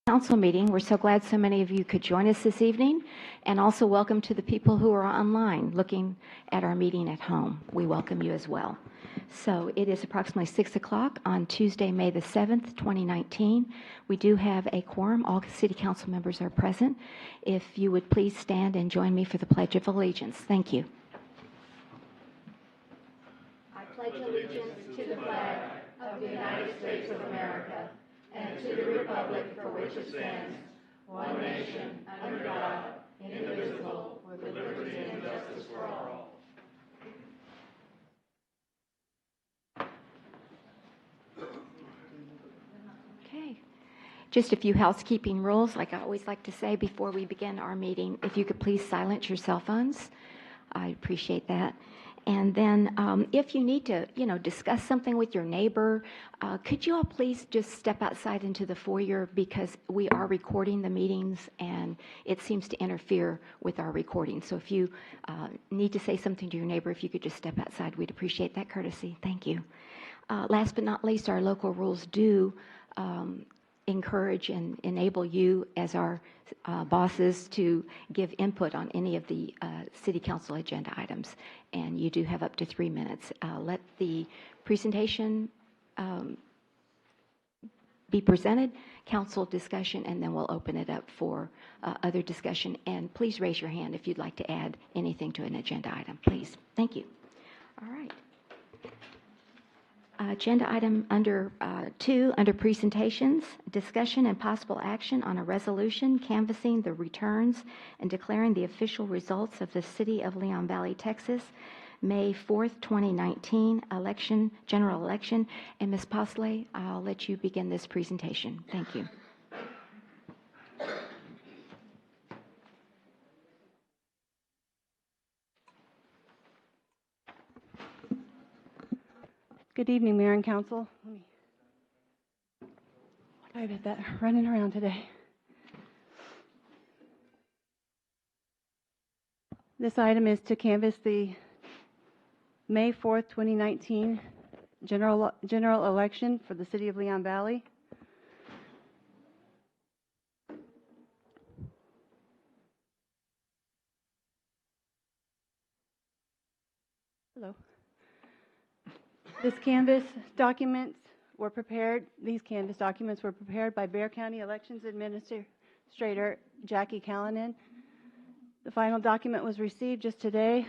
Council meeting. We're so glad so many of you could join us this evening, and also welcome to the people who are online looking at our meeting at home. We welcome you as well. So it is approximately 6 o'clock on Tuesday, May the 7th, 2019. We do have a quorum. All city council members are present. If you would please stand and join me for the Pledge of Allegiance. Thank you. I pledge allegiance to the flag of the United States of America and to the republic for which it stands, one nation, under God, indivisible, with liberty and justice for all. Okay. Just a few housekeeping rules, like I always like to say before we begin our meeting. If you could please silence your cell phones, I appreciate that. And then if you need to, discuss something with your neighbor, could you all please just step outside into the foyer, because we are recording the meetings and it seems to interfere with our recording. So if you need to say something to your neighbor, if you could just step outside, we'd appreciate that courtesy. Thank you. Last but not least, our local rules do encourage and enable you as our bosses to give input on any of the city council agenda items, and you do have up to 3 minutes. Let the presentation be presented, council discussion, and then we'll open it up for other discussion. And please raise your hand if you'd like to add anything to an agenda item, please. Thank you. All right. Agenda item under 2, under presentations, discussion and possible action on a resolution canvassing the returns and declaring the official results of the City of Leon Valley, Texas, May 4th, 2019 general election. And Ms. Posley, I'll let you begin this presentation. Thank you. Good evening, Mayor and Council. Sorry about that, running around today. This item is to canvass the May 4th, 2019 general election for the City of Leon Valley. Hello. These canvass documents were prepared by Bexar County Elections Administrator Jackie Callanan. The final document was received just today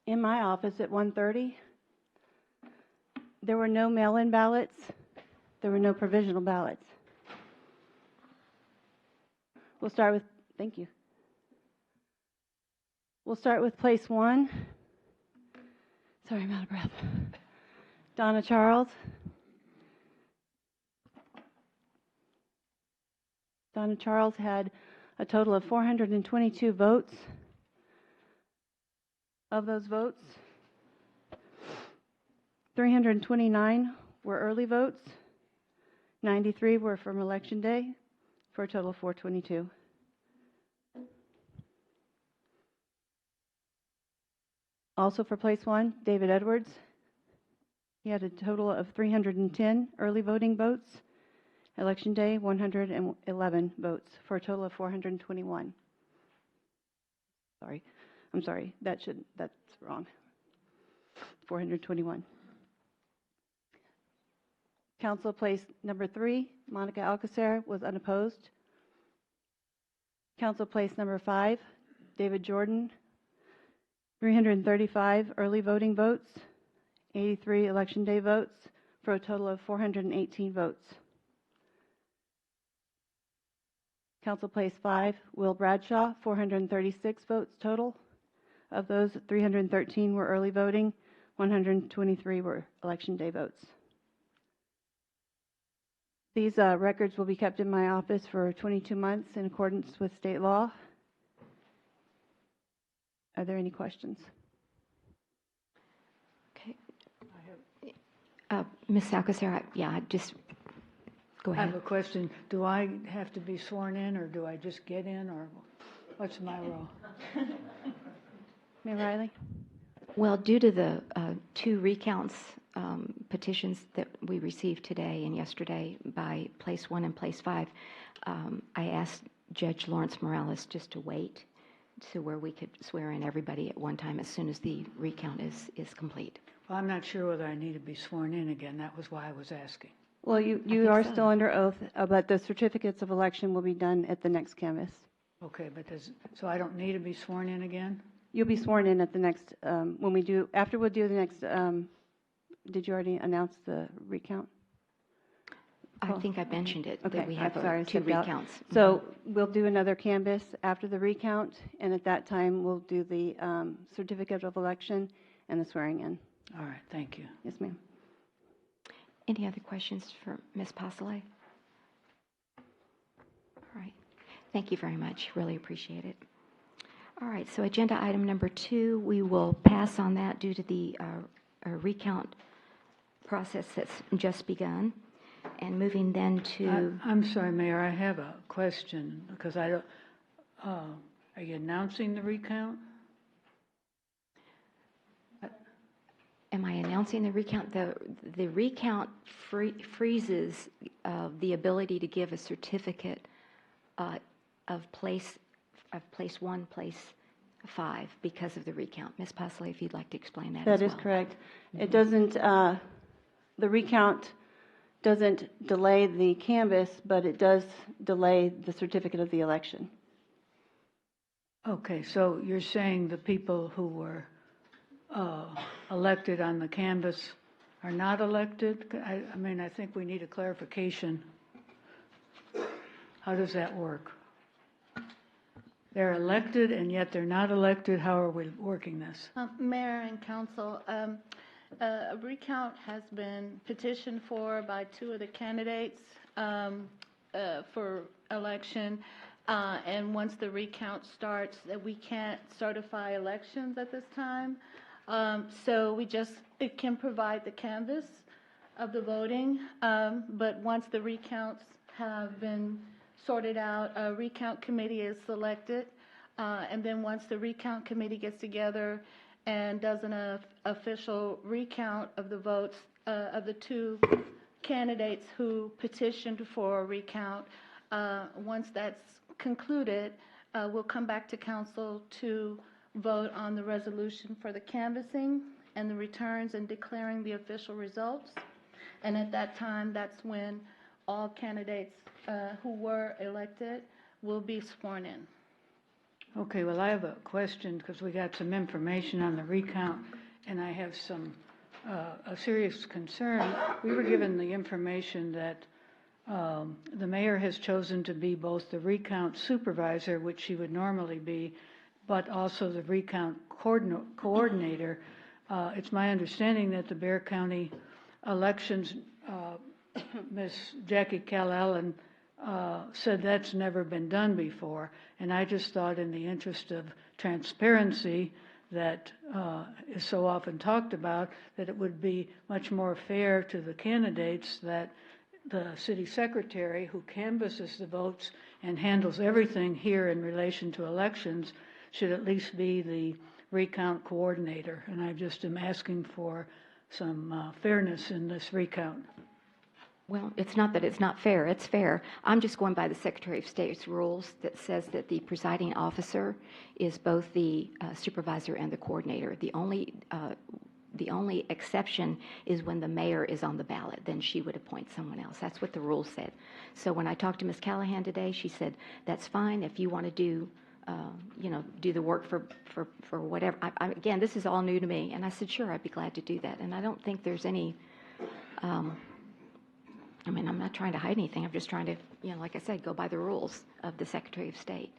in my office at 1:30. There were no mail-in ballots. There were no provisional ballots. Thank you. We'll start with place 1. Sorry, I'm out of breath. Donna Charles. Donna Charles had a total of 422 votes. Of those votes, 329 were early votes, 93 were from Election Day, for a total of 422. Also for place 1, David Edwards. He had a total of 310 early voting votes. Election Day, 111 votes, for a total of 421. I'm sorry, that's wrong. 421. Council place number 3, Monica Alcacer, was unopposed. Council place number 5, David Jordan, 335 early voting votes, 83 Election Day votes, for a total of 418 votes. Council place 5, Will Bradshaw, 436 votes total. Of those, 313 were early voting, 123 were Election Day votes. These records will be kept in my office for 22 months in accordance with state law. Are there any questions? Ms. Alcacer, just go ahead. I have a question. Do I have to be sworn in, or do I just get in, or what's my role? Mayor Riley? Well, due to the 2 recounts petitions that we received today and yesterday by Place 1 and Place 5, I asked Judge Lawrence Morales just to wait to where we could swear in everybody at one time as soon as the recount is complete. Well, I'm not sure whether I need to be sworn in again. That was why I was asking. Well, you think are so. still under oath, but the certificates of election will be done at the next canvass. Okay, but so I don't need to be sworn in again? You'll be sworn in at the next, after we'll do the next, did you already announce the recount? I think I mentioned it, Okay, that we have I'm sorry, I two stepped out. recounts. So we'll do another canvass after the recount, and at that time, we'll do the certificate of election and the swearing in. All right, thank you. Yes, ma'am. Any other questions for Ms. Pasolay? All right. Thank you very much. Really appreciate it. All right, so agenda item number 2, we will pass on that due to the recount process that's just begun. And moving then to... I'm sorry, Mayor, I have a question, because I don't, are you announcing the recount? Am I announcing the recount? The recount freezes the ability to give a certificate of place 1, place 5 because of the recount. Ms. Pasolay, if you'd like to explain that as well. That is correct. It doesn't, the recount doesn't delay the canvass, but it does delay the certificate of the election. Okay, so you're saying the people who were elected on the canvas are not elected? I mean, I think we need a clarification. How does that work? They're elected and yet they're not elected. How are we working this? Mayor and council, a recount has been petitioned for by 2 of the candidates for election. And once the recount starts, that we can't certify elections at this time. So it can provide the canvas of the voting. But once the recounts have been sorted out, a recount committee is selected. And then once the recount committee gets together and does an official recount of the votes of the 2 candidates who petitioned for a recount, once that's concluded, we'll come back to council to vote on the resolution for the canvassing and the returns and declaring the official results. And at that time, that's when all candidates who were elected will be sworn in. Okay, well, I have a question because we got some information on the recount and I have a serious concern. We were given the information that the mayor has chosen to be both the recount supervisor, which she would normally be, but also the recount coordinator. It's my understanding that the Bexar County elections, Ms. Jackie Cal-Allen said that's never been done before. And I just thought in the interest of transparency that is so often talked about, that it would be much more fair to the candidates that the city secretary who canvasses the votes and handles everything here in relation to elections should at least be the recount coordinator. And I just am asking for some fairness in this recount. Well, it's not that it's not fair, it's fair. I'm just going by the Secretary of State's rules that says that the presiding officer is both the supervisor and the coordinator. The only exception is when the mayor is on the ballot, then she would appoint someone else. That's what the rules said. So when I talked to Ms. Callahan today, she said, that's fine if you want to do the work for whatever. Again, this is all new to me. And I said, sure, I'd be glad to do that. And I don't think there's any, I'm not trying to hide anything. I'm just trying to, like I said, go by the rules of the Secretary of State.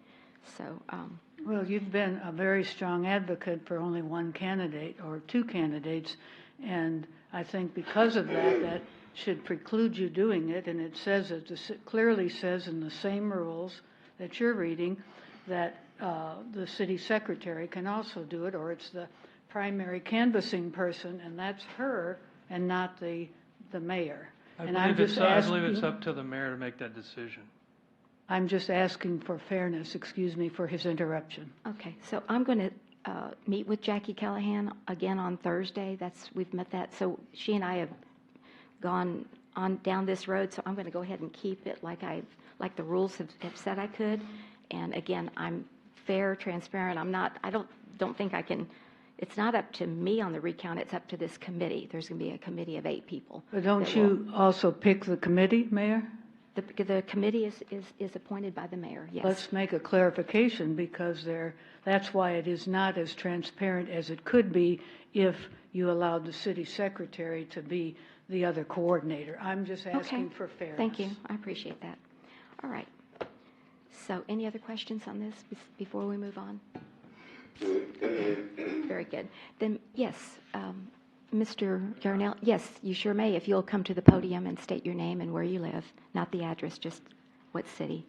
So, Well, you've been a very strong advocate for only one candidate or 2 candidates, and I think because of that, that should preclude you doing it. And it says, it clearly says in the same rules that you're reading that the city secretary can also do it, or it's the primary canvassing person, and that's her and not the mayor. I And I'm believe just it's asking, up to the mayor to make that decision. I'm just asking for fairness, excuse me for his interruption. okay. So I'm going to meet with Jackie Callahan again on Thursday. We've met that. So she and I have gone on down this road, so I'm going to go ahead and keep it like the rules have said I could. And again, I'm fair, transparent. I don't think I can, it's not up to me on the recount, it's up to this committee. There's going to be a committee of 8 people. But don't that you also pick the committee, Mayor? The committee is appointed by the mayor, yes. Let's make a clarification, because that's why it is not as transparent as it could be if you allowed the city secretary to be the other coordinator. I'm just asking for fairness. Thank you. I appreciate that. All right. So any other questions on this before we move on? Very good. Then, yes, Mr. Yarnell, yes, you sure may, if you'll come to the podium and state your name and where you live, not the address, just what city.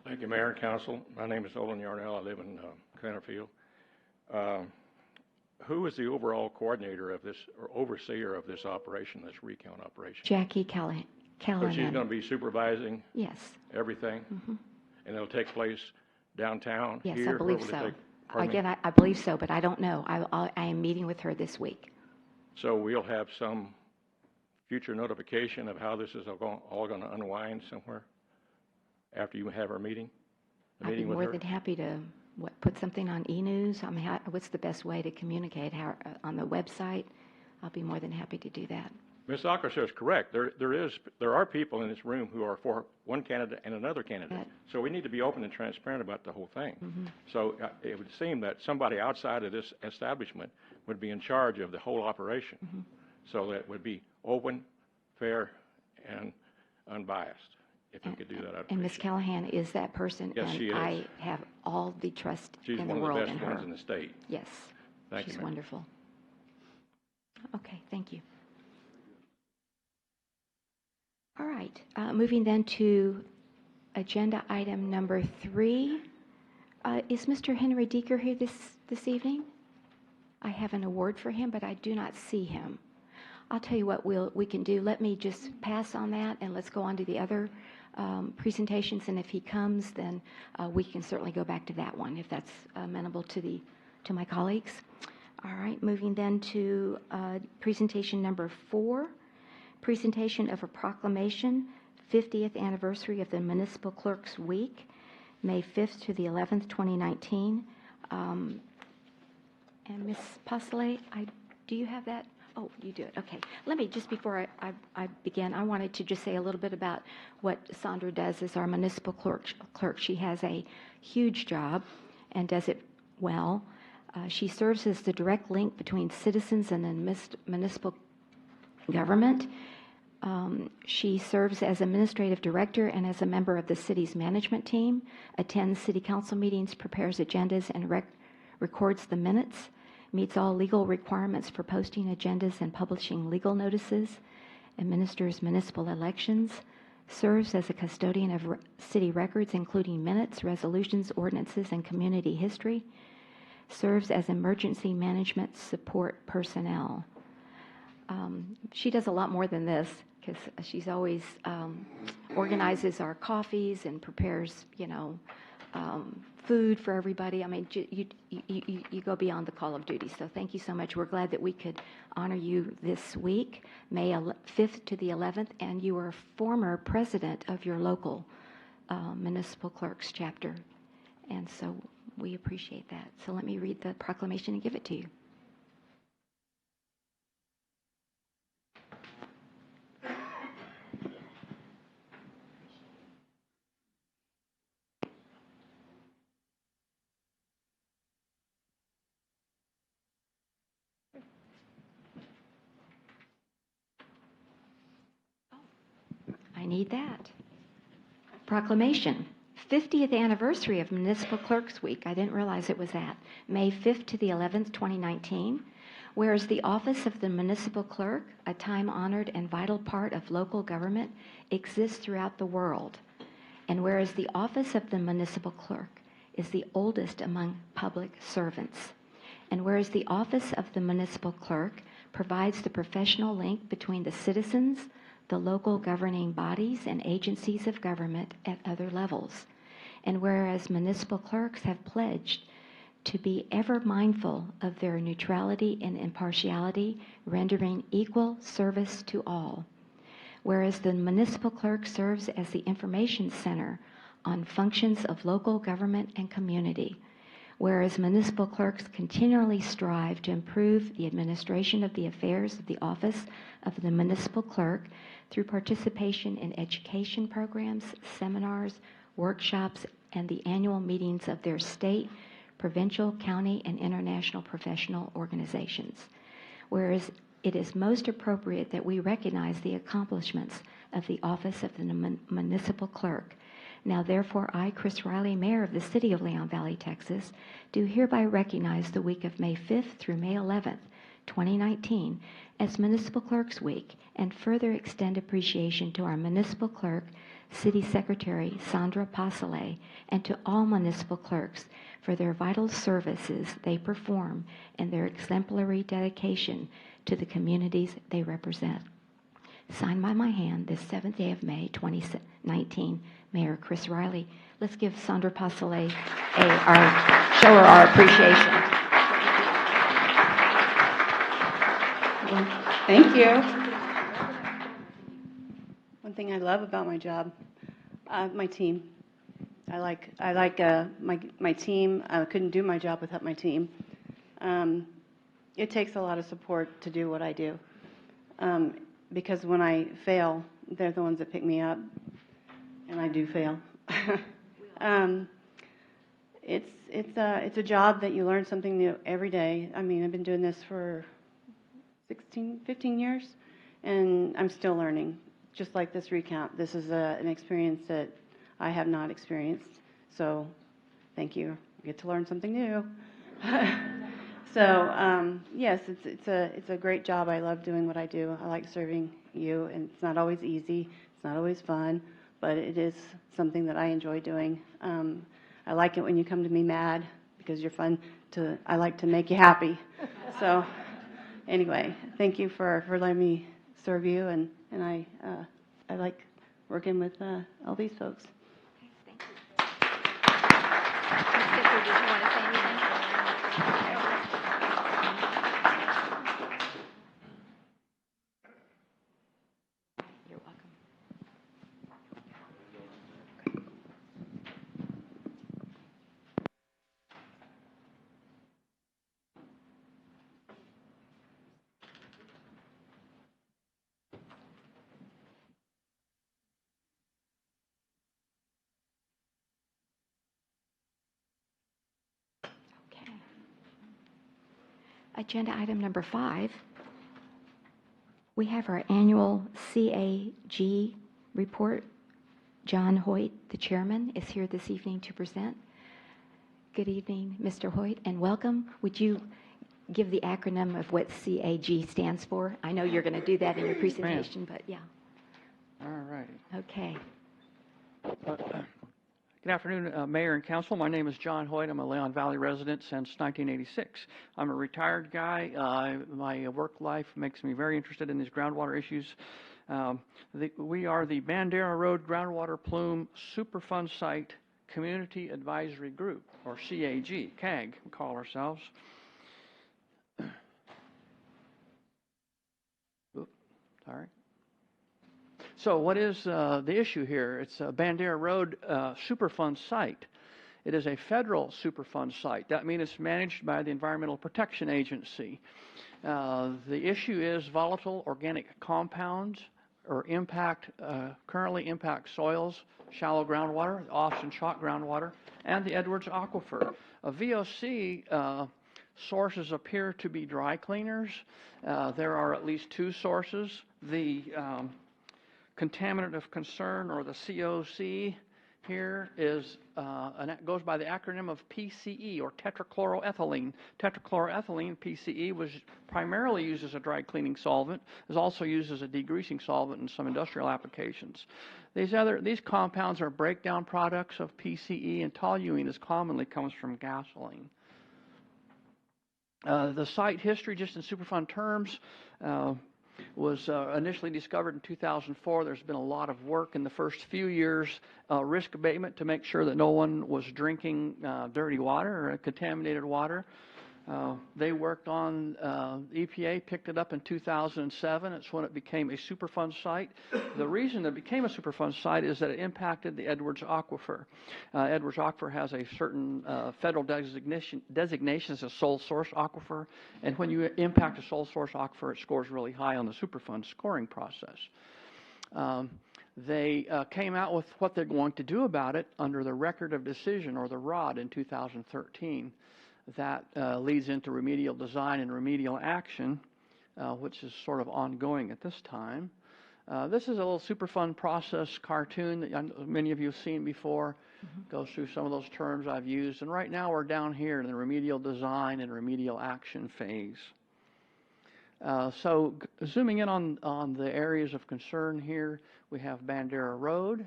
Thank you, Mayor and Council. My name is Olin Yarnell. I live in Canterfield. Who is the overall coordinator of this, or overseer of this operation, this recount operation? Jackie Callahan. So she's going to be supervising Yes. everything? Mm-hmm. And it'll take place downtown? Yes, here? I believe Where will it so. take- pardon me? Again, I believe so, but I don't know. I am meeting with her this week. So we'll have some future notification of how this is all going to unwind somewhere after you have our meeting? The I'd be meeting with more her? than happy to put something on e-news. I mean, what's the best way to communicate? On the website? I'll be more than happy to do that. Ms. Akers is correct. There are people in this room who are for one candidate and another candidate. So we need to be open and transparent about the whole thing. So it would seem that somebody outside of this establishment would be in charge of the whole operation. So that it would be open, fair, and unbiased. If you could do that, I'd And Ms. appreciate it. Callahan is that person. Yes, she is. And I have all the trust She's in the one of the world in best her. ones in the state. Yes. Thank you, She's ma'am. wonderful. Okay, thank you. All right, moving then to agenda item number 3. Is Mr. Henry Deeker here this evening? I have an award for him, but I do not see him. I'll tell you what we can do. Let me just pass on that, and let's go on to the other presentations. And if he comes, then we can certainly go back to that one, if that's amenable to my colleagues. All right, moving then to presentation number 4, presentation of a proclamation, 50th anniversary of the Municipal Clerks Week, May 5th to the 11th, 2019. And Ms. Postle, do you have that? Oh, you do it. Okay. Let me, just before I begin, I wanted to just say a little bit about what Sandra does as our municipal clerk. She has a huge job and does it well. She serves as the direct link between citizens and the municipal government. She serves as administrative director and as a member of the city's management team, attends city council meetings, prepares agendas, and records the minutes, meets all legal requirements for posting agendas and publishing legal notices, administers municipal elections, serves as a custodian of city records, including minutes, resolutions, ordinances, and community history, serves as emergency management support personnel. She does a lot more than this, because she's always organizes our coffees and prepares, food for everybody. I mean, you go beyond the call of duty. So thank you so much. We're glad that we could honor you this week, May 5th to the 11th, and you are former president of your local municipal clerks chapter. And so we appreciate that. So let me read the proclamation and give it to you. I need that. Proclamation. 50th anniversary of Municipal Clerks Week. I didn't realize it was that. May 5th to the 11th, 2019. Whereas the office of the municipal clerk, a time-honored and vital part of local government, exists throughout the world. And whereas the office of the municipal clerk is the oldest among public servants. And whereas the office of the municipal clerk provides the professional link between the citizens, the local governing bodies and agencies of government at other levels. And whereas municipal clerks have pledged to be ever mindful of their neutrality and impartiality, rendering equal service to all. Whereas the municipal clerk serves as the information center on functions of local government and community. Whereas municipal clerks continually strive to improve the administration of the affairs of the office of the municipal clerk through participation in education programs, seminars, workshops, and the annual meetings of their state, provincial, county, and international professional organizations. Whereas it is most appropriate that we recognize the accomplishments of the office of the municipal clerk. Now, therefore, I, Chris Riley, Mayor of the City of Leon Valley, Texas, do hereby recognize the week of May 5th through May 11th, 2019, as Municipal Clerks Week, and further extend appreciation to our municipal clerk, City Secretary Sandra Pasale, and to all municipal clerks for their vital services they perform and their exemplary dedication to the communities they represent. Signed by my hand this 7th day of May, 2019, Mayor Chris Riley. Let's give Sandra Pasale show her our appreciation. Thank you. One thing I love about my job, my team. I like my team. I couldn't do my job without my team. It takes a lot of support to do what I do. Because when I fail, they're the ones that pick me up, and I do fail. It's a job that you learn something new every day. I mean, I've been doing this for 15 years, and I'm still learning. Just like this recount, this is an experience that I have not experienced. So, thank you. I get to learn something new. So, yes, it's a great job. I love doing what I do. I like serving you, and it's not always easy. It's not always fun, but it is something that I enjoy doing. I like it when you come to me mad because you're fun to. I like to make you happy. So, anyway, thank you for letting me serve you, and I like working with all these folks. Thank you. Did you want to say anything? You're welcome. Okay. Agenda item number 5. We have our annual CAG report. John Hoyt, the chairman, is here this evening to present. Good evening, Mr. Hoyt, and welcome. Would you give the acronym of what CAG stands for? I know you're going to do that in your presentation, but yeah. All righty. Okay. Good afternoon, Mayor and Council. My name is John Hoyt. I'm a Leon Valley resident since 1986. I'm a retired guy. My work life makes me very interested in these groundwater issues. We are the Bandera Road Groundwater Plume Superfund Site Community Advisory Group, or CAG, we call ourselves. Oops, sorry. So what is the issue here? It's a Bandera Road Superfund site. It is a federal Superfund site. That means it's managed by the Environmental Protection Agency. The issue is volatile organic compounds or currently impact soils, shallow groundwater, Austin Chalk groundwater, and the Edwards Aquifer. VOC sources appear to be dry cleaners. There are at least 2 sources. The contaminant of concern, or the COC, here is goes by the acronym of PCE, or tetrachloroethylene. Tetrachloroethylene, PCE, was primarily used as a dry cleaning solvent. Is also used as a degreasing solvent in some industrial applications. These compounds are breakdown products of PCE, and toluene commonly comes from gasoline. The site history, just in Superfund terms, was initially discovered in 2004. There's been a lot of work in the first few years, risk abatement to make sure that no one was drinking dirty water or contaminated water. They worked on, EPA picked it up in 2007. It's when it became a Superfund site. The reason it became a Superfund site is that it impacted the Edwards Aquifer. Edwards Aquifer has a certain federal designation as a sole source aquifer, and when you impact a sole source aquifer, it scores really high on the Superfund scoring process. They came out with what they're going to do about it under the Record of Decision, or the ROD, in 2013. That leads into remedial design and remedial action, which is sort of ongoing at this time. This is a little Superfund process cartoon that many of you have seen before. Goes through some of those terms I've used. And right now we're down here in the remedial design and remedial action phase. So zooming in on the areas of concern here, we have Bandera Road,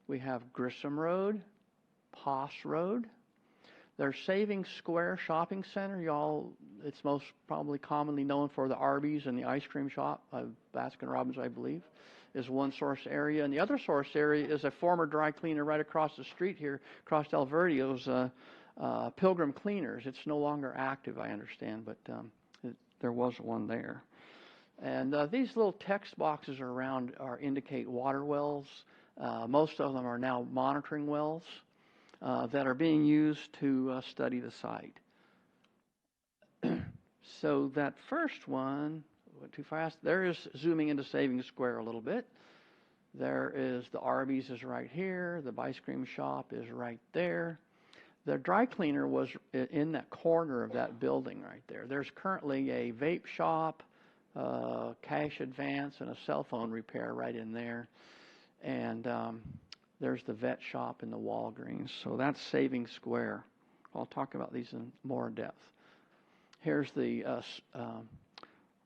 we have Grissom Road, Poss Road. There's Saving Square Shopping Center. Y'all, it's most probably commonly known for the Arby's and the ice cream shop, Baskin Robbins, I believe, is one source area. And the other source area is a former dry cleaner right across the street here, across Del Verdeo's Pilgrim Cleaners. It's no longer active, I understand, but there was one there. And these little text boxes around indicate water wells. Most of them are now monitoring wells that are being used to study the site. So that first one, went too fast. There is zooming into Saving Square a little bit. There is the Arby's is right here. The ice cream shop is right there. The dry cleaner was in that corner of that building right there. There's currently a vape shop, cash advance, and a cell phone repair right in there. And there's the vet shop and the Walgreens. So that's Saving Square. I'll talk about these in more depth. Here's the, let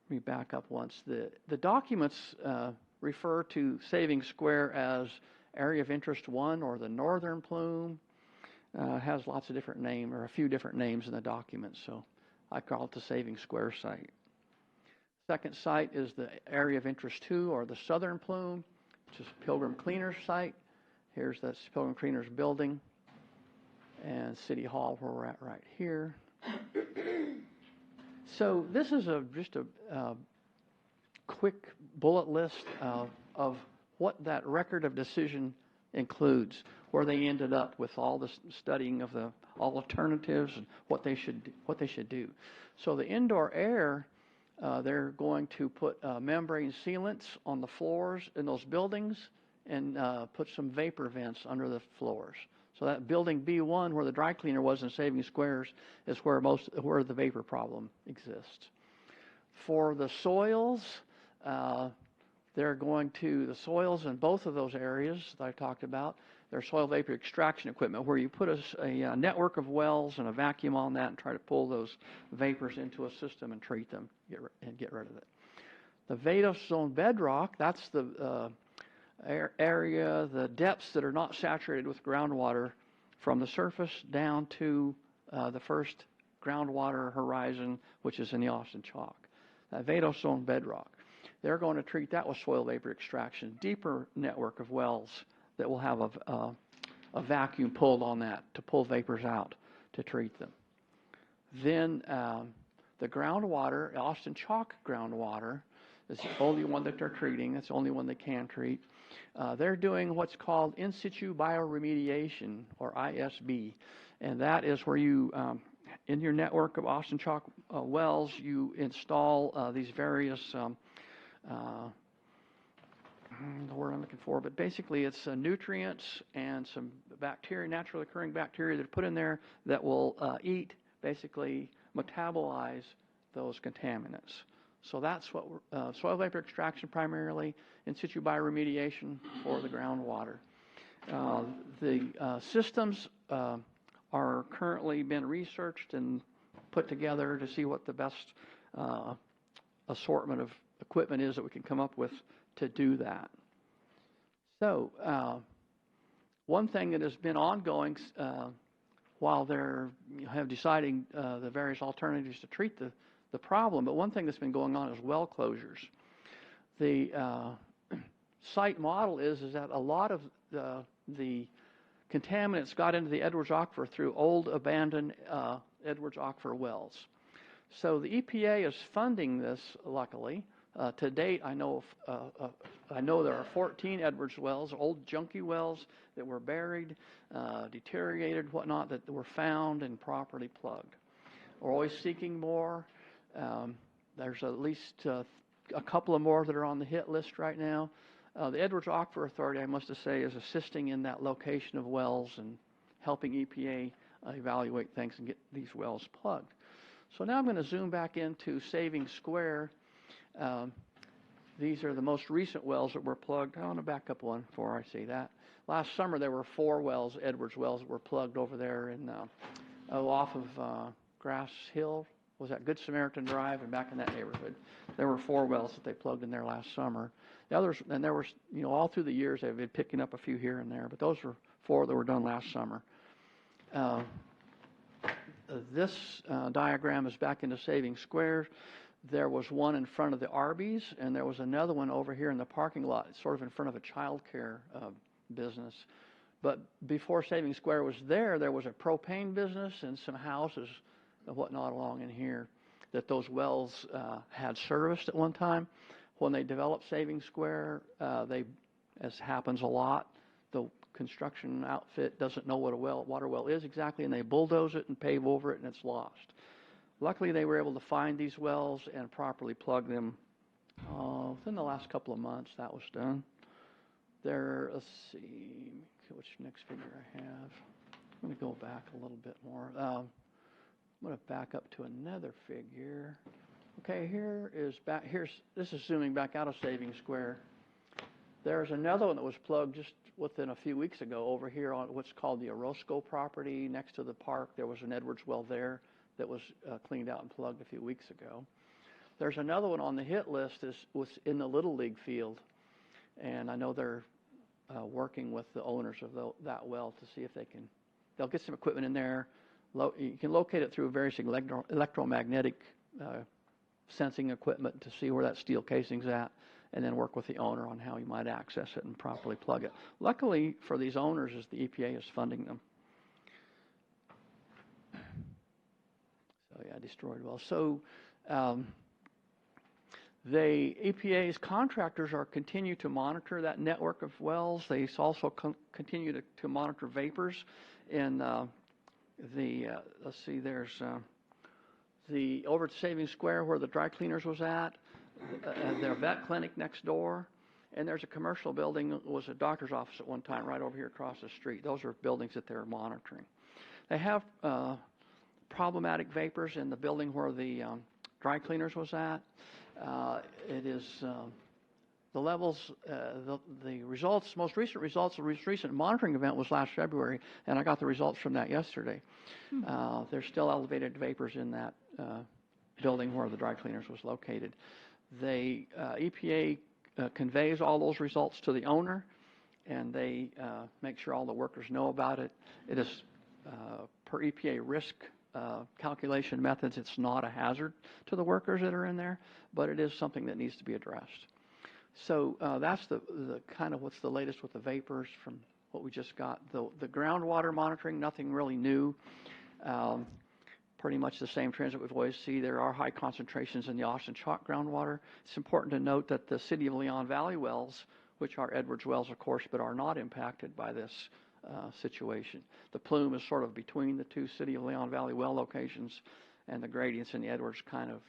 me back up once. The documents refer to Saving Square as Area of Interest 1 or the Northern Plume. Has lots of different names, or a few different names in the document, so I call it the Saving Square site. Second site is the Area of Interest 2 or the Southern Plume, which is Pilgrim Cleaners site. Here's that Pilgrim Cleaners building and City Hall where we're at right here. So this is just a quick bullet list of what that Record of Decision includes, where they ended up with all the studying of the all alternatives and what they should do. So the indoor air, they're going to put membrane sealants on the floors in those buildings and put some vapor vents under the floors. So that building B1, where the dry cleaner was in Saving Squares, is where the vapor problem exists. For the soils, they're going to the soils in both of those areas that I talked about. There's soil vapor extraction equipment where you put a network of wells and a vacuum on that and try to pull those vapors into a system and treat them and get rid of it. The vadose zone bedrock, that's the area, the depths that are not saturated with groundwater from the surface down to the first groundwater horizon, which is in the Austin Chalk. That vadose zone bedrock. They're going to treat that with soil vapor extraction, deeper network of wells that will have a vacuum pulled on that to pull vapors out to treat them. Then the groundwater, Austin Chalk groundwater, is the only one that they're treating. It's the only one they can treat. They're doing what's called in situ bioremediation, or ISB, and that is where you, in your network of Austin Chalk wells, you install these various the word I'm looking for, but basically it's nutrients and some bacteria, naturally occurring bacteria that are put in there that will basically metabolize those contaminants. So that's what soil vapor extraction primarily, in situ bioremediation for the groundwater. The systems are currently being researched and put together to see what the best assortment of equipment is that we can come up with to do that. So one thing that has been ongoing while they're deciding the various alternatives to treat the problem, but one thing that's been going on is well closures. The site model is that a lot of the contaminants got into the Edwards Aquifer through old abandoned Edwards Aquifer wells. So the EPA is funding this, luckily. To date, I know there are 14 Edwards wells, old junky wells that were buried, deteriorated, whatnot, that were found and properly plugged. We're always seeking more. There's at least a couple of more that are on the hit list right now. The Edwards Aquifer Authority, I must say, is assisting in that location of wells and helping EPA evaluate things and get these wells plugged. So now I'm going to zoom back into Saving Square. These are the most recent wells that were plugged. I want to back up one before I say that. Last summer there were 4 wells, Edwards wells, that were plugged over there in off of Grass Hill. Was that Good Samaritan Drive and back in that neighborhood? There were 4 wells that they plugged in there last summer. The others, and there was, all through the years they've been picking up a few here and there, but those were 4 that were done last summer. This diagram is back into Saving Square. There was one in front of the Arby's, and there was another one over here in the parking lot, sort of in front of a child care business. But before Saving Square was there was a propane business and some houses and whatnot along in here that those wells had serviced at one time. When they developed Saving Square, as happens a lot, the construction outfit doesn't know what a water well is exactly, and they bulldoze it and pave over it, and it's lost. Luckily, they were able to find these wells and properly plug them within the last couple of months. That was done. Let's see, which next figure I have. I'm going to go back a little bit more. I'm going to back up to another figure. Okay, this is zooming back out of Saving Square. There's another one that was plugged just within a few weeks ago over here on what's called the Orozco property next to the park. There was an Edwards well there that was cleaned out and plugged a few weeks ago. There's another one on the hit list was in the Little League field, and I know they're working with the owners of that well to see if they'll get some equipment in there. You can locate it through various electromagnetic sensing equipment to see where that steel casing's at, and then work with the owner on how he might access it and properly plug it. Luckily for these owners is the EPA is funding them. So yeah, destroyed wells. So the EPA's contractors continue to monitor that network of wells. They also continue to monitor vapors in let's see, there's over at Saving Square where the dry cleaners was at, their vet clinic next door, and there's a commercial building that was a doctor's office at one time right over here across the street. Those are buildings that they're monitoring. They have problematic vapors in the building where the dry cleaners was at. It is the levels, the results, most recent results, the recent monitoring event was last February, and I got the results from that yesterday. There's still elevated vapors in that building where the dry cleaners was located. EPA conveys all those results to the owner, and they make sure all the workers know about it. It is per EPA risk calculation methods, it's not a hazard to the workers that are in there, but it is something that needs to be addressed. So that's the kind of what's the latest with the vapors from what we just got. The groundwater monitoring, nothing really new. Pretty much the same trends that we've always seen. There are high concentrations in the Austin Chalk groundwater. It's important to note that the City of Leon Valley wells, which are Edwards wells, of course, but are not impacted by this situation. The plume is sort of between the two City of Leon Valley well locations, and the gradients in the Edwards kind of,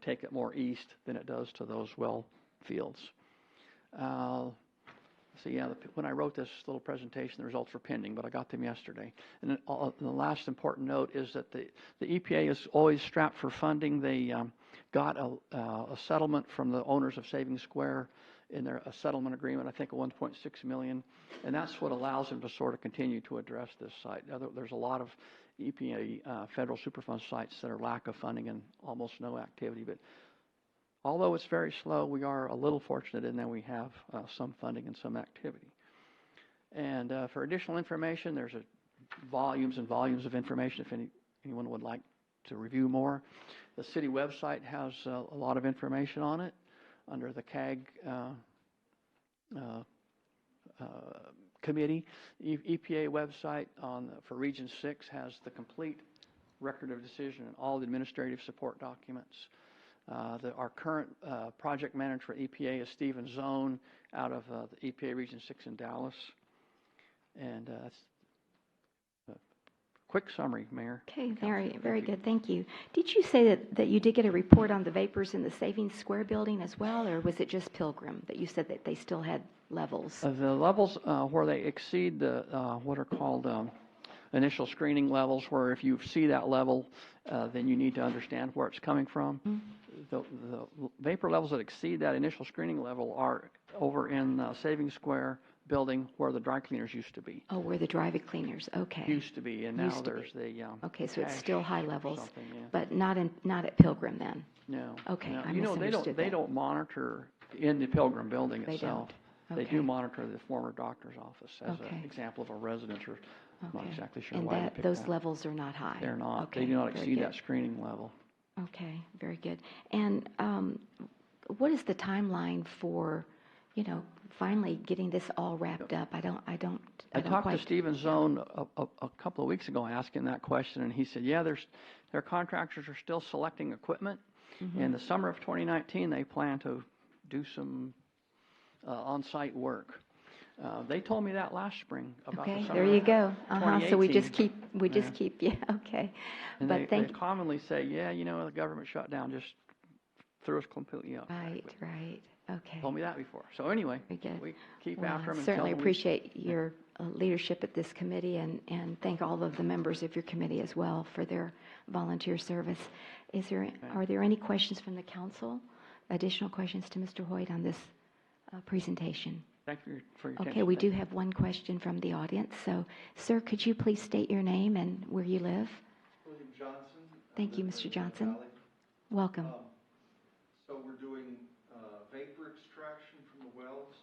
take it more east than it does to those well fields. So yeah, when I wrote this little presentation, the results were pending, but I got them yesterday. And then the last important note is that the EPA is always strapped for funding. They got a settlement from the owners of Saving Square in a settlement agreement, I think of $1.6 million, and that's what allows them to sort of continue to address this site. There's a lot of EPA federal Superfund sites that are lack of funding and almost no activity, but although it's very slow, we are a little fortunate in that we have some funding and some activity. And for additional information, there's volumes and volumes of information if anyone would like to review more. The city website has a lot of information on it. under the CAG committee. EPA website for Region 6 has the complete record of decision and all the administrative support documents. Our current project manager for EPA is Stephen Zone out of the EPA Region 6 in Dallas. And that's a quick summary, Mayor. Okay, very good, thank you. Did you say that you did get a report on the vapors in the Savings Square building as well, or was it just Pilgrim that you said that they still had levels? The levels where they exceed the what are called initial screening levels, where if you see that level, then you need to understand where it's coming from. The vapor levels that exceed that initial screening level are over in Savings Square building where the dry cleaners used to be. Oh, where the dry cleaners, okay. Used to be, and now Used to there's be. the Okay, so it's cash still high or levels, something, yeah. but not at Pilgrim then? No. Okay, no. I You know, misunderstood they that. don't monitor in the Pilgrim building They itself. don't. They Okay. do monitor the former doctor's office as Okay. an example of a residence, or I'm not Okay. exactly sure And why they picked those that. levels are not high? They're not. Okay, They do not very exceed good. that screening level. Okay, very good. And what is the timeline for, finally getting this all wrapped up? I don't I talked quite. to Stephen Zone a couple of weeks ago asking that question, and he said, yeah, their contractors are still selecting equipment. In the summer of 2019, they plan to do some on-site work. They told me that last spring about the Okay, summer there you of go. So we just 2018. keep, yeah, okay. And But they commonly say, yeah, the government shutdown just threw us completely out. Right, okay. Told me that before. So anyway, Very good. we keep Well, after them and certainly tell them appreciate your leadership at this committee, and thank all of the members of your committee as well for their volunteer service. Are there any questions from the council? Additional questions to Mr. Hoyt on this presentation? Thank you for your attention. Okay, we do have one question from the audience. So, sir, could you please state your name and where you live? William Johnson. Thank you, Mr. Johnson. Welcome. So we're doing vapor extraction from the wells?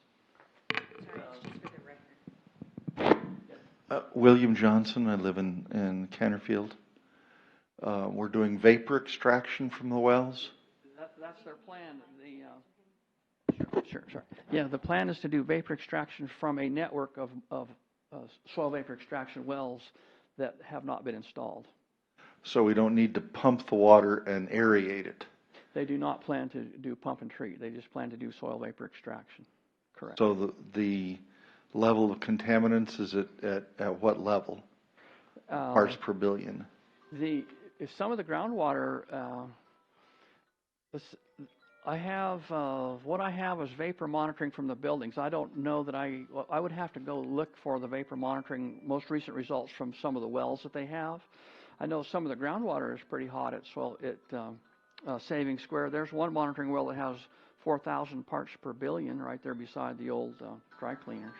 William Johnson, I live in Canterfield. We're doing vapor extraction from the wells? That's their plan. Sure. Yeah, the plan is to do vapor extraction from a network of soil vapor extraction wells that have not been installed. So we don't need to pump the water and aerate it? They do not plan to do pump and treat. They just plan to do soil vapor extraction. Correct. So the level of contaminants is at what level? Parts per billion? If some of the groundwater, what I have is vapor monitoring from the buildings. I don't know that I would have to go look for the vapor monitoring most recent results from some of the wells that they have. I know some of the groundwater is pretty hot at Savings Square. There's one monitoring well that has 4,000 parts per billion right there beside the old dry cleaners.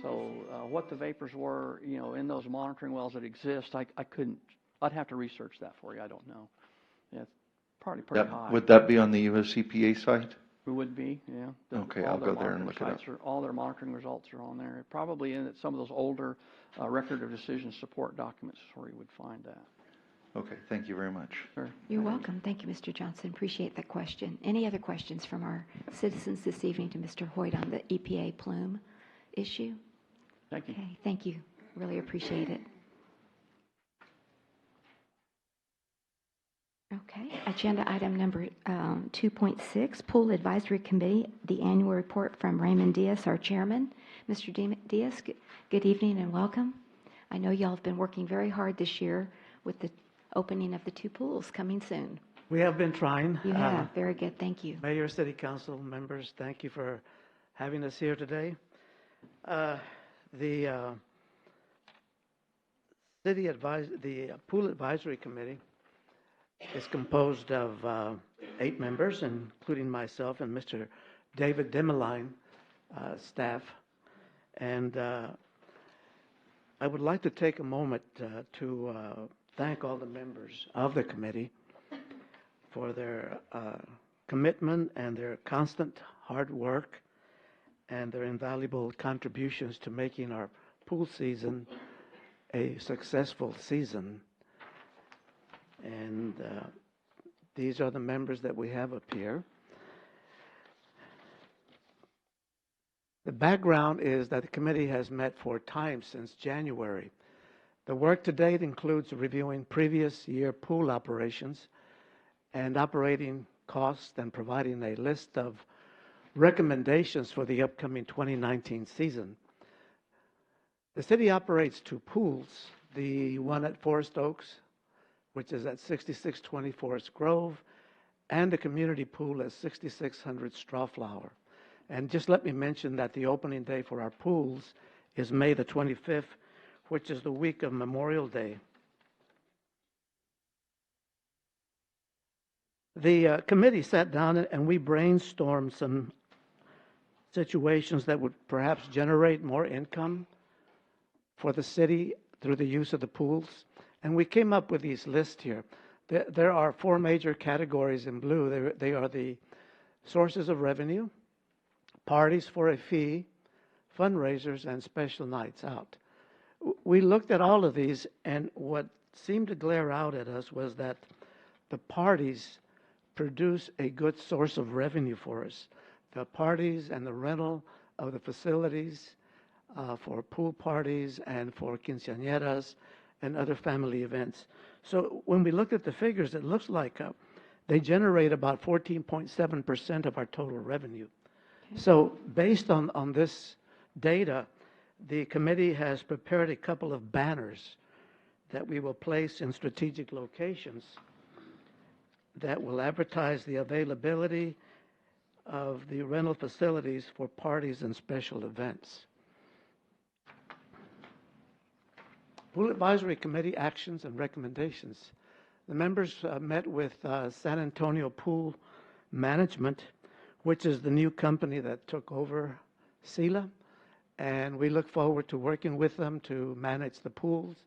So what the vapors were, in those monitoring wells that exist, I couldn't. I'd have to research that for you. I don't know. Yeah, it's probably pretty high. Would that be on the US EPA site? It would be, yeah. Okay, I'll go there and look it up. All their monitoring results are on there. Probably in some of those older record of decision support documents is where you would find that. Okay, thank you very much. Sure. You're welcome. Thank you, Mr. Johnson. Appreciate that question. Any other questions from our citizens this evening to Mr. Hoyt on the EPA plume issue? Thank you. Okay, thank you. Really appreciate it. Okay, agenda item number 2.6, Pool Advisory Committee, the annual report from Raymond Diaz, our chairman. Mr. Diaz, good evening and welcome. I know y'all have been working very hard this year with the opening of the 2 pools coming soon. We have been trying. You have, very good, thank you. Mayor, City Council members, thank you for having us here today. The Pool Advisory Committee is composed of 8 members, including myself and Mr. David Demeline, staff. And I would like to take a moment to thank all the members of the committee for their commitment and their constant hard work and their invaluable contributions to making our pool season a successful season. And these are the members that we have up here. The background is that the committee has met 4 times since January. The work to date includes reviewing previous year pool operations and operating costs and providing a list of recommendations for the upcoming 2019 season. The city operates 2 pools, the one at Forest Oaks, which is at 6620 Forest Grove, and the community pool at 6600 Strawflower. And just let me mention that the opening day for our pools is May the 25th, which is the week of Memorial Day. The committee sat down and we brainstormed some situations that would perhaps generate more income for the city through the use of the pools. And we came up with these lists here. There are 4 major categories in blue. They are the sources of revenue, parties for a fee, fundraisers, and special nights out. We looked at all of these, and what seemed to glare out at us was that the parties produce a good source of revenue for us. The parties and the rental of the facilities for pool parties and for quinceañeras and other family events. So when we looked at the figures, it looks like they generate about 14.7% of our total revenue. Okay. So based on this data, the committee has prepared a couple of banners that we will place in strategic locations that will advertise the availability of the rental facilities for parties and special events. Pool Advisory Committee actions and recommendations. The members met with San Antonio Pool Management, which is the new company that took over SELA, and we look forward to working with them to manage the pools.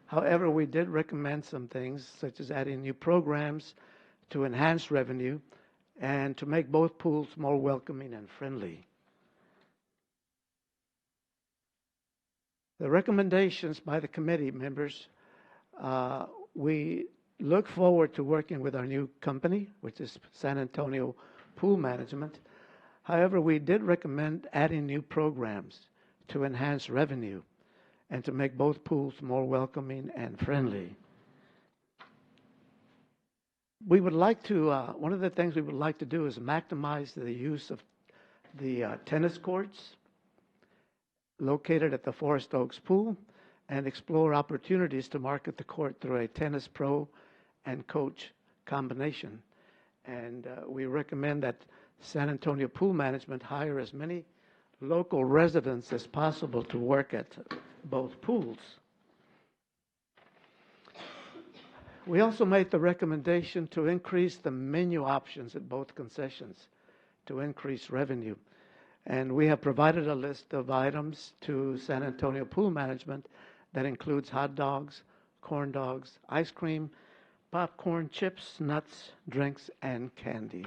However, we did recommend some things, such as adding new programs to enhance revenue and to make both pools more welcoming and friendly. The recommendations by the committee members, we look forward to working with our new company, which is San Antonio Pool Management. However, we did recommend adding new programs to enhance revenue and to make both pools more welcoming and friendly. We would like to, one of the things we would like to do is maximize the use of the tennis courts located at the Forest Oaks Pool and explore opportunities to market the court through a tennis pro and coach combination. And we recommend that San Antonio Pool Management hire as many local residents as possible to work at both pools. We also made the recommendation to increase the menu options at both concessions to increase revenue. And we have provided a list of items to San Antonio Pool Management that includes hot dogs, corn dogs, ice cream, popcorn, chips, nuts, drinks, and candy.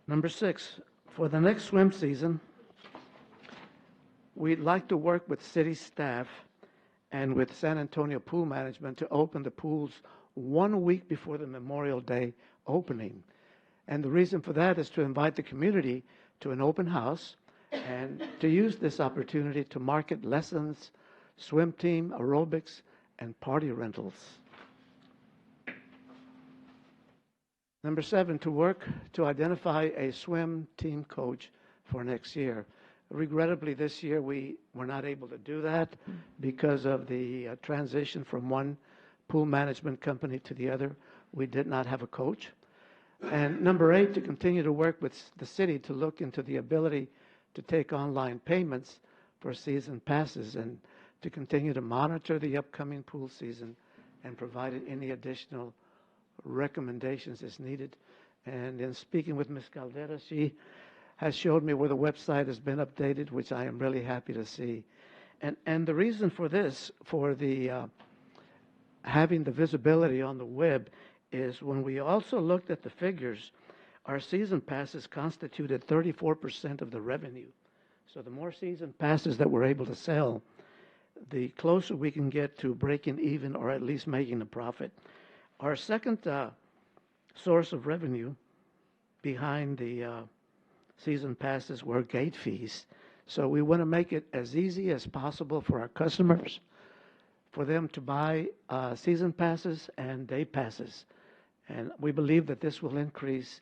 Number 6, for the next swim season, we'd like to work with city staff and with San Antonio Pool Management to open the pools 1 week before the Memorial Day opening. And the reason for that is to invite the community to an open house and to use this opportunity to market lessons, swim team, aerobics, and party rentals. Number 7, to work to identify a swim team coach for next year. Regrettably, this year we were not able to do that because of the transition from one pool management company to the other. We did not have a coach. And number 8, to continue to work with the city to look into the ability to take online payments for season passes and to continue to monitor the upcoming pool season and provide any additional recommendations as needed. And in speaking with Ms. Caldera, she has showed me where the website has been updated, which I am really happy to see. And the reason for this, for the having the visibility on the web, is when we also looked at the figures, our season passes constituted 34% of the revenue. So the more season passes that we're able to sell, the closer we can get to breaking even or at least making a profit. Our second source of revenue behind the season passes were gate fees. So we want to make it as easy as possible for our customers, for them to buy season passes and day passes. And we believe that this will increase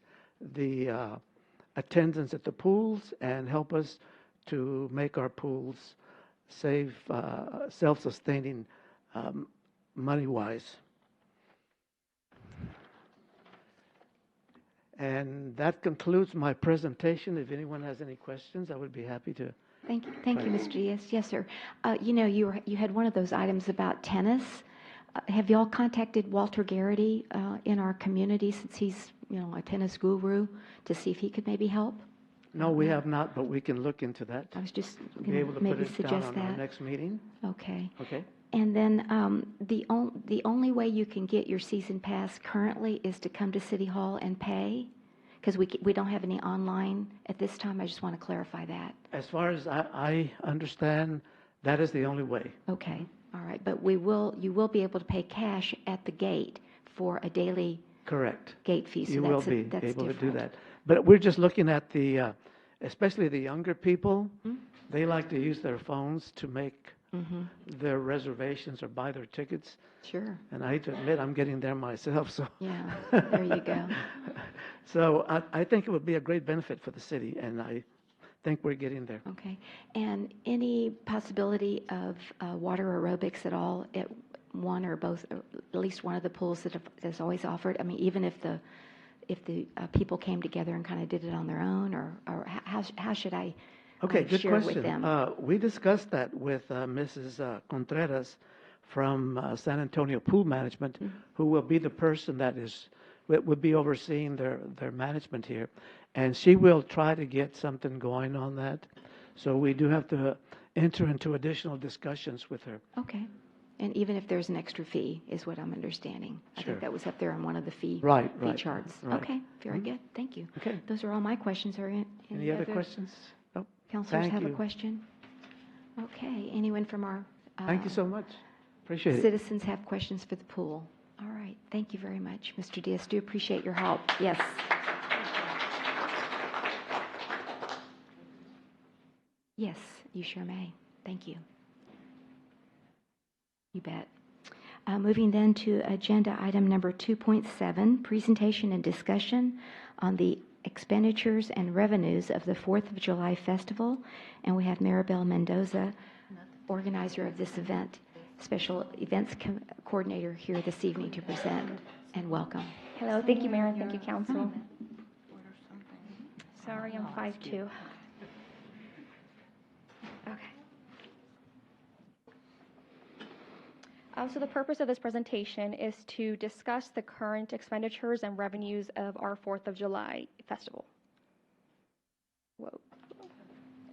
the attendance at the pools and help us to make our pools safe, self-sustaining money-wise. And that concludes my presentation. If anyone has any questions, I would be happy to. Thank you, Mr. Diaz. Yes, sir. You had one of those items about tennis. Have y'all contacted Walter Garrity in our community, since he's, a tennis guru, to see if he could maybe help? No, we have not, but we can look into that. I was just Be going able to to put maybe it down suggest on our that. next meeting. Okay. Okay? And then the only way you can get your season pass currently is to come to City Hall and pay, because we don't have any online at this time. I just want to clarify that. As far as I understand, that is the only way. Okay, all right. But you will be able to pay cash at the gate for a daily Correct. gate fee. So You will be that's able to do different. that. But we're just looking at especially the younger people. They like to use their phones to make their reservations or buy their tickets. Sure. And I hate to admit, I'm getting there myself, so. Yeah, there you go. So I think it would be a great benefit for the city, and I think we're getting there. Okay. And any possibility of water aerobics at all at one or both, or at least one of the pools that's always offered? I mean, even if the people came together and kind of did it on their own, or how should I Okay, good share with them? question. We discussed that with Mrs. Contreras from San Antonio Pool Management, who will be the person that would be overseeing their management here. And she will try to get something going on that. So we do have to enter into additional discussions with her. Okay. And even if there's an extra fee, is what I'm understanding. I Sure. think that was up there on one of the fee Right. charts. Right. Okay, very good. Thank you. Okay. Those are all my questions. Are Any other questions? No? Counselors Thank have a you. question? Okay. Anyone from our Thank you so much. Appreciate it. citizens have questions for the pool? All right. Thank you very much, Mr. Diaz. Do appreciate your help. Yes. Yes, you sure may. Thank you. You bet. Moving then to agenda item number 2.7, presentation and discussion on the expenditures and revenues of the 4th of July Festival. And we have Maribel Mendoza, organizer of this event, special events coordinator, here this evening to present. And welcome. Hello, thank you, Mayor, and thank you, Council. Sorry, I'm 5'2". Okay. So the purpose of this presentation is to discuss the current expenditures and revenues of our 4th of July Festival. Whoa.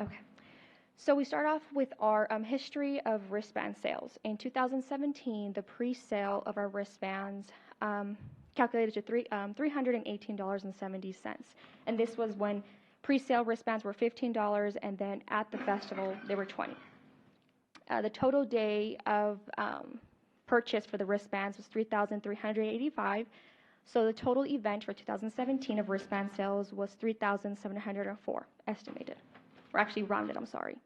Okay. So we start off with our history of wristband sales. In 2017, the pre-sale of our wristbands calculated to $318.70. And this was when pre-sale wristbands were $15, and then at the festival, they were $20. The total day of purchase for the wristbands was $3,385. So the total event for 2017 of wristband sales was $3,704 estimated, or actually rounded, I'm sorry.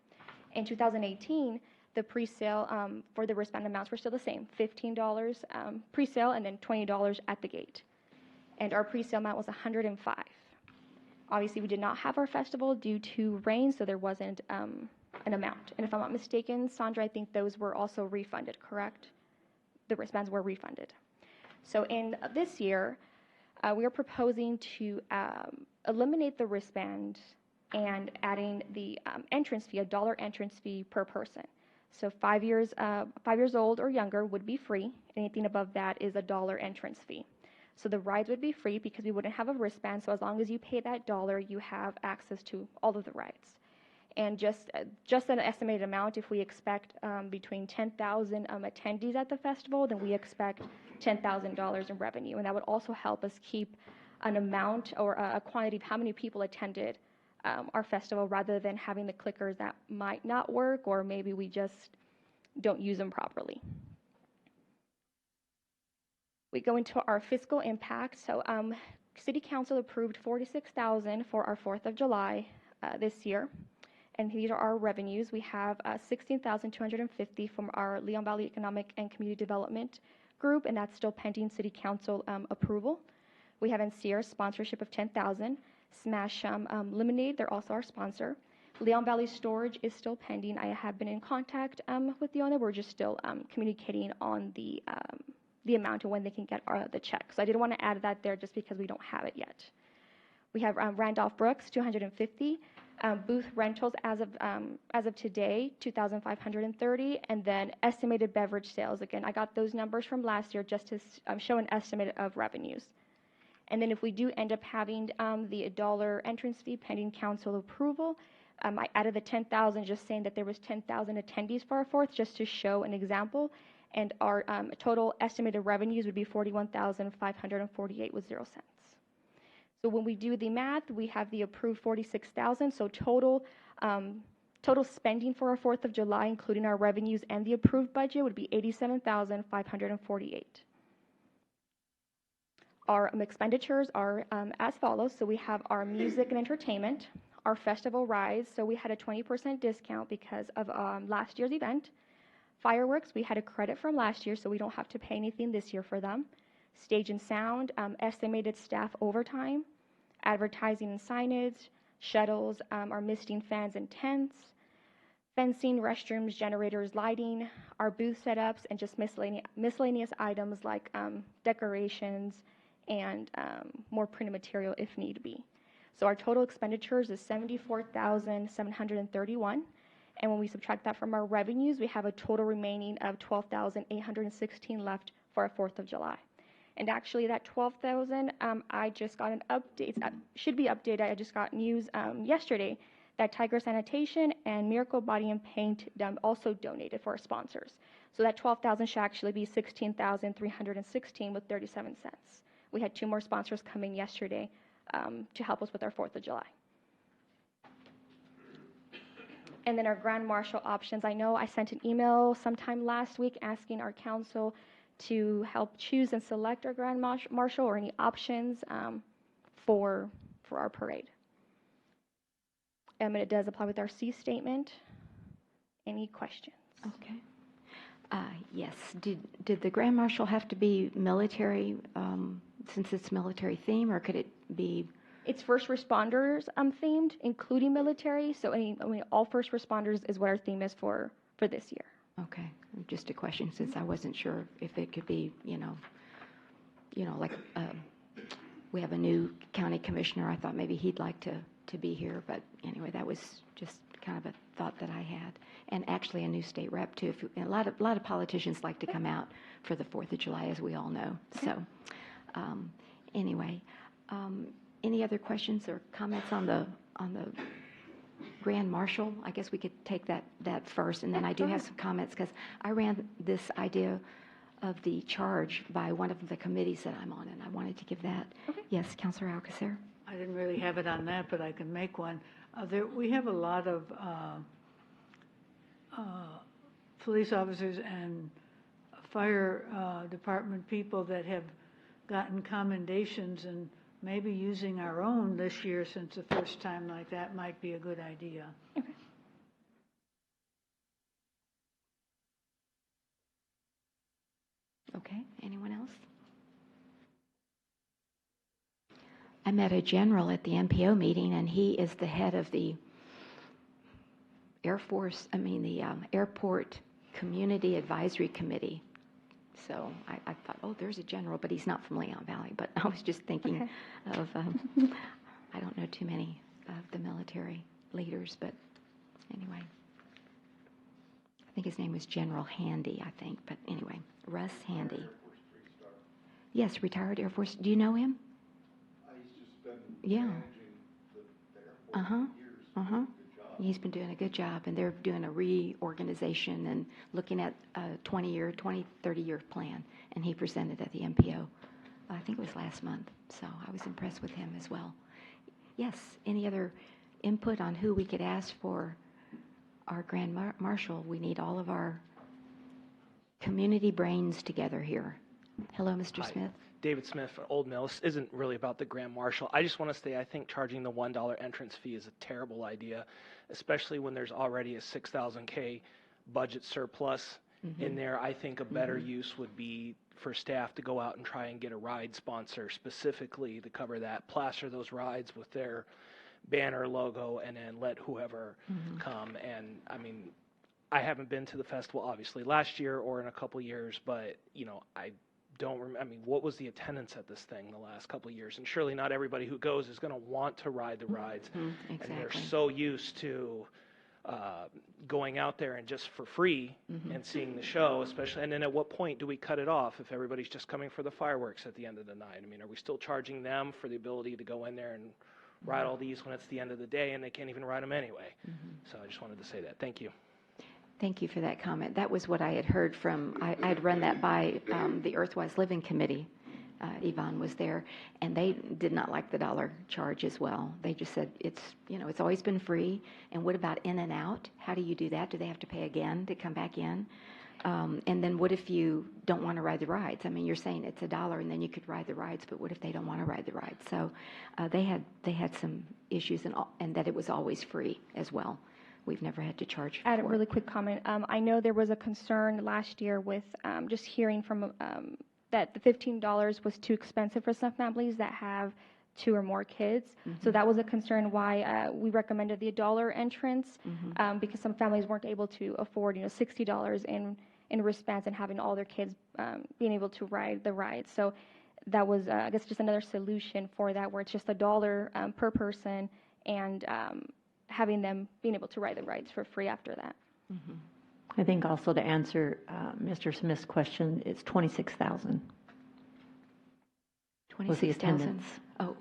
In 2018, the pre-sale for the wristband amounts were still the same, $15 pre-sale and then $20 at the gate. And our pre-sale amount was $105. Obviously, we did not have our festival due to rain, so there wasn't an amount. And if I'm not mistaken, Sandra, I think those were also refunded, correct? The wristbands were refunded. So in this year, we are proposing to eliminate the wristband and adding the entrance fee, $1 entrance fee per person. So 5 years old or younger would be free. Anything above that is $1 entrance fee. So the rides would be free because we wouldn't have a wristband. So as long as you pay that $1, you have access to all of the rides. And just an estimated amount, if we expect between 10,000 attendees at the festival, then we expect $10,000 in revenue. And that would also help us keep an amount or a quantity of how many people attended our festival, rather than having the clickers that might not work, or maybe we just don't use them properly. We go into our fiscal impact. So City Council approved $46,000 for our 4th of July this year. And these are our revenues. We have $16,250 from our Leon Valley Economic and Community Development Group, and that's still pending City Council approval. We have NCR sponsorship of $10,000. Smash Lemonade, they're also our sponsor. Leon Valley Storage is still pending. I have been in contact with the owner. We're just still communicating on the amount and when they can get the check. So I didn't want to add that there just because we don't have it yet. We have Randolph Brooks, $250. Booth rentals as of today, $2,530, and then estimated beverage sales. Again, I got those numbers from last year just to show an estimate of revenues. And then if we do end up having the $1 entrance fee pending council approval, I added the 10,000, just saying that there was 10,000 attendees for our 4th, just to show an example. And our total estimated revenues would be $41,548 with 0 cents. So when we do the math, we have the approved $46,000. So total spending for our 4th of July, including our revenues and the approved budget, would be $87,548. Our expenditures are as follows. So we have our music and entertainment, our festival rise. So we had a 20% discount because of last year's event. Fireworks, we had a credit from last year, so we don't have to pay anything this year for them. Stage and sound, estimated staff overtime, advertising and signage, shuttles, our misting fans and tents, fencing, restrooms, generators, lighting, our booth setups, and just miscellaneous items like decorations and more printed material if need be. So our total expenditures is $74,731. And when we subtract that from our revenues, we have a total remaining of $12,816 left for our 4th of July. And actually that $12,000, I just got an update, should be updated. I just got news yesterday that Tiger Sanitation and Miracle Body and Paint also donated for our sponsors. So that $12,000 should actually be $16,316 with 37 cents. We had 2 more sponsors come in yesterday to help us with our 4th of July. And then our Grand Marshal options. I know I sent an email sometime last week asking our council to help choose and select our Grand Marshal or any options for our parade. And it does apply with our C statement. Any questions? Okay. Yes. Did the Grand Marshal have to be military since it's military theme, or could it be? It's first responders themed, including military. So all first responders is what our theme is for this year. Okay. Just a question, since I wasn't sure if it could be, like we have a new county commissioner. I thought maybe he'd like to be here, but anyway, that was just kind of a thought that I had. And actually a new state rep too. A lot of politicians like to come out for the 4th of July, as we all know. So anyway, any other questions or comments on the Grand Marshal? I guess we could take that first, and then I do have some comments because I ran this idea of the charge by one of the committees that I'm on, and I wanted to give that. Okay. Yes, Councilor Alcacer. I didn't really have it on that, but I can make one. We have a lot of police officers and fire department people that have gotten commendations, and maybe using our own this year, since the first time like that, might be a good idea. Okay. Okay, anyone else? I met a general at the MPO meeting, and he is the head of the Airport Community Advisory Committee. So I thought, oh, there's a general, but he's not from Leon Valley. But I was just thinking of, I don't know too many of the military leaders, but anyway. I think his name was General Handy, I think. But anyway, Russ Handy. Yes, retired Air Force. Do you know him? He's just been managing the airport for years. He's been doing a good job, and they're doing a reorganization and looking at a 30-year plan, and he presented at the MPO, I think it was last month, so I was impressed with him as well. Yes, any other input on who we could ask for our Grand Marshal? We need all of our community brains together here. Hello, Mr. Hi. Smith. David Smith for Old Mill. This isn't really about the Grand Marshal. I just want to say I think charging the $1 entrance fee is a terrible idea, especially when there's already a 6,000 K budget surplus in there. I think a better use would be for staff to go out and try and get a ride sponsor specifically to cover that, plaster those rides with their banner logo, and then let whoever come. And I mean, I haven't been to the festival obviously last year or in a couple years, but you know, I don't remember. I mean, what was the attendance at this thing the last couple of years? And surely not everybody who goes is going to want to ride the rides. Exactly. And they're so used to going out there and just for free and seeing the show, especially. And then at what point do we cut it off if everybody's just coming for the fireworks at the end of the night? I mean, are we still charging them for the ability to go in there and ride all these when it's the end of the day and they can't even ride them anyway? So I just wanted to say that. Thank you. Thank you for that comment. That was what I had heard from, I had run that by the Earthwise Living Committee. Yvonne was there, and they did not like the dollar charge as well. They just said, it's, you know, it's always been free, and what about in and out? How do you do that? Do they have to pay again to come back in? And then what if you don't want to ride the rides? I mean, you're saying it's $1 and then you could ride the rides, but what if they don't want to ride the rides? So they had some issues, and that it was always free as well. We've never had to charge for Add a it. really quick comment. I know there was a concern last year with just hearing from that the $15 was too expensive for some families that have 2 or more kids. So that was a concern why we recommended the $1 entrance because some families weren't able to afford, you know, $60 in wristbands and having all their kids being able to ride the ride. So that was, I guess, just another solution for that, where it's just $1 per person, and having them being able to ride the rides for free after that. I think also to answer Mr. Smith's question, it's 26,000 was the 26,000. attendance Oh,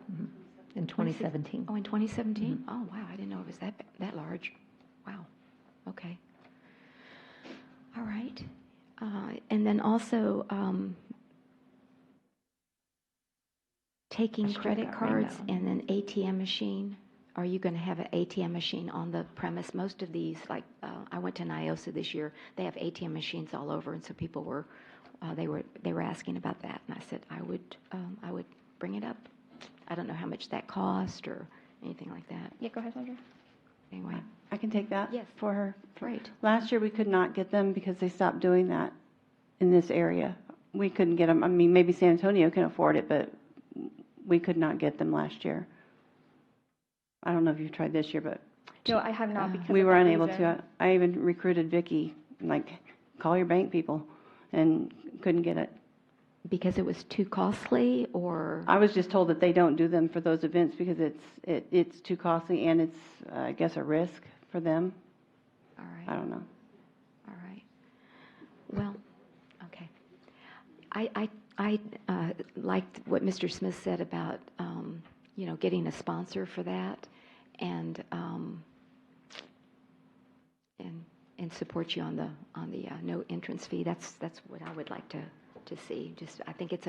in 2017. oh, in 2017? Oh, wow, I didn't know it was that large. Wow, okay. All right. And then also, taking That's true, credit got rained cards out. and an ATM machine. Are you going to have an ATM machine on the premise? Most of these, like I went to Niosa this year, they have ATM machines all over, and so people were, they were asking about that, and I said I would bring it up. I don't know how much that cost or anything like that. Yeah, go ahead, Sandra. Anyway, I can take that Yes. for her. great. Last year, we could not get them because they stopped doing that in this area. We couldn't get them. I mean, maybe San Antonio can afford it, but we could not get them last year. I don't know if you've tried this year, but No, I have not because we of were that unable reason. to. I even recruited Vicky, like, call your bank people, and couldn't get it. Because it was too costly, or? I was just told that they don't do them for those events because it's too costly, and it's, I guess, a risk for them. All right. I don't know. All right. Well, okay. I liked what Mr. Smith said about, you know, getting a sponsor for that, and support you on the no entrance fee. That's what I would like to see. Just, I think it's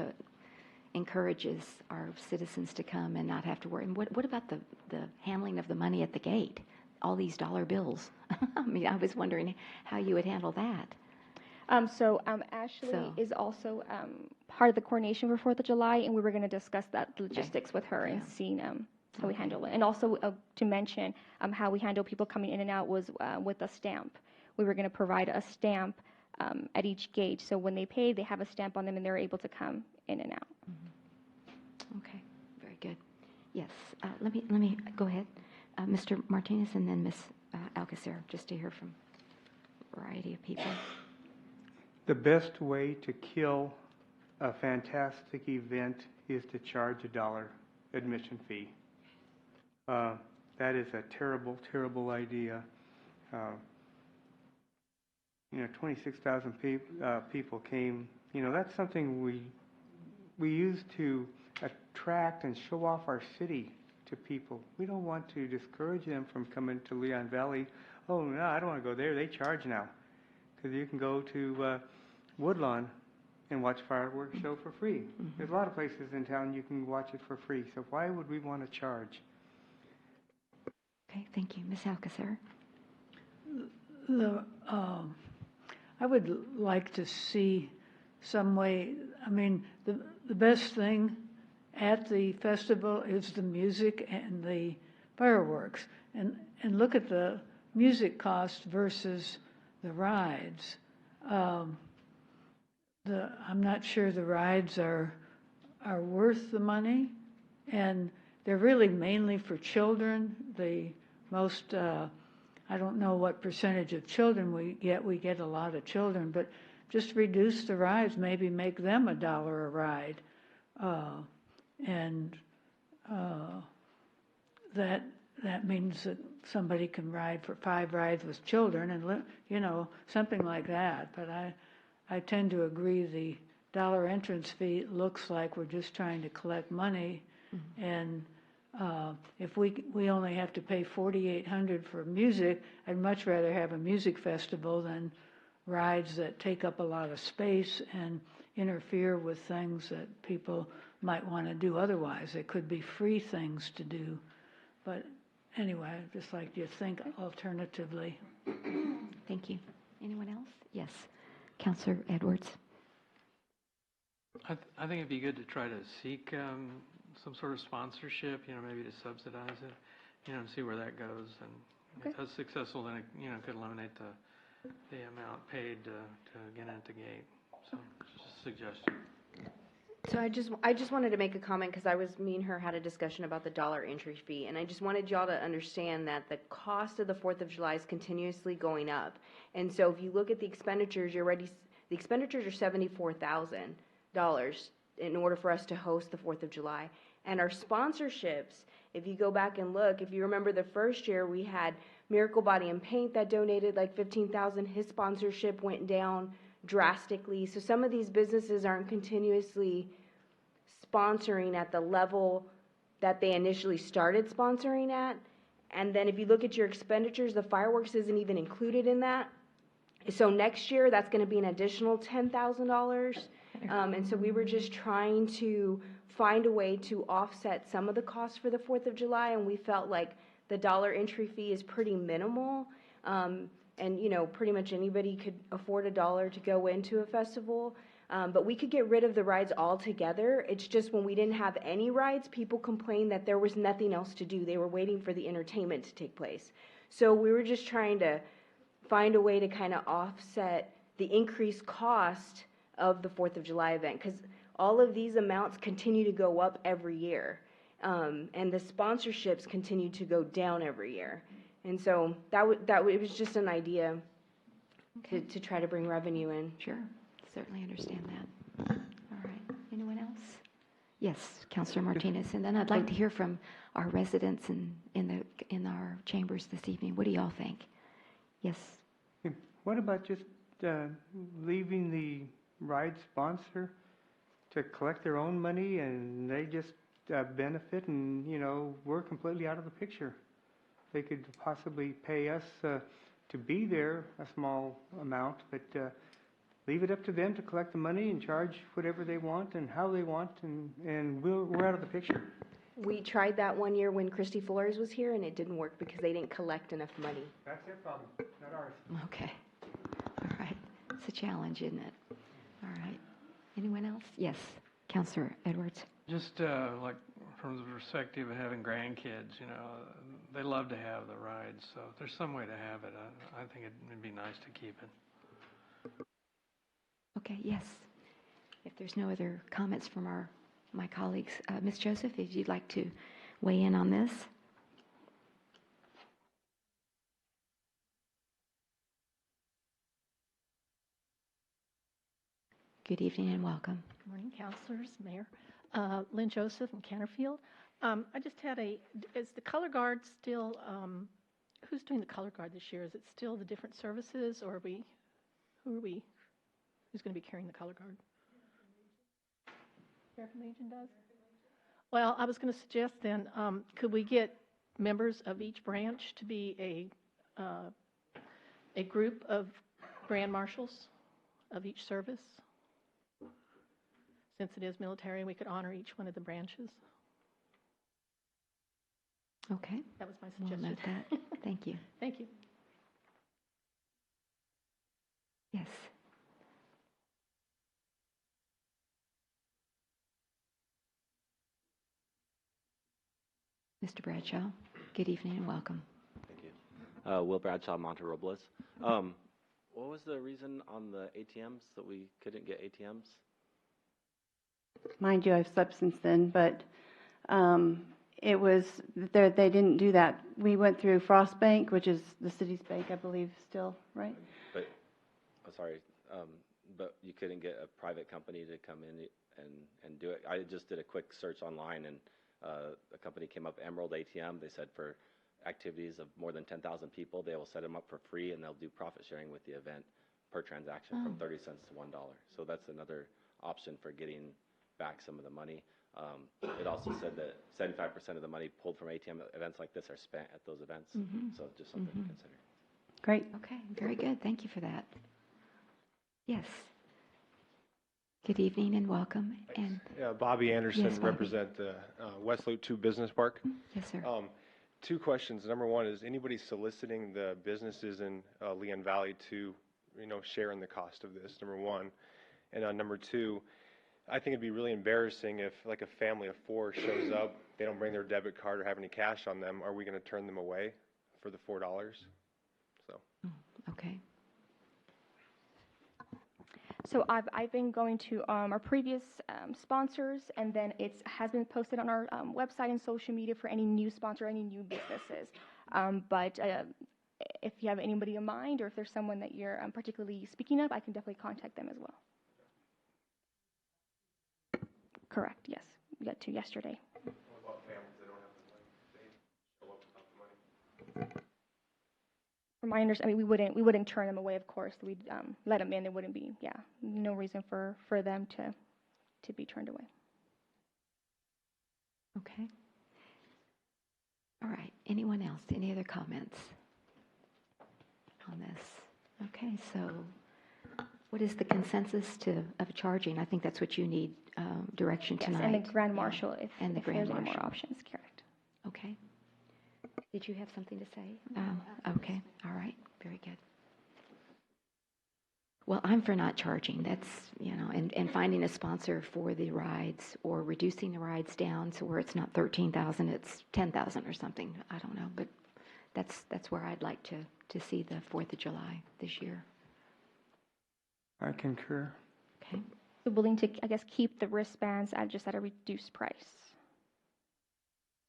encourages our citizens to come and not have to worry. And what about the handling of the money at the gate? All these dollar bills. I mean, I was wondering how you would handle that. Ashley So- is also part of the coordination for 4th of July, and we were going to discuss that logistics with her and Yeah. seeing how we handle it. And also to mention how we handle people coming in and out was with a stamp. We were going to provide a stamp at each gate, so when they pay, they have a stamp on them and they're able to come in and out. Okay, very good. Yes, let me go ahead. Mr. Martinez and then Ms. Alcacer, just to hear from a variety of people. The best way to kill a fantastic event is to charge $1 admission fee. That is a terrible, terrible idea. 26,000 people came. That's something we use to attract and show off our city to people. We don't want to discourage them from coming to Leon Valley. Oh, no, I don't want to go there. They charge now. Because you can go to Woodlawn and watch fireworks show for free. There's a lot of places in town you can watch it for free. So why would we want to charge? Okay, thank you. Ms. Alcacer? I would like to see some way, I mean, the best thing at the festival is the music and the fireworks. And look at the music cost versus the rides. I'm not sure the rides are worth the money, and they're really mainly for children. The most, I don't know what percentage of children we get a lot of children, but just reduce the rides, maybe make them $1 a ride. And that means that somebody can ride for 5 rides with children and, you know, something like that. But I tend to agree the dollar entrance fee looks like we're just trying to collect money. Mm-hmm. And if we only have to pay $4,800 for music, I'd much rather have a music festival than rides that take up a lot of space and interfere with things that people might want to do otherwise. It could be free things to do. But anyway, I'd just like you to think alternatively. Thank you. Anyone else? Yes. Councilor Edwards. I think it'd be good to try to seek some sort of sponsorship, maybe to subsidize it, and see where that goes. And if that's successful, then it could eliminate the amount paid to get at the gate. So just a suggestion. So I just wanted to make a comment because me and her had a discussion about the dollar entry fee, and I just wanted y'all to understand that the cost of the 4th of July is continuously going up. And so if you look at the expenditures, the expenditures are $74,000 in order for us to host the 4th of July. And our sponsorships, if you go back and look, if you remember the first year we had Miracle Body and Paint that donated like $15,000. His sponsorship went down drastically. So some of these businesses aren't continuously sponsoring at the level that they initially started sponsoring at. And then if you look at your expenditures, the fireworks isn't even included in that. So next year, that's going to be an additional $10,000. And so we were just trying to find a way to offset some of the costs for the 4th of July, and we felt like the dollar entry fee is pretty minimal. And, pretty much anybody could afford $1 to go into a festival. But we could get rid of the rides altogether. It's just when we didn't have any rides, people complained that there was nothing else to do. They were waiting for the entertainment to take place. So we were just trying to find a way to kind of offset the increased cost of the 4th of July event, because all of these amounts continue to go up every year. And the sponsorships continue to go down every year. And so it was just an idea to try to bring revenue in. Sure. Certainly understand that. All right. Anyone else? Yes, Councilor Martinez. And then I'd like to hear from our residents in our chambers this evening. What do y'all think? Yes. What about just leaving the ride sponsor to collect their own money and they just benefit and, we're completely out of the picture? They could possibly pay us to be there, a small amount, but leave it up to them to collect the money and charge whatever they want and how they want, and we're out of the picture. We tried that one year when Christy Flores was here, and it didn't work because they didn't collect enough money. That's their problem, not ours. Okay. All right. It's a challenge, isn't it? All right. Anyone else? Yes, Councilor Edwards. Just like from the perspective of having grandkids, they love to have the rides. So if there's some way to have it, I think it'd be nice to keep it. Okay, yes. If there's no other comments from my colleagues, Ms. Joseph, if you'd like to weigh in on this. Good evening and welcome. Good morning, councilors, mayor. Lynn Joseph from Canterfield. I just had is the color guard still, who's doing the color guard this year? Is it still the different services, or who's going to be carrying the color guard? Sheriff Legion does? Well, I was going to suggest then, could we get members of each branch to be a group of grand marshals of each service? Since it is military, we could honor each one of the branches. Okay. That was my We'll suggestion. note that. Thank you. Thank you. Yes. Mr. Bradshaw, good evening and welcome. Thank you. Will Bradshaw, Monte Robles. What was the reason on the ATMs that we couldn't get ATMs? Mind you, I've slept since then, but it was, they didn't do that. We went through Frost Bank, which is the city's bank, I believe, still, right? But, oh, sorry, but you couldn't get a private company to come in and do it. I just did a quick search online, and a company came up, Emerald ATM. They said for activities of more than 10,000 people, they will set them up for free, and they'll do profit sharing with the event per transaction from 30 cents to $1. So that's another option for getting back some of the money. It also said that 75% of the money pulled from ATM events like this are spent at those events. So just something to consider. Great. Okay, very good. Thank you for that. Yes. Good evening and welcome. And yeah, Bobby Anderson, Yes, Bobby. represent the West Loop 2 Business Park. Yes, sir. Two questions. Number one, is anybody soliciting the businesses in Leon Valley to, share in the cost of this? Number one. And number two, I think it'd be really embarrassing if like a family of four shows up, they don't bring their debit card or have any cash on them. Are we going to turn them away for the $4? So. Okay. So I've been going to our previous sponsors, and then it has been posted on our website and social media for any new sponsor, any new businesses. But if you have anybody in mind, or if there's someone that you're particularly speaking of, I can definitely contact them as well. Correct, yes. We got two yesterday. What about families that don't have the money? They show up without the money. From my understanding, we wouldn't turn them away, of course. We'd let them in. There wouldn't be, no reason for them to be turned away. Okay. All right. Anyone else? Any other comments on this? Okay, so what is the consensus of charging? I think that's what you need direction Yes, tonight. and the Grand Marshal, if Grand there's any more Marshal. options, correct. Okay. Did you have something to say? Okay. All right. Very good. Well, I'm for not charging. That's, and finding a sponsor for the rides or reducing the rides down so where it's not 13,000, it's 10,000 or something. I don't know, but that's where I'd like to see the 4th of July this year. I concur. Okay. So willing to, I guess, keep the wristbands at a reduced price.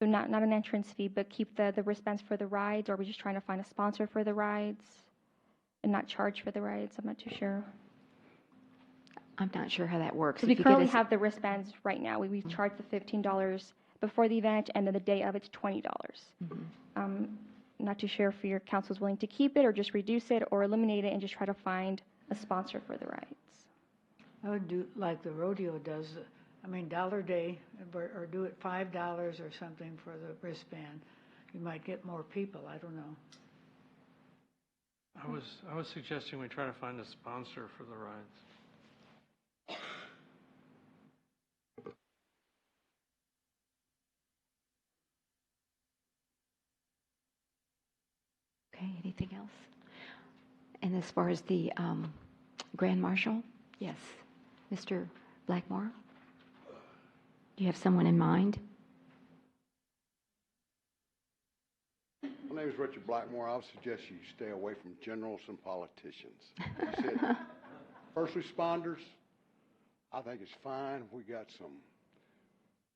So not an entrance fee, but keep the wristbands for the rides, or are we just trying to find a sponsor for the rides and not charge for the rides? I'm not too sure. I'm not sure how that works. Because we currently have the wristbands right now. We charge the $15 before the event, and then the day of it's $20. Not too sure if your council is willing to keep it or just reduce it or eliminate it and just try to find a sponsor for the rides. I would do like the rodeo does. Dollar Day, or do it $5 or something for the wristband. You might get more people. I don't know. I was suggesting we try to find a sponsor for the rides. Okay, anything else? And as far as the Grand Marshal, yes, Mr. Blackmore? Do you have someone in mind? My name is Richard Blackmore. I would suggest you stay away from generals and politicians. You said first responders, I think it's fine. We got some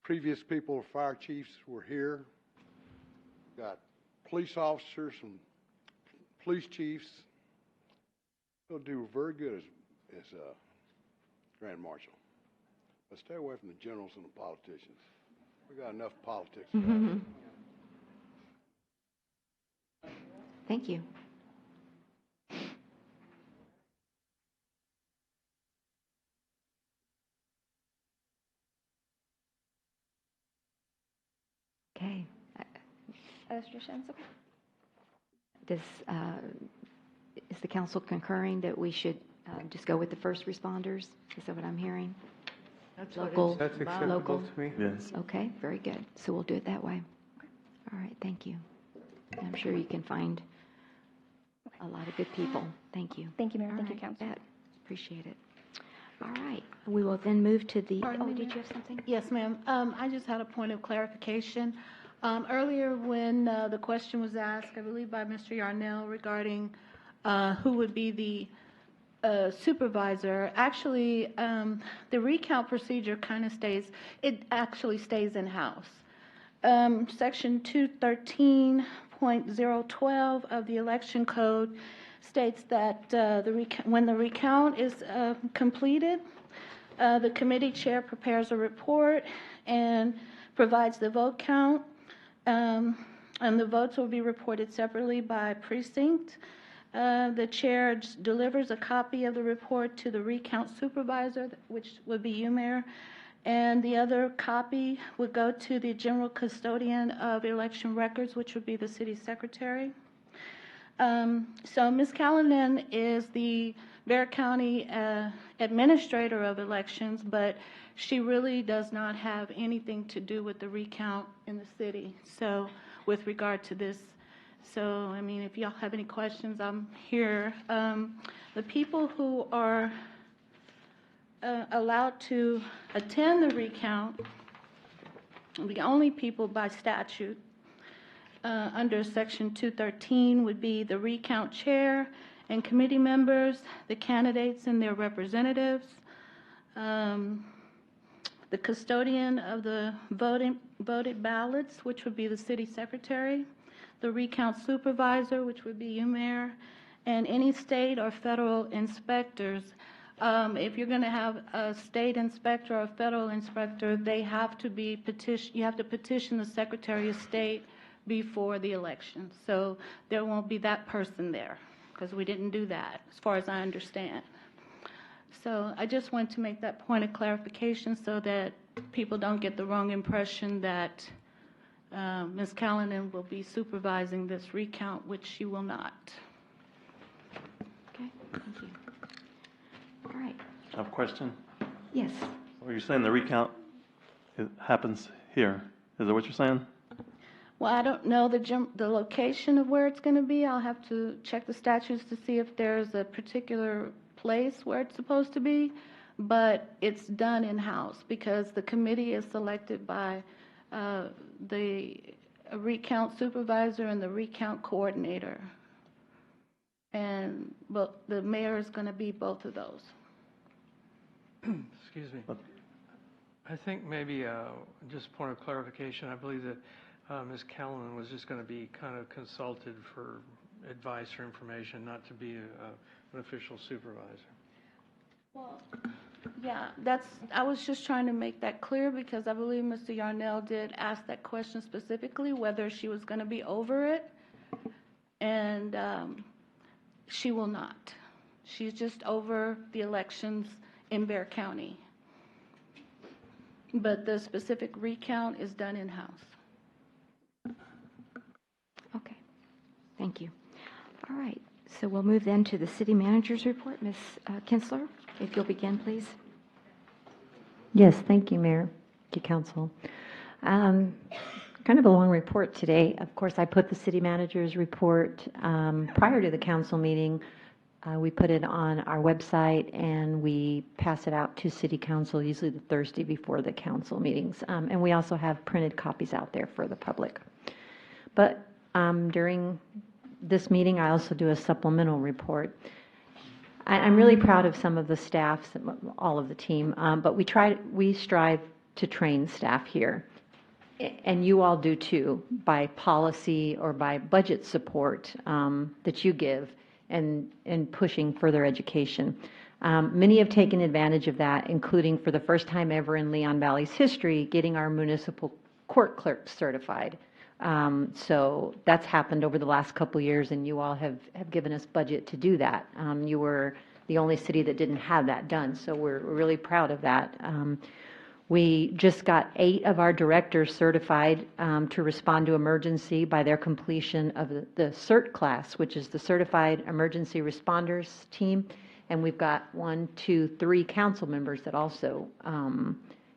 previous people, fire chiefs were here. Got police officers and police chiefs. They'll do very good as Grand Marshal. But stay away from the generals and the politicians. We got enough politics. Thank you. Okay. Other suggestions? Okay. Is the council concurring that we should just go with the first responders? Is that what I'm hearing? That's Local. That's acceptable Local. to me. Yes. Okay, very good. So we'll do it that way. All right, thank you. I'm sure you can find a lot of good people. Thank you. Thank you, Mayor. All Thank you, right, Council. bet. Appreciate it. All right, we will then move to the, Pardon me, did Mayor? you have something? Yes, ma'am. I just had a point of clarification. Earlier, when the question was asked, I believe by Mr. Yarnell, regarding who would be the supervisor, actually, the recount procedure kind of stays, it actually stays in-house. Section 213.012 of the Election Code states that when the recount is completed, the committee chair prepares a report and provides the vote count, and the votes will be reported separately by precinct. The chair delivers a copy of the report to the recount supervisor, which would be you, Mayor, and the other copy would go to the general custodian of election records, which would be the city secretary. So Ms. Callanan is the Bexar County administrator of elections, but she really does not have anything to do with the recount in the city. So with regard to this, so I mean, if y'all have any questions, I'm here. The people who are allowed to attend the recount, the only people by statute under Section 213 would be the recount chair and committee members, the candidates and their representatives, the custodian of the voted ballots, which would be the city secretary, the recount supervisor, which would be you, Mayor, and any state or federal inspectors. If you're going to have a state inspector or a federal inspector, they have to be you have to petition the Secretary of State before the election. So there won't be that person there, because we didn't do that, as far as I understand. So I just want to make that point of clarification so that people don't get the wrong impression that Ms. Callanan will be supervising this recount, which she will not. Okay, thank you. All right. I have a question. Yes. So you're saying the recount happens here? Is that what you're saying? Well, I don't know the location of where it's going to be. I'll have to check the statutes to see if there's a particular place where it's supposed to be, but it's done in-house because the committee is selected by the recount supervisor and the recount coordinator. And well, the mayor is going to be both of those. Excuse me. I think maybe just point of clarification, I believe that Ms. Callanan was just going to be kind of consulted for advice or information, not to be an official supervisor. Well, yeah, I was just trying to make that clear because I believe Mr. Yarnell did ask that question specifically, whether she was going to be over it, and she will not. She's just over the elections in Bexar County. But the specific recount is done in-house. Okay, thank you. All right, so we'll move then to the city manager's report. Ms. Kinsler, if you'll begin, please. Yes, thank you, Mayor. Thank you, Council. Kind of a long report today. Of course, I put the city manager's report prior to the council meeting. We put it on our website and we pass it out to city council, usually the Thursday before the council meetings. And we also have printed copies out there for the public. But during this meeting, I also do a supplemental report. I'm really proud of some of the staff, all of the team, but we strive to train staff here. And you all do too, by policy or by budget support that you give and pushing further education. Many have taken advantage of that, including for the first time ever in Leon Valley's history, getting our municipal court clerks certified. So that's happened over the last couple of years, and you all have given us budget to do that. You were the only city that didn't have that done, so we're really proud of that. We just got 8 of our directors certified to respond to emergency by their completion of the CERT class, which is the Certified Emergency Responders Team. And we've got 1, 2, 3 council members that also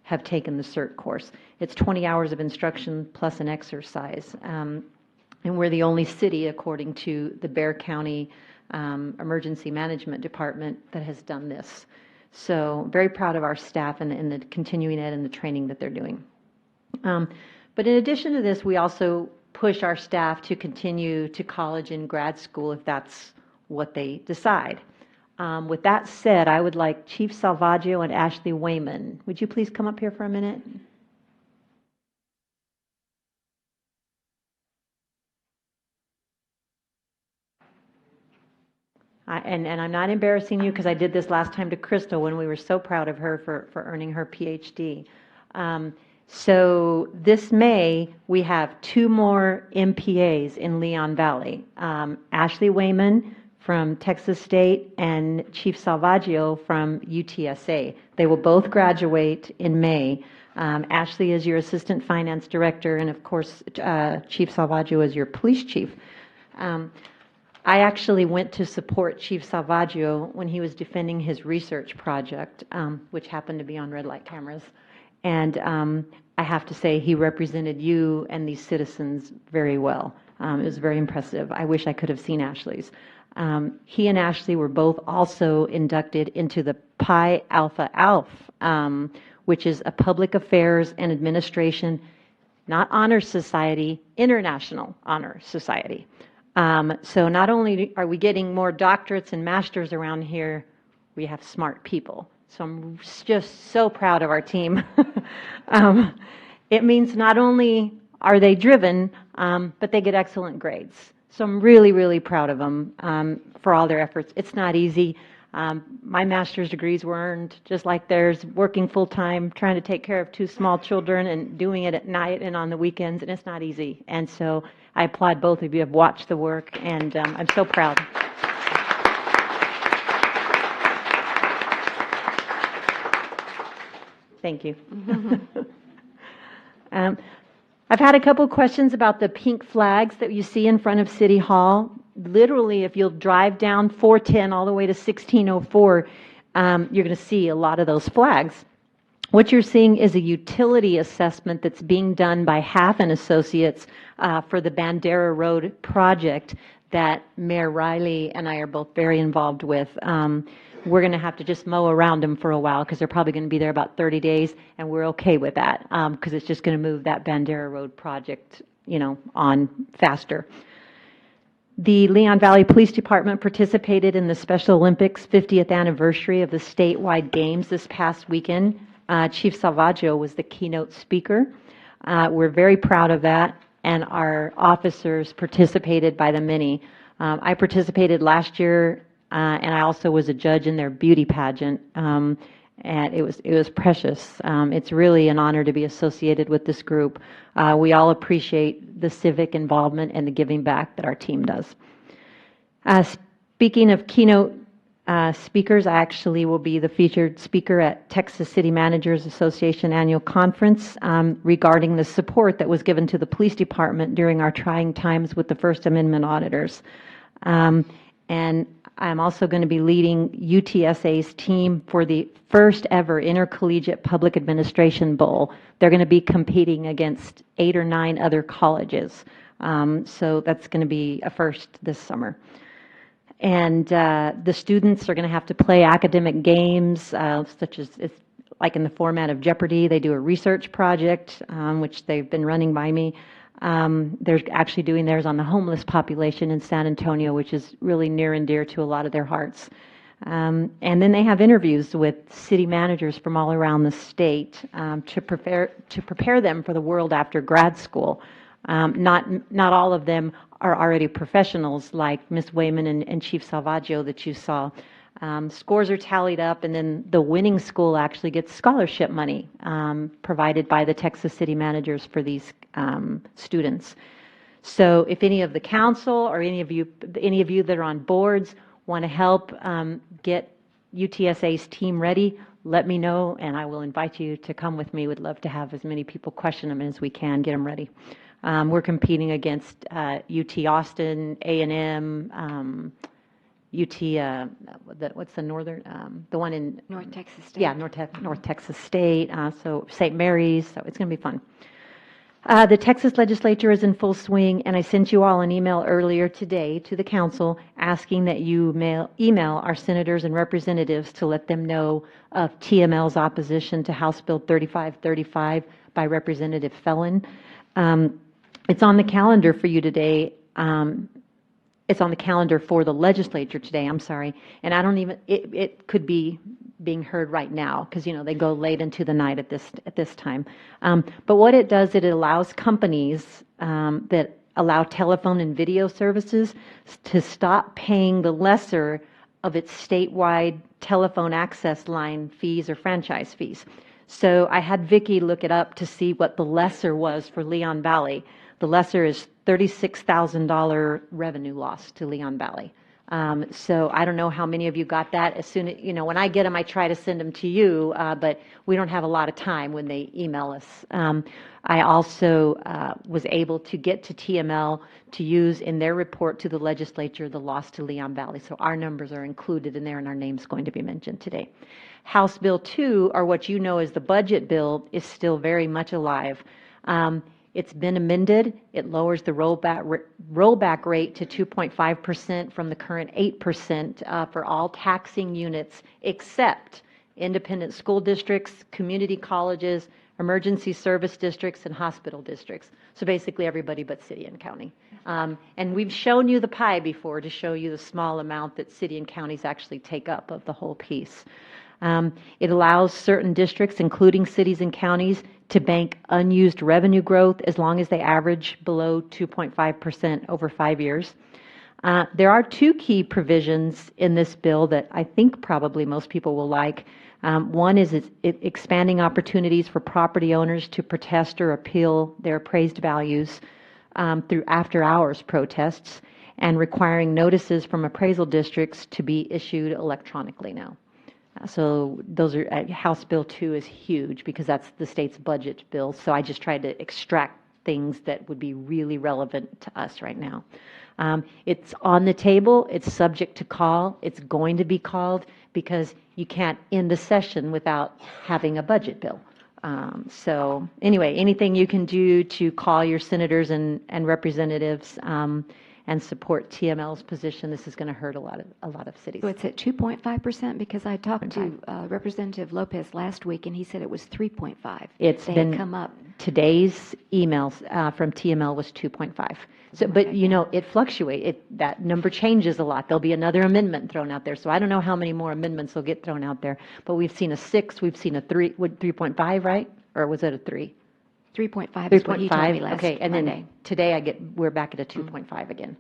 have taken the CERT course. It's 20 hours of instruction plus an exercise. And we're the only city, according to the Bexar County Emergency Management Department, that has done this. So very proud of our staff and the continuing ed and the training that they're doing. But in addition to this, we also push our staff to continue to college and grad school if that's what they decide. With that said, I would like Chief Salvaggio and Ashley Wayman. Would you please come up here for a minute? And I'm not embarrassing you because I did this last time to Crystal when we were so proud of her for earning her PhD. So this May, we have 2 more MPAs in Leon Valley. Ashley Wayman from Texas State and Chief Salvaggio from UTSA. They will both graduate in May. Ashley is your Assistant Finance Director, and of course, Chief Salvaggio is your Police Chief. I actually went to support Chief Salvaggio when he was defending his research project, which happened to be on red light cameras. And I have to say, he represented you and these citizens very well. It was very impressive. I wish I could have seen Ashley's. He and Ashley were both also inducted into the Pi Alpha Alpha, which is a public affairs and administration, not honor society, international honor society. So not only are we getting more doctorates and masters around here, we have smart people. So I'm just so proud of our team. It means not only are they driven, but they get excellent grades. So I'm really, really proud of them for all their efforts. It's not easy. My master's degrees were earned just like theirs, working full-time, trying to take care of 2 small children and doing it at night and on the weekends, and it's not easy. And so I applaud both of you. I've watched the work, and I'm so proud. Thank you. I've had a couple questions about the pink flags that you see in front of City Hall. Literally, if you'll drive down 410 all the way to 1604, you're going to see a lot of those flags. What you're seeing is a utility assessment that's being done by Half and Associates for the Bandera Road project that Mayor Riley and I are both very involved with. We're going to have to just mow around them for a while because they're probably going to be there about 30 days, and we're okay with that because it's just going to move that Bandera Road project, on faster. The Leon Valley Police Department participated in the Special Olympics 50th anniversary of the statewide games this past weekend. Chief Salvaggio was the keynote speaker. We're very proud of that, and our officers participated by the many. I participated last year, and I also was a judge in their beauty pageant, and it was precious. It's really an honor to be associated with this group. We all appreciate the civic involvement and the giving back that our team does. Speaking of keynote speakers, I actually will be the featured speaker at Texas City Managers Association Annual Conference regarding the support that was given to the police department during our trying times with the First Amendment auditors. And I'm also going to be leading UTSA's team for the first ever Intercollegiate Public Administration Bowl. They're going to be competing against 8 or 9 other colleges. So that's going to be a first this summer. And the students are going to have to play academic games, such as like in the format of Jeopardy. They do a research project, which they've been running by me. They're actually doing theirs on the homeless population in San Antonio, which is really near and dear to a lot of their hearts. And then they have interviews with city managers from all around the state to prepare them for the world after grad school. Not all of them are already professionals like Ms. Wayman and Chief Salvaggio that you saw. Scores are tallied up, and then the winning school actually gets scholarship money provided by the Texas City Managers for these students. So if any of the council or any of you that are on boards want to help get UTSA's team ready, let me know, and I will invite you to come with me. We'd love to have as many people question them as we can, get them ready. We're competing against UT Austin, A&M, UT, what's the northern, the one in? North Texas State. Yeah, North Texas State, so St. Mary's, so it's going to be fun. The Texas legislature is in full swing, and I sent you all an email earlier today to the council asking that you email our senators and representatives to let them know of TML's opposition to House Bill 3535 by Representative Felon. It's on the calendar for you today. It's on the calendar for the legislature today, I'm sorry. And I don't even, it could be being heard right now because, they go late into the night at this time. But what it does, it allows companies that allow telephone and video services to stop paying the lesser of its statewide telephone access line fees or franchise fees. So I had Vicki look it up to see what the lesser was for Leon Valley. The lesser is $36,000 revenue loss to Leon Valley. So I don't know how many of you got that. As soon as, when I get them, I try to send them to you, but we don't have a lot of time when they email us. I also was able to get to TML to use in their report to the legislature the loss to Leon Valley. So our numbers are included in there and our name's going to be mentioned today. House Bill 2, or what you know as the budget bill, is still very much alive. It's been amended. It lowers the rollback rate to 2.5% from the current 8% for all taxing units except independent school districts, community colleges, emergency service districts, and hospital districts. So basically everybody but city and county. And we've shown you the pie before to show you the small amount that city and counties actually take up of the whole piece. It allows certain districts, including cities and counties, to bank unused revenue growth as long as they average below 2.5% over 5 years. There are two key provisions in this bill that I think probably most people will like. One is expanding opportunities for property owners to protest or appeal their appraised values through after-hours protests, and requiring notices from appraisal districts to be issued electronically now. So those are, House Bill 2 is huge because that's the state's budget bill. So I just tried to extract things that would be really relevant to us right now. It's on the table. It's subject to call. It's going to be called because you can't end the session without having a budget bill. So anyway, anything you can do to call your senators and representatives and support TML's position, this is going to hurt a lot of cities. So it's at 2.5% because I talked to Representative Lopez last week and he said it was 3.5. It's been come up. Today's emails from TML was 2.5. So, but it fluctuates. That number changes a lot. There'll be another amendment thrown out there. So I don't know how many more amendments will get thrown out there. But we've seen a 6, we've seen a 3, 3.5, right? Or was it a 3? 3.5 is what he told me last okay, and Monday. then today we're back at a 2.5 again.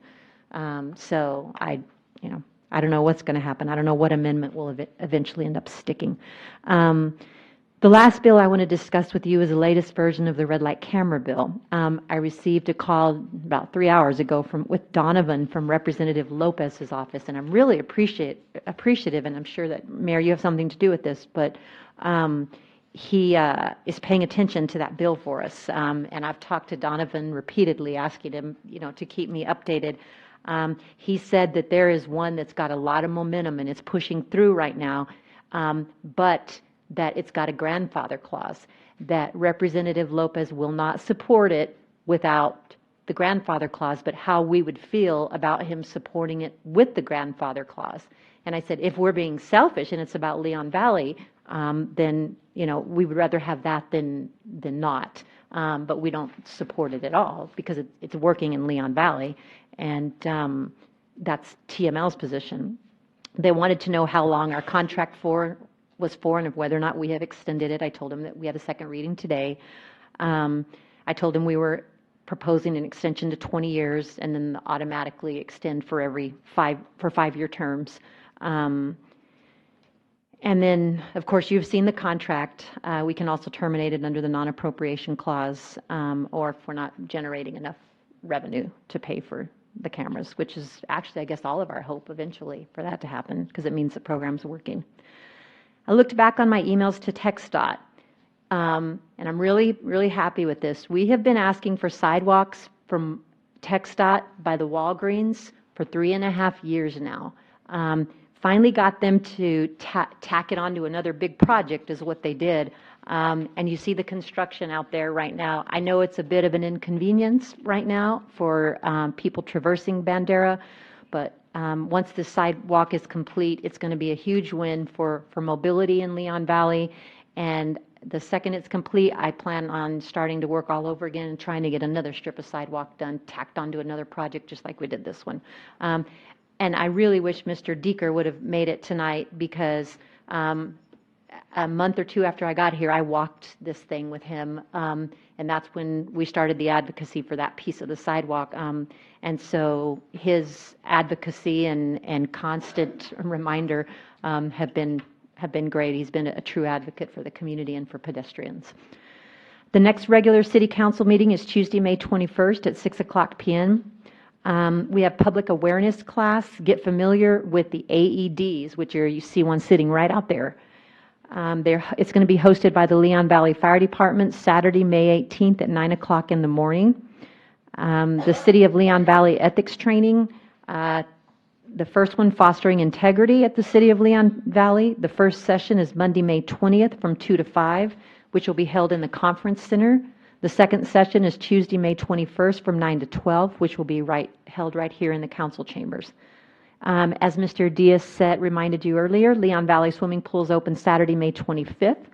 So I don't know what's going to happen. I don't know what amendment will eventually end up sticking. The last bill I want to discuss with you is the latest version of the red light camera bill. I received a call about 3 hours ago with Donovan from Representative Lopez's office, and I'm really appreciative, and I'm sure that, Mayor, you have something to do with this, but he is paying attention to that bill for us. And I've talked to Donovan repeatedly, asking him, to keep me updated. He said that there is one that's got a lot of momentum and it's pushing through right now, but that it's got a grandfather clause, that Representative Lopez will not support it without the grandfather clause, but how we would feel about him supporting it with the grandfather clause. And I said, if we're being selfish and it's about Leon Valley, then, we would rather have that than not. But we don't support it at all because it's working in Leon Valley. And that's TML's position. They wanted to know how long our contract was for and whether or not we have extended it. I told them that we had a second reading today. I told them we were proposing an extension to 20 years and then automatically extend for 5-year terms. And then, of course, you've seen the contract. We can also terminate it under the non-appropriation clause, or if we're not generating enough revenue to pay for the cameras, which is actually, I guess, all of our hope eventually for that to happen because it means the program's working. I looked back on my emails to TxDOT, and I'm really, really happy with this. We have been asking for sidewalks from TxDOT by the Walgreens for 3.5 years now. Finally got them to tack it onto another big project is what they did. And you see the construction out there right now. I know it's a bit of an inconvenience right now for people traversing Bandera, but once the sidewalk is complete, it's going to be a huge win for mobility in Leon Valley. And The second it's complete, I plan on starting to work all over again and trying to get another strip of sidewalk done, tacked onto another project, just like we did this one. And I really wish Mr. Deeker would have made it tonight, because a month or two after I got here, I walked this thing with him, and that's when we started the advocacy for that piece of the sidewalk. And so his advocacy and constant reminder have been great. He's been a true advocate for the community and for pedestrians. The next regular city council meeting is Tuesday, May 21st at 6:00 p.m. We have public awareness class. Get familiar with the AEDs, which you see one sitting right out there. It's going to be hosted by the Leon Valley Fire Department Saturday, May 18th at 9:00 in the morning. The City of Leon Valley Ethics Training, the first one, Fostering Integrity at the City of Leon Valley. The first session is Monday, May 20th from 2 to 5, which will be held in the Conference Center. The second session is Tuesday, May 21st from 9 to 12, which will be held right here in the council chambers. As Mr. Diaz reminded you earlier, Leon Valley Swimming Pool is open Saturday, May 25th.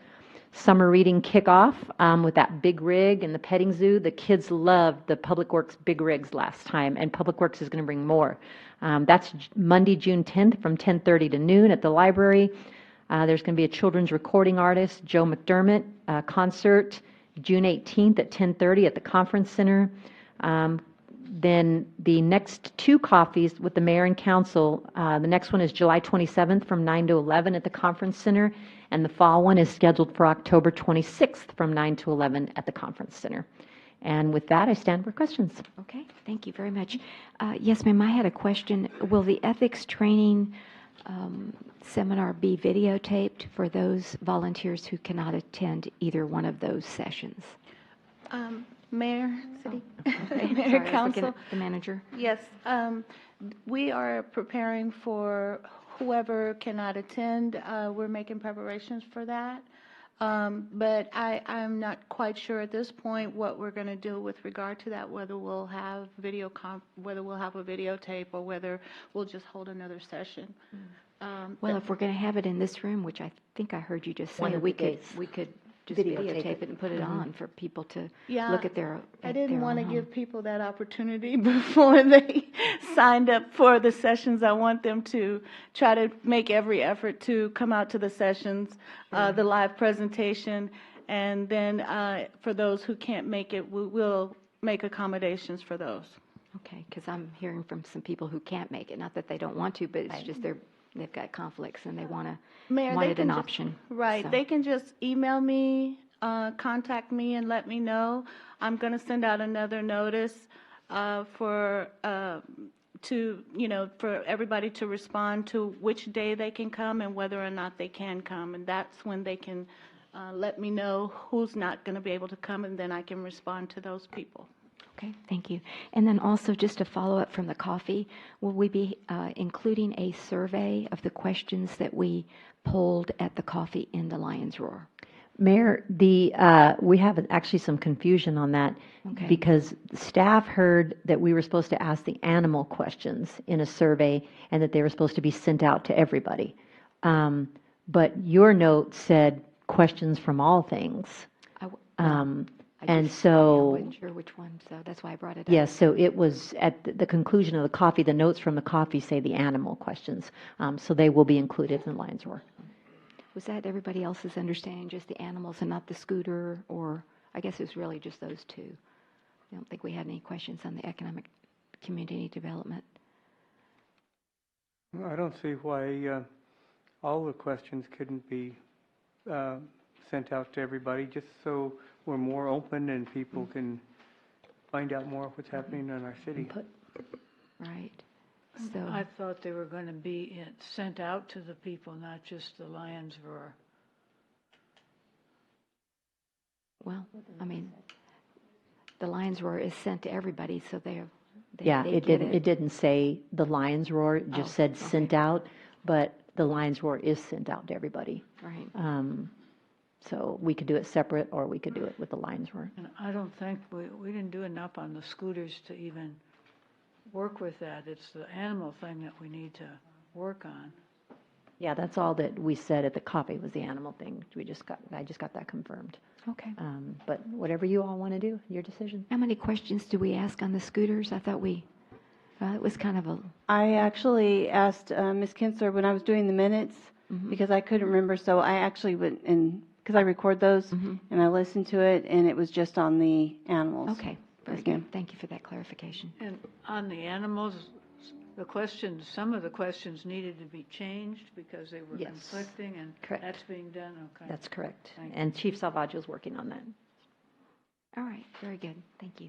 Summer reading kickoff with that big rig and the petting zoo. The kids loved the Public Works big rigs last time, and Public Works is going to bring more. That's Monday, June 10th from 10:30 to noon at the library. There's going to be a children's recording artist, Joe McDermott, concert June 18th at 10:30 at the Conference Center. Then the next two coffees with the mayor and council, the next one is July 27th from 9 to 11 at the Conference Center, and the fall one is scheduled for October 26th from 9 to 11 at the Conference Center. And with that, I stand for questions. Okay, thank you very much. Yes, ma'am, I had a question. Will the ethics training seminar be videotaped for those volunteers who cannot attend either one of those sessions? Mayor, City, Okay, Mayor, sorry, I was looking Council. at the manager. Yes, we are preparing for whoever cannot attend. We're making preparations for that. But I'm not quite sure at this point what we're going to do with regard to that, whether we'll have whether we'll have a videotape or whether we'll just hold another session. Well, if we're going to have it in this room, which I think I heard you just say, One of the we could days. just Videotape videotape it and put it Mhm. on for people to Yeah, look at their I didn't want to own give home. people that opportunity before they signed up for the sessions. I want them to try to make every effort to come out to the sessions, the live presentation, and then for those who can't make it, we will make accommodations for those. Okay, because I'm hearing from some people who can't make it, not that they don't want to, but it's just they've got conflicts and they Mayor, they wanted can an just- option. Right, so. they can just email me, contact me and let me know. I'm going to send out another notice for everybody to respond to which day they can come and whether or not they can come. And that's when they can let me know who's not going to be able to come, and then I can respond to those people. Okay, thank you. And then also, just to follow up from the coffee, will we be including a survey of the questions that we polled at the coffee in the Lion's Roar? Mayor, we have actually some confusion on that, Okay. because staff heard that we were supposed to ask the animal questions in a survey and that they were supposed to be sent out to everybody. But your note said questions from all things. I wasn't sure which one, so that's why I brought it up. Yes, so it was at the conclusion of the coffee, the notes from the coffee say the animal questions. So they will be included in the Lion's Roar. Was that everybody else's understanding, just the animals and not the scooter? Or I guess it was really just those two. I don't think we had any questions on the economic community development. Well, I don't see why all the questions couldn't be sent out to everybody, just so we're more open and people can find out more of what's happening in our city. Right. So I thought they were going to be sent out to the people, not just the Lions Roar. well, I mean, the Lion's Roar is sent to everybody, so they Yeah, they it get didn't, it didn't say the Lion's Roar, it just said sent out, but the Lion's Roar is sent out to everybody. Right. So we could do it separate, or we could do it with the Lion's Roar. And I don't think we didn't do enough on the scooters to even work with that. It's the animal thing that we need to work on. Yeah, that's all that we said at the coffee was the animal thing. I just got that confirmed. Okay. But whatever you all want to do, your decision. How many questions do we ask on the scooters? I thought it was kind of a, I actually asked Ms. Kinsler when I was doing the minutes, because I couldn't remember, so I actually went and, because I record those, and I listened to it, and it was just on the animals. okay, very Yes, good. ma'am. Thank you for that clarification. And on the animals, some of the questions needed to be changed because they were Yes. conflicting, and Correct. that's being done, okay. That's correct. Thank you. And Chief Salvaggio is working on that. All right, very good. Thank you.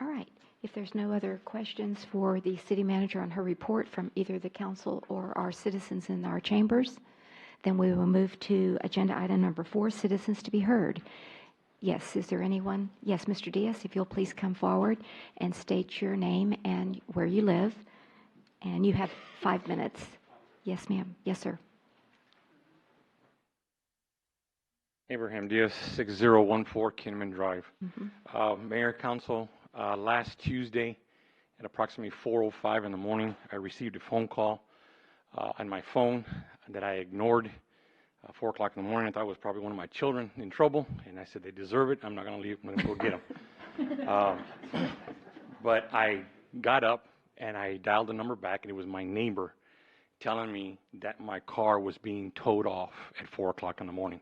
All right. If there's no other questions for the city manager on her report from either the council or our citizens in our chambers, then we will move to agenda item number 4, citizens to be heard. Yes, is there anyone? Yes, Mr. Diaz, if you'll please come forward and state your name and where you live. And you have 5 minutes. Yes, ma'am. Yes, sir. Abraham Diaz, 6014 Kinman Drive. Mayor, Council, last Tuesday at approximately 4:05 in the morning, I received a phone call on my phone that I ignored. 4 o'clock in the morning, I thought it was probably one of my children in trouble, and I said, they deserve it. I'm not going to leave. I'm going to go get them. But I got up, and I dialed the number back, and it was my neighbor telling me that my car was being towed off at 4 o'clock in the morning.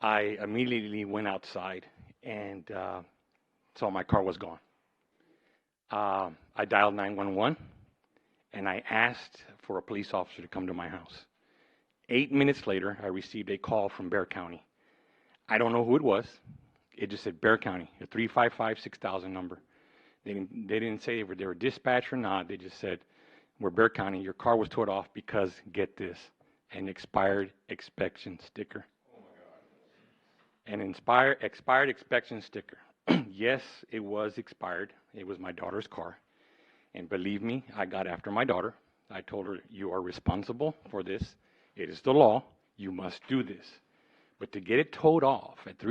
I immediately went outside and saw my car was gone. I dialed 911, and I asked for a police officer to come to my house. 8 minutes later, I received a call from Bexar County. I don't know who it was. It just said Bexar County, a 355-6000 number. They didn't say they were dispatched or not. They just said, we're Bexar County. Your car was towed off because, get this, an expired inspection sticker. An expired inspection sticker. Yes, it was expired. It was my daughter's car. And believe me, I got after my daughter. I told her, you are responsible for this. It is the law. You must do this. But to get it towed off at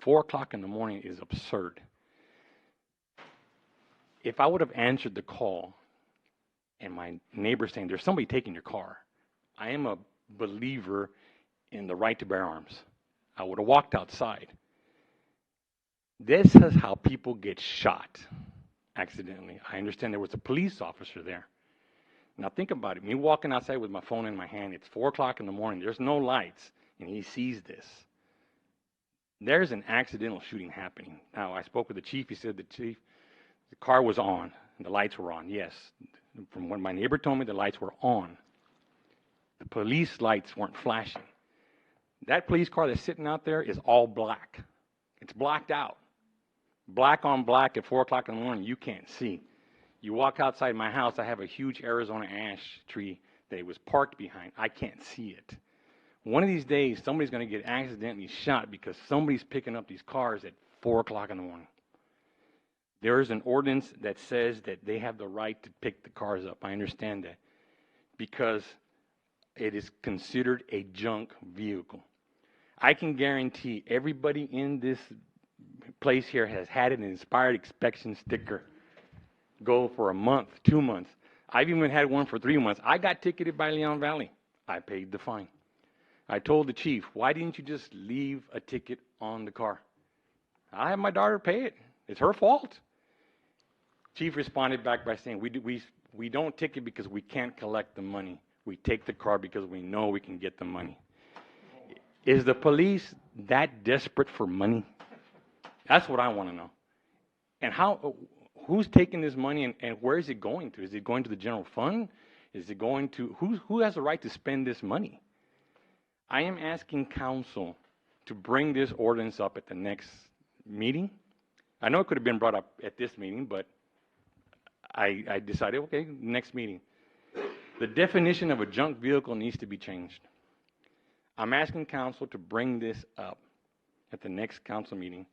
4 o'clock in the morning is absurd. If I would have answered the call and my neighbor saying, there's somebody taking your car, I am a believer in the right to bear arms. I would have walked outside. This is how people get shot accidentally. I understand there was a police officer there. Now think about it. Me walking outside with my phone in my hand, it's 4 o'clock in the morning, there's no lights, and he sees this. There's an accidental shooting happening. Now, I spoke with the chief. He said the car was on, and the lights were on. Yes, from what my neighbor told me, the lights were on. The police lights weren't flashing. That police car that's sitting out there is all black. It's blacked out. Black on black at 4 o'clock in the morning, you can't see. You walk outside my house, I have a huge Arizona ash tree that it was parked behind. I can't see it. One of these days, somebody's going to get accidentally shot because somebody's picking up these cars at 4 o'clock in the morning. There is an ordinance that says that they have the right to pick the cars up. I understand that. Because it is considered a junk vehicle. I can guarantee everybody in this place here has had an expired inspection sticker go for a month, 2 months. I've even had one for 3 months. I got ticketed by Leon Valley. I paid the fine. I told the chief, why didn't you just leave a ticket on the car? I have my daughter pay it. It's her fault. Chief responded back by saying, we don't ticket because we can't collect the money. We take the car because we know we can get the money. Is the police that desperate for money? That's what I want to know. And who's taking this money and where is it going to? Is it going to the general fund? Is it going to, who has the right to spend this money? I am asking council to bring this ordinance up at the next meeting. I know it could have been brought up at this meeting, but I decided, okay, next meeting. The definition of a junk vehicle needs to be changed. I'm asking council to bring this up at the next council meeting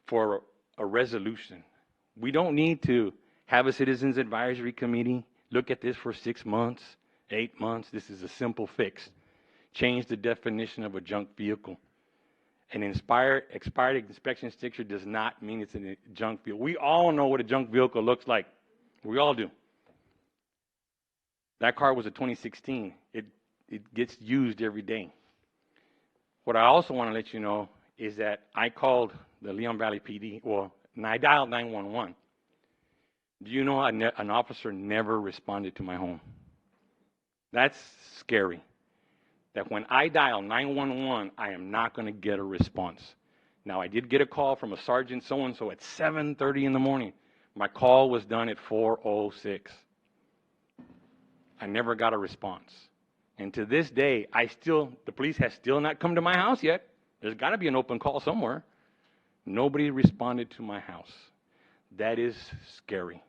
for a resolution. We don't need to have a citizens advisory committee look at this for 6 months, 8 months. This is a simple fix. Change the definition of a junk vehicle. An expired inspection sticker does not mean it's a junk vehicle. We all know what a junk vehicle looks like. We all do. That car was a 2016. it gets used every day. What I also want to let you know is that I called the Leon Valley PD, and I dialed 911. Do you know an officer never responded to my home? That's scary. That when I dial 911, I am not going to get a response. Now, I did get a call from a sergeant so-and-so at 7:30 in the morning. My call was done at 4:06. I never got a response. And to this day, the police has still not come to my house yet. There's got to be an open call somewhere. Nobody responded to my house. That is scary.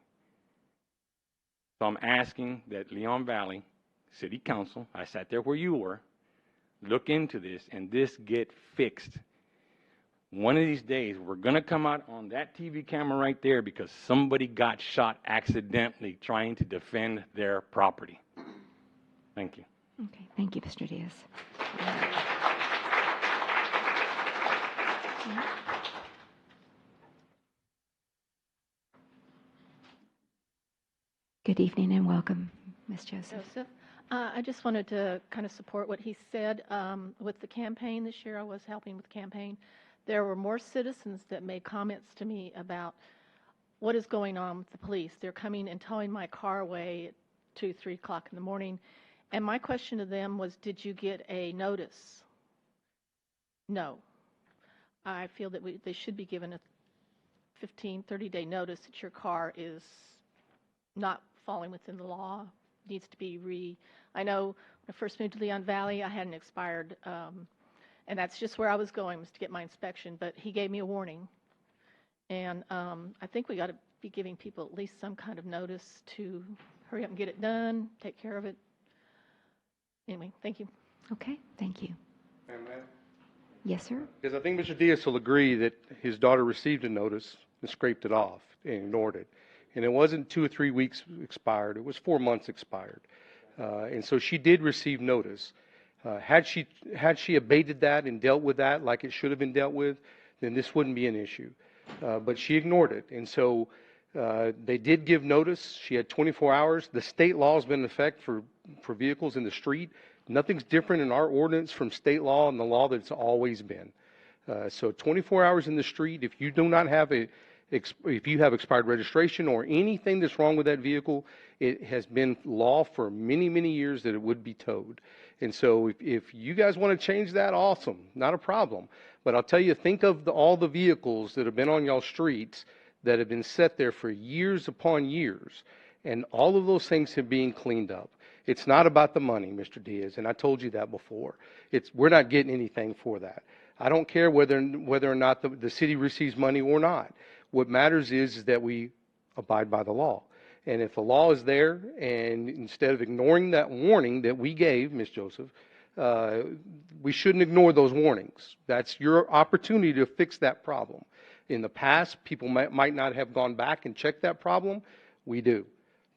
So I'm asking that Leon Valley City Council, I sat there where you were, look into this and this get fixed. One of these days, we're going to come out on that TV camera right there because somebody got shot accidentally trying to defend their property. Thank you. Okay, thank you, Mr. Diaz. Good evening and welcome, Ms. Joseph. I just wanted to kind of support what he said. With the campaign this year, I was helping with the campaign. There were more citizens that made comments to me about what is going on with the police. They're coming and towing my car away at 2, 3 o'clock in the morning. And my question to them was, did you get a notice? No. I feel that they should be given a 15, 30-day notice that your car is not falling within the law, needs to be I know when I first moved to Leon Valley, I had an expired, and that's just where I was going, was to get my inspection, but he gave me a warning. And I think we got to be giving people at least some kind of notice to hurry up and get it done, take care of it. Anyway, thank you. Okay, thank you. Yes, sir? Because I think Mr. Diaz will agree that his daughter received a notice and scraped it off and ignored it. And it wasn't 2 or 3 weeks expired, it was 4 months expired. And so she did receive notice. Had she abated that and dealt with that like it should have been dealt with, then this wouldn't be an issue. But she ignored it. And so they did give notice. She had 24 hours. The state law has been in effect for vehicles in the street. Nothing's different in our ordinance from state law and the law that it's always been. So 24 hours in the street, if you do not have if you have expired registration or anything that's wrong with that vehicle, it has been law for many, many years that it would be towed. And so if you guys want to change that, awesome, not a problem. But I'll tell you, think of all the vehicles that have been on y'all streets that have been set there for years upon years. And all of those things have been cleaned up. It's not about the money, Mr. Diaz, and I told you that before. We're not getting anything for that. I don't care whether or not the city receives money or not. What matters is that we abide by the law. And if the law is there, and instead of ignoring that warning that we gave, Ms. Joseph, we shouldn't ignore those warnings. That's your opportunity to fix that problem. In the past, people might not have gone back and checked that problem. We do.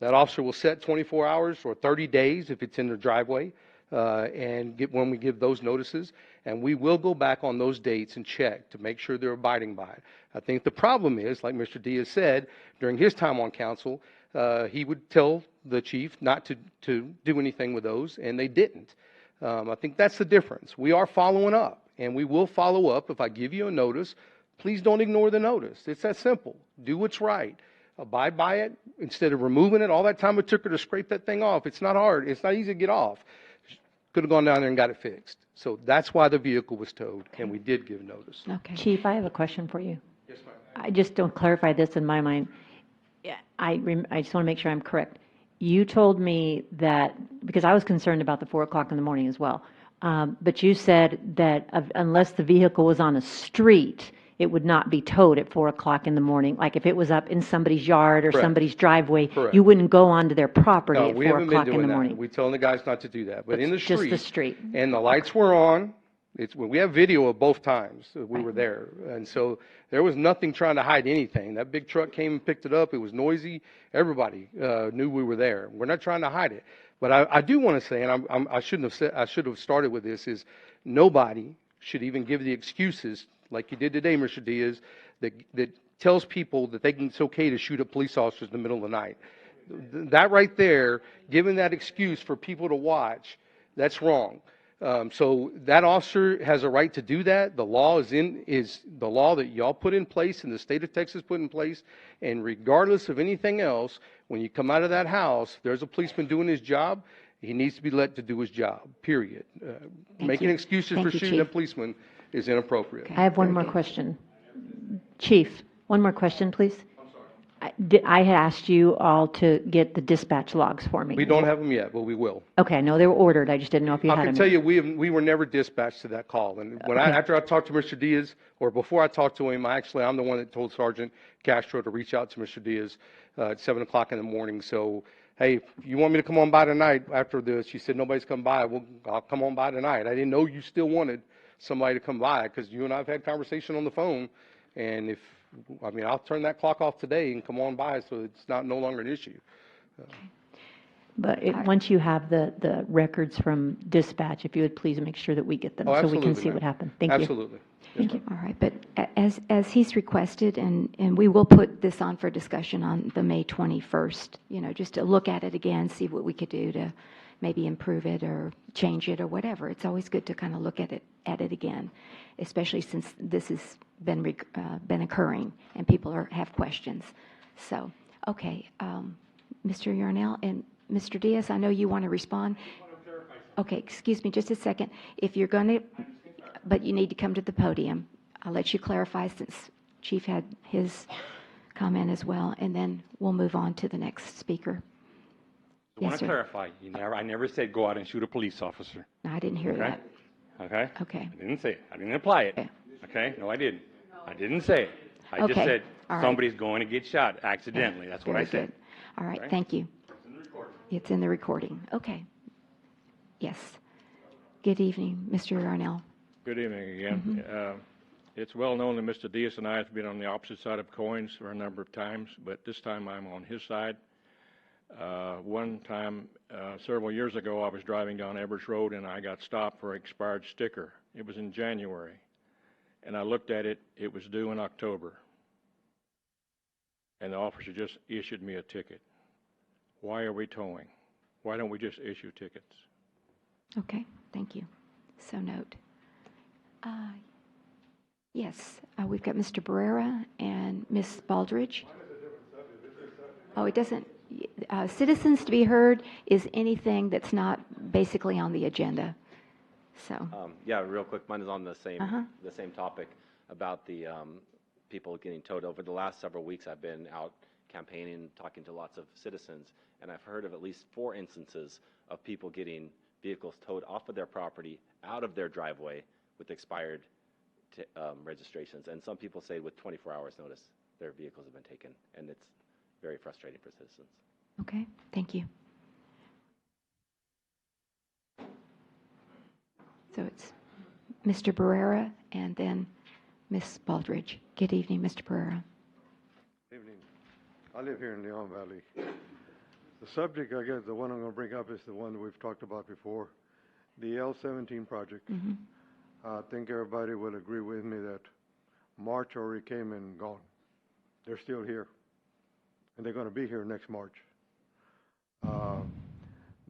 That officer will set 24 hours or 30 days if it's in the driveway, when we give those notices, and we will go back on those dates and check to make sure they're abiding by it. I think the problem is, like Mr. Diaz said, during his time on council, he would tell the chief not to do anything with those, and they didn't. I think that's the difference. We are following up, and we will follow up. If I give you a notice, please don't ignore the notice. It's that simple. Do what's right. Abide by it instead of removing it. All that time it took her to scrape that thing off. It's not hard. It's not easy to get off. Could have gone down there and got it fixed. So that's why the vehicle was towed, and we did give notice. Okay. Chief, I have a question for you. Yes, ma'am. I just don't clarify this in my mind. I just want to make sure I'm correct. You told me that, because I was concerned about the 4 o'clock in the morning as well, but you said that unless the vehicle was on a street, it would not be towed at 4 o'clock in the morning. Like if it was up in somebody's yard or Correct. Somebody's driveway, Correct. You wouldn't go onto their property No, at we 4 haven't been o'clock in doing the that. morning. We're telling the guys not to do that. But in the street. Just the street. And the lights were on. We have video of both times that we were there. And so there was nothing trying to hide anything. That big truck came and picked it up. It was noisy. Everybody knew we were there. We're not trying to hide it. But I do want to say, and I should have started with this, is nobody should even give the excuses like you did today, Mr. Diaz, that tells people that it's okay to shoot at police officers in the middle of the night. That right there, giving that excuse for people to watch, That's wrong. So that officer has a right to do that. The law is the law that y'all put in place and the state of Texas put in place. And regardless of anything else, when you come out of that house, if there's a policeman doing his job, he needs to be let to do his job, period. Making you. excuses Thank for you, shooting a Chief. policeman is inappropriate. I have one more question. Chief, one more question, please. I had asked you all to get the dispatch logs for me. We don't have them yet, but we will. Okay, I know they were ordered, I just didn't know if you I had can them. tell you, we were never dispatched to that call. And when Okay. after I talked to Mr. Diaz, or before I talked to him, I'm the one that told Sergeant Castro to reach out to Mr. Diaz at 7 o'clock in the morning. So, hey, if you want me to come on by tonight after this? She said, nobody's come by. Well, I'll come on by tonight. I didn't know you still wanted somebody to come by because you and I have had conversation on the phone. And I'll turn that clock off today and come on by so it's no longer an issue. But once you have the records from dispatch, if you would please make sure that we get them Oh, so we can absolutely, see ma'am. what happened. Thank you. Absolutely. Thank you. All right, but as he's requested, and we will put this on for discussion on the May 21st, just to look at it again, see what we could do to maybe improve it or change it or whatever. It's always good to kind of look at it again, especially since this has been occurring and people have questions. So, okay, Mr. Yarnell and Mr. Diaz, I know you want to respond. Okay, excuse me just a second. If you're going to, but you need to come to the podium. I'll let you clarify since Chief had his comment as well, and then we'll move on to the next speaker. I want to clarify, I never said go out and shoot a police officer. No, I didn't hear Okay? that. Okay? Okay. I didn't say it. I didn't imply it. Okay? No, I didn't. I didn't say it. I just Okay. said All right. somebody's going to get shot accidentally. That's what I Very said. good. All right, Okay? thank you. It's in the recording. Okay. Yes. Good evening, Mr. Yarnell. Good evening again. It's well known that Mr. Diaz and I have been on the opposite side of coins for a number of times, but this time I'm on his side. One time, several years ago, I was driving down Everett Road and I got stopped for an expired sticker. It was in January. And I looked at it, it was due in October. And the officer just issued me a ticket. Why are we towing? Why don't we just issue tickets? Okay, thank you. So note. Yes, we've got Mr. Barrera and Ms. Baldridge. Oh, it doesn't. Citizens to be heard is anything that's not basically on the agenda. So. Yeah, real quick, mine is on the same Uh-huh. the same topic about the people getting towed. Over the last several weeks, I've been out campaigning, talking to lots of citizens, and I've heard of at least 4 instances of people getting vehicles towed off of their property, out of their driveway with expired registrations. And some people say with 24 hours notice, their vehicles have been taken, and it's very frustrating for citizens. Okay, thank you. So it's Mr. Barrera and then Ms. Baldridge. Good evening, Mr. Barrera. Evening. I live here in Leon Valley. The subject, I guess, the one I'm going to bring up is the one that we've talked about before, the L-17 project. I think everybody will agree with me that March already came and gone. They're still here, and they're going to be here next March.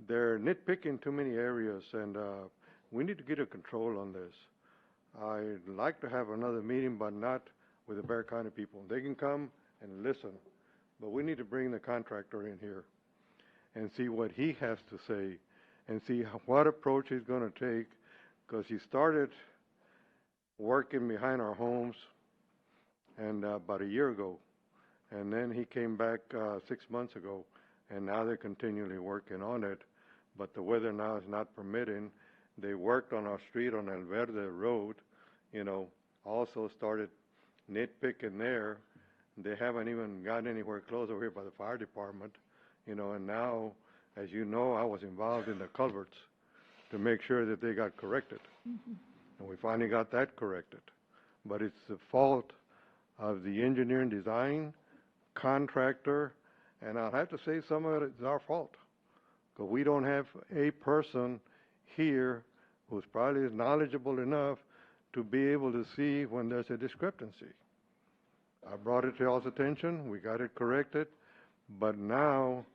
They're nitpicking too many areas, and we need to get a control on this. I'd like to have another meeting, but not with the Bexar County people. They can come and listen, but we need to bring the contractor in here and see what he has to say and see what approach he's going to take, because he started working behind our homes and about a year ago, and then he came back 6 months ago, and now they're continually working on it, but the weather now is not permitting. They worked on our street on El Verde Road, also started nitpicking there. They haven't even gotten anywhere close over here by the fire department, and now, as you know, I was involved in the culverts to make sure that they got corrected. And we finally got that corrected. But it's the fault of the engineering design, contractor, and I'll have to say some of it is our fault, because we don't have a person here who's probably knowledgeable enough to be able to see when there's a discrepancy. I brought it to y'all's attention, we got it corrected, but now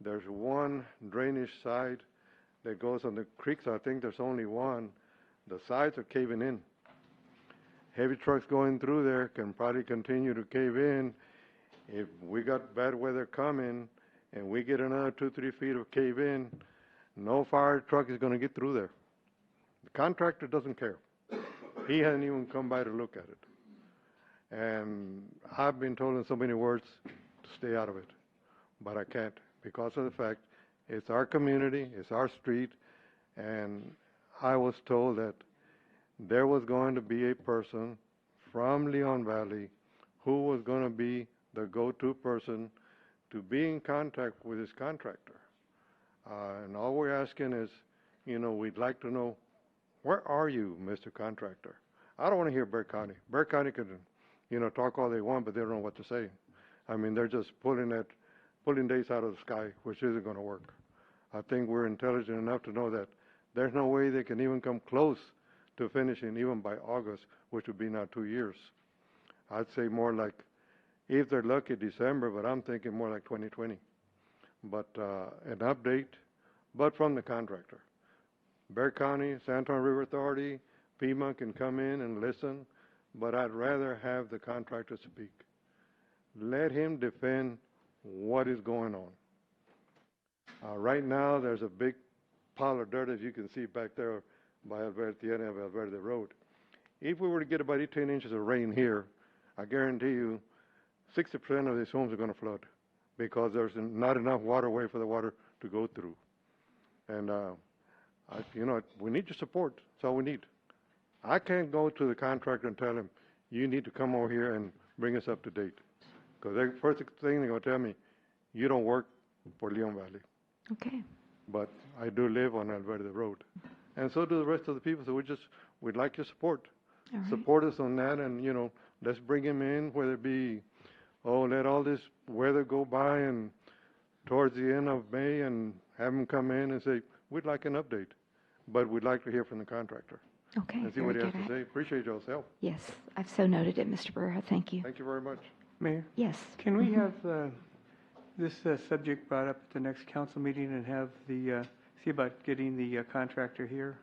there's one drainage side that goes on the creeks. I think there's only one. The sides are caving in. Heavy trucks going through there can probably continue to cave in. If we got bad weather coming and we get another 2-3 feet of cave in, no fire truck is going to get through there. The contractor doesn't care. He hasn't even come by to look at it. And I've been told in so many words to stay out of it, but I can't because of the fact it's our community, it's our street, and I was told that there was going to be a person from Leon Valley who was going to be the go-to person to be in contact with his contractor. And all we're asking is, we'd like to know, where are you, Mr. Contractor? I don't want to hear Bexar County. Bexar County can, talk all they want, but they don't know what to say. I mean, they're just pulling dates out of the sky, which isn't going to work. I think we're intelligent enough to know that there's no way they can even come close to finishing even by August, which would be now 2 years. I'd say more like, if they're lucky, December, but I'm thinking more like 2020. But an update, but from the contractor. Bexar County, San Antonio River Authority, FEMA can come in and listen, but I'd rather have the contractor speak. Let him defend what is going on. Right now, there's a big pile of dirt, as you can see back there by the end of Alverde Road. If we were to get about 18 inches of rain here, I guarantee you 60% of these homes are going to flood because there's not enough waterway for the water to go through. And, we need your support. That's all we need. I can't go to the contractor and tell him, you need to come over here and bring us up to date. Because the first thing they're going to tell me, you don't work for Leon Valley. Okay. But I do live on Alverde Road. And so do the rest of the people. So we'd like your support. All right. Support us on that, and, let's bring him in, whether it be, let all this weather go by and towards the end of May and have him come in and say, we'd like an update, but we'd like to hear from the contractor. Okay, And see very what he has good. to say. Appreciate y'all's help. Yes, I've so noted it, Mr. Barrera. Thank you. Thank you very much. Mayor? Yes. Can we have this subject brought up at the next council meeting and have see about getting the contractor here?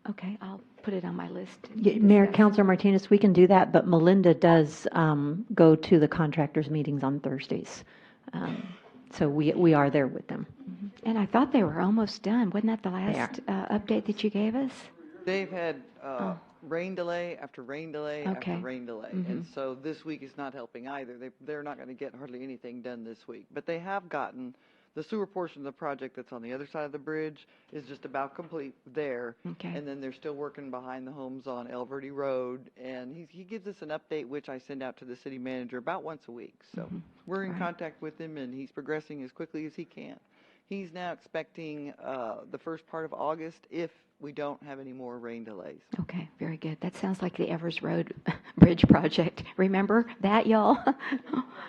Okay, I'll put it on my list. to Mayor, discuss. Councilor Martinez, we can do that, but Melinda does go to the contractors' meetings on Thursdays. So we are there with them. And I thought they were almost done. Wasn't that the They last update that you gave us? They've had rain delay after rain delay Okay. after rain delay. And so this week is not helping either. They're not going to get hardly anything done this week. But they have gotten the sewer portion of the project that's on the other side of the bridge is just about complete there. Okay. And then they're still working behind the homes on El Verde Road. And he gives us an update, which I send out to the city manager about once a week. So we're in contact with him, and he's progressing as quickly as he can. He's now expecting the first part of August if we don't have any more rain delays. Okay, very good. That sounds like the Evers Road Bridge project. Remember that, y'all?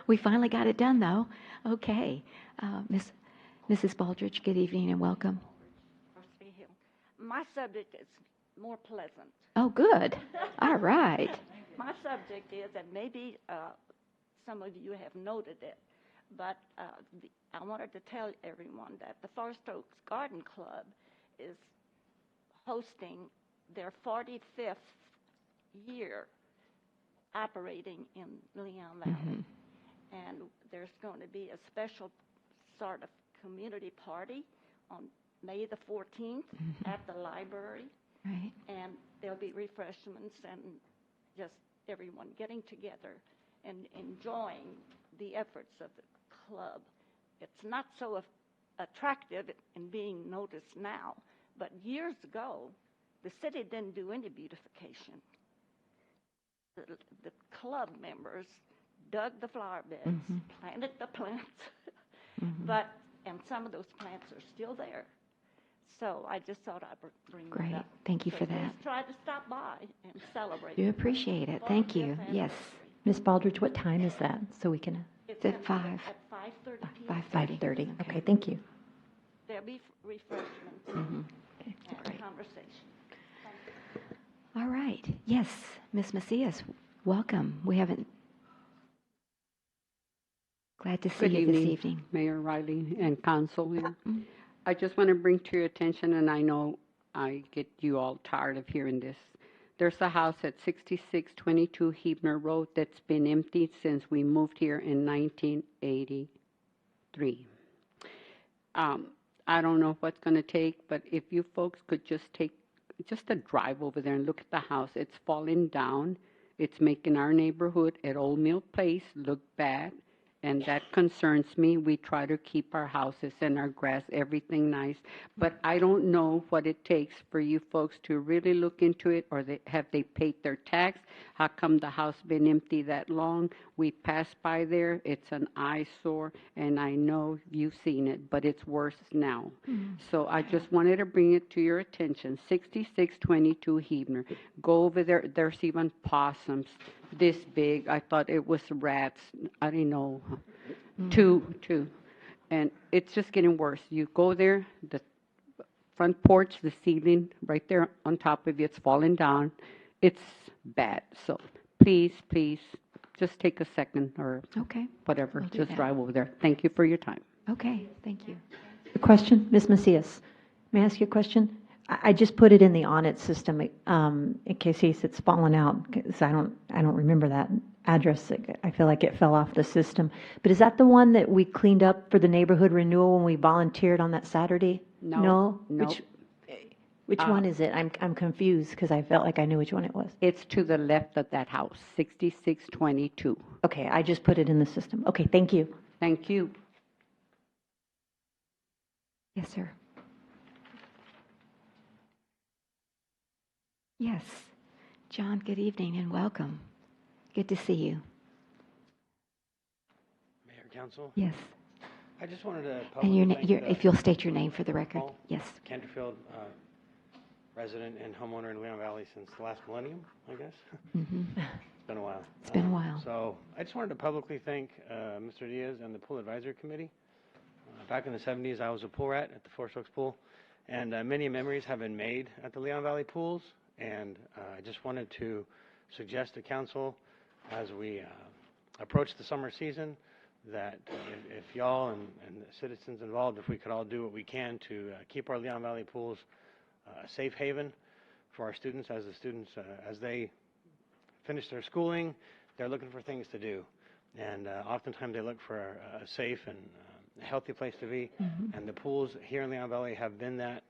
We finally got it done, though. Okay. Mrs. Baldridge, good evening and welcome. My subject is more pleasant. Oh, good. All right. My subject is, and maybe some of you have noted it, but I wanted to tell everyone that the Forest Oaks Garden Club is hosting their 45th year operating in Leon Valley. And there's going to be a special sort of community party on May the 14th at the library. Right. And there'll be refreshments and just everyone getting together and enjoying the efforts of the club. It's not so attractive in being noticed now, but years ago, the city didn't do any beautification. The club members dug the flower beds, planted the plants, and some of those plants are still there. So I just thought I'd bring Great. that up. Thank you So for that. Please try to stop by and celebrate. Do appreciate it. Thank you. Yes. Ms. Baldridge, what time is that? So we can. It's at 5. At 5:30 p.m. 5:30. Okay, thank you. There'll be refreshments and conversation. All right. Yes, Ms. Macias, welcome. We haven't. Glad to see Good you evening, this evening. Mayor Riley and council here. I just want to bring to your attention, and I know I get you all tired of hearing this. There's a house at 6622 Hebner Road that's been empty since we moved here in 1983. I don't know what's going to take, but if you folks could just take just a drive over there and look at the house. It's falling down. It's making our neighborhood at Old Mill Place look bad, and that concerns me. We try to keep our houses and our grass, everything nice, but I don't know what it takes for you folks to really look into it, or have they paid their tax? How come the house been empty that long? We passed by there. It's an eyesore, and I know you've seen it, but it's worse now. So I just wanted to bring it to your attention. 6622 Hebner. Go over there. There's even possums this big. I thought it was rats. I didn't know. Two. And it's just getting worse. You go there, the front porch, the ceiling right there on top of you, it's falling down. It's bad. So please, just take a second or whatever. We'll do Just that. drive over there. Thank you for your time. Okay, thank you. A question, Ms. Macias? May I ask you a question? I just put it in the on-it system in case it's fallen out, because I don't remember that address. I feel like it fell off the system. But is that the one that we cleaned up for the neighborhood renewal when we volunteered on that Saturday? No. Which one is it? I'm confused because I felt like I knew which one it was. It's to the left of that house, 6622. Okay, I just put it in the system. Okay, thank you. Thank you. Yes, sir. Yes. John, good evening and welcome. Good to see you. Mayor, Council? Yes. I just wanted to And publicly thank if you'll state your name for the record. Paul Yes. Canterfield, resident and homeowner in Leon Valley since the last millennium, I guess. It's been a while. It's been a while. So I just wanted to publicly thank Mr. Diaz and the Pool Advisory Committee. Back in the 70s, I was a pool rat at the Four Strokes Pool, and many memories have been made at the Leon Valley pools. And I just wanted to suggest to council, as we approach the summer season, that if y'all and the citizens involved, if we could all do what we can to keep our Leon Valley pools a safe haven for our students, as the students, as they finish their schooling, they're looking for things to do. And oftentimes they look for a safe and healthy place to be. And the pools here in Leon Valley have been that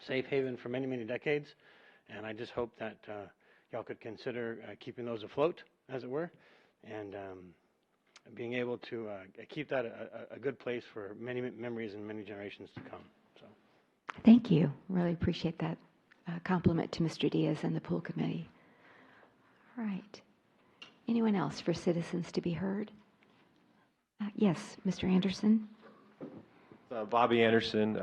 safe haven for many, many decades. And I just hope that y'all could consider keeping those afloat, as it were, and being able to keep that a good place for many memories and many generations to come. So, Thank you. Really appreciate that compliment to Mr. Diaz and the pool committee. All right. Anyone else for citizens to be heard? Yes, Mr. Anderson. Bobby Anderson,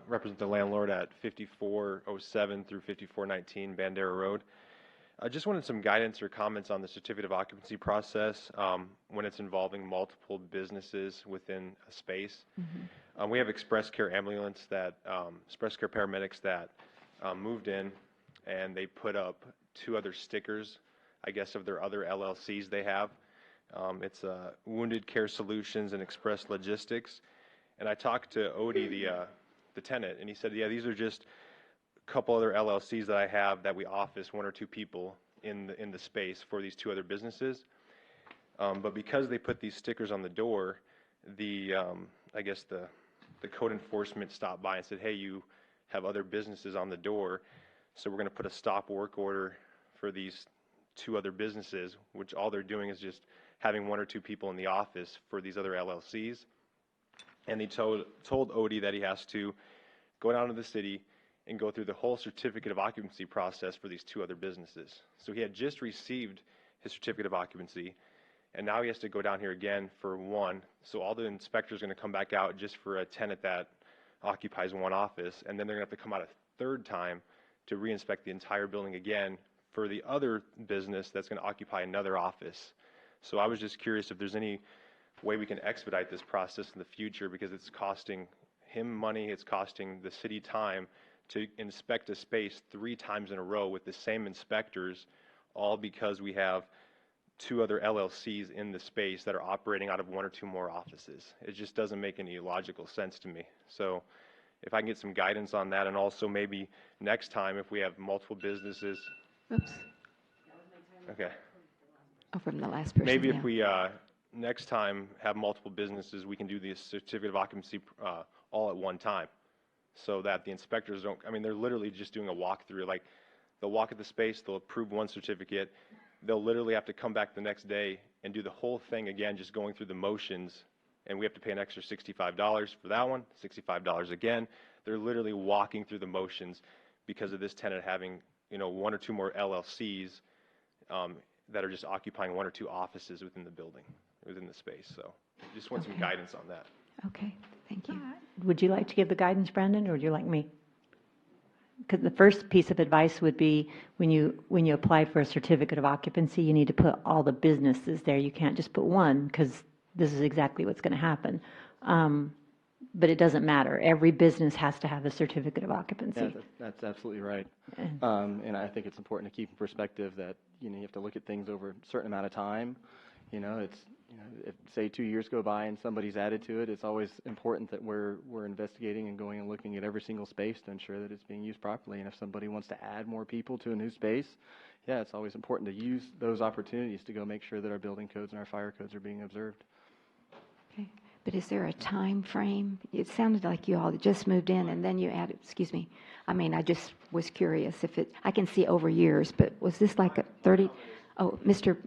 represent the landlord at 5407 through 5419 Bandera Road. I just wanted some guidance or comments on the certificate of occupancy process when it's involving multiple businesses within a space. We have Express Care ambulance that, Express Care paramedics that moved in, and they put up 2 other stickers, I guess, of their other LLCs they have. It's Wounded Care Solutions and Express Logistics. And I talked to Odie, the tenant, and he said, yeah, these are just a couple other LLCs that I have that we office 1 or 2 people in the space for these 2 other businesses. But because they put these stickers on the door, I guess the code enforcement stopped by and said, hey, you have other businesses on the door, so we're going to put a stop work order for these 2 other businesses, which all they're doing is just having 1 or 2 people in the office for these other LLCs. And they told Odie that he has to go down to the city and go through the whole certificate of occupancy process for these 2 other businesses. So he had just received his certificate of occupancy, and now he has to go down here again for 1. So all the inspectors are going to come back out just for a tenant that occupies 1 office, and then they're going to have to come out a 3rd time to re-inspect the entire building again for the other business that's going to occupy another office. So I was just curious if there's any way we can expedite this process in the future, because it's costing him money, it's costing the city time to inspect a space 3 times in a row with the same inspectors, all because we have two other LLCs in the space that are operating out of one or two more offices. It just doesn't make any logical sense to me. So if I can get some guidance on that, and also maybe next time if we have multiple businesses. Oops. Okay. Oh, from the last person, Maybe yeah. if we, next time have multiple businesses, we can do the certificate of occupancy all at one time, so that the inspectors don't, I mean, they're literally just doing a walkthrough. Like, they'll walk at the space, they'll approve one certificate, they'll literally have to come back the next day and do the whole thing again, just going through the motions, and we have to pay an extra $65 for that one, $65 again. They're literally walking through the motions because of this tenant having, you know, one or two more LLCs that are just occupying one or two offices within the building, within the space. So just want some guidance on that. Okay, thank you. Would you like to give the guidance, Brandon, or would you like me? Because the first piece of advice would be when you apply for a certificate of occupancy, you need to put all the businesses there. You can't just put one, because this is exactly what's going to happen. But it doesn't matter. Every business has to have a certificate of occupancy. Yeah, that's absolutely right. And I think it's important to keep in perspective that, you know, you have to look at things over a certain amount of time. You know, it's, you know, if say 2 years go by and somebody's added to it, it's always important that we're investigating and going and looking at every single space to ensure that it's being used properly. And if somebody wants to add more people to a new space, yeah, it's always important to use those opportunities to go make sure that our building codes and our fire codes are being observed. Okay, but is there a time frame? It sounded like you all just moved in and then you added, excuse me, I mean, I just was curious if it, I can see over years, but was this like a 30? Oh, Mr.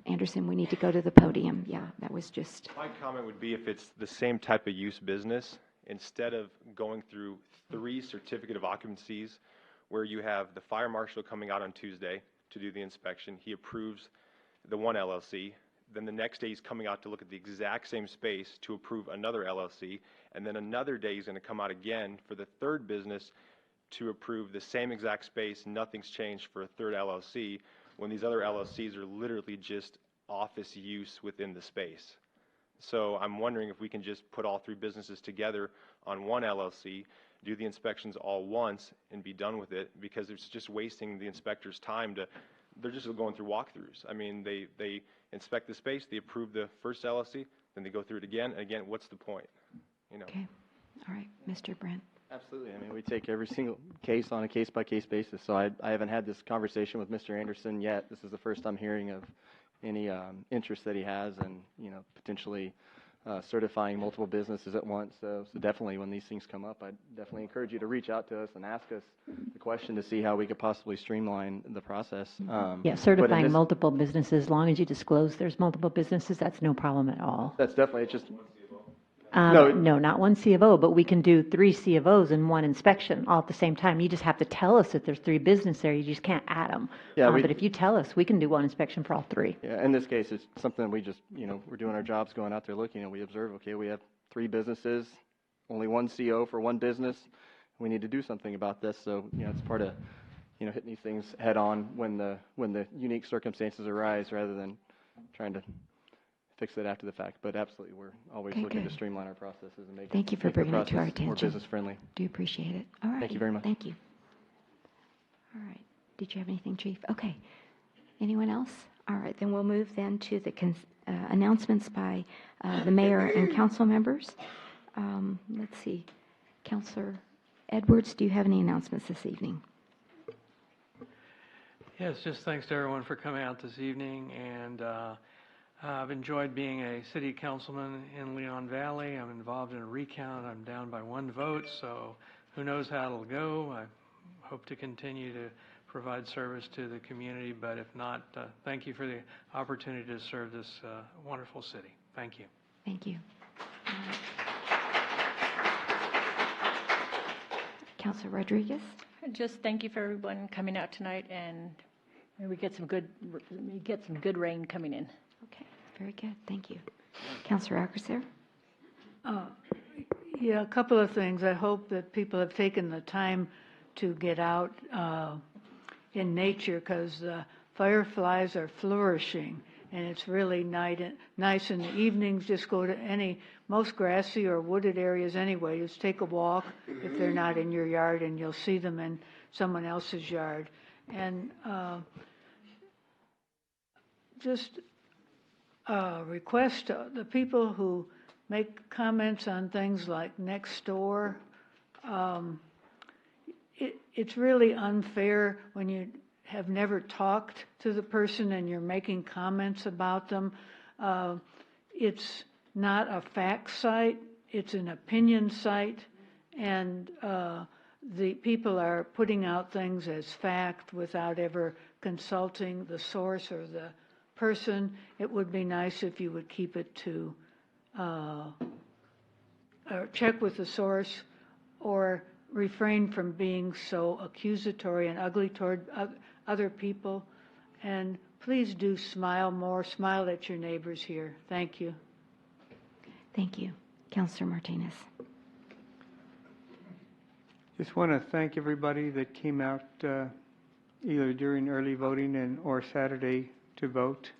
Anderson, we need to go to the podium. Yeah, that was just. My comment would be if it's the same type of use business, instead of going through 3 certificate of occupancies where you have the fire marshal coming out on Tuesday to do the inspection, he approves the one LLC, then the next day he's coming out to look at the exact same space to approve another LLC, and then another day he's going to come out again for the third business to approve the same exact space, nothing's changed for a third LLC, when these other LLCs are literally just office use within the space. So I'm wondering if we can just put all 3 businesses together on one LLC, do the inspections all once, and be done with it, because it's just wasting the inspector's time to, they're just going through walkthroughs. I mean, they inspect the space, they approve the first LLC, then they go through it again, and again, what's the point? You know? Okay, all right, Mr. Brent. Absolutely. I mean, we take every single case on a case-by-case basis. So I haven't had this conversation with Mr. Anderson yet. This is the first I'm hearing of any interest that he has in, you know, potentially certifying multiple businesses at once. So definitely when these things come up, I definitely encourage you to reach out to us and ask us the question to see how we could possibly streamline the process. Yeah, certifying multiple businesses, as long as you disclose there's multiple businesses, that's no problem at all. That's definitely, it's just. No, not one C of O, but we can do 3 C of Os in one inspection all at the same time. You just have to tell us that there's 3 business there. You just can't add them. Yeah, but if you tell us, we can do one inspection for all 3. Yeah, in this case, it's something we just, you know, we're doing our jobs, going out there looking, and we observe, okay, we have 3 businesses, only 1 CO for 1 business. We need to do something about this. So, you know, it's part of, you know, hitting these things head on when the unique circumstances arise, rather than trying to fix it after the fact. But absolutely, we're always looking to streamline our processes and make Thank you for bringing it to our attention. more business friendly. Do appreciate it. All right. Thank you very much. Thank you. All right. Did you have anything, Chief? Okay. Anyone else? All right. Then we'll move then to the announcements by the mayor and council members. Let's see. Councilor Edwards, do you have any announcements this evening? Yes, just thanks to everyone for coming out this evening, and I've enjoyed being a city councilman in Leon Valley. I'm involved in a recount. I'm down by 1 vote, so who knows how it'll go. I hope to continue to provide service to the community, but if not, thank you for the opportunity to serve this wonderful city. Thank you. Thank you. Councilor Rodriguez? Just thank you for everyone coming out tonight, and we get some good rain coming in. Okay, very good. Thank you. Councilor Alcacer? Yeah, a couple of things. I hope that people have taken the time to get out in nature, because fireflies are flourishing, and it's really nice in the evenings. Just go to most grassy or wooded areas anyway. Just take a walk if they're not in your yard, and you'll see them in someone else's yard. And just request to the people who make comments on things like next door. It's really unfair when you have never talked to the person and you're making comments about them. It's not a fact site, it's an opinion site, and the people are putting out things as fact without ever consulting the source or the person. It would be nice if you would keep it to check with the source, or refrain from being so accusatory and ugly toward other people. And please do smile more. Smile at your neighbors here. Thank you. Thank you. Councilor Martinez. Just want to thank everybody that came out either during early voting or Saturday to vote.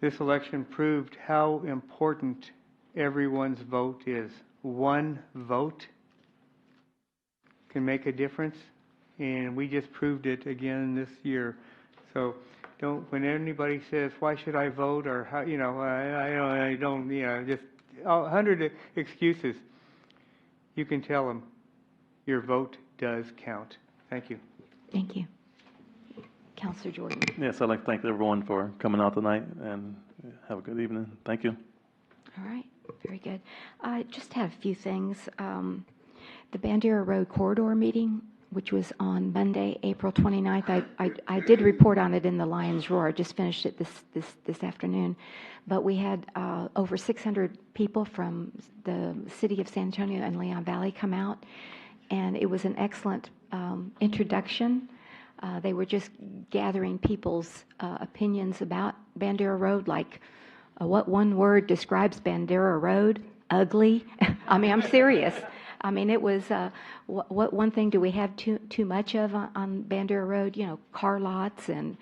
This election proved how important everyone's vote is. One vote can make a difference, and we just proved it again this year. So when anybody says, why should I vote, or how, I don't, just 100 excuses, you can tell them your vote does count. Thank you. Thank you. Councilor Jordan. Yes, I'd like to thank everyone for coming out tonight, and have a good evening. Thank you. All right, very good. I just had a few things. The Bandera Road Corridor meeting, which was on Monday, April 29th, I did report on it in the Lions Roar. I just finished it this afternoon. But we had over 600 people from the city of San Antonio and Leon Valley come out, and it was an excellent introduction. They were just gathering people's opinions about Bandera Road, like what one word describes Bandera Road? Ugly. I mean, I'm serious. I mean, it was, what one thing do we have too much of on Bandera Road? Car lots and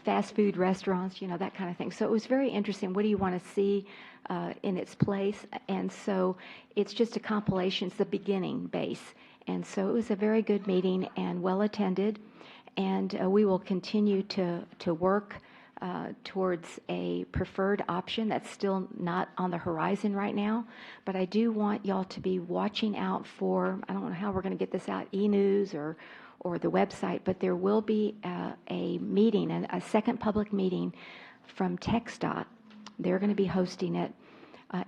fast food restaurants, that kind of thing. So it was very interesting. What do you want to see in its place? And so it's just a compilation. It's the beginning base. And so it was a very good meeting and well attended. And we will continue to work towards a preferred option. That's still not on the horizon right now, but I do want y'all to be watching out for, I don't know how we're going to get this out, e-news or the website, but there will be a meeting, a second public meeting from TxDOT. They're going to be hosting it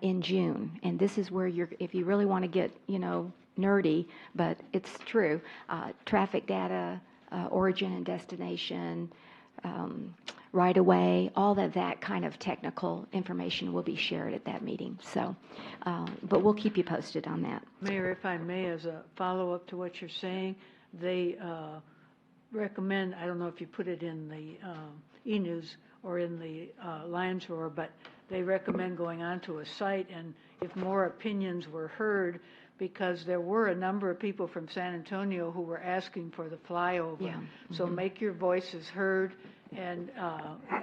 in June, and this is where if you really want to get, nerdy, but it's true, traffic data, origin and destination, right away, all of that kind of technical information will be shared at that meeting. So, but we'll keep you posted on that. Mayor, if I may, as a follow-up to what you're saying, they recommend, I don't know if you put it in the e-news or in the Lions Roar, but they recommend going onto a site, and if more opinions were heard, because there were a number of people from San Antonio who were asking for the flyover. Yeah. So make your voices heard, and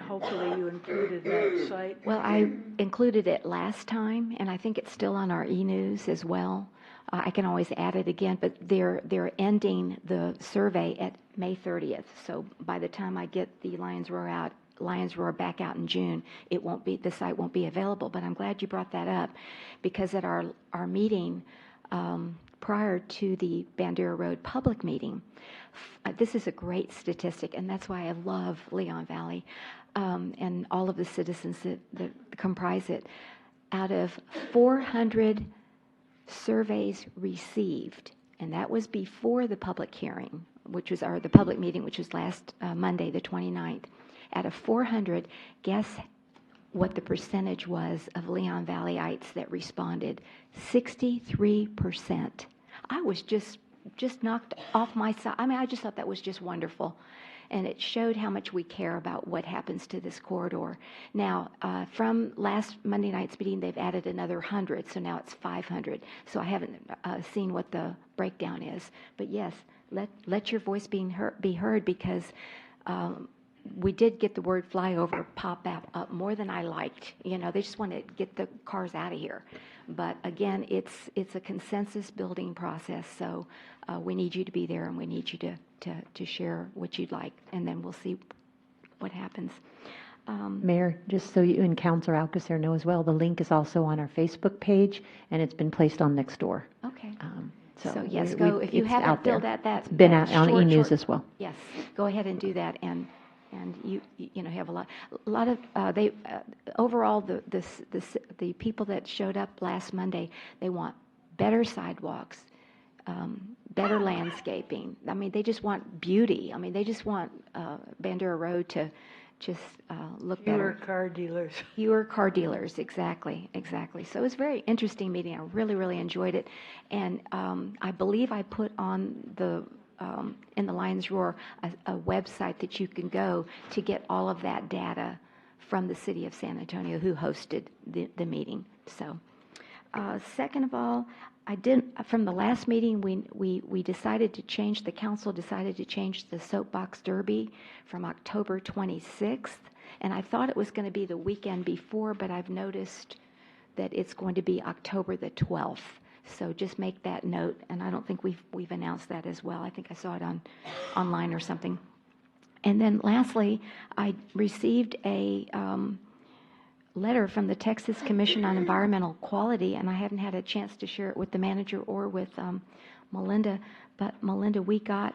hopefully you included that site. Well, I included it last time, and I think it's still on our e-news as well. I can always add it again, but they're ending the survey at May 30th. So by the time I get the Lions Roar back out in June, the site won't be available. But I'm glad you brought that up, because at our meeting prior to the Bandera Road public meeting, this is a great statistic, and that's why I love Leon Valley and all of the citizens that comprise it. Out of 400 surveys received, and that was before the public hearing, the public meeting, which was last Monday, the 29th. Out of 400, guess what the percentage was of Leon Valleyites that responded? 63%. I was just knocked off my side. I mean, I just thought that was just wonderful. And it showed how much we care about what happens to this corridor. Now, from last Monday night's meeting, they've added another 100, so now it's 500. So I haven't seen what the breakdown is. But yes, let your voice be heard, because we did get the word flyover pop up more than I liked. They just want to get the cars out of here. But again, it's a consensus building process. So we need you to be there, and we need you to share what you'd like, and then we'll see what happens. Mayor, just so you and Councilor Alcacer know as well, the link is also on our Facebook page, and it's been placed on Nextdoor. Okay. So yes, go, if you it's haven't out there. filled out that. It's been that out on short- e-news short- as well. Yes, go ahead and do that, and you know, have a lot of, overall, the people that showed up last Monday, they want better sidewalks, better landscaping. I mean, they just want beauty. I mean, they just want Bandera Road to just look better. Fewer car dealers. Fewer car dealers, exactly. So it was a very interesting meeting. I really, really enjoyed it. And I believe I put on the, in the Lions Roar, a website that you can go to get all of that data from the city of San Antonio who hosted the meeting. So, second of all, from the last meeting, we decided to change, the council decided to change the soapbox derby from October 26th. And I thought it was going to be the weekend before, but I've noticed that it's going to be October the 12th. So just make that note. And I don't think we've announced that as well. I think I saw it online or something. And then lastly, I received a letter from the Texas Commission on Environmental Quality, and I hadn't had a chance to share it with the manager or with Melinda, but Melinda, we got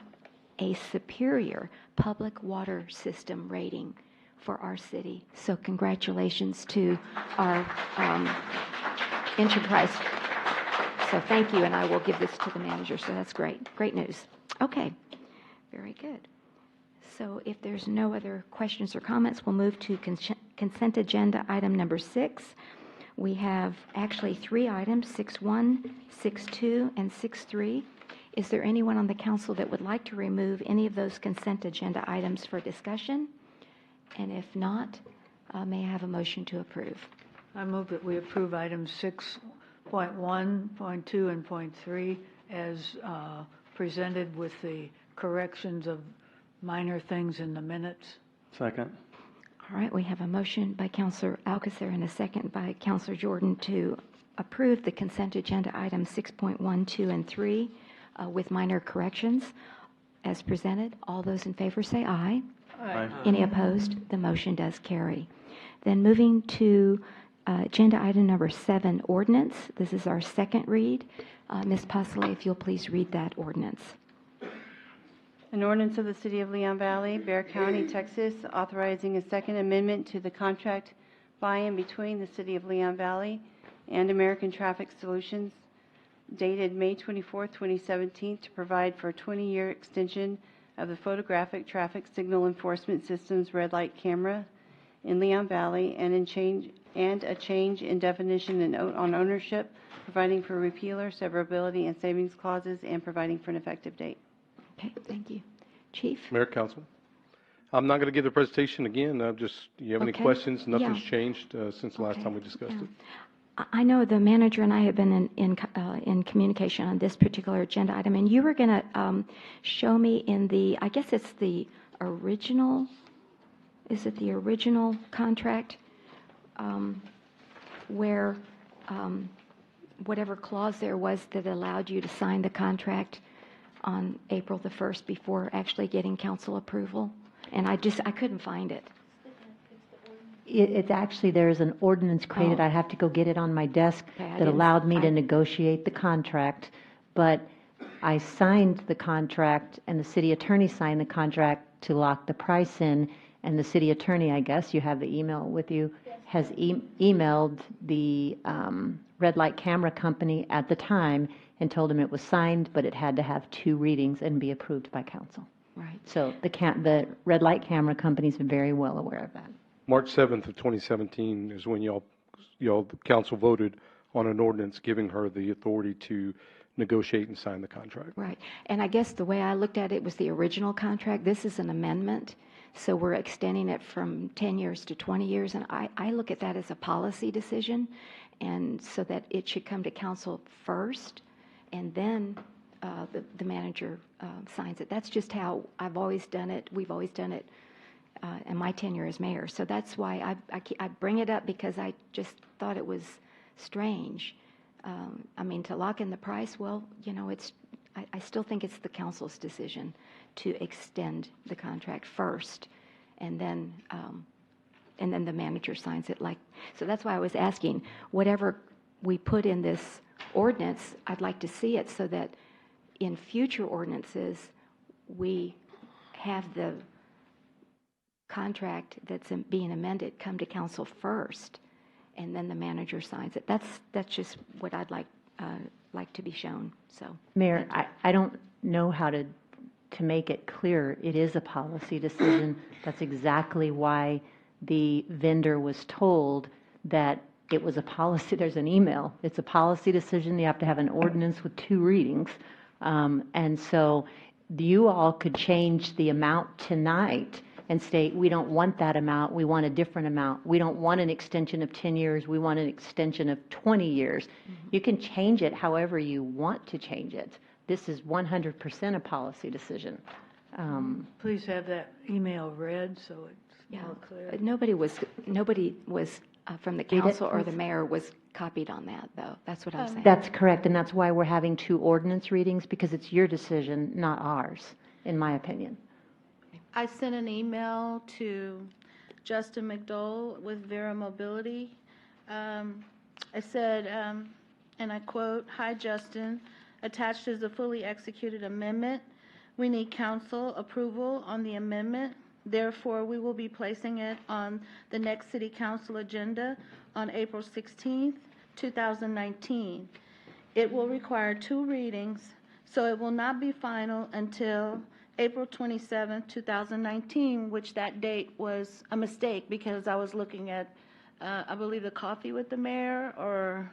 a superior public water system rating for our city. So congratulations to our enterprise. So thank you, and I will give this to the manager, so that's great. Great news. Okay, very good. So if there's no other questions or comments, we'll move to consent agenda item number 6. We have actually 3 items, 6.1, 6.2, and 6.3. Is there anyone on the council that would like to remove any of those consent agenda items for discussion? And if not, may I have a motion to approve? I move that we approve items 6.1, .2, and .3 as presented with the corrections of minor things in the minutes. Second. All right, we have a motion by Councilor Alcacer and a second by Councilor Jordan to approve the consent agenda items 6.1, 2, and 3 with minor corrections as presented. All those in favor say aye. Aye. Any opposed? The motion does carry. Then moving to agenda item number 7, ordinance. This is our second read. Ms. Pussley, if you'll please read that ordinance. An ordinance of the City of Leon Valley, Bexar County, Texas, authorizing a second amendment to the contract by and between the City of Leon Valley and American Traffic Solutions dated May 24, 2017, to provide for a 20-year extension of the photographic traffic signal enforcement system's red light camera in Leon Valley and a change in definition and on ownership, providing for repealer, severability, and savings clauses, and providing for an effective date. Okay, thank you. Chief? Mayor, Council. I'm not going to give the presentation again. You have any Okay. questions? Nothing's Yeah. changed since the last time we discussed it. I know the manager and I have been in communication on this particular agenda item, and you were going to show me in the, I guess it's the original, is it the original contract where whatever clause there was that allowed you to sign the contract on April the 1st before actually getting council approval? And I couldn't find it. It's actually, there's an ordinance created, Oh. I have to go get it on my desk, Okay, I that didn't- allowed me to I- negotiate the contract, but I signed the contract, and the city attorney signed the contract to lock the price in, and the city attorney, I guess, you have the email with you, has emailed the red light camera company at the time and told him it was signed, but it had to have 2 readings and be approved by council. Right. So the red light camera company's very well aware of that. March 7th of 2017 is when the council voted on an ordinance giving her the authority to negotiate and sign the contract. Right. And I guess the way I looked at it was the original contract. This is an amendment, so we're extending it from 10 years to 20 years. And I look at that as a policy decision, and so that it should come to council first, and then the manager signs it. That's just how I've always done it. We've always done it in my tenure as mayor. So that's why I bring it up, because I just thought it was strange. I mean, to lock in the price, well, you know, I still think it's the council's decision to extend the contract first, and then the manager signs it. So that's why I was asking, whatever we put in this ordinance, I'd like to see it so that in future ordinances, we have the contract that's being amended come to council first, and then the manager signs it. That's just what I'd like to be shown. So, Mayor, I don't know how to make it clear. It is a policy decision. That's exactly why the vendor was told that it was a policy. There's an email. It's a policy decision. You have to have an ordinance with 2 readings. And so you all could change the amount tonight and state, we don't want that amount, we want a different amount. We don't want an extension of 10 years, we want an extension of 20 years. You can change it however you want to change it. This is 100% a policy decision. Please have that email read so it's more clear. But nobody was from the council or the mayor was copied on that, though. That's what I'm saying. That's correct, and that's why we're having 2 ordinance readings, because it's your decision, not ours, in my opinion. I sent an email to Justin McDowell with Vera Mobility. I said, and I quote, "Hi, Justin. Attached is a fully executed amendment. We need council approval on the amendment. Therefore, we will be placing it on the next city council agenda on April 16th, 2019. It will require 2 readings, so it will not be final until April 27th, 2019, which that date was a mistake because I was looking at, I believe, the coffee with the mayor or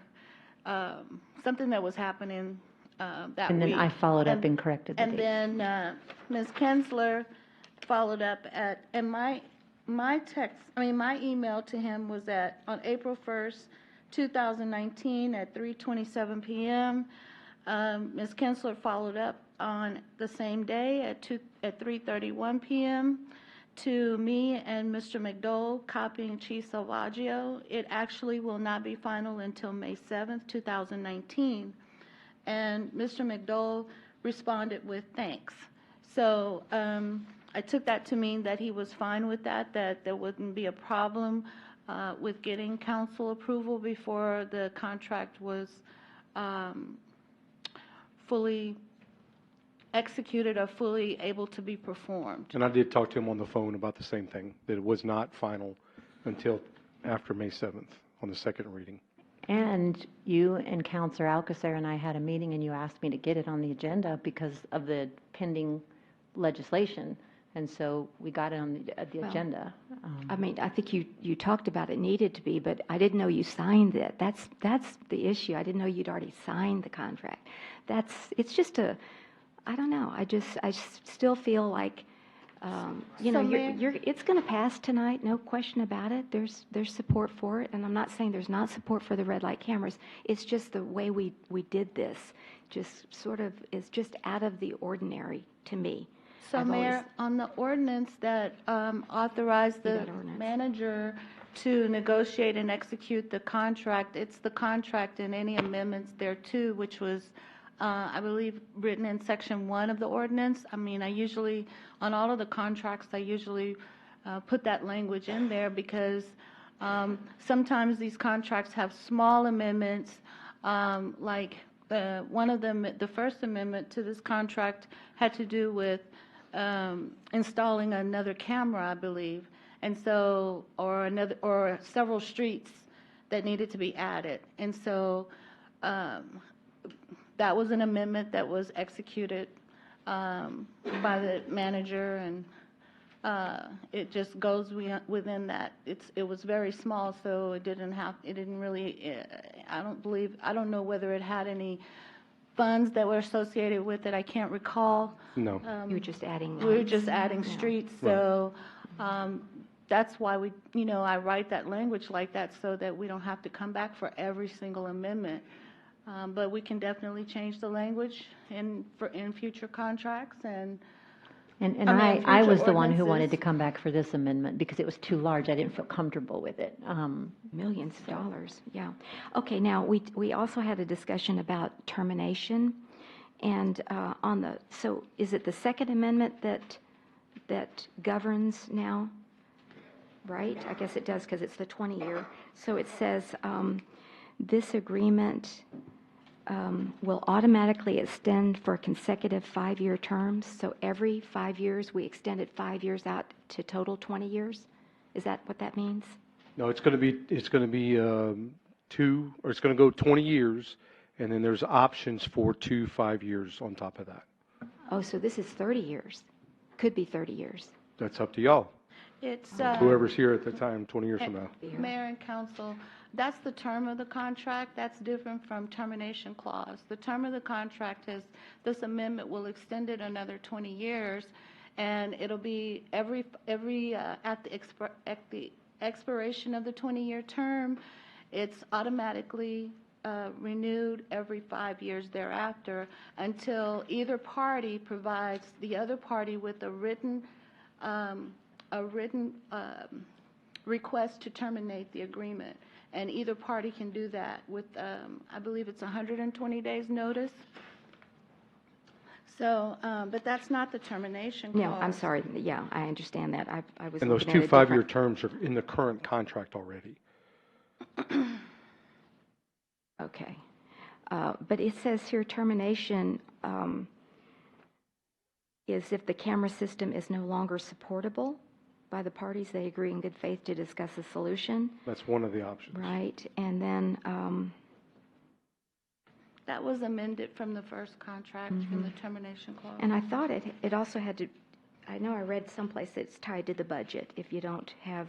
something that was happening that week. And then I followed up and corrected the date. And then Ms. Kinsler followed up and my email to him was on April 1st, 2019 at 3:27 p.m. Ms. Kinsler followed up on the same day at 3:31 p.m. to me and Mr. McDowell, copying Chief Salvaggio. It actually will not be final until May 7th, 2019. And Mr. McDowell responded with thanks. So I took that to mean that he was fine with that there wouldn't be a problem with getting council approval before the contract was fully executed or fully able to be performed. And I did talk to him on the phone about the same thing, that it was not final until after May 7th on the second reading. And you and Councilor Alcacer and I had a meeting, and you asked me to get it on the agenda because of the pending legislation. And so we got it on the agenda. I think you talked about it needed to be, but I didn't know you signed it. That's the issue. I didn't know you'd already signed the contract. It's just I don't know. I still feel like, it's going to pass tonight, no question about it. There's support for it, and I'm not saying there's not support for the red light cameras. It's just the way we did this, just sort of is just out of the ordinary to me. So, Mayor, on the ordinance that authorized the manager to negotiate and execute the contract, it's the contract and any amendments thereto, which was, I believe, written in Section 1 of the ordinance. I usually, on all of the contracts, I usually put that language in there because sometimes these contracts have small amendments, like one of them, the first amendment to this contract had to do with installing another camera, I believe, and so, or several streets that needed to be added. And so that was an amendment that was executed by the manager, and it just goes within that. It was very small, so it didn't really, I don't know whether it had any funds that were associated with it. I can't recall. No. You were just adding We were just adding streets, so that's why I write that language like that so that we don't have to come back for every single amendment. But we can definitely change the language in future contracts and I was the one who wanted to come back for this amendment because it was too large. I didn't feel comfortable with it. Millions of dollars, yeah. Okay, now we also had a discussion about termination, and so is it the Second Amendment that governs now right? I guess it does because it's the 20-year. So it says, this agreement will automatically extend for consecutive 5-year terms. So every 5 years, we extend it 5 years out to total 20 years? Is that what that means? No, it's going to be, it's going to be it's going to go 20 years, and then there's options for 2 5-years on top of that. Oh, so this is 30 years. Could be 30 years. That's up to y'all. It's, Whoever's here at the time, 20 years from now. Mayor and council, that's the term of the contract. That's different from termination clause. The term of the contract is, this amendment will extend it another 20 years, and it'll be at the expiration of the 20-year term, it's automatically renewed every 5 years thereafter until either party provides the other party with a written request to terminate the agreement. And either party can do that with, I believe it's 120 days notice. So, but that's not the termination clause. No, I'm sorry. Yeah, I understand that. I was And those looking 2 at a 5-year different- terms are in the current contract already. Okay. But it says here termination is if the camera system is no longer supportable by the parties, they agree in good faith to discuss a solution. That's one of the options. Right. And then, That was amended from the first contract, from the termination clause. and I thought it also had to, I know I read someplace it's tied to the budget if you don't have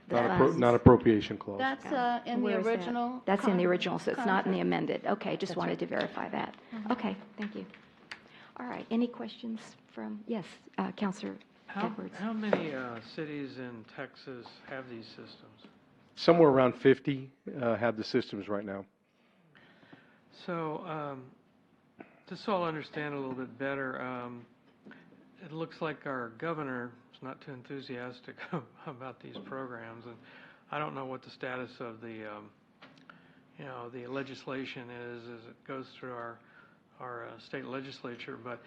the funds. Not appropriation clause. That's in the Where is that? original. That's in the original, so it's not in the contract. amended. Okay, just That's wanted right. to verify that. Okay, thank you. All right, any questions from, yes, Counselor Edwards? How many cities in Texas have these systems? Somewhere around 50 have the systems right now. So, just so I'll understand a little bit better, it looks like our governor is not too enthusiastic about these programs, and I don't know what the status of the, the legislation is as it goes through our state legislature. But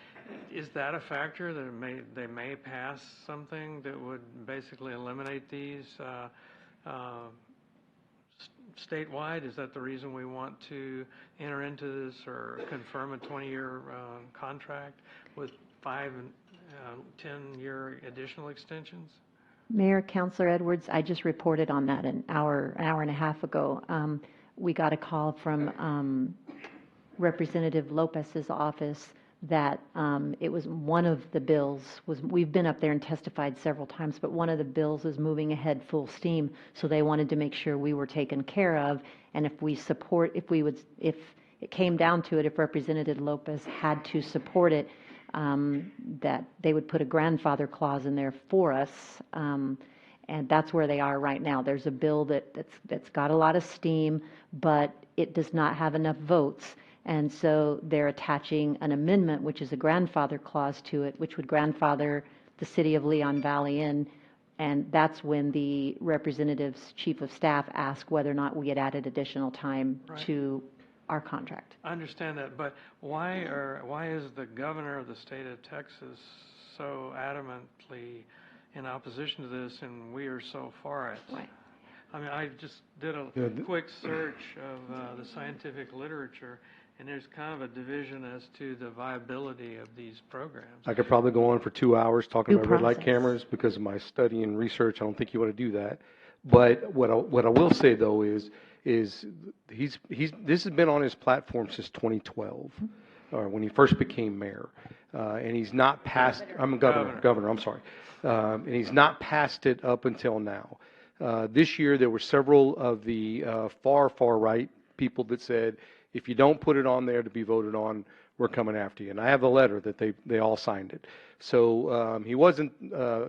is that a factor that they may pass something that would basically eliminate these statewide? Is that the reason we want to enter into this or confirm a 20-year contract with 5 and 10-year additional extensions? Mayor, Councilor Edwards, I just reported on that an hour and a half ago. We got a call from Representative Lopez's office that it was one of the bills we've been up there and testified several times, but one of the bills is moving ahead full steam. So they wanted to make sure we were taken care of, and if it came down to it, if Representative Lopez had to support it, that they would put a grandfather clause in there for us, and that's where they are right now. There's a bill that's got a lot of steam, but it does not have enough votes. And so they're attaching an amendment, which is a grandfather clause to it, which would grandfather the city of Leon Valley in. And that's when the representative's chief of staff asked whether or not we had added additional time to our contract. I understand that, but why is the governor of the state of Texas so adamantly in opposition to this, and we are so for it? Right. I mean, I just did a quick search of the scientific literature, and there's kind of a division as to the viability of these programs. I could probably go on for 2 hours talking Due about red light process. cameras because of my study and research. I don't think you want to do that. But what I will say though is this has been on his platform since 2012, when he first became mayor, and he's not passed. I'm a governor. I'm sorry, and he's not passed it up until now. This year there were several of the far right people that said, if you don't put it on there to be voted on, we're coming after you. And I have the letter that they all signed it. So he wasn't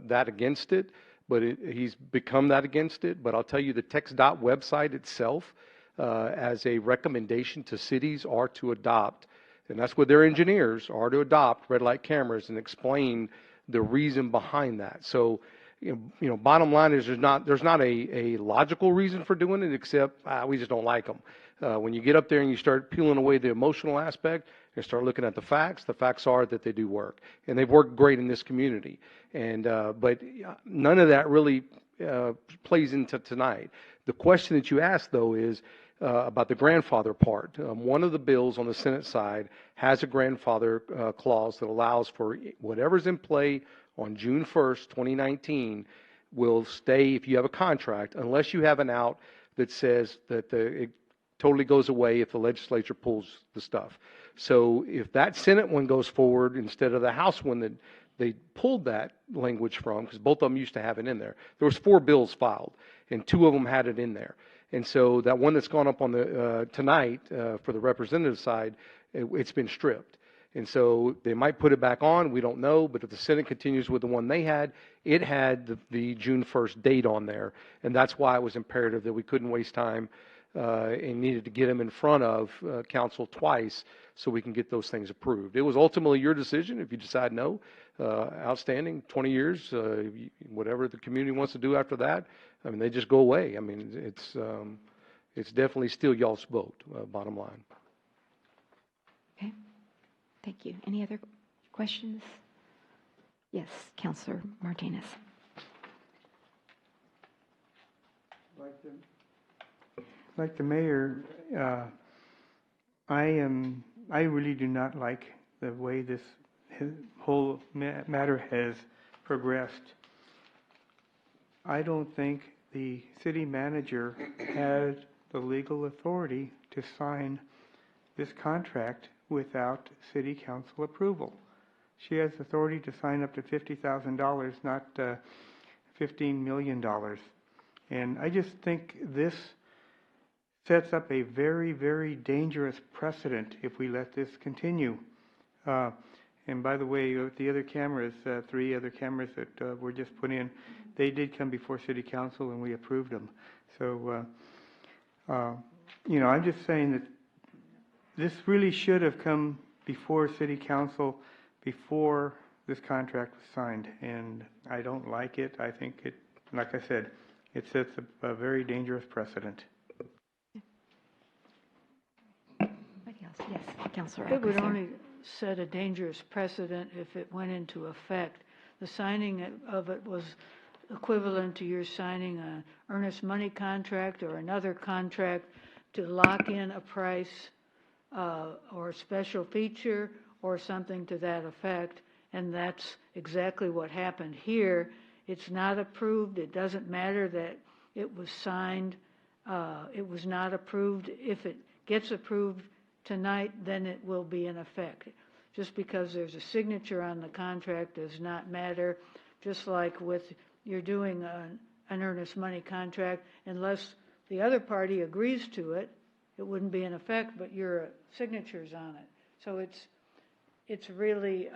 that against it, but he's become that against it. But I'll tell you, the TxDOT website itself, as a recommendation to cities, are to adopt, and that's what their engineers are, to adopt red light cameras and explain the reason behind that. So, bottom line is there's not a logical reason for doing it, except we just don't like them. When you get up there and you start peeling away the emotional aspect and start looking at the facts are that they do work, and they've worked great in this community. And but none of that really plays into tonight. The question that you asked, though, is about the grandfather part. One of the bills on the Senate side has a grandfather clause that allows for whatever's in play on June 1st, 2019 will stay if you have a contract, unless you have an out that says that it totally goes away if the legislature pulls the stuff. So if that Senate one goes forward instead of the House one that they pulled that language from, because both of them used to have it in there. There was 4 bills filed, and 2 of them had it in there. And so that one that's gone up on the tonight for the representative side, it's been stripped. And so they might put it back on, we don't know, but if the Senate continues with the one they had, it had the June 1st date on there, and that's why it was imperative that we couldn't waste time and needed to get them in front of council twice so we can get those things approved. It was ultimately your decision. If you decide no, outstanding, 20 years, whatever the community wants to do after that, I mean, they just go away. I mean, it's definitely still y'all's vote, bottom line. Okay. Thank you. Any other questions? Yes, Councilor Martinez. Like the mayor, I really do not like the way this whole matter has progressed. I don't think the city manager has the legal authority to sign this contract without city council approval. She has authority to sign up to $50,000, not $15 million. And I just think this sets up a very, very dangerous precedent if we let this continue. And by the way, the other cameras, 3 other cameras that were just put in, they did come before city council and we approved them. So, I'm just saying that this really should have come before city council before this contract was signed, and I don't like it. I think it, like I said, it sets a very dangerous precedent. Anybody else? Yes, Councilor It would Alcocer. only set a dangerous precedent if it went into effect. The signing of it was equivalent to your signing an earnest money contract or another contract to lock in a price or a special feature or something to that effect, and that's exactly what happened here. It's not approved. It doesn't matter that it was signed. It was not approved. If it gets approved tonight, then it will be in effect. Just because there's a signature on the contract does not matter. Just like with you're doing an earnest money contract, unless the other party agrees to it, it wouldn't be in effect, but your signature's on it. So it's really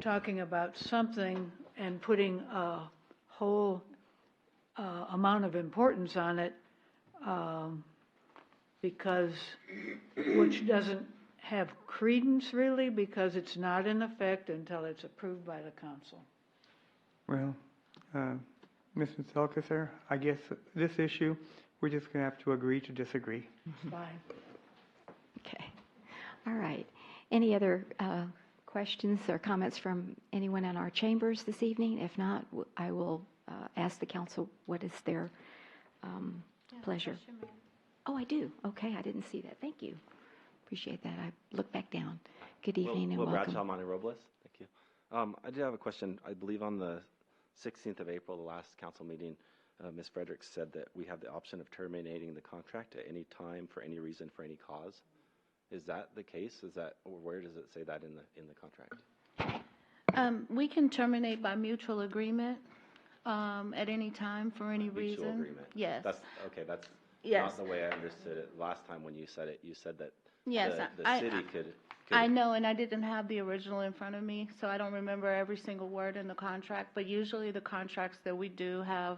talking about something and putting a whole amount of importance on it, because which doesn't have credence really, because it's not in effect until it's approved by the council. Well, Mrs. Alcocer, I guess this issue, we're just going to have to agree to disagree. Fine. Okay. All right. Any other questions or comments from anyone in our chambers this evening? If not, I will ask the council what is their pleasure. Oh, I do. Okay, I didn't see that. Thank you. Appreciate that. I looked back down. Good evening and welcome. Bradshaw, Monte Robles. Thank you. I do have a question. I believe on the 16th of April, the last council meeting, Ms. Fredericks said that we have the option of terminating the contract at any time for any reason, for any cause. Is that the case? Is that, or where does it say that in the contract? We can terminate by mutual agreement at any time for any reason. Mutual agreement. Yes. That's okay. That's Yes. not the way I understood it last time when you said it. You said that Yes, the city could. I know, and I didn't have the original in front of me, so I don't remember every single word in the contract, but usually the contracts that we do have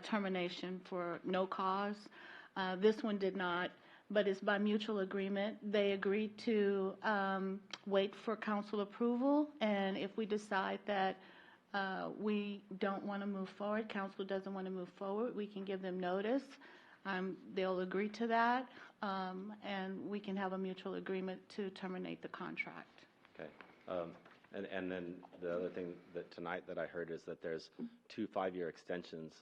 termination for no cause. This one did not, but it's by mutual agreement. They agreed to wait for council approval, and if we decide that we don't want to move forward, council doesn't want to move forward, we can give them notice. They'll agree to that, and we can have a mutual agreement to terminate the contract. Okay. And then the other thing that tonight that I heard is that there's 2 5-year extensions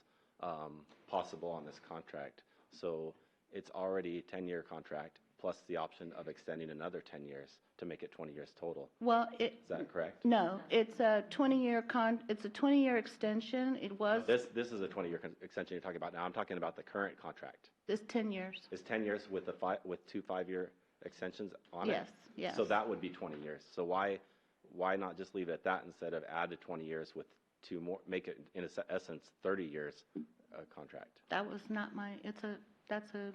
possible on this contract. So it's already a 10-year contract plus the option of extending another 10 years to make it 20 years total. Well, Is that correct? no, it's a 20-year extension. It was, This is a 20-year extension you're talking about now. I'm talking about the current contract. it's 10 years. It's 10 years with with 2 5-year extensions on it? Yes, yes. So that would be 20 years. So why not just leave it at that instead of add to 20 years with 2 more, make it in essence 30 years contract? That was not that's a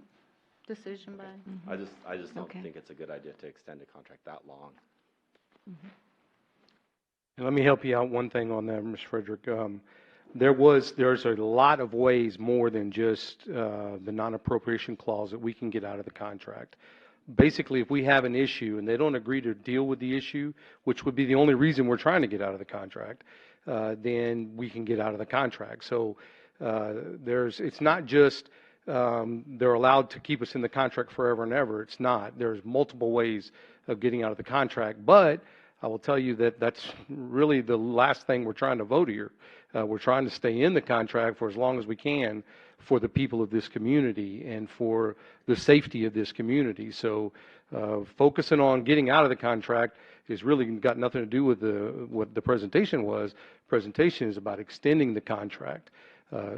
decision by. I just don't Okay. think it's a good idea to extend a contract that long. And let me help you out one thing on that, Ms. Frederick. There's a lot of ways more than just the non-appropriation clause that we can get out of the contract. Basically, if we have an issue and they don't agree to deal with the issue, which would be the only reason we're trying to get out of the contract, then we can get out of the contract. So it's not just they're allowed to keep us in the contract forever and ever. It's not. There's multiple ways of getting out of the contract. But I will tell you that that's really the last thing we're trying to vote here. We're trying to stay in the contract for as long as we can for the people of this community and for the safety of this community. So focusing on getting out of the contract has really got nothing to do with what the presentation was. Presentation is about extending the contract.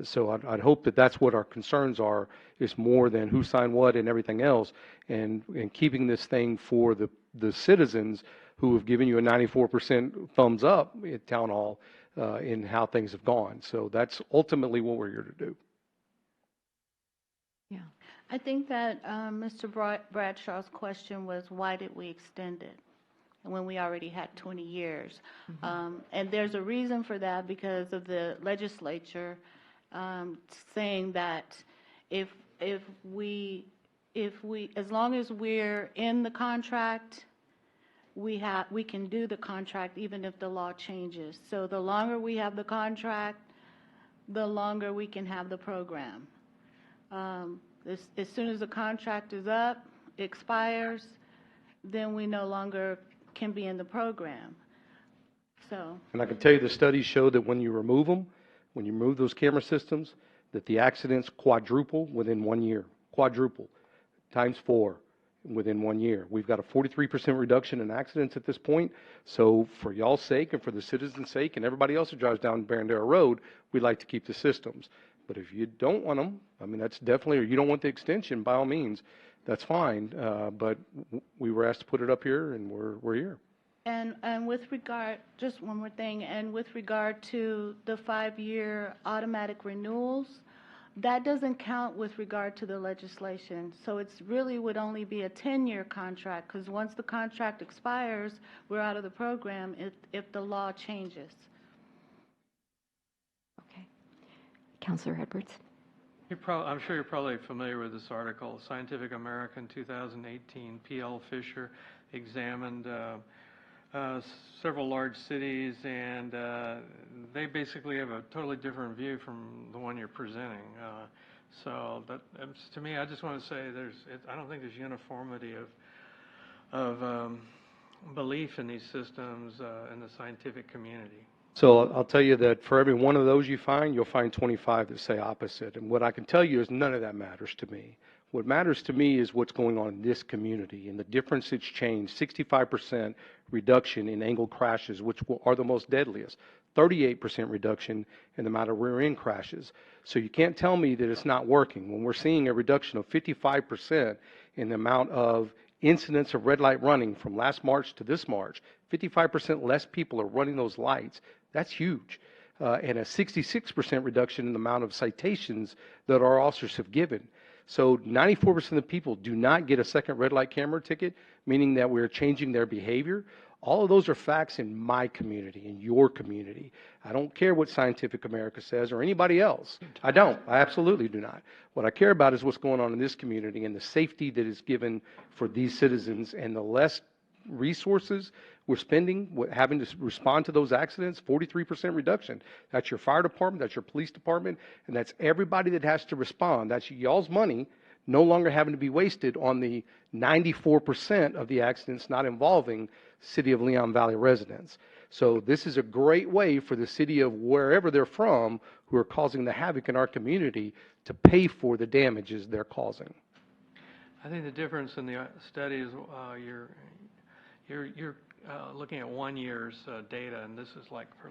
So I'd hope that that's what our concerns are, is more than who signed what and everything else, and keeping this thing for the citizens who have given you a 94% thumbs up at Town Hall in how things have gone. So that's ultimately what we're here to do. Yeah. I think that Mr. Bradshaw's question was, why did we extend it when we already had 20 years? And there's a reason for that, because of the legislature saying that if we, as long as we're in the contract, we can do the contract even if the law changes. So the longer we have the contract, the longer we can have the program. As soon as the contract is up, expires, then we no longer can be in the program. So. And I can tell you the studies show that when you remove them, when you remove those camera systems, that the accidents quadruple within 1 year. Quadruple, times 4 within 1 year. We've got a 43% reduction in accidents at this point. So for y'all's sake and for the citizens' sake and everybody else who drives down Barandera Road, we'd like to keep the systems. But if you don't want them, I mean, that's definitely, or you don't want the extension, by all means, that's fine. But we were asked to put it up here, and we're here. And with regard, just one more thing, and with regard to the 5-year automatic renewals, that doesn't count with regard to the legislation. So it's really would only be a 10-year contract, because once the contract expires, we're out of the program if the law changes. Okay. Councilor Edwards. I'm sure you're probably familiar with this article. Scientific American 2018, P.L. Fisher examined several large cities, and they basically have a totally different view from the one you're presenting. So that, to me, I just want to say I don't think there's uniformity of belief in these systems in the scientific community. So I'll tell you that for every one of those you find, you'll find 25 that say opposite. And what I can tell you is none of that matters to me. What matters to me is what's going on in this community and the difference that's changed. 65% reduction in angled crashes, which are the most deadliest. 38% reduction in the amount of rear-end crashes. So you can't tell me that it's not working when we're seeing a reduction of 55% in the amount of incidents of red light running from last March to this March. 55% less people are running those lights. That's huge. And a 66% reduction in the amount of citations that our officers have given. So 94% of the people do not get a second red light camera ticket, meaning that we're changing their behavior. All of those are facts in my community, in your community. I don't care what Scientific America says or anybody else. I don't. I absolutely do not. What I care about is what's going on in this community and the safety that is given for these citizens, and the less resources we're spending having to respond to those accidents. 43% reduction. That's your fire department, that's your police department, and that's everybody that has to respond. That's y'all's money no longer having to be wasted on the 94% of the accidents not involving City of Leon Valley residents. So this is a great way for the city of wherever they're from, who are causing the havoc in our community, to pay for the damages they're causing. I think the difference in the study is you're looking at 1 year's data, and this is like for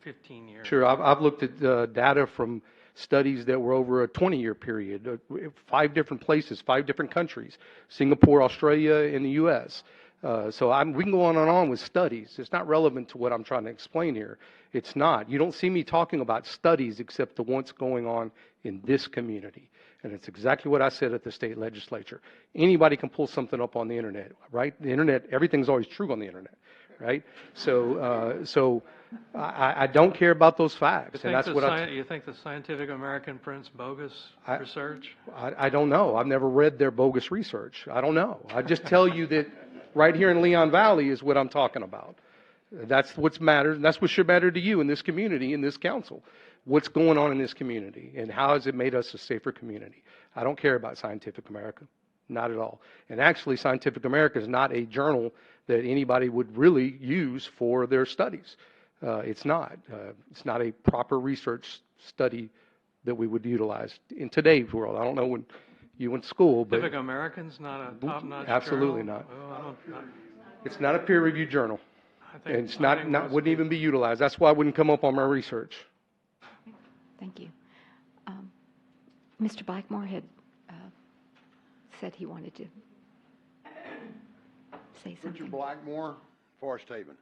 15 years. Sure, I've looked at data from studies that were over a 20-year period, 5 different places, 5 different countries, Singapore, Australia, and the U.S. So we can go on and on with studies. It's not relevant to what I'm trying to explain here. It's not. You don't see me talking about studies except the what's going on in this community. And it's exactly what I said at the state legislature. Anybody can pull something up on the internet, right? The internet, everything's always true on the internet, right? So I don't care about those facts, and that's what you think the Scientific American prints bogus research? I don't know. I've never read their bogus research. I don't know. I just tell you that right here in Leon Valley is what I'm talking about. That's what's matters, and that's what should matter to you in this community, in this council. What's going on in this community, and how has it made us a safer community? I don't care about Scientific America, not at all. And actually, Scientific America is not a journal that anybody would really use for their studies. It's not. It's not a proper research study that we would utilize in today's world. I don't know when you went to school, but Scientific American's not a top-notch absolutely journal? not. It's not a peer-reviewed journal. think- And it's I think not most wouldn't even be utilized. That's why it wouldn't come up on my research. Thank you. Mr. Blackmore had said he wanted to say something. Richard Blackmore, Forest Haven.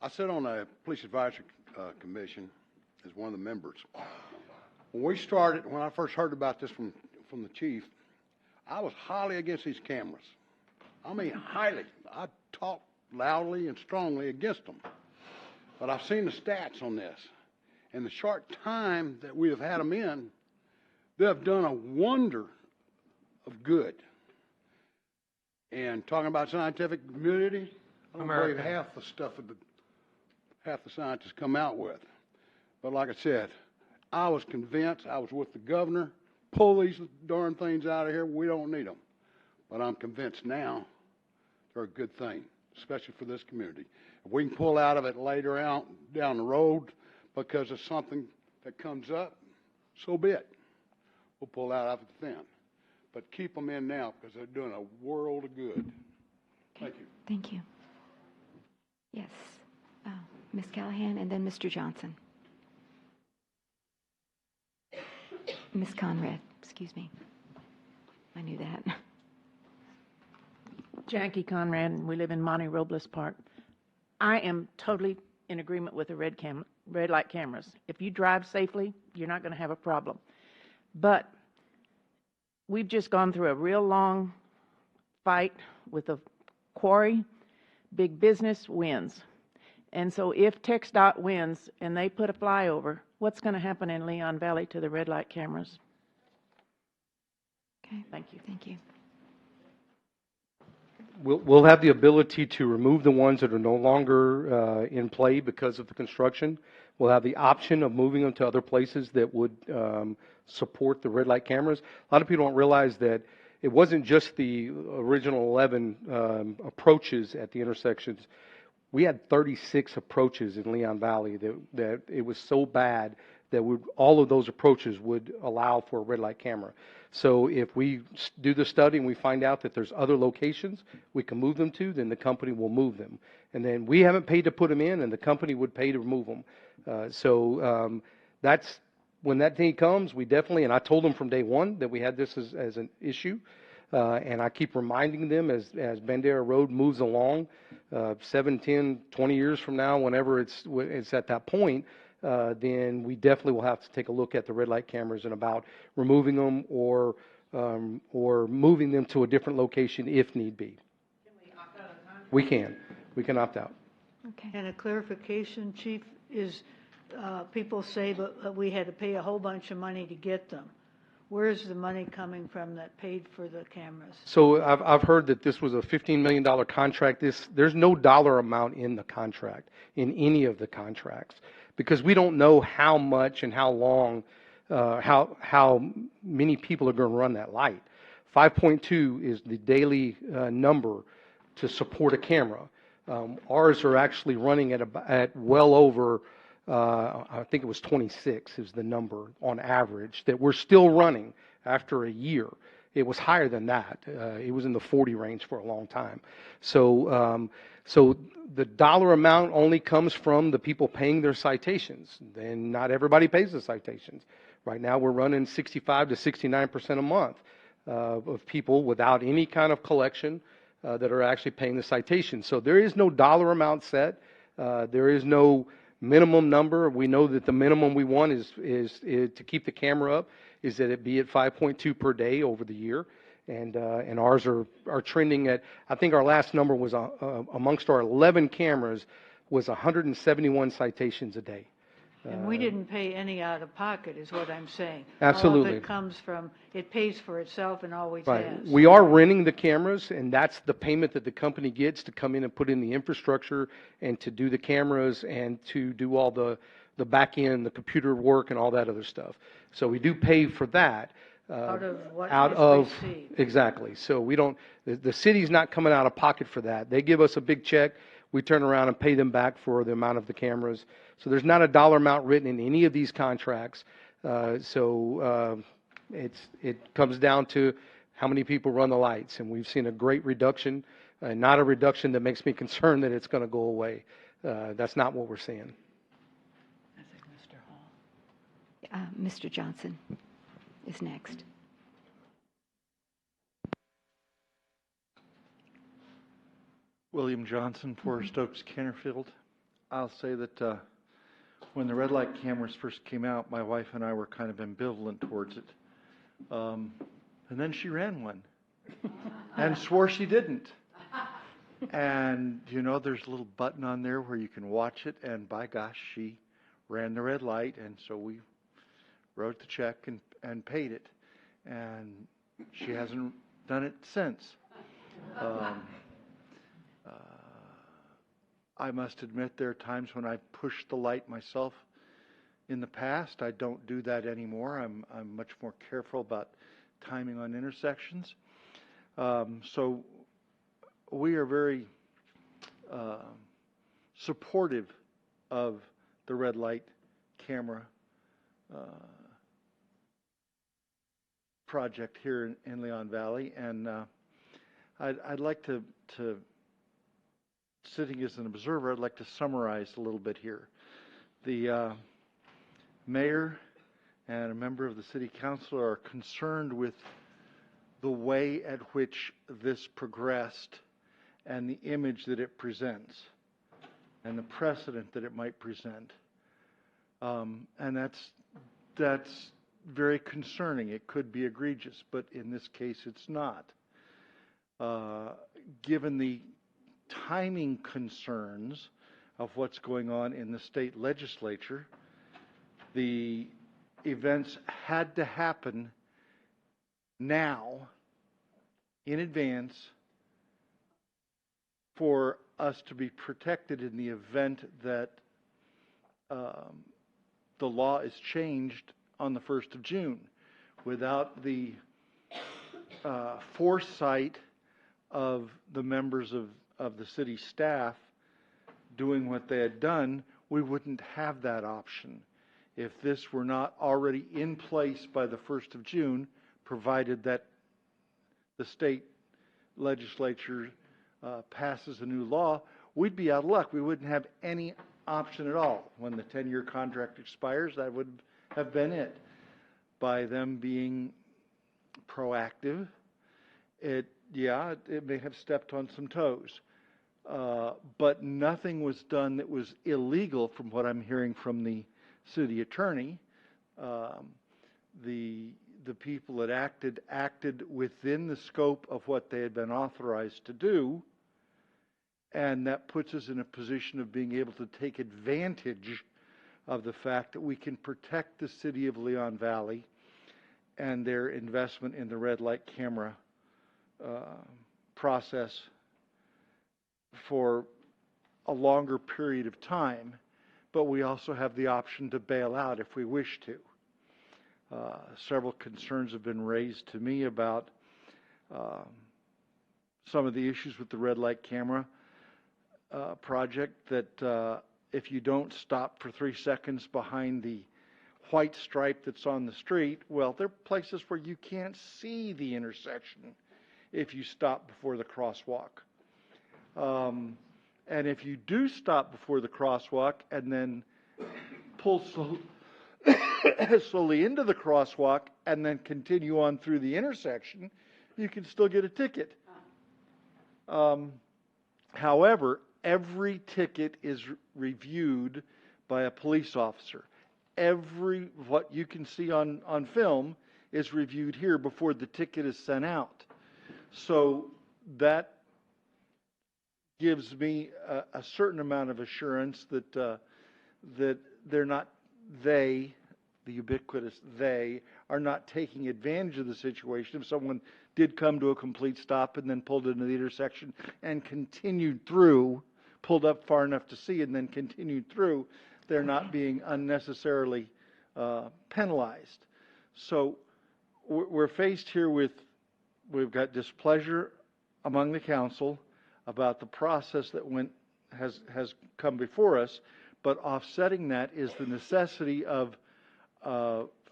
I sit on a police advisory commission as one of the members. When I first heard about this from the chief, I was highly against these cameras. I mean, highly. I talked loudly and strongly against them. But I've seen the stats on this. In the short time that we have had them in, they have done a wonder of good. And talking about scientific community, I don't believe half the stuff that half the scientists come out with. But like I said, I was convinced, I was with the governor, pull these darn things out of here, we don't need them. But I'm convinced now they're a good thing, especially for this community. If we can pull out of it later out down the road because of something that comes up, so be it. We'll pull out of it then. But keep them in now because they're doing a world of good. Thank you. Thank you. Yes. Ms. Callahan and then Mr. Johnson. Ms. Conrad, excuse me. I knew that. Jackie Conrad, and we live in Monte Robles Park. I am totally in agreement with the red light cameras. If you drive safely, you're not going to have a problem. But we've just gone through a real long fight with a quarry. Big business wins. And so if TxDOT wins and they put a flyover, what's going to happen in Leon Valley to the red light cameras? Okay. Thank you. Thank you. We'll have the ability to remove the ones that are no longer in play because of the construction. We'll have the option of moving them to other places that would support the red light cameras. A lot of people don't realize that it wasn't just the original 11 approaches at the intersections. We had 36 approaches in Leon Valley that it was so bad that all of those approaches would allow for a red light camera. So if we do the study and we find out that there's other locations we can move them to, then the company will move them. And then we haven't paid to put them in, and the company would pay to remove them. That's when that day comes, we definitely, and I told them from day one that we had this as an issue. And I keep reminding them as Bandera Road moves along, 7, 10, 20 years from now, whenever it's at that point, then we definitely will have to take a look at the red light cameras and about removing them or moving them to a different location if need be. Can we opt out of the contract? We can. We can opt out. Okay. And a clarification, Chief, is people say that we had to pay a whole bunch of money to get them. Where is the money coming from that paid for the cameras? So I've heard that this was a $15 million contract. There's no dollar amount in the contract, in any of the contracts, because we don't know how much and how long, how many people are going to run that light. 5.2 is the daily number to support a camera. Ours are actually running at well over, I think it was 26 is the number on average, that we're still running after a year. It was higher than that. It was in the 40 range for a long time. So the dollar amount only comes from the people paying their citations. And not everybody pays the citations. Right now we're running 65 to 69% a month of people without any kind of collection that are actually paying the citation. So there is no dollar amount set. There is no minimum number. We know that the minimum we want is to keep the camera up is that it be at 5.2 per day over the year. And ours are trending at, I think our last number was amongst our 11 cameras was 171 citations a day. And we didn't pay any out of pocket, is what I'm saying. Absolutely. All of it comes from, it pays for itself and always Right. has. We are renting the cameras, and that's the payment that the company gets to come in and put in the infrastructure and to do the cameras and to do all the back end, the computer work and all that other stuff. So we do pay for that. Out of what Out is of, received. exactly. So we don't, the city's not coming out of pocket for that. They give us a big check. We turn around and pay them back for the amount of the cameras. So there's not a dollar amount written in any of these contracts. It comes down to how many people run the lights. And we've seen a great reduction, not a reduction that makes me concerned that it's going to go away. That's not what we're seeing. I think Mr. Hall. Mr. Johnson is next. William Johnson, Forest Oaks, Canterfield. I'll say that when the red light cameras first came out, my wife and I were kind of ambivalent towards it. And then she ran one and swore she didn't. And, you know, there's a little button on there where you can watch it, and by gosh, she ran the red light, and so we wrote the check and paid it. And she hasn't done it since. I must admit there are times when I've pushed the light myself in the past. I don't do that anymore. I'm much more careful about timing on intersections. So we are very supportive of the red light camera project here in Leon Valley, and I'd like to sitting as an observer, I'd like to summarize a little bit here. The mayor and a member of the city council are concerned with the way at which this progressed and the image that it presents and the precedent that it might present. And that's very concerning. It could be egregious, but in this case it's not. Given the timing concerns of what's going on in the state legislature, the events had to happen now, in advance, for us to be protected in the event that the law is changed on the 1st of June. Without the foresight of the members of the city staff doing what they had done, we wouldn't have that option. If this were not already in place by the 1st of June, provided that the state legislature passes a new law, we'd be out of luck. We wouldn't have any option at all. When the 10-year contract expires, that would have been it. By them being proactive, it may have stepped on some toes. But nothing was done that was illegal from what I'm hearing from the city attorney. The people that acted within the scope of what they had been authorized to do, and that puts us in a position of being able to take advantage of the fact that we can protect the city of Leon Valley and their investment in the red light camera process for a longer period of time, but we also have the option to bail out if we wish to. Several concerns have been raised to me about some of the issues with the red light camera. project that if you don't stop for 3 seconds behind the white stripe that's on the street, well, there are places where you can't see the intersection if you stop before the crosswalk. And if you do stop before the crosswalk and then pull slowly into the crosswalk and then continue on through the intersection, you can still get a ticket. However, every ticket is reviewed by a police officer. What you can see on film is reviewed here before the ticket is sent out. So that gives me a certain amount of assurance that that they're not, the ubiquitous they, are not taking advantage of the situation. If someone did come to a complete stop and then pulled into the intersection and continued through, pulled up far enough to see and then continued through, they're not being unnecessarily penalized. So we're faced here with, we've got displeasure among the council about the process that has come before us, but offsetting that is the necessity of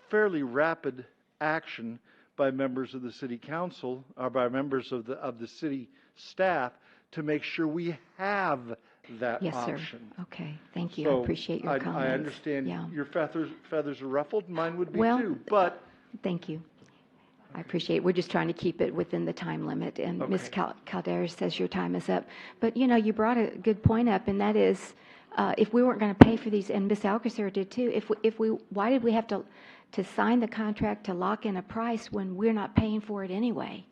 fairly rapid action by members of the city council or by members of the city staff to make sure we have that Yes, option. sir. Okay, thank you. So I appreciate your comments. I understand Yeah. your feathers are ruffled, mine would be Well, too, but Thank you. I appreciate it. We're just trying to keep it within the time limit, and Ms. Caldera says your time is up. But, you brought a good point up, and that is, if we weren't going to pay for these, and Ms. Alcacer did too, why did we have to sign the contract to lock in a price when we're not paying for it anyway?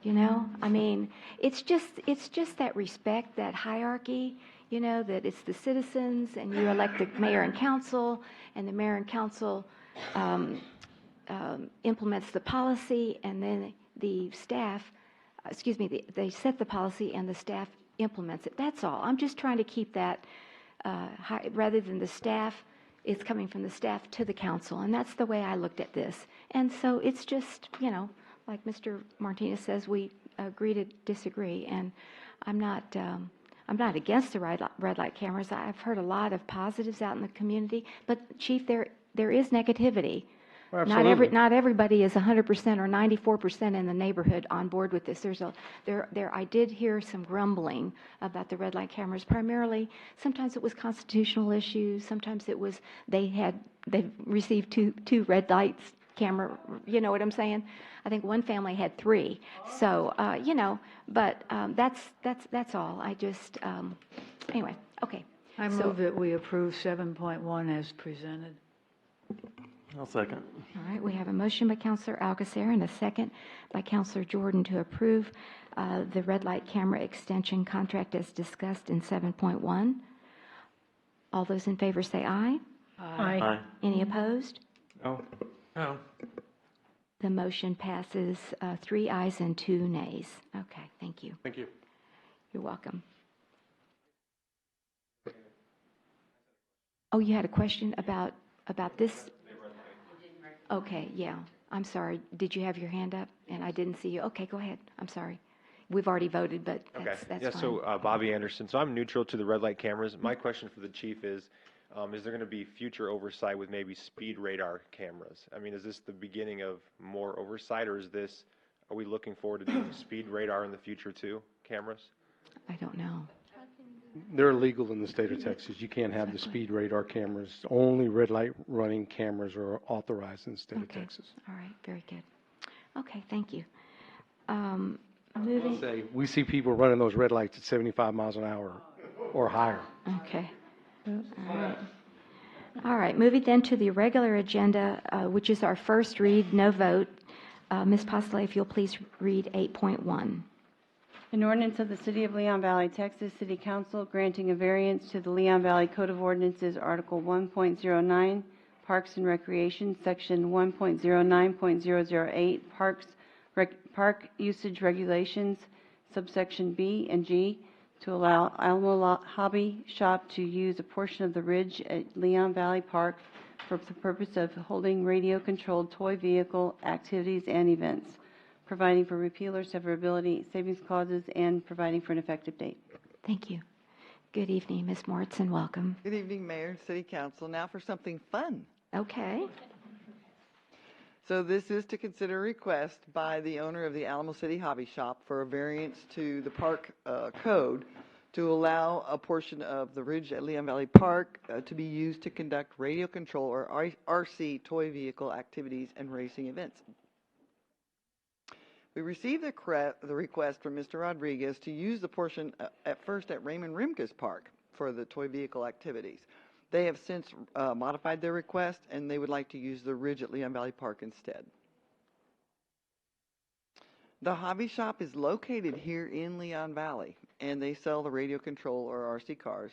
I mean, it's just that respect, that hierarchy, that it's the citizens, and you elect the mayor and council, and the mayor and council implements the policy, and then the staff, they set the policy and the staff implements it. That's all. I'm just trying to keep that, rather than the staff, it's coming from the staff to the council, and that's the way I looked at this. And so it's just, like Mr. Martinez says, we agree to disagree, and I'm not against the red light cameras. I've heard a lot of positives out in the community, but Chief, there is negativity. Absolutely. Not everybody is 100% or 94% in the neighborhood on board with this. I did hear some grumbling about the red light cameras. Primarily, sometimes it was constitutional issues. Sometimes it was they received two red lights camera. You know what I'm saying? I think one family had 3. So but that's all. I just anyway. Okay. I move that we approve 7.1 as presented. I'll second. All right, we have a motion by Councilor Alcacer and a second by Councilor Jordan to approve the red light camera extension contract as discussed in 7.1. All those in favor say aye. Aye. Aye. Any opposed? No. No. The motion passes 3 ayes and 2 nays. Okay, thank you. Thank you. You're welcome. Oh, you had a question about this? Okay, yeah. I'm sorry. Did you have your hand up and I didn't see you? Okay, go ahead. I'm sorry. We've already voted, but that's Yeah, fine. so Bobby Anderson. So I'm neutral to the red light cameras. My question for the chief is there going to be future oversight with maybe speed radar cameras? I mean, is this the beginning of more oversight, or are we looking forward to doing speed radar in the future too, cameras? I don't know. They're illegal in the state of Texas. You can't have the speed radar cameras. Only red light running cameras are authorized in the state of Texas. All right, very good. Okay, thank you. We see people running those red lights at 75 miles an hour or higher. Okay. All right, moving then to the regular agenda, which is our first read, no vote. Ms. Postlev, if you'll please read 8.1. An ordinance of the City of Leon Valley, Texas City Council granting a variance to the Leon Valley Code of Ordinances, Article 1.09, Parks and Recreation, Section 1.09.008, Park Usage Regulations, subsection B and G, to allow Alamo Hobby Shop to use a portion of the ridge at Leon Valley Park for the purpose of holding radio-controlled toy vehicle activities and events, providing for repeal or severability, savings clauses, and providing for an effective date. Thank you. Good evening, Ms. Mortson, welcome. Good evening, Mayor and City Council. Now for something fun. Okay. So this is to consider a request by the owner of the Alamo City Hobby Shop for a variance to the park code to allow a portion of the ridge at Leon Valley Park to be used to conduct radio control or RC toy vehicle activities and racing events. We received the request from Mr. Rodriguez to use the portion at first at Raymond Rimkus Park for the toy vehicle activities. They have since modified their request, and they would like to use the ridge at Leon Valley Park instead. The hobby shop is located here in Leon Valley, and they sell the radio control or RC cars.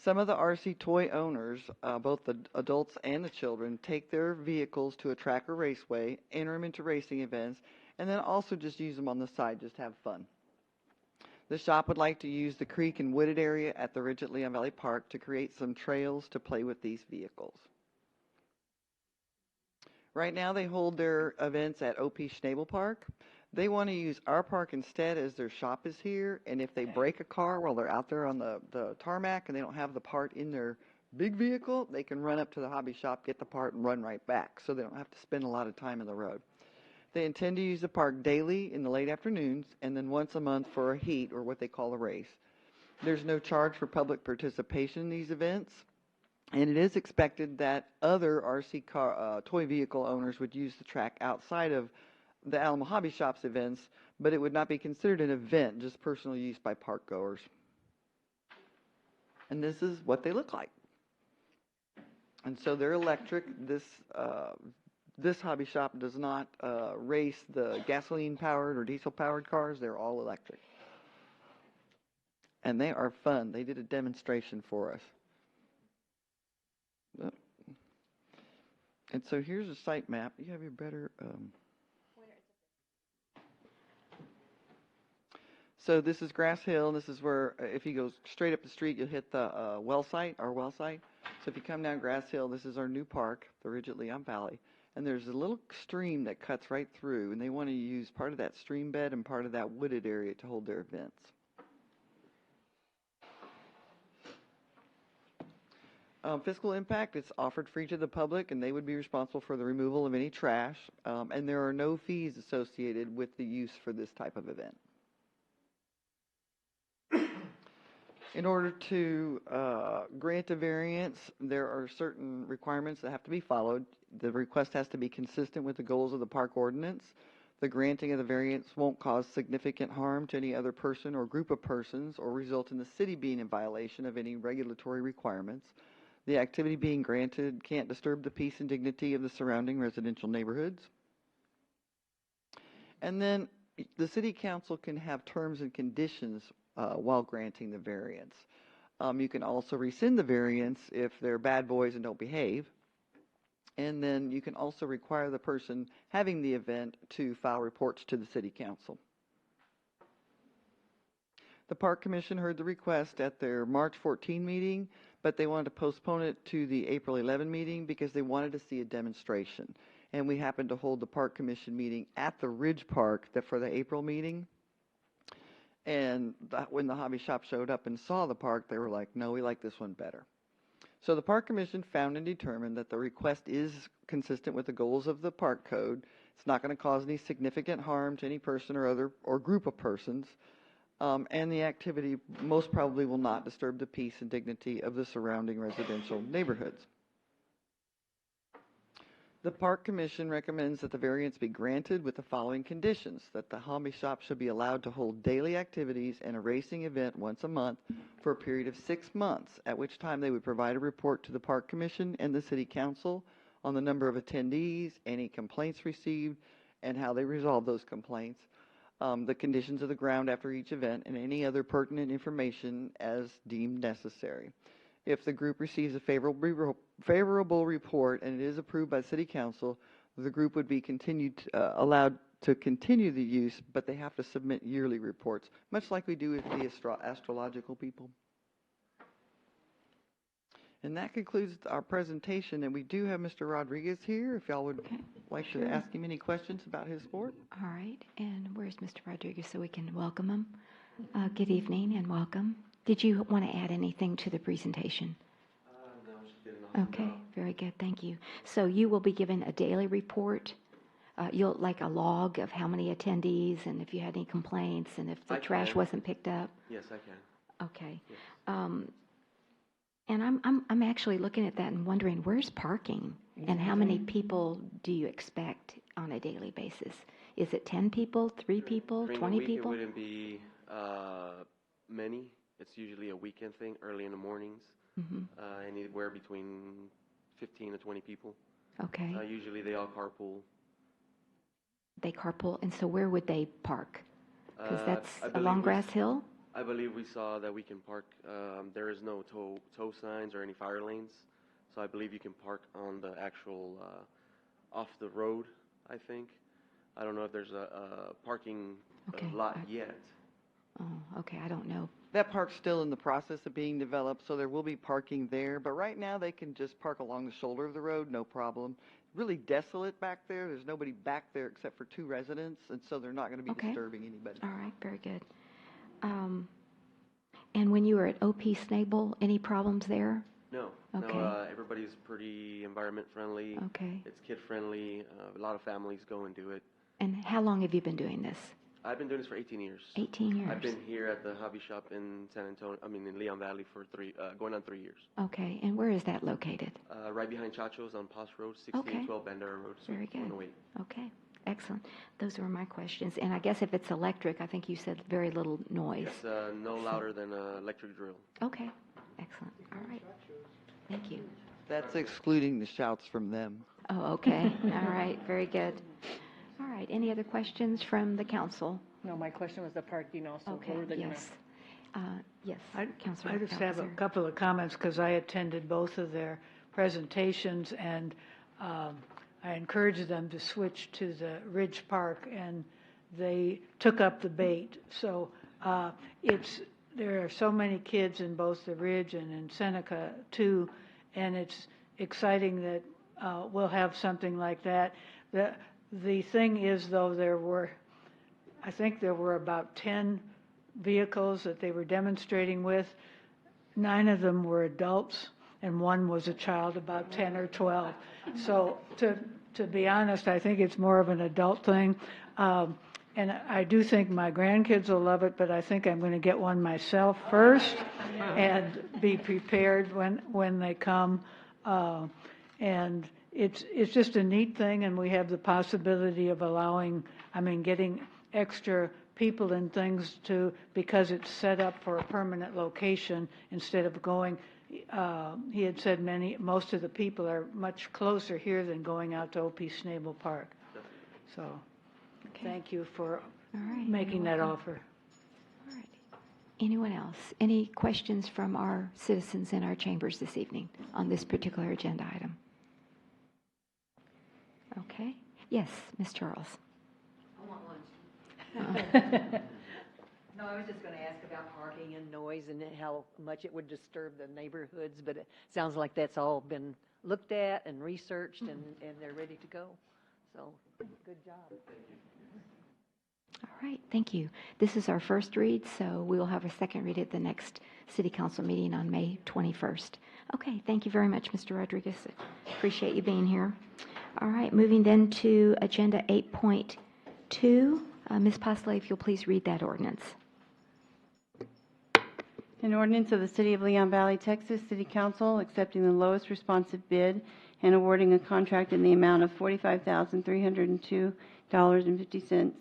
Some of the RC toy owners, both the adults and the children, take their vehicles to a track or raceway, enter them into racing events, and then also just use them on the side, just have fun. The shop would like to use the creek and wooded area at the ridge at Leon Valley Park to create some trails to play with these vehicles. Right now they hold their events at OP Schnabel Park. They want to use our park instead as their shop is here, and if they break a car while they're out there on the tarmac and they don't have the part in their big vehicle, they can run up to the hobby shop, get the part, and run right back, so they don't have to spend a lot of time on the road. They intend to use the park daily in the late afternoons and then once a month for a heat or what they call a race. There's no charge for public participation in these events, and it is expected that other RC car, toy vehicle owners would use the track outside of the Alamo Hobby Shop's events, but it would not be considered an event, just personal use by park goers. And this is what they look like. And so they're electric. This hobby shop does not race the gasoline-powered or diesel-powered cars. They're all electric. And they are fun. They did a demonstration for us. And so here's a site map. You have your better... So this is Grass Hill. This is where, if you go straight up the street, you'll hit the well site, our well site. So if you come down Grass Hill, this is our new park, the ridge at Leon Valley. And there's a little stream that cuts right through, and they want to use part of that stream bed and part of that wooded area to hold their events. Fiscal impact, it's offered free to the public, and they would be responsible for the removal of any trash, and there are no fees associated with the use for this type of event. In order to grant a variance, there are certain requirements that have to be followed. The request has to be consistent with the goals of the park ordinance. The granting of the variance won't cause significant harm to any other person or group of persons or result in the city being in violation of any regulatory requirements. The activity being granted can't disturb the peace and dignity of the surrounding residential neighborhoods. And then the city council can have terms and conditions while granting the variance. You can also rescind the variance if they're bad boys and don't behave. And then you can also require the person having the event to file reports to the city council. The Park Commission heard the request at their March 14 meeting, but they wanted to postpone it to the April 11 meeting because they wanted to see a demonstration. And we happened to hold the Park Commission meeting at the Ridge Park for the April meeting. And when the hobby shop showed up and saw the park, they were like, no, we like this one better. So the Park Commission found and determined that the request is consistent with the goals of the park code. It's not going to cause any significant harm to any person or group of persons. And the activity most probably will not disturb the peace and dignity of the surrounding residential neighborhoods. The Park Commission recommends that the variance be granted with the following conditions: that the hobby shop should be allowed to hold daily activities and a racing event once a month for a period of 6 months, at which time they would provide a report to the Park Commission and the City Council on the number of attendees, any complaints received, and how they resolve those complaints, the conditions of the ground after each event, and any other pertinent information as deemed necessary. If the group receives a favorable report and it is approved by City Council, the group would be allowed to continue the use, but they have to submit yearly reports, much like we do with the astrological people. And that concludes our presentation, and we do have Mr. Rodriguez here, if y'all would like to ask him any questions about his sport. All right, and where's Mr. Rodriguez so we can welcome him? Good evening and welcome. Did you want to add anything to the presentation? No, she did an awesome Okay, job. very good, thank you. So you will be given a daily report, you'll, like a log of how many attendees, and if you had any complaints, and if the I trash can. wasn't picked up? Yes, I can. Okay. Yes. And I'm actually looking at that and wondering, where's parking? And how many people do you expect on a daily basis? Is it 10 people, 3 people, During 20 the week, people? it wouldn't be many. It's usually a weekend thing, early in the mornings. Mhm. Anywhere between 15 to 20 people. Okay. Usually they all carpool. They carpool, and so where would they park? Because that's I believe along we Grass Hill? I believe we saw that we can park, there is no tow signs or any fire lanes, so I believe you can park on the actual, off the road, I think. I don't know if there's a parking Okay, lot yet. Oh, okay, I don't know. That park's still in the process of being developed, so there will be parking there. But right now, they can just park along the shoulder of the road, no problem. Really desolate back there. There's nobody back there except for 2 residents, and so they're not going to be Okay. disturbing anybody. All right, very good. And when you were at OP Snable, any problems there? No, Okay. no, everybody's pretty environment friendly. Okay. It's kid friendly. A lot of families go and do it. And how long have you been doing this? I've been doing this for 18 years. 18 years. I've been here at the hobby shop in in Leon Valley for going on 3 years. Okay, and where is that located? Right behind Chacho's on Post Road, 1612 Bandera Road. Very good. 108. Okay, excellent. Those were my questions. And I guess if it's electric, I think you said very little noise. It's no louder than an electric drill. Okay, excellent. All right. Thank you. That's excluding the shouts from them. Oh, okay. All right, very good. All right, any other questions from the council? No, my question was the parking also. Okay, Where were they gonna- yes. Yes, Councilor I just have a Alcazar. couple of comments because I attended both of their presentations, and I encouraged them to switch to the Ridge Park, and they took up the bait. So there are so many kids in both the Ridge and in Seneca too, and it's exciting that we'll have something like that. The thing is, though, I think there were about 10 vehicles that they were demonstrating with. 9 of them were adults, and 1 was a child about 10 or 12. So to be honest, I think it's more of an adult thing. And I do think my grandkids will love it, but I think I'm going to get one myself first and be prepared when they come. And it's just a neat thing, and we have the possibility of getting extra people and things because it's set up for a permanent location instead of going, he had said most of the people are much closer here than going out to OP Snable Park. So, thank you for making that offer. All right. Anyone else? Any questions from our citizens in our chambers this evening on this particular agenda item? Okay. Yes, Ms. Charles. I want lunch. No, I was just going to ask about parking and noise and how much it would disturb the neighborhoods, but it sounds like that's all been looked at and researched, and they're ready to go. So, good job. All right, thank you. This is our first read, so we will have a second read at the next City Council meeting on May 21st. Okay, thank you very much, Mr. Rodriguez. Appreciate you being here. All right, moving then to Agenda 8.2. Ms. Posley, if you'll please read that ordinance. An ordinance of the City of Leon Valley, Texas City Council accepting the lowest responsive bid and awarding a contract in the amount of $45,302.50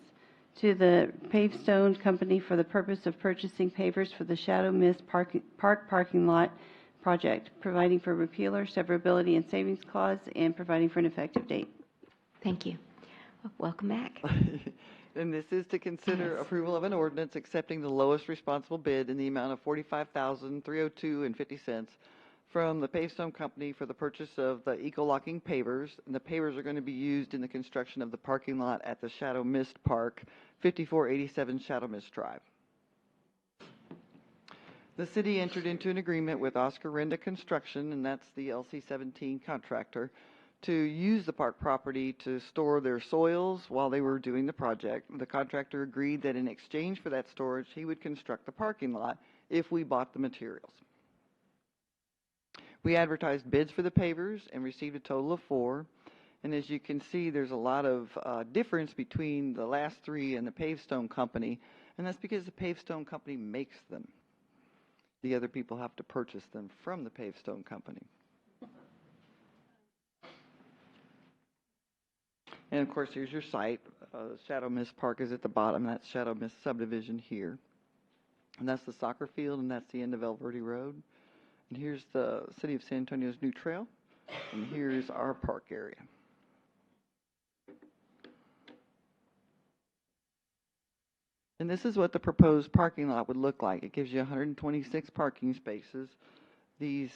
to the Pavestone Company for the purpose of purchasing pavers for the Shadow Mist Park parking lot project, providing for repealer, severability, and savings clause, and providing for an effective date. Thank you. Welcome back. And this is to consider approval of an ordinance accepting the lowest responsible bid in the amount of $45,302.50 from the Pavestone Company for the purchase of the eco-locking pavers. And the pavers are going to be used in the construction of the parking lot at the Shadow Mist Park, 5487 Shadow Mist Drive. The city entered into an agreement with Oscar Renda Construction, and that's the LC-17 contractor, to use the park property to store their soils while they were doing the project. The contractor agreed that in exchange for that storage, he would construct the parking lot if we bought the materials. We advertised bids for the pavers and received a total of 4. And as you can see, there's a lot of difference between the last 3 and the Pavestone Company, and that's because the Pavestone Company makes them. The other people have to purchase them from the Pavestone Company. And of course, here's your site. Shadow Mist Park is at the bottom. That's Shadow Mist subdivision here. And that's the soccer field, and that's the end of El Verde Road. And here's the City of San Antonio's new trail, and here's our park area. And this is what the proposed parking lot would look like. It gives you 126 parking spaces. These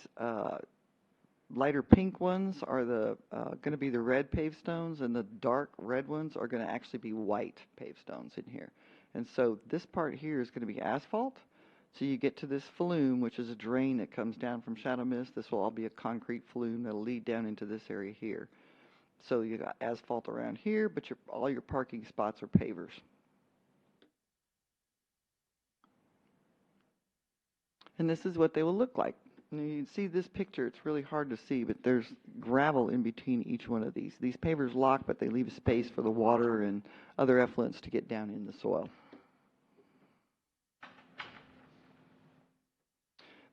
lighter pink ones are going to be the red pavestones, and the dark red ones are going to actually be white pavestones in here. And so this part here is going to be asphalt. So you get to this flume, which is a drain that comes down from Shadow Mist. This will all be a concrete flume that'll lead down into this area here. So you got asphalt around here, but all your parking spots are pavers. And this is what they will look like. And you can see this picture, it's really hard to see, but there's gravel in between each one of these. These pavers lock, but they leave space for the water and other effluents to get down in the soil.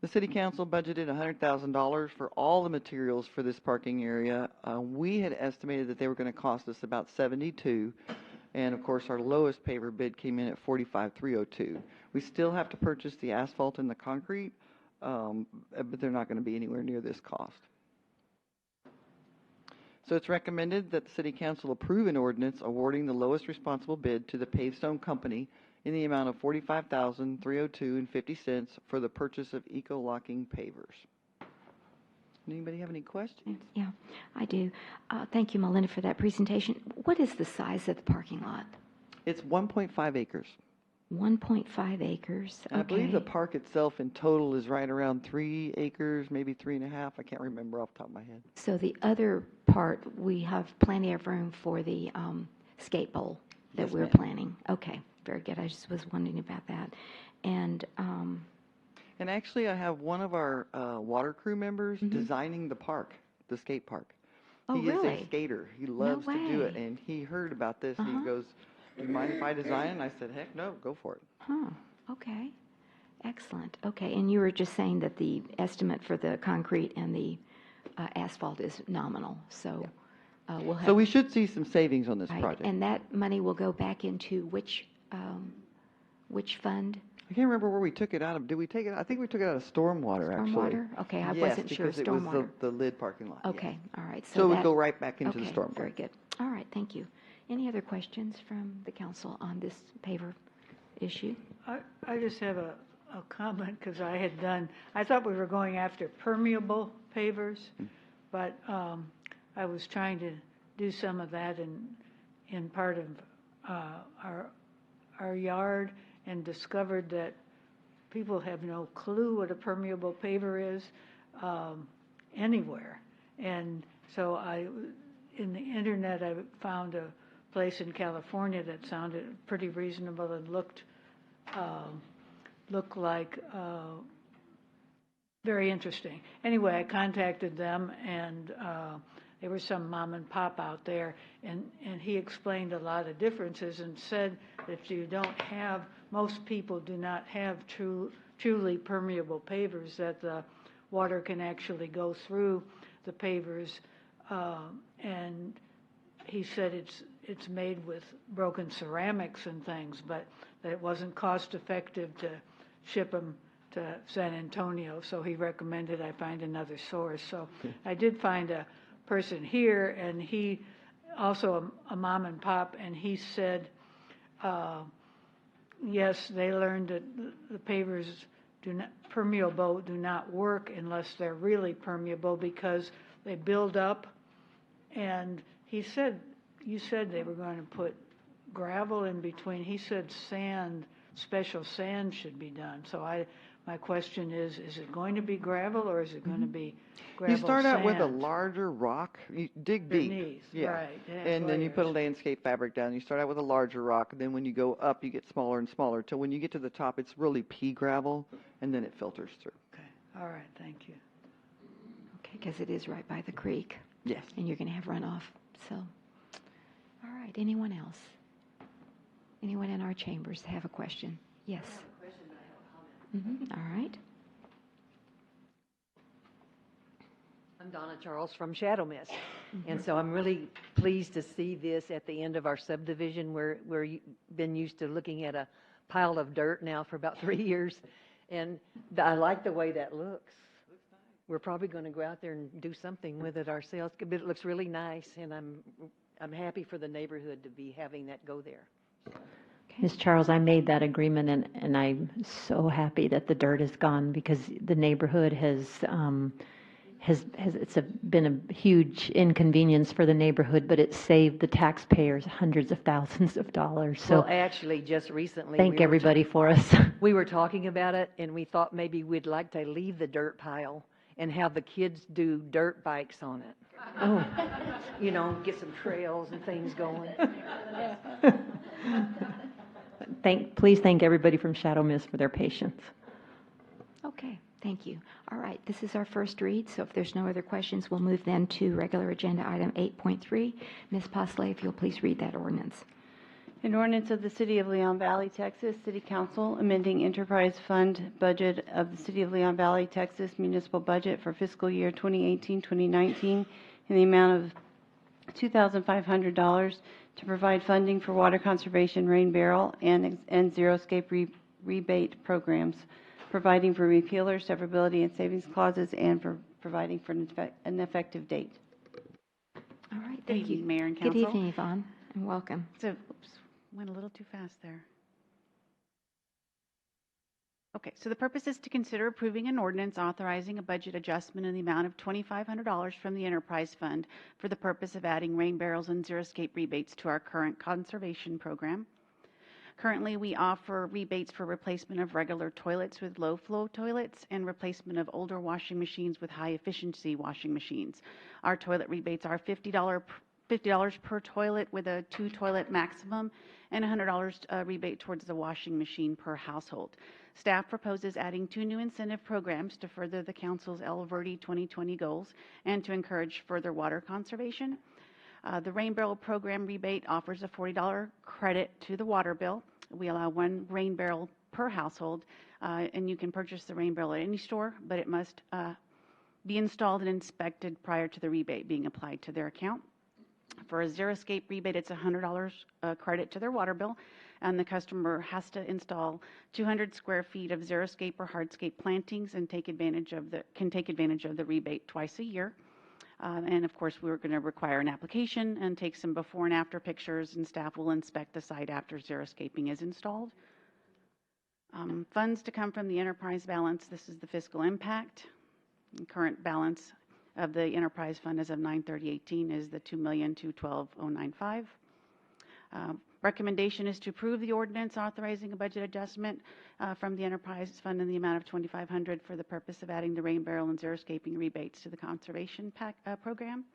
The City Council budgeted $100,000 for all the materials for this parking area. We had estimated that they were going to cost us about $72,000, and of course our lowest paver bid came in at $45,302. We still have to purchase the asphalt and the concrete, but they're not going to be anywhere near this cost. So it's recommended that the City Council approve an ordinance awarding the lowest responsible bid to the Pavestone Company in the amount of $45,302.50 for the purchase of eco-locking pavers. Anybody have any questions? Yeah, I do. Thank you, Melinda, for that presentation. What is the size of the parking lot? It's 1.5 acres. 1.5 acres. Okay. I believe the park itself in total is right around 3 acres, maybe 3.5. I can't remember off the top of my head. So the other part, we have plenty of room for the skate bowl that Yes, we're ma'am. planning. Okay, very good. I just was wondering about that. And actually, I have one of our water crew members designing the park, the skate park. Oh, he is really? a skater. He loves to do it, and he heard about this, and he goes, "Do you mind if I design it?" And I said, "Heck no, go for it." Huh, okay. Excellent. Okay, and you were just saying that the estimate for the concrete and the asphalt is nominal, so we'll have... So we should see some savings on this Right, project. and that money will go back into which fund? I can't remember where we took it out of. Did we take it? I think we took it out of stormwater, actually. Stormwater? Okay, I wasn't sure. Yes, because it was Stormwater. the lid parking lot. Okay, all right. So it would that- go right back into the okay, stormwater. very good. All right, thank you. Any other questions from the council on this paver issue? I just have a comment, because I thought we were going after permeable pavers, but I was trying to do some of that in part of our yard, and discovered that people have no clue what a permeable paver is anywhere. And so in the internet, I found a place in California that sounded pretty reasonable and looked like very interesting. Anyway, I contacted them, and there was some mom and pop out there, and he explained a lot of differences and said that most people do not have truly permeable pavers, that the water can actually go through the pavers, and he said it's made with broken ceramics and things, but that it wasn't cost effective to ship them to San Antonio, so he recommended I find another source. So I did find a person here, and he also a mom and pop, and he said, yes, they learned that the pavers permeable do not work unless they're really permeable, because they build up. And he said, you said they were going to put gravel in between. He said special sand should be done. So My question is it going to be gravel or is it going to be gravel You start out with a sand? larger rock, you dig deep. Beneath, Yeah. right, it has And then you put a layers. landscape fabric down. You start out with a larger rock, and then when you go up, you get smaller and smaller, till when you get to the top, it's really pea gravel, and then it filters through. All right, thank you. Okay, because it is right by the creek. Yes. And you're going to have runoff, so. All right, anyone else? Anyone in our chambers have a question? Yes. All right. I'm Donna Charles from Shadow Mist. And so I'm really pleased to see this at the end of our subdivision where you've been used to looking at a pile of dirt now for about 3 years. And I like the way that looks. We're probably going to go out there and do something with it ourselves, but it looks really nice, and I'm happy for the neighborhood to be having that go there. Ms. Charles, I made that agreement, and I'm so happy that the dirt is gone because the neighborhood been a huge inconvenience for the neighborhood, but it saved the taxpayers hundreds of thousands of dollars. So Well, actually, just recently. thank everybody for us. We were talking about it, and we thought maybe we'd like to leave the dirt pile and have the kids do dirt bikes on it. Oh. You know, get some trails and things going. Please thank everybody from Shadow Mist for their patience. Okay, thank you. All right, this is our first read, so if there's no other questions, we'll move then to regular agenda item 8.3. Ms. Posley, if you'll please read that ordinance. An ordinance of the City of Leon Valley, Texas, City Council amending enterprise fund budget of the City of Leon Valley, Texas municipal budget for fiscal year 2018-2019 in the amount of $2,500 to provide funding for water conservation, rain barrel, and zero-scape rebate programs, providing for repealer, severability, and savings clauses, and for providing for an effective date. All right, Good thank you. evening, Mayor and Good Council. evening, Yvonne, and welcome. So, oops, went a little too fast there. Okay, so the purpose is to consider approving an ordinance authorizing a budget adjustment in the amount of $2,500 from the enterprise fund for the purpose of adding rain barrels and zero-scape rebates to our current conservation program. Currently, we offer rebates for replacement of regular toilets with low-flow toilets and replacement of older washing machines with high-efficiency washing machines. Our toilet rebates are $50 per toilet with a 2-toilet maximum and $100 rebate towards the washing machine per household. Staff proposes adding 2 new incentive programs to further the Council's El Verde 2020 goals and to encourage further water conservation. The Rain Barrel Program rebate offers a $40 credit to the water bill. We allow 1 rain barrel per household, and you can purchase the rain barrel at any store, but it must be installed and inspected prior to the rebate being applied to their account. For a zero-scape rebate, it's $100 credit to their water bill, and the customer has to install 200 square feet of zero-scape or hardscape plantings and can take advantage of the rebate twice a year. And of course, we're going to require an application and take some before and after pictures, and staff will inspect the site after zero-scaping is installed. Funds to come from the enterprise balance. This is the fiscal impact. The current balance of the enterprise fund as of 9/30/18 is the $2,212,095. Recommendation is to approve the ordinance authorizing a budget adjustment from the enterprise fund in the amount of $2,500 for the purpose of adding the rain barrel and zero-scaping rebates to the conservation program.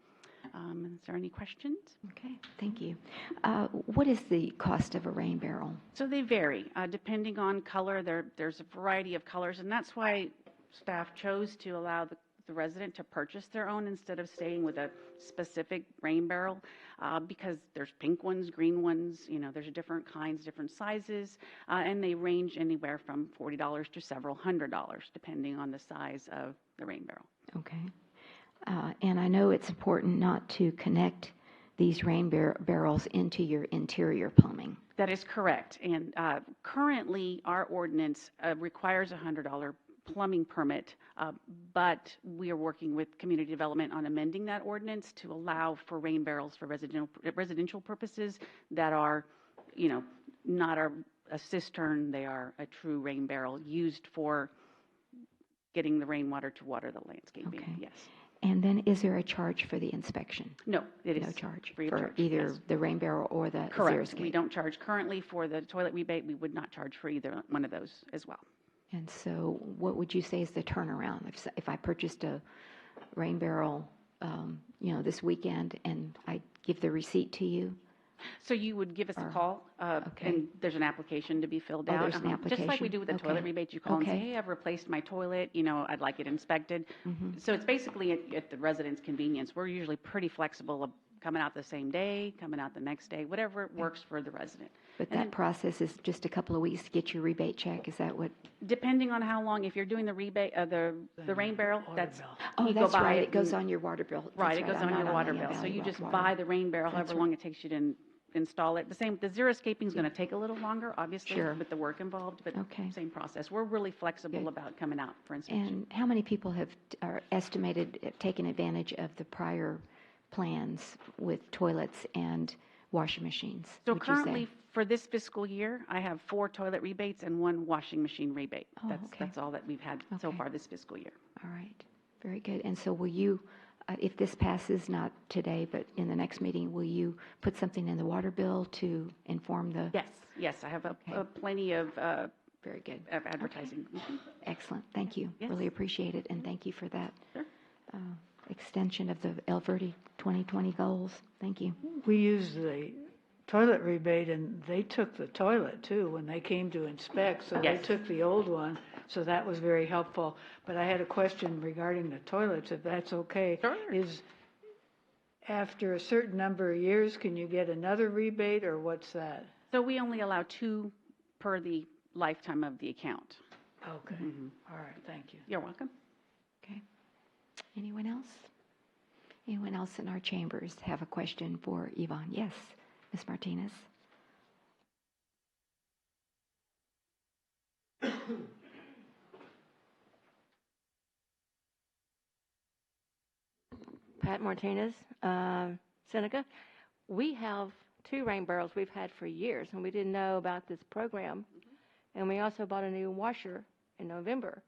Is there any questions? Okay, thank you. What is the cost of a rain barrel? So they vary depending on color. There's a variety of colors, and that's why staff chose to allow the resident to purchase their own instead of staying with a specific rain barrel, because there's pink ones, green ones, there's different kinds, different sizes, and they range anywhere from $40 to several $100s depending on the size of the rain barrel. Okay. And I know it's important not to connect these rain barrels into your interior plumbing. That is correct. And currently, our ordinance requires a $100 plumbing permit, but we are working with community development on amending that ordinance to allow for rain barrels for residential purposes that are, not a cistern. They are a true rain barrel used for getting the rainwater to water the landscaping. Okay. Yes. And then is there a charge for the inspection? No, it is no charge free of for charge, either yes. the rain barrel or the Correct. zero-scape? We don't charge currently for the toilet rebate. We would not charge for either one of those as well. And so what would you say is the turnaround? If I purchased a rain barrel, this weekend and I give the receipt to you? So you would give us a call, and there's an application to be filled Oh, out. there's an Just like we do with the application. toilet rebates, you call and say, Okay. hey, I've replaced my toilet, I'd like it inspected. Mhm. So it's basically at the resident's convenience. We're usually pretty flexible of coming out the same day, coming out the next day, whatever works for the resident. But And that then process is just a couple of weeks to get your rebate check, is that what? depending on how long, if you're doing the rebate, the rain barrel, that's. Oh, you go that's buy right, it goes and- on your water bill. Right, That's it goes I'm on your not water the bill. So Valley you just water. buy the rain barrel, That's however long it takes you to install it. The same, the zero escaping is going to take a little longer, obviously, Sure. with the work involved, but Okay. same process. We're really flexible about coming out for inspection. And how many people are estimated taken advantage of the prior plans with toilets and washing machines? So would you say? currently, for this fiscal year, I have 4 toilet rebates and 1 washing machine rebate. Oh, That's, okay. that's all that we've had so Okay. far this fiscal year. All right, very good. And so will you, if this passes, not today, but in the next meeting, will you put something in the water bill to inform the? Yes, I have plenty of very good of advertising. Mhm. Excellent, thank you. Yes. Really appreciate it, and thank you for that Sure. extension of the El Verde 2020 goals. Thank you. We used the toilet rebate, and they took the toilet too when they came to inspect, so they Yes. took the old one, so that was very helpful. But I had a question regarding the toilets, if that's okay. Sure. Is after a certain number of years, can you get another rebate, or what's that? So we only allow 2 per the lifetime of the account. Okay, Mhm. all right, thank you. You're welcome. Okay. Anyone else? Anyone else in our chambers have a question for Yvonne? Yes, Ms. Martinez. Pat Martinez, Seneca. We have 2 rain barrels we've had for years, and we didn't know about this program. And we also bought a new washer in November.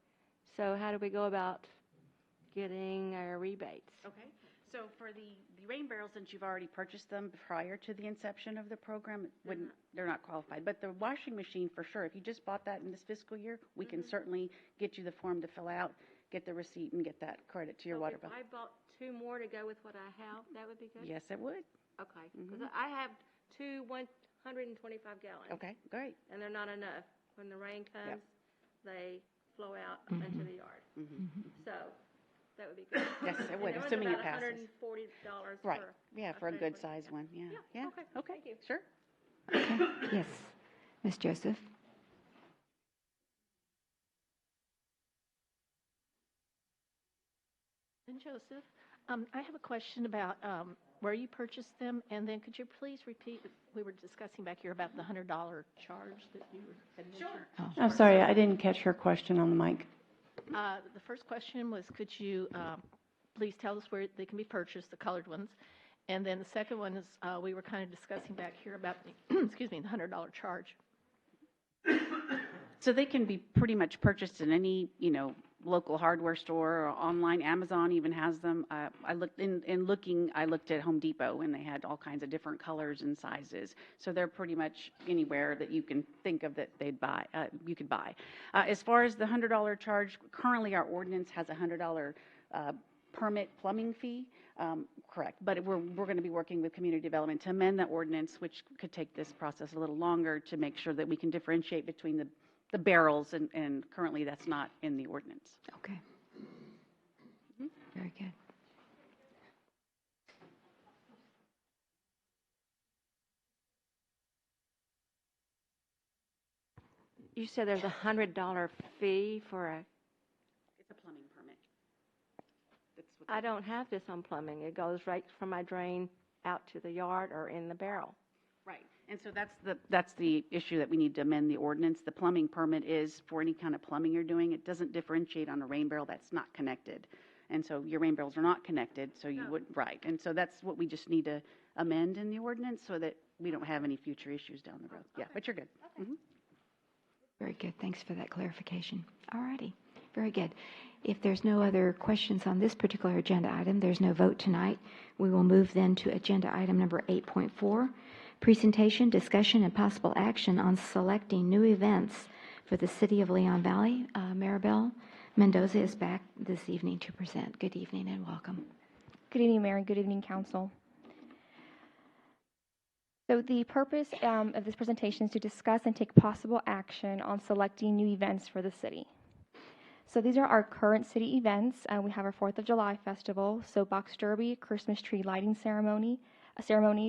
So how do we go about getting our rebates? Okay. So for the rain barrels, since you've already purchased them prior to the inception of the program, they're not qualified. But the washing machine, for sure, if you just bought that in this fiscal year, we can certainly get you the form to fill out, get the receipt, and get that credit to your water bill. If I bought 2 more to go with what I have, that would be good? Yes, it would. Okay, because I have 2 125 gallons. Okay, great. And they're not enough. When the rain comes, they flow out Mhm. into the yard. Mhm. So that would be good. Yes, it And would, that was assuming it about passes. $140 Right, for yeah, for a good size one, yeah. Yeah, okay, Okay, thank you. sure. Yes, Ms. Joseph. And Joseph, I have a question about where you purchased them, and then could you please repeat, we were discussing back here about the $100 charge that you had mentioned. I'm sorry, I didn't catch her question on the mic. The first question was, could you please tell us where they can be purchased, the colored ones? And then the second one is, we were kind of discussing back here about the, excuse me, the $100 charge. So they can be pretty much purchased in any, local hardware store or online. Amazon even has them. I looked I looked at Home Depot, and they had all kinds of different colors and sizes. So they're pretty much anywhere that you can think of that you could buy. As far as the $100 charge, currently our ordinance has a $100 permit plumbing fee. Correct, but we're going to be working with community development to amend that ordinance, which could take this process a little longer to make sure that we can differentiate between the barrels, and currently that's not in the ordinance. Okay. Very good. You said there's a $100 fee for a, It's a plumbing permit. I don't have this on plumbing. It goes right from my drain out to the yard or in the barrel. Right, and so that's the issue that we need to amend the ordinance. The plumbing permit is for any kind of plumbing you're doing. It doesn't differentiate on a rain barrel that's not connected. And so your rain barrels are not connected, so you would, right. And so that's what we just need to amend in the ordinance so that we don't have any future issues down the road. Yeah, but you're good. Mhm. Very good. Thanks for that clarification. All righty. Very good. If there's no other questions on this particular agenda item, there's no vote tonight. We will move then to agenda item number 8.4, presentation, discussion, and possible action on selecting new events For the City of Leon Valley, Maribel Mendoza is back this evening to present. Good evening and welcome. Good evening, Mayor, and good evening, Council. So the purpose of this presentation is to discuss and take possible action on selecting new events for the city. So these are our current city events. We have our 4th of July festival, Soapbox Derby, Christmas tree lighting ceremony,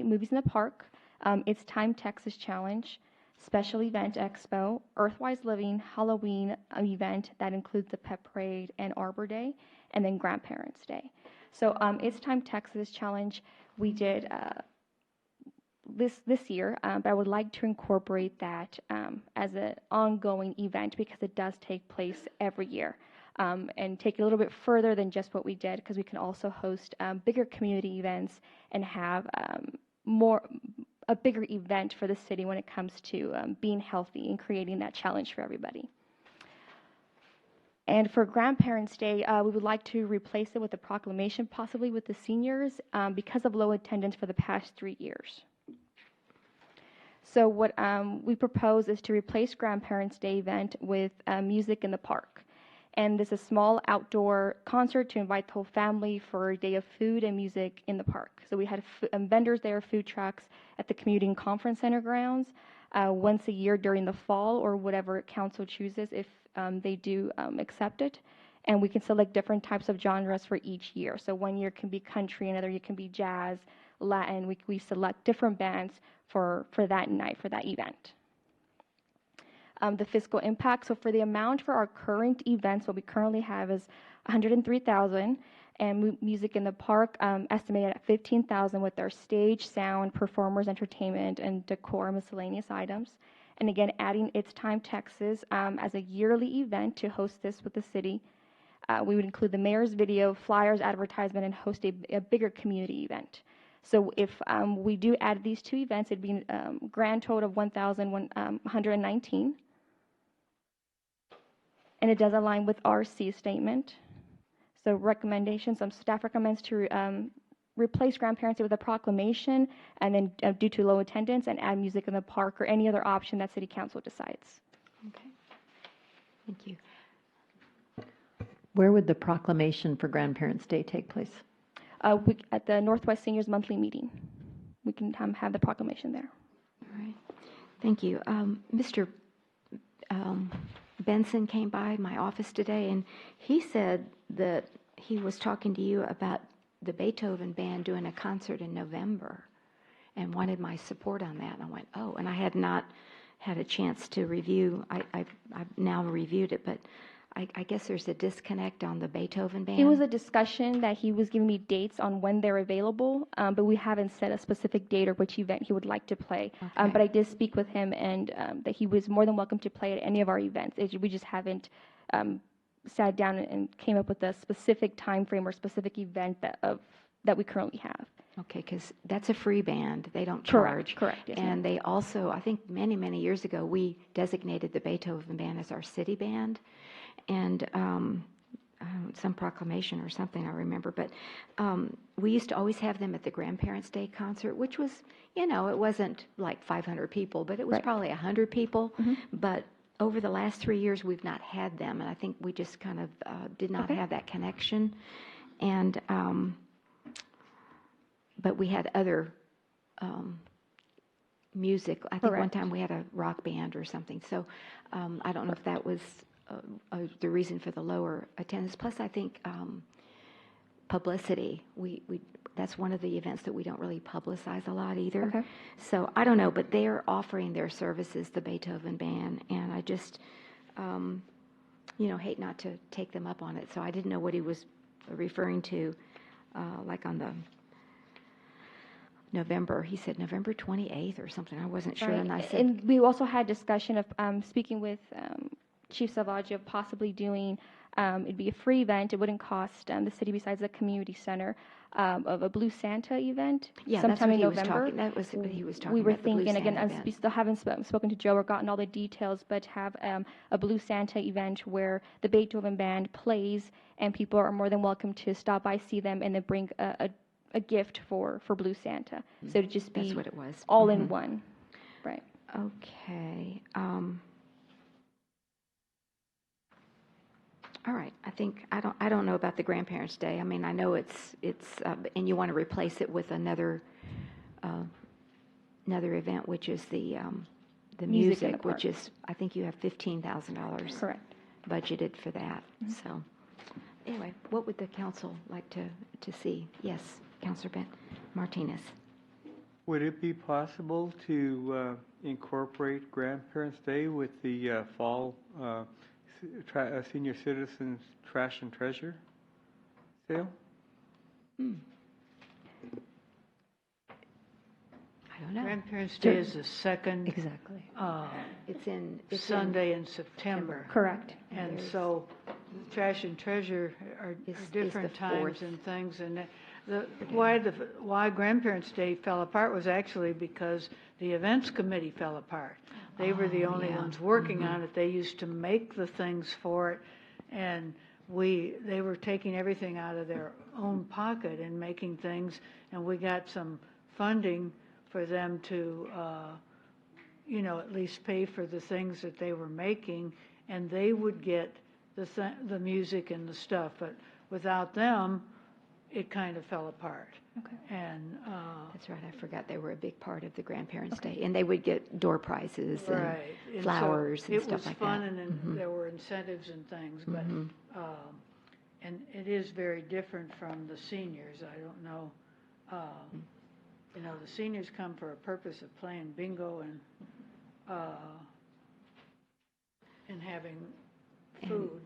movies in the park, It's Time Texas Challenge, special event expo, Earthwise Living Halloween event that includes the Pet Parade and Arbor Day, and then Grandparents' Day. So It's Time Texas Challenge we did this year, but I would like to incorporate that as an ongoing event because it does take place every year, and take it a little bit further than just what we did because we can also host bigger community events and have a bigger event for the city when it comes to being healthy and creating that challenge for everybody. And for Grandparents' Day, we would like to replace it with a proclamation, possibly with the seniors, because of low attendance for the past 3 years. So what we propose is to replace Grandparents' Day event with music in the park. And this is a small outdoor concert to invite the whole family for a day of food and music in the park. So we had vendors there, food trucks at the Community and Conference Center grounds once a year during the fall or whatever council chooses if they do accept it. And we can select different types of genres for each year. So one year can be country, another year can be jazz, Latin. We select different bands for that night, for that event. The fiscal impact, so for the amount for our current events, what we currently have is $103,000, and music in the park estimated at $15,000 with our stage, sound, performers, entertainment, and decor miscellaneous items. And again, adding It's Time Texas as a yearly event to host this with the city. We would include the mayor's video, flyers, advertisement, and host a bigger community event. So if we do add these two events, it'd be a grand total of $1,119. And it does align with our C statement. So recommendations, staff recommends to replace Grandparents' Day with a proclamation, and then due to low attendance, and add music in the park or any other option that City Council decides. Okay. Thank you. Where would the proclamation for Grandparents' Day take place? At the Northwest Seniors Monthly Meeting. We can have the proclamation there. All right. Thank you. Mr. Benson came by my office today, and he said that he was talking to you about the Beethoven Band doing a concert in November and wanted my support on that. And I went, oh, and I had not had a chance to review. I've now reviewed it, but I guess there's a disconnect on the Beethoven Band. It was a discussion that he was giving me dates on when they're available, but we haven't set a specific date or which event he would like to play. Okay. But I did speak with him, and that he was more than welcome to play at any of our events. We just haven't sat down and came up with a specific time frame or specific event that we currently have. Okay, because that's a free band. They don't charge. Correct. Yes, and ma'am. they also, I think many, many years ago, we designated the Beethoven Band as our city band. And some proclamation or something, I remember. But we used to always have them at the Grandparents' Day concert, which was, it wasn't like 500 people, but it was probably 100 people. Mm-hmm. But over the last 3 years, we've not had them. And I think we just kind of did not have that connection. And but we had other music. I think one time we had a rock band or something. So I don't know if that was the reason for the lower attendance. Plus, I think publicity. That's one of the events that we don't really publicize a lot either. Okay. So I don't know, but they are offering their services, the Beethoven Band, and I just, hate not to take them up on it. So I didn't know what he was referring to, like on the November. He said November 28th or something. I wasn't sure, Right. and I said, And we also had discussion of speaking with Chief Salvaggio of possibly doing, it'd be a free event. It wouldn't cost the city besides the community center, of a Blue Santa event. Yeah, sometime that's what in he was November. talking. That was what he was talking We were about. The Blue thinking again. Santa I event. still haven't spoken to Joe or gotten all the details, but have a Blue Santa event where the Beethoven Band plays, and people are more than welcome to stop by, see them, and then bring a gift for Blue Santa. So it'd just be That's what it was. all Mhm. in one, right? Okay. All right, I don't know about the Grandparents' Day. I mean, I know it's, and you want to replace it with another event, which is the Music in the music, park. which is, I think you have $15,000. Correct. Budgeted for that, so. Anyway, what would the council like to see? Yes, Councilor Ben Martinez. Would it be possible to incorporate Grandparents' Day with the fall senior citizens trash and treasure sale? I don't know. Grandparents' Day is the second. Exactly. It's Sunday in September. Correct. And so trash and treasure are different the times fourth. and things. And why Grandparents' Day fell apart was actually because the events committee fell apart. They were the only ones working on it. They used to make the things for it, and they were taking everything out of their own pocket and making things, and we got some funding for them to, at least pay for the things that they were making, and they would get the music and the stuff. But without them, it kind of fell apart. Okay. And That's right, I forgot they were a big part of the Grandparents' Day. And they would get door prizes and right. And flowers so and stuff like that. It was fun, and there were incentives and things, but, and it is very different from the seniors. I don't know, the seniors come for a purpose of playing bingo and having food,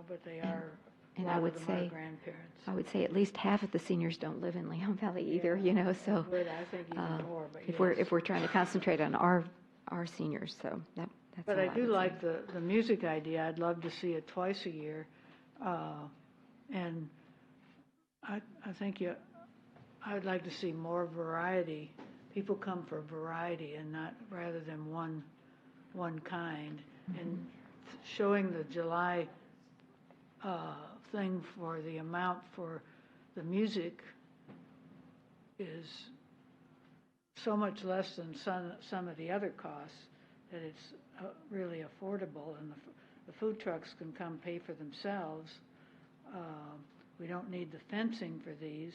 but they are, And a lot I would of them are say, grandparents. I would say at least half of the seniors don't live in Leon Valley either, so. But I think even more, but If we're trying to concentrate on our seniors, so that's But all I do would say. like the music idea. I'd love to see it twice a year. And I think I'd like to see more variety. People come for variety and not rather than one kind. And showing the July thing for the amount for the music is so much less than some of the other costs that it's really affordable, and the food trucks can come pay for themselves. We don't need the fencing for these.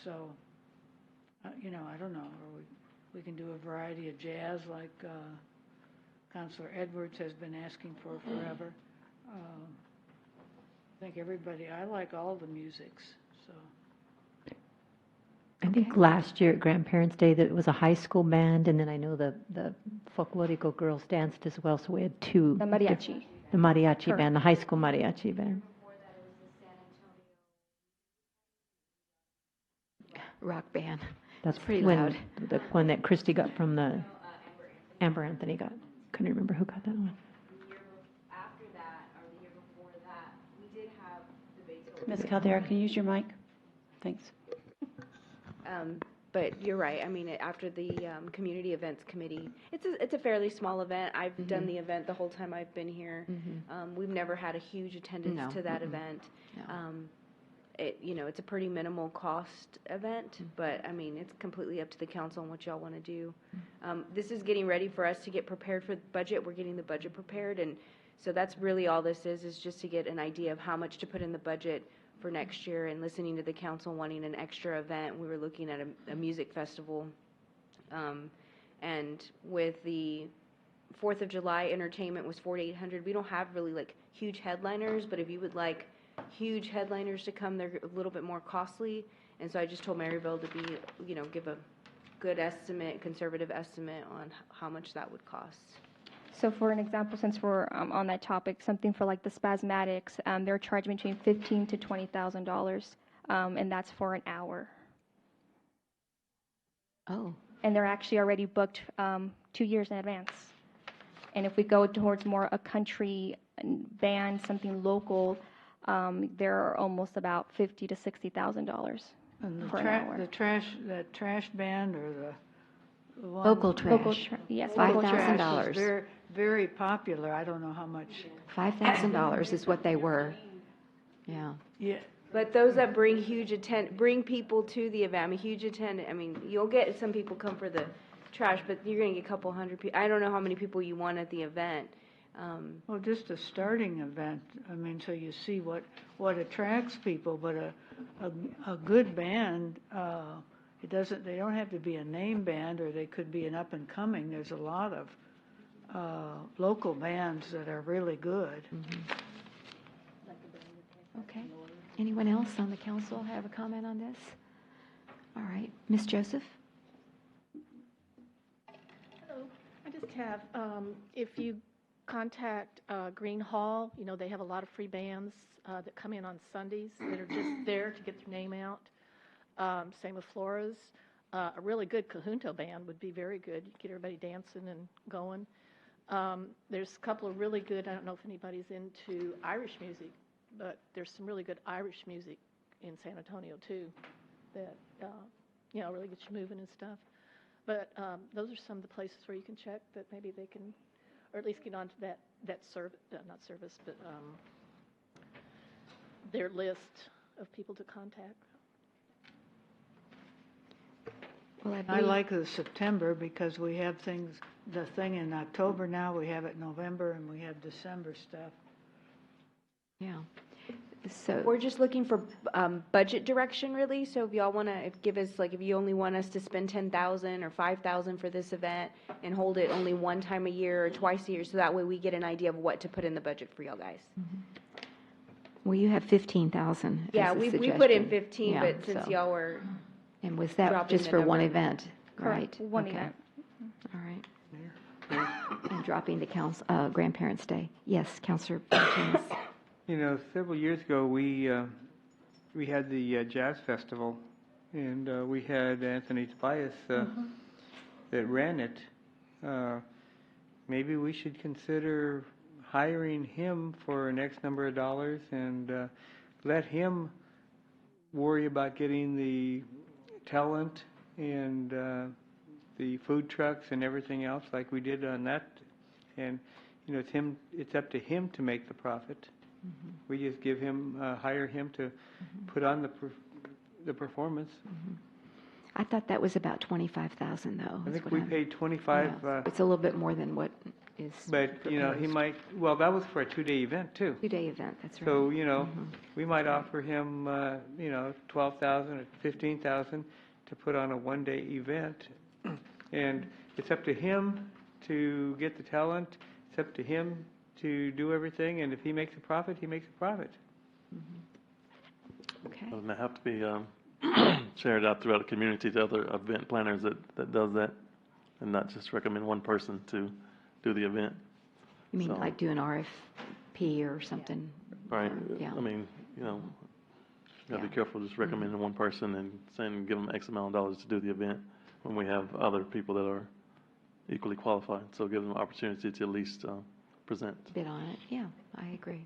So, I don't know, or we can do a variety of jazz like Councilor Edwards has been asking for forever. I think I like all the musics, so. I think last year at Grandparents' Day, that it was a high school band, and then I know the Folklorico girls danced as well, so we had two. The mariachi. The mariachi Correct. band, the high school mariachi band. Rock band. That's pretty when loud. the one that Christy got from the, Amber Anthony got. Couldn't remember who got that one. After that, or the year before that, we did have debates. Ms. Caldera, can you use your mic? Thanks. But you're right. I mean, after the Community Events Committee, it's a fairly small event. I've done the event the whole time I've been here. We've never had a huge attendance to that event. It's a pretty minimal cost event, but I mean, it's completely up to the council on what y'all want to do. This is getting ready for us to get prepared for the budget. We're getting the budget prepared, and so that's really all this is just to get an idea of how much to put in the budget for next year, and listening to the council wanting an extra event. We were looking at a music festival, and with the 4th of July entertainment was $4,800. We don't have really like huge headliners, but if you would like huge headliners to come, they're a little bit more costly. And so I just told Maryville to be, give a good estimate, conservative estimate on how much that would cost. So for an example, since we're on that topic, something for like the Spasmatics, they're charging between $15,000 to $20,000, and that's for an hour. Oh. And they're actually already booked 2 years in advance. And if we go towards more a country band, something local, they're almost about $50,000 to $60,000 And for an hour. that trash band or the one. Local trash. Yes, Local local trash $5,000. is very, very popular. I don't know how much. $5,000 is what they were. Yeah. Yeah. But those that bring bring people to the event, I mean, you'll get some people come for the trash, but you're going to get a couple hundred people. I don't know how many people you want at the event. Well, just a starting event, I mean, so you see what attracts people, but a good band, they don't have to be a name band, or they could be an up and coming. There's a lot of local bands that are really good. Okay. Anyone else on the council have a comment on this? All right. Ms. Joseph? Hello. I just have, if you contact Green Hall, they have a lot of free bands that come in on Sundays that are just there to get their name out. Same with Flora's. A really good conjunto band would be very good. You get everybody dancing and going. There's a couple of really good, I don't know if anybody's into Irish music, but there's some really good Irish music in San Antonio too that, really gets you moving and stuff. But those are some of the places where you can check that maybe they can, or at least get onto that service, not service, but their list of people to contact. Well, I like the September because we have the thing in October now, we have it November, and we have December stuff. Yeah. So We're just looking for budget direction, really. So if y'all want to give us, if you only want us to spend 10,000 or 5,000 for this event and hold it only one time a year or twice a year, so that way we get an idea of what to put in the budget for y'all guys. Well, you have 15,000. Yeah, we put in 15, Yeah, but since so- y'all were And was that dropping just the for one number. event? Correct, Right. one Okay. event. All right. And dropping the Grandparents' Day. Yes, Counselor Martinez. Several years ago, we had the jazz festival, and we had Anthony Tobias that ran it. Maybe we should consider hiring him for an X number of dollars and let him worry about getting the talent and the food trucks and everything else like we did on that. And it's up to him to make the profit. We just give him, hire him to put on the performance. I thought that was about 25,000 though. I is think what we I'm- paid 25. Yeah, it's a little bit more than what is. But, he proposed. might, well, that was for a 2-day event too. 2-day event, that's right. So, we might offer him, 12,000 or 15,000 to put on a 1-day event. And it's up to him to get the talent. It's up to him to do everything. And if he makes a profit, he makes a profit. Okay. Doesn't that have to be shared out throughout the community to other event planners that does that, and not just recommend one person to do the event? You mean So- like do an RFP or something? Right. Yeah. I mean, gotta be Yeah. careful just recommending one person and saying give them X amount of dollars to do the event when we have other people that are equally qualified. So give them an opportunity to at least present. Bid on it, yeah, I agree.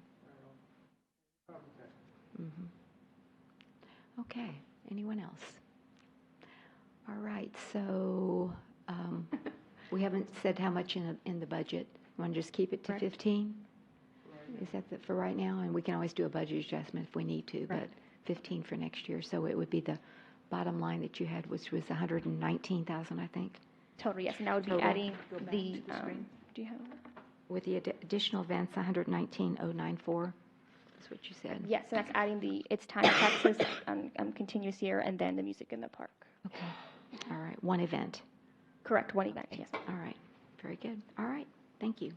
Okay, anyone else? All right, so we haven't said how much in the budget. Want to just keep it to 15? Is that for right now? And we can always do a budget adjustment if we need to, but 15 for next year. So it would be the bottom line that you had, which was 119,000, I think. Total, yes, and that would be Total. adding the, do you have? With the additional events, 119,094. That's what you said. Yes, and that's adding the It's Time Texas continuous year, and then the music in the park. Okay. All right, one event. Correct, one event, yes. All right, very good. All right, thank you.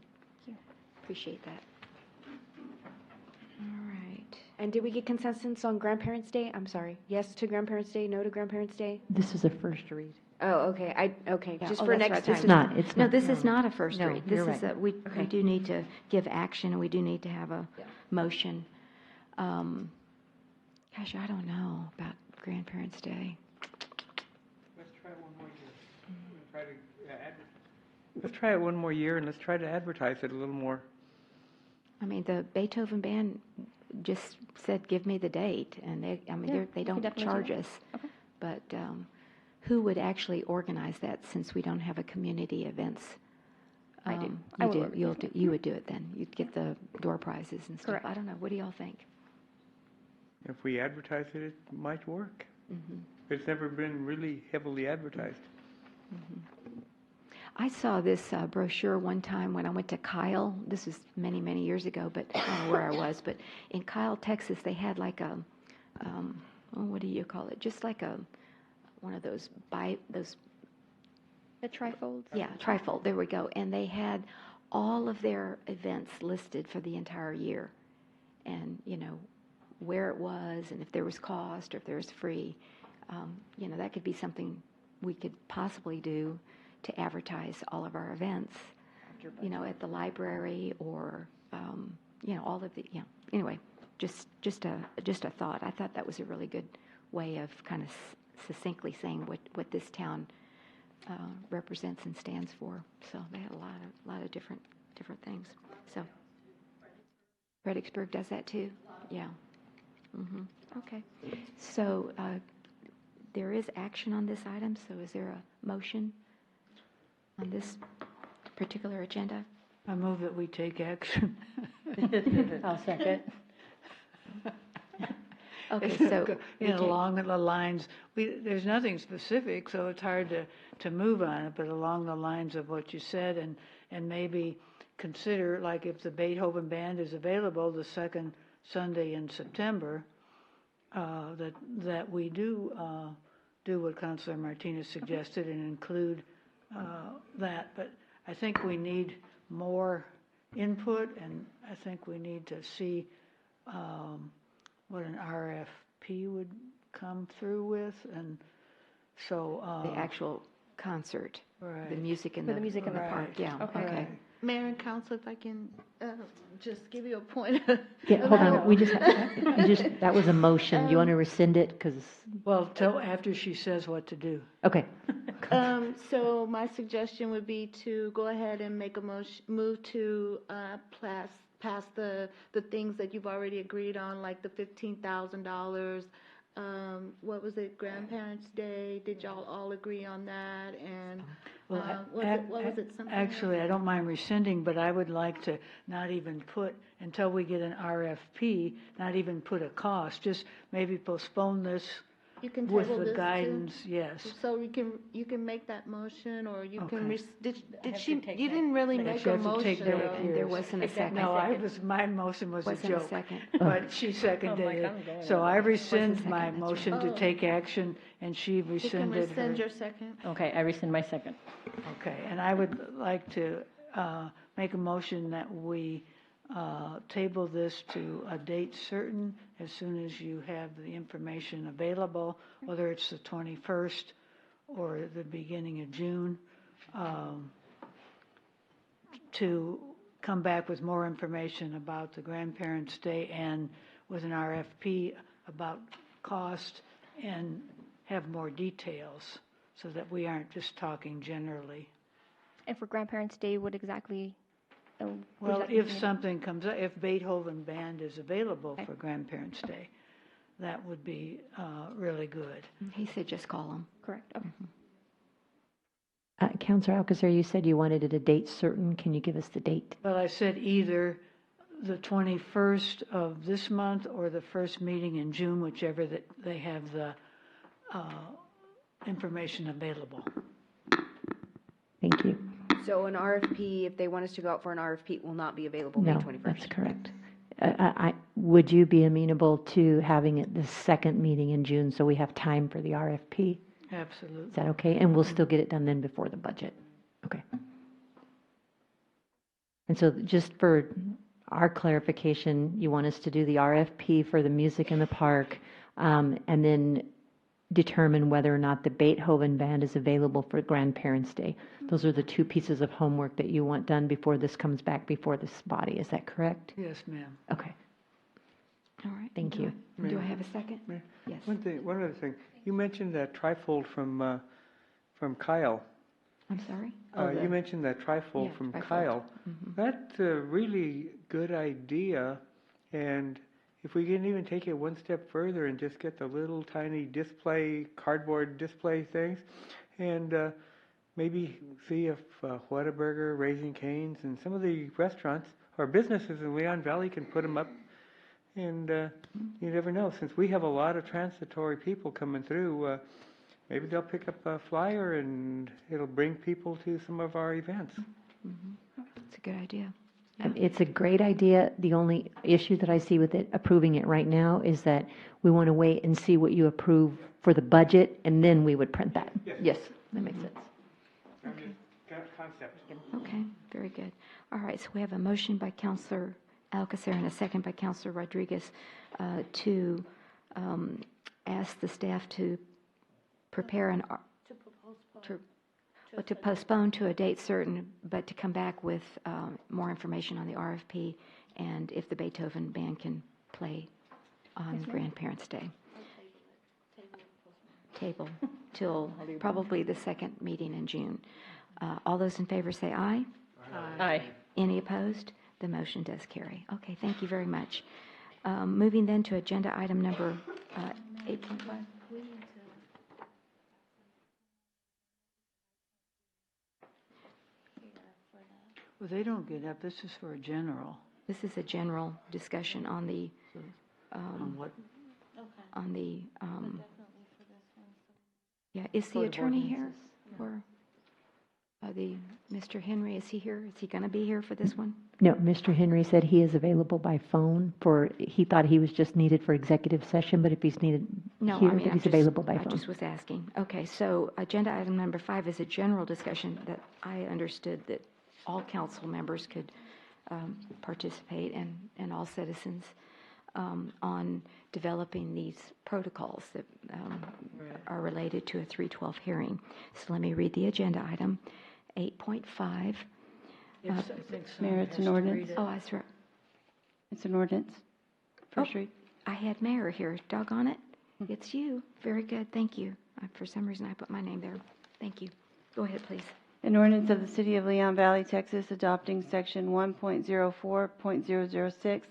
Thank you. Appreciate that. All right. And did we get consensus on Grandparents' Day? I'm sorry. Yes to Grandparents' Day, no to Grandparents' Day? This is a first read. Oh, okay. Okay. Yeah, Just oh, for that's next right, time. that's It's No, not. this is No. not a first No, read. This you're is right. we Okay. do need to give action, and we do need to have a motion. Gosh, I don't know about Grandparents' Day. Let's try it one more year. Let's try it one more year, and let's try to advertise it a little more. I mean, the Beethoven Band just said, give me the date, and they we don't can definitely do charge that. us. But who would actually organize that, since we don't have a community events? I do. You I will do. organize it. You would do it then. You'd get the door prizes and stuff. Correct. I don't know. What do y'all think? If we advertise it, it might work. It's never been really heavily advertised. I saw this brochure one time when I went to Kyle. This is many, many years ago, but I don't know where I was. But in Kyle, Texas, they had like a, what do you call it? Just like one of those The trifolds? Yeah, trifold, there we go. And they had all of their events listed for the entire year. And, where it was and if there was cost or if there was free. That could be something we could possibly do to advertise all of our events, at the library or, all of the, anyway, just a thought. I thought that was a really good way of kind of succinctly saying what this town represents and stands for. So they had a lot of different things. So Fredericksburg does that too. Yeah. Okay. So there is action on this item. So is there a motion on this particular agenda? I move that we take action. I'll second. Okay, so along the lines, there's nothing specific, so it's hard to move on it, but along the lines of what you said, and maybe consider, like if the Beethoven Band is available the second Sunday in September, that we do what Councilor Martinez suggested and include that. But I think we need more input, and I think we need to see what an RFP would come through with, and so the actual concert, right. The music in For the the music in the park. Yeah. Okay. Mayor and council, if I can just give you a point. Yeah, hold on, that was a motion. Do you want to rescind it? Because, well, till after she says what to do. okay. So my suggestion would be to go ahead and make a move to pass the things that you've already agreed on, like the $15,000. What was it, Grandparents' Day? Did y'all all agree on that? And what was it? Something Actually, else? I don't mind rescinding, but I would like to not even put, until we get an RFP, not even put a cost, just maybe postpone this You can with table the this too? guidance, yes. So you can make that motion, or you can, Okay. did have she, to take you that didn't really Yeah, make she a has to take motion. that And there years. wasn't a second. No, my motion was a Wasn't a joke. second. But she seconded like, it. I'm going So with I it. rescind Wasn't my second, that's motion right. to Oh. take action, and she You can rescinded her. rescind your second. Okay, I rescind my second. Okay, and I would like to make a motion that we table this to a date certain as soon as you have the information available, whether it's the 21st or the beginning of June, to come back with more information about the Grandparents' Day and with an RFP about cost and have more details so that we aren't just talking generally. And for Grandparents' Day, what exactly? Well, exactly if is needed? something comes up, if Beethoven Band is available for Grandparents' Day, that would be really good. He said just call him. Correct. Okay. Counselor Alcazar, you said you wanted it a date certain. Can you give us the date? Well, I said either the 21st of this month or the first meeting in June, whichever that they have the information available. Thank you. So an RFP, if they want us to go out for an RFP, will not be available May No, 21st? that's correct. Would you be amenable to having it the second meeting in June so we have time for the RFP? Absolutely. Is that okay? And we'll still get it done then before the budget? Okay. And so just for our clarification, you want us to do the RFP for the music in the park, and then determine whether or not the Beethoven Band is available for Grandparents' Day. Those are the two pieces of homework that you want done before this comes back before this body. Is that correct? Yes, ma'am. Okay. All right. Thank you. Do I have a second? Yes. One other thing. You mentioned that trifold from Kyle. I'm sorry? You mentioned that trifold Yeah, from trifold. Kyle. Mhm. That's a really good idea, and if we can even take it one step further and just get the little tiny display, cardboard display things, and maybe see if Whataburger, Raising Cane's, and some of the restaurants or businesses in Leon Valley can put them up. And you never know, since we have a lot of transitory people coming through, maybe they'll pick up a flyer and it'll bring people to some of our events. That's a good idea. It's a great idea. The only issue that I see with it, approving it right now, is that we want to wait and see what you approve for the budget, and then we would print that. Yes, that makes sense. Concept. Okay, very good. All right, so we have a motion by Counselor Alcacer and a second by Counselor Rodriguez to ask the staff to prepare an, to postpone to a date certain, but to come back with more information on the RFP and if the Beethoven Band can play on Grandparents' Day. Table till probably the second meeting in June. All those in favor say aye. Aye. Any opposed? The motion does carry. Okay, thank you very much. Moving then to agenda item number 8.5. Well, they don't get up. This is for a general. This is a general discussion on the, On what? on the, yeah, is the attorney here? Or Mr. Henry, is he here? Is he going to be here for this one? No, Mr. Henry said he is available by phone he thought he was just needed for executive session, but if he's needed No, here, I mean, then he's available by I phone. just was asking. Okay, so agenda item number 5 is a general discussion that I understood that all council members could participate and all citizens on developing these protocols that are related to a 312 hearing. So let me read the agenda item. 8.5. Yes, I think so. Mayor, it's an ordinance. Oh, that's right. It's an ordinance. First read. I had Mayor here. Doggone it. It's you. Very good. Thank you. For some reason, I put my name there. Thank you. Go ahead, please. An ordinance of the City of Leon Valley, Texas, adopting Section 1.04.006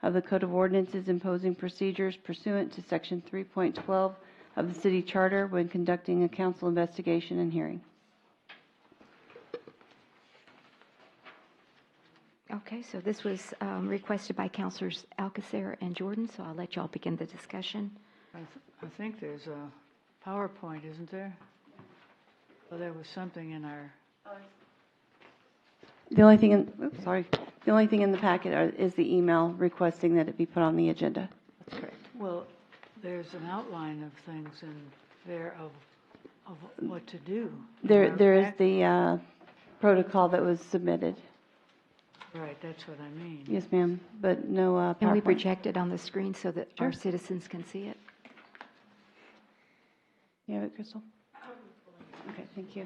of the Code of Ordinances imposing procedures pursuant to Section 3.12 of the City Charter when conducting a council investigation and hearing. Okay, so this was requested by Councilors Alcacer and Jordan, so I'll let y'all begin the discussion. I think there's a PowerPoint, isn't there? Well, there was something in our, The only thing in, the only thing in the packet is the email requesting that it be put on the agenda. That's correct. well, there's an outline of things in there of what to do. There is the protocol that was submitted. Right, that's what I mean. Yes, ma'am, but no PowerPoint. Can we project it on the screen so that our Sure. citizens can see it? You have it, Crystal? Okay, thank you.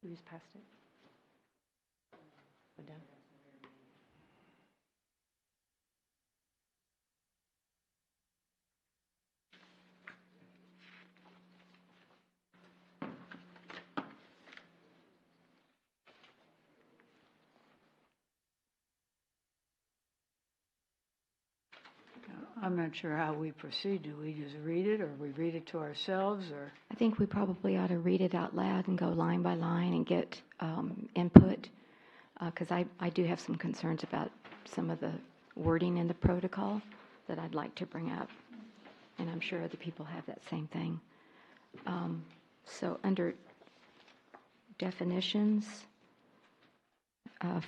We just passed it. Go down. I'm not sure how we proceed. Do we just read it, or we read it to ourselves, or? I think we probably ought to read it out loud and go line by line and get input because I do have some concerns about some of the wording in the protocol that I'd like to bring up, and I'm sure other people have that same thing. So under definitions,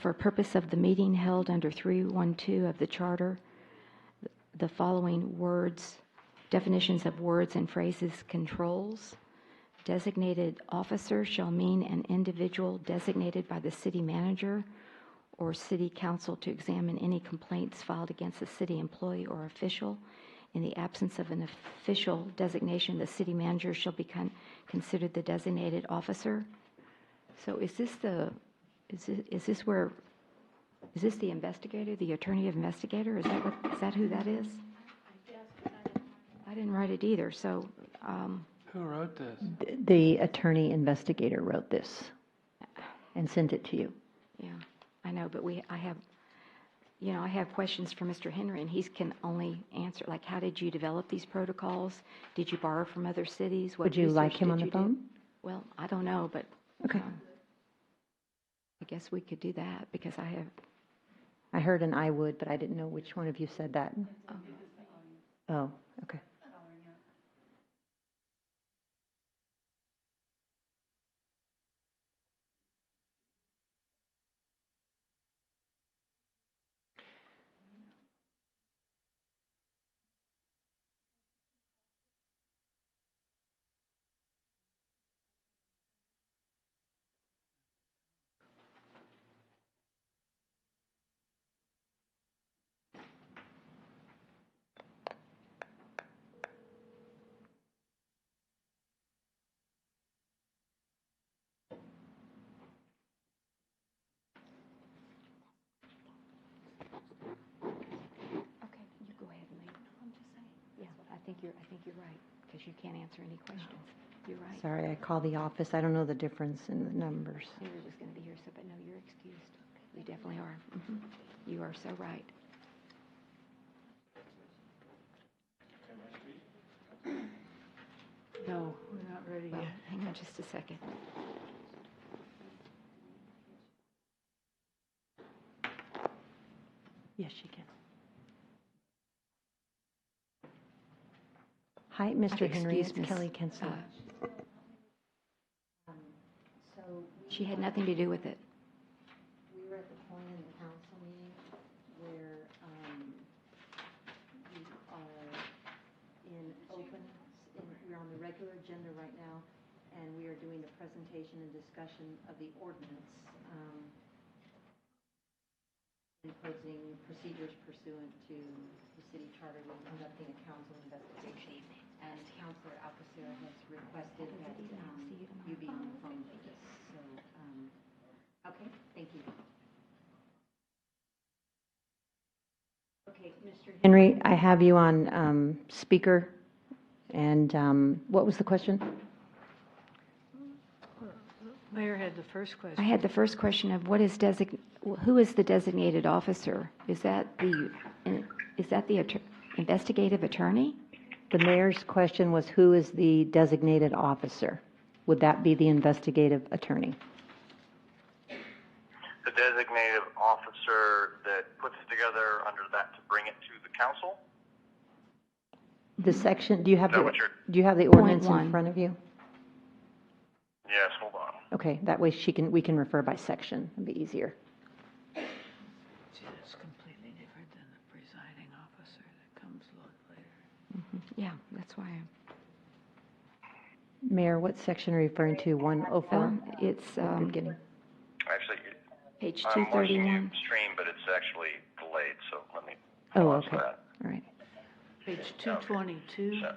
for purpose of the meeting held under 312 of the Charter, the following words, definitions of words and phrases: controls. Designated officer shall mean an individual designated by the city manager or city council to examine any complaints filed against a city employee or official. In the absence of an official designation, the city manager shall be considered the designated officer. So is this the investigator, the attorney investigator? Is that who that is? I didn't write it either, so. Who wrote this? The attorney investigator wrote this and sent it to you. Yeah, I know, but I have questions for Mr. Henry, and he can only answer, like, how did you develop these protocols? Did you borrow from other cities? What Would you like research him did on the you do? phone? Well, I don't know, but. Okay. I guess we could do that, because I heard an I would, but I didn't know which one of you said that. Oh, okay. Okay, you go ahead and leave. I'm just saying. Yeah, I think you're right, because you can't answer any questions. You're right. Sorry, I called the office. I don't know the difference in the numbers. You were just going to be here, but no, you're excused. You definitely are. You are so right. No, we're not ready Well, yet. hang on just a second. Yes, she can. Hi, Mr. Henry. It's Miss, Kelly Kensler. She had nothing to do with it. We were at the point in the council meeting where we are we're on the regular agenda right now, and we are doing a presentation and discussion of the ordinance imposing procedures pursuant to the city charter when conducting a council investigation. And Councilor Alcacer has requested that you be on the phone for this. So, okay, thank you. Okay, Mr. Henry, I have you on speaker. And what was the question? Mayor had the first question. I had the first question of who is the designated officer? Is that the investigative attorney? The mayor's question was, who is the designated officer? Would that be the investigative attorney? The designated officer that puts it together under that to bring it to the council? The section, do you have Is that the what ordinance Point in one. front of you? Yes, hold on. Okay, that way we can refer by section. It'd be easier. See, that's completely different than the presiding officer that comes a lot later. Yeah, that's why. Mayor, what section are you referring to? 104? It's Beginning. Actually, page I'm watching 231. you stream, but it's actually delayed, so let me Oh, pause okay. that. All right. Page 222, So,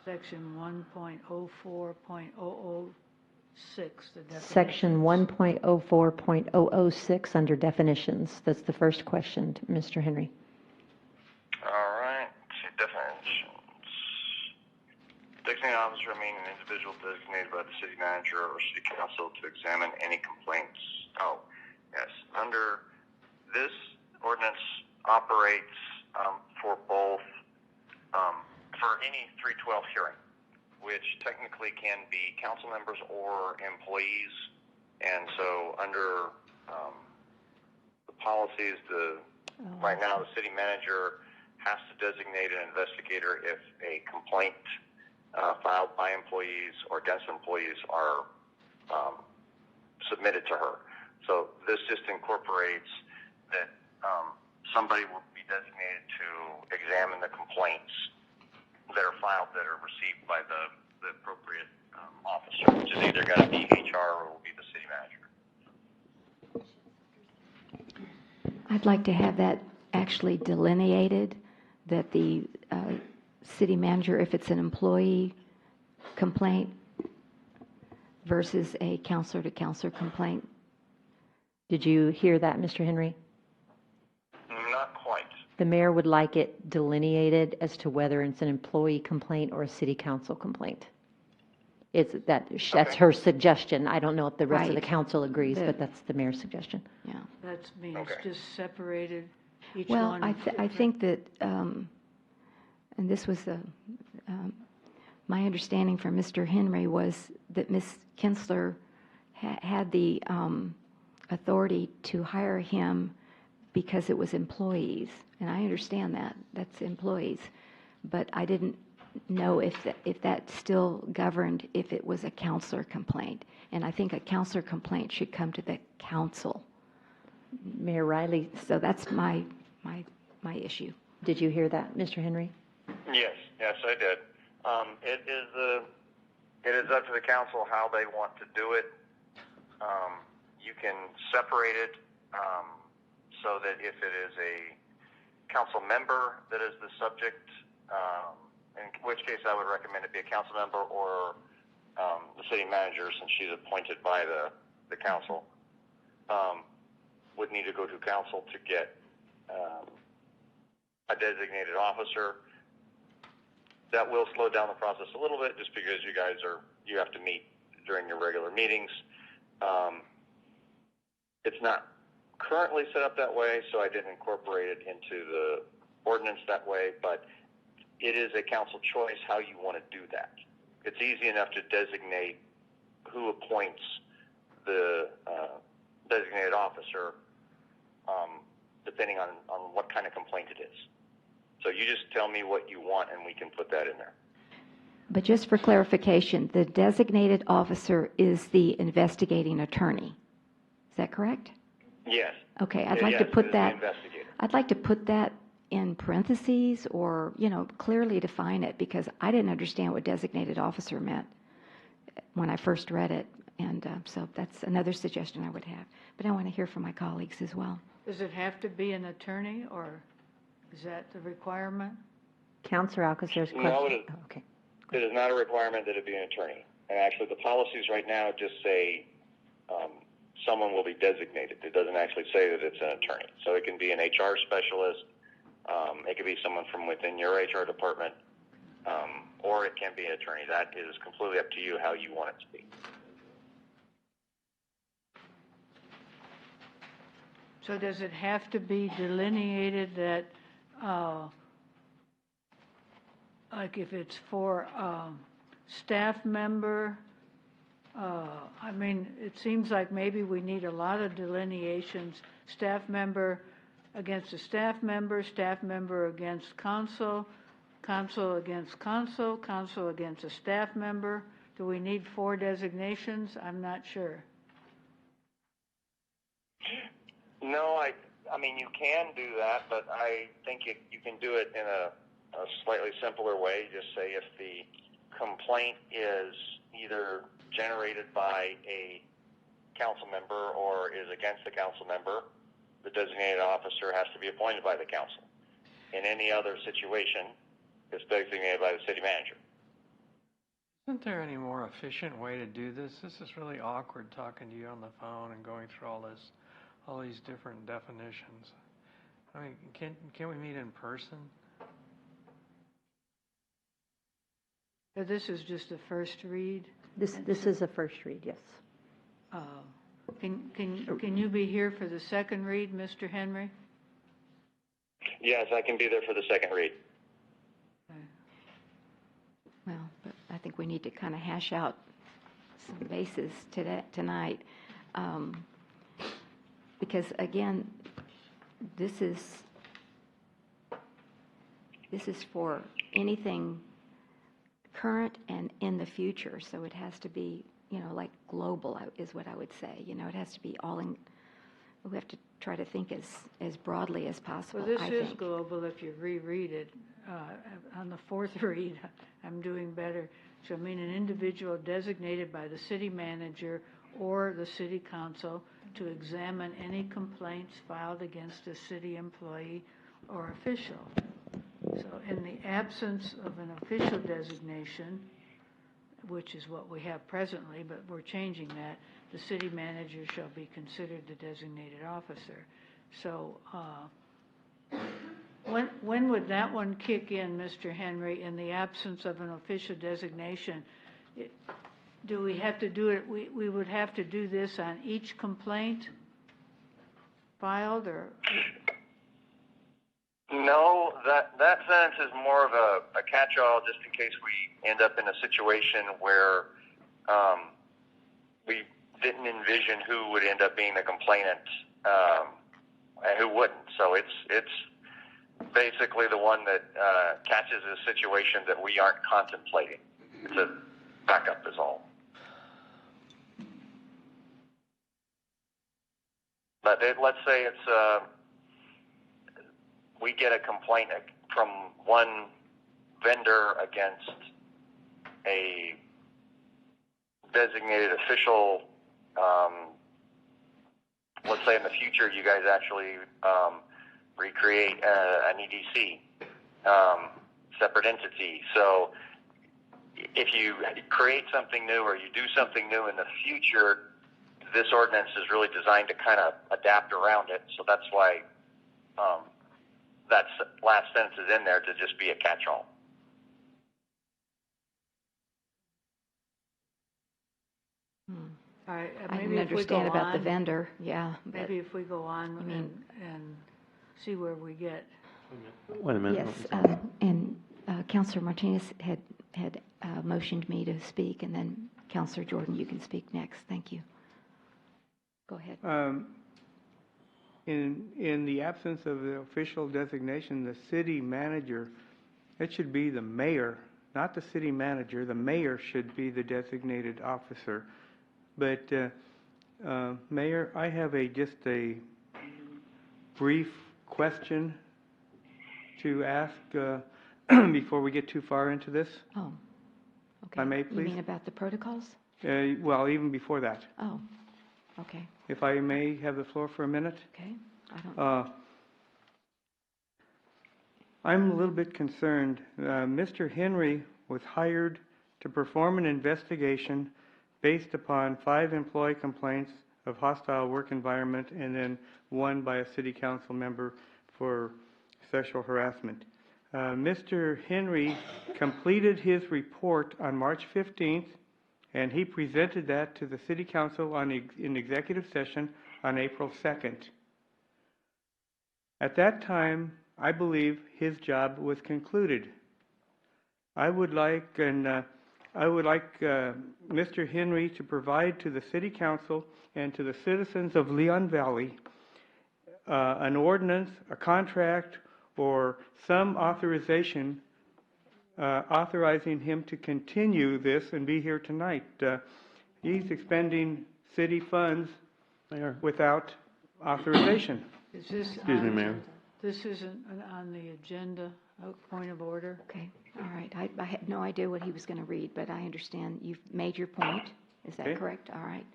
section 1.04.006, the definition. Section 1.04.006 under definitions. That's the first question, Mr. Henry. all right, definitions. Designated officer meaning an individual designated by the city manager or city council to examine any complaints. Oh, yes. Under this ordinance operates for both, for any 312 hearing, which technically can be council members or employees And so under the policies, right now the city manager has to designate an investigator if a complaint filed by employees or against employees are submitted to her. So this just incorporates that somebody will be designated to examine the complaints that are filed that are received by the appropriate officer, which is either going to be HR or will be the city manager. I'd like to have that actually delineated, that the city manager, if it's an employee complaint versus a counselor-to-counselor complaint. Did you hear that, Mr. Henry? Not quite. The mayor would like it delineated as to whether it's an employee complaint or a city council complaint. That's her suggestion. I don't know if the rest of the Right. council agrees, but that's the mayor's suggestion. Yeah. That means just separated each Well, one. I think that, and this was my understanding from Mr. Henry was that Ms. Kinsler had the authority to hire him because it was employees, and I understand that, that's employees, but I didn't know if that still governed if it was a counselor complaint, and I think a counselor complaint should come to the council. Mayor Riley. So that's my issue. Did you hear that, Mr. Henry? Yes, I did. It is up to the council how they want to do it. You can separate it so that if it is a council member that is the subject, in which case I would recommend it be a council member or the city manager, since she's appointed by the council, would need to go to council to get a designated officer. That will slow down the process a little bit just because you have to meet during your regular meetings. It's not currently set up that way, so I didn't incorporate it into the ordinance that way, but it is a council choice how you want to do that. It's easy enough to designate who appoints the designated officer depending on what kind of complaint it is. So you just tell me what you want and we can put that in there. But just for clarification, the designated officer is the investigating attorney. Is that correct? Yes. Okay, I'd like to put that. Investigator. I'd like to put that in parentheses or, clearly define it because I didn't understand what designated officer meant when I first read it. And so that's another suggestion I would have. But I want to hear from my colleagues as well. Does it have to be an attorney, or is that the requirement? Councilor Alcacer's question. No, Okay. It is not a requirement that it be an attorney. And actually, the policies right now just say someone will be designated. It doesn't actually say that it's an attorney. So it can be an HR specialist. It could be someone from within your HR department, or it can be an attorney. That is completely up to you how you want it to be. So does it have to be delineated that, like if it's for staff member, it seems like maybe we need a lot of delineations, staff member against a staff member against council, council against council, council against a staff member. Do we need 4 designations? I'm not sure. No, I mean, you can do that, but I think you can do it in a slightly simpler way. Just say if the complaint is either generated by a council member or is against the council member, the designated officer has to be appointed by the council. In any other situation, it's designated by the city manager. Isn't there any more efficient way to do this? This is really awkward talking to you on the phone and going through all these different definitions. I mean, can we meet in person? This is just a first read? This is a first read, yes. Can you be here for the second read, Mr. Henry? Yes, I can be there for the second read. Well, but I think we need to kind of hash out some bases tonight. Because again, this is for anything current and in the future, so it has to be, like global is what I would say. It has to be all in, we have to try to think as broadly as possible, Well, this I is think. global if you reread it. On the fourth read, I'm doing better. So I mean, an individual designated by the city manager or the city council to examine any complaints filed against a city employee or official. So in the absence of an official designation, which is what we have presently, but we're changing that, the city manager shall be considered the designated officer. So when would that one kick in, Mr. Henry, in the absence of an official designation? Do we have to do it, we would have to do this on each complaint filed, or? No, that sentence is more of a catch-all just in case we end up in a situation where we didn't envision who would end up being the complainant and who wouldn't. So it's basically the one that catches a situation that we aren't contemplating. It's a backup is all. But let's say it's we get a complaint from one vendor against a designated official. Let's say in the future you guys actually recreate an EDC, separate entity. So if you create something new or you do something new in the future, this ordinance is really designed to kind of adapt around it. So that's why that last sentence is in there, to just be a catch-all. All right, I maybe didn't if we understand go about the on, vendor, yeah. But maybe if we go on and see where we get. Wait a minute. yes, and Councilor Martinez had motioned me to speak, and then Councilor Jordan, you can speak next. Thank you. Go ahead. In the absence of the official designation, the city manager, it should be the mayor, not the city manager. The mayor should be the designated officer. But Mayor, I have just a brief question to ask before we get too far into this. Oh, okay. If I may, please. You mean about the protocols? Well, even before that. Oh, okay. If I may have the floor for a minute. Okay. I don't. I'm a little bit concerned. Mr. Henry was hired to perform an investigation based upon 5 employee complaints of hostile work environment and then 1 by a city council member for sexual harassment. Mr. Henry completed his report on March 15th, and he presented that to the city council in executive session on April 2nd. At that time, I believe his job was concluded. I would like Mr. Henry to provide to the city council and to the citizens of Leon Valley an ordinance, a contract, or some authorization authorizing him to continue this and be here tonight. He's expending city funds without authorization. Is this Excuse me, Mayor. This isn't on the agenda, point of order? Okay, all right. I had no idea what he was going to read, but I understand you've made your point. Is that Okay. correct? All right.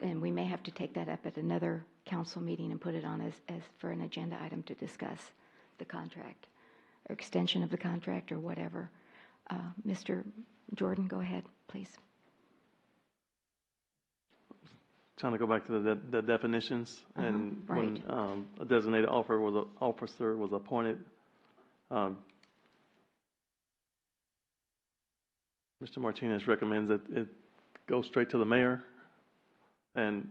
And we may have to take that up at another council meeting and put it on as for an agenda item to discuss the contract or extension of the contract or whatever. Mr. Jordan, go ahead, please. Trying to go back to the definitions, and right. when a designated officer was appointed, Mr. Martinez recommends that it go straight to the mayor. And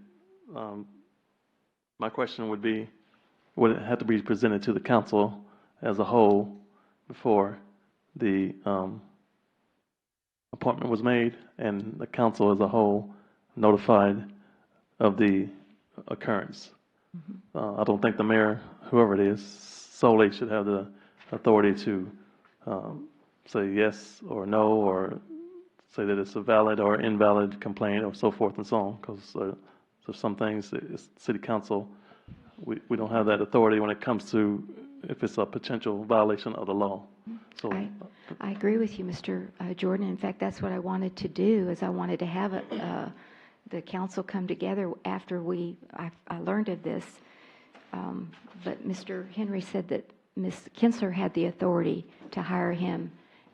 my question would be, would it have to be presented to the council as a whole before the appointment was made, and the council as a whole notified of the occurrence. I don't think the mayor, whoever it is, solely should have the authority to say yes or no, or say that it's a valid or invalid complaint, or so forth and so on, because there's some things, it's city council, we don't have that authority when it comes to if it's a potential violation of the law. So I agree with you, Mr. Jordan. In fact, that's what I wanted to do, is I wanted to have the council come together after I learned of this. But Mr. Henry said that Ms. Kinsler had the authority to hire him,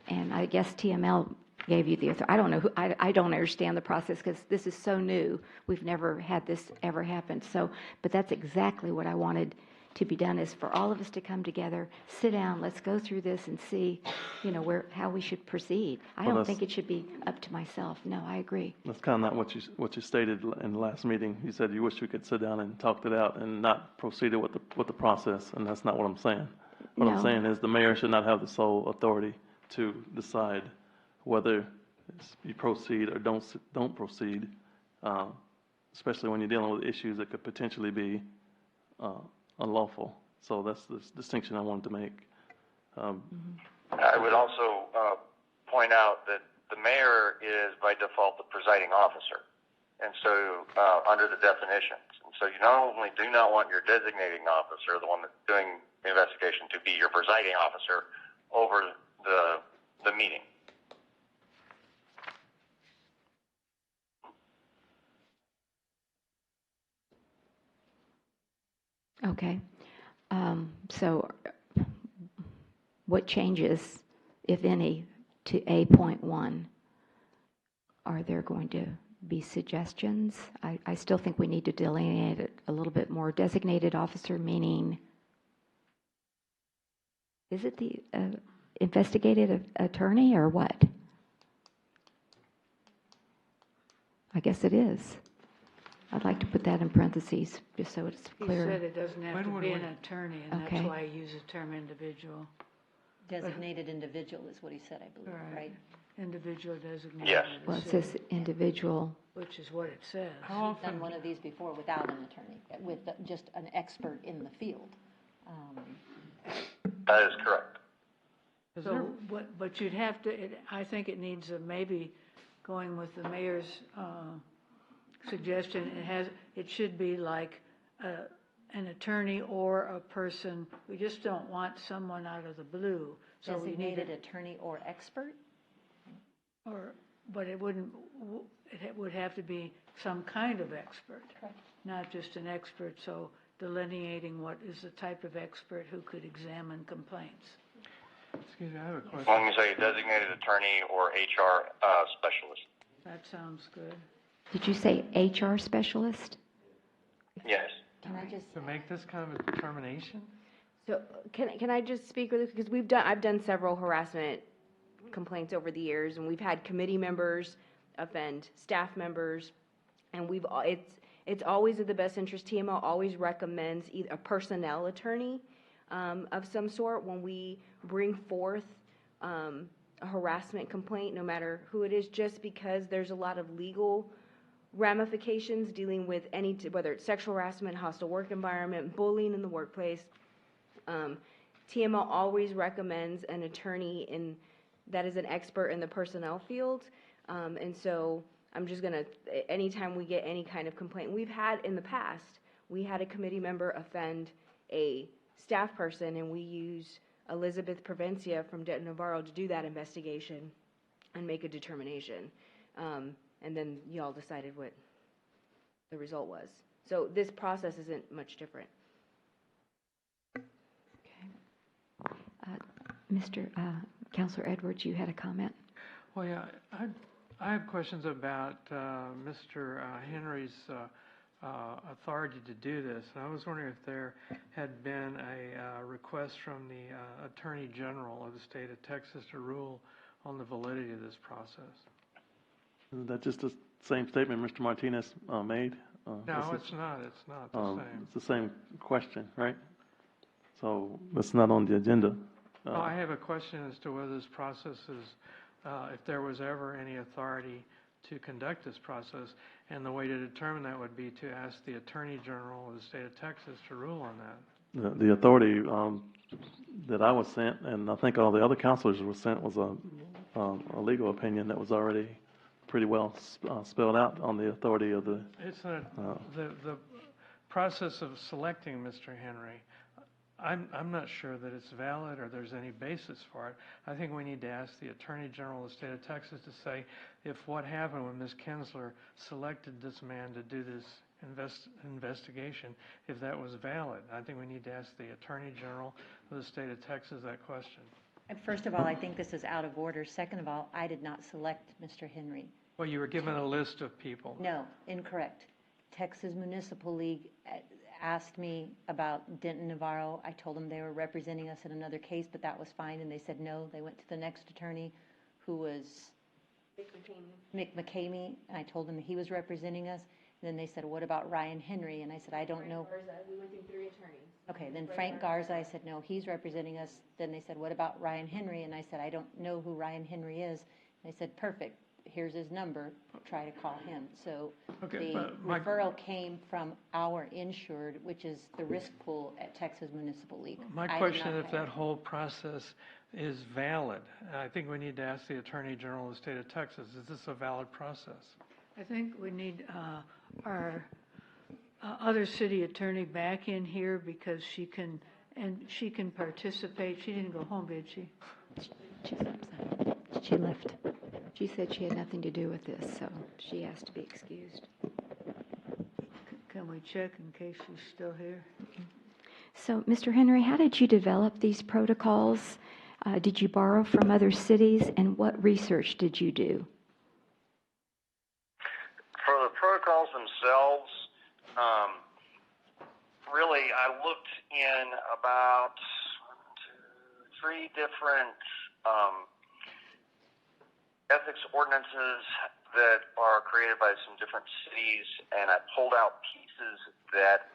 and I guess TML gave you the authority. I don't know I don't understand the process because this is so new. We've never had this ever happen. So, but that's exactly what I wanted to be done, is for all of us to come together, sit down, let's go through this and see, how we should proceed. I don't think it should be up to myself. No, I agree. that's kind of not what you stated in the last meeting. You said you wish we could sit down and talk it out and not proceed with the process, and that's not what I'm saying. What I'm saying is the mayor should not have the sole authority to decide whether you proceed or don't proceed, especially when you're dealing with issues that could potentially be unlawful. So that's the distinction I wanted to make. I would also point out that the mayor is by default the presiding officer, and so under the definitions. And so you not only do not want your designating officer, the one that's doing the investigation, to be your presiding officer over the meeting. Okay. So what changes, if any, to A.1? Are there going to be suggestions? I still think we need to delineate it a little bit more. Designated officer meaning, is it the investigative attorney or what? I guess it is. I'd like to put that in parentheses, just so it's clear. He said it doesn't have to be an attorney, and Okay. that's why he used the term individual. Designated individual is what he said, I believe, right? Individual designated. Yes. Well, it says individual. Which is what it says. We've done one of these before without an attorney, with just an expert in the field. That is correct. So, but you'd have to, I think it needs maybe going with the mayor's suggestion. It should be like an attorney or a person. We just don't want someone out of the blue. So Designated attorney or expert? But it would have to be some kind of expert, not just an expert. So delineating what is the type of expert who could examine complaints. Excuse me, I have a question. As long as you say designated attorney or HR specialist. That sounds good. Did you say HR specialist? Yes. Can I just To make this kind of a determination? So can I just speak with this? Because I've done several harassment complaints over the years, and we've had committee members offend staff members, and it's always in the best interest. TML always recommends either a personnel attorney of some sort when we bring forth a harassment complaint, no matter who it is, just because there's a lot of legal ramifications dealing with whether it's sexual harassment, hostile work environment, bullying in the workplace. TML always recommends an attorney that is an expert in the personnel field. And so I'm just going to, anytime we get any kind of complaint, we've had in the past, we had a committee member offend a staff person, and we used Elizabeth Provencia from Denton Navarro to do that investigation and make a determination. And then y'all decided what the result was. So this process isn't much different. Mr. Counselor Edwards, you had a comment? Well, yeah, I have questions about Mr. Henry's authority to do this. And I was wondering if there had been a request from the Attorney General of the state of Texas to rule on the validity of this process. Isn't that just the same statement Mr. Martinez made? No, it's not. It's not the same. It's the same question, right? So it's not on the agenda. Well, I have a question as to whether this process is, if there was ever any authority to conduct this process. And the way to determine that would be to ask the Attorney General of the state of Texas to rule on that. The authority that I was sent, and I think all the other counselors were sent, was a legal opinion that was already pretty well spelled out on the authority of the. It's not, the process of selecting Mr. Henry, I'm not sure that it's valid or there's any basis for it. I think we need to ask the Attorney General of the state of Texas to say if what happened when Ms. Kinsler selected this man to do this investigation, if that was valid. I think we need to ask the Attorney General of the state of Texas that question. And first of all, I think this is out of order. Second of all, I did not select Mr. Henry. Well, you were given a list of people. No, incorrect. Texas Municipal League asked me about Denton Navarro. I told them they were representing us in another case, but that was fine, and they said no. They went to the next attorney, who was Mick McCamey, and I told them he was representing us. And then they said, what about Ryan Henry? And I said, I don't know. We went through 3 attorneys. Okay, then Frank Garza, I said, no, he's representing us. Then they said, what about Ryan Henry? And I said, I don't know who Ryan Henry is. And they said, perfect. Here's his number. Try to call him. So Okay, the referral came from our insured, which is the risk pool at Texas Municipal League. My question is if that whole process is valid. I think we need to ask the Attorney General of the state of Texas, is this a valid process? I think we need our other city attorney back in here because she can participate. She didn't go home, did she? She left. She said she had nothing to do with this, so she asked to be excused. Can we check in case she's still here? So, Mr. Henry, how did you develop these protocols? Did you borrow from other cities, and what research did you do? For the protocols themselves, really, I looked in about 3 different ethics ordinances that are created by some different cities, and I pulled out pieces that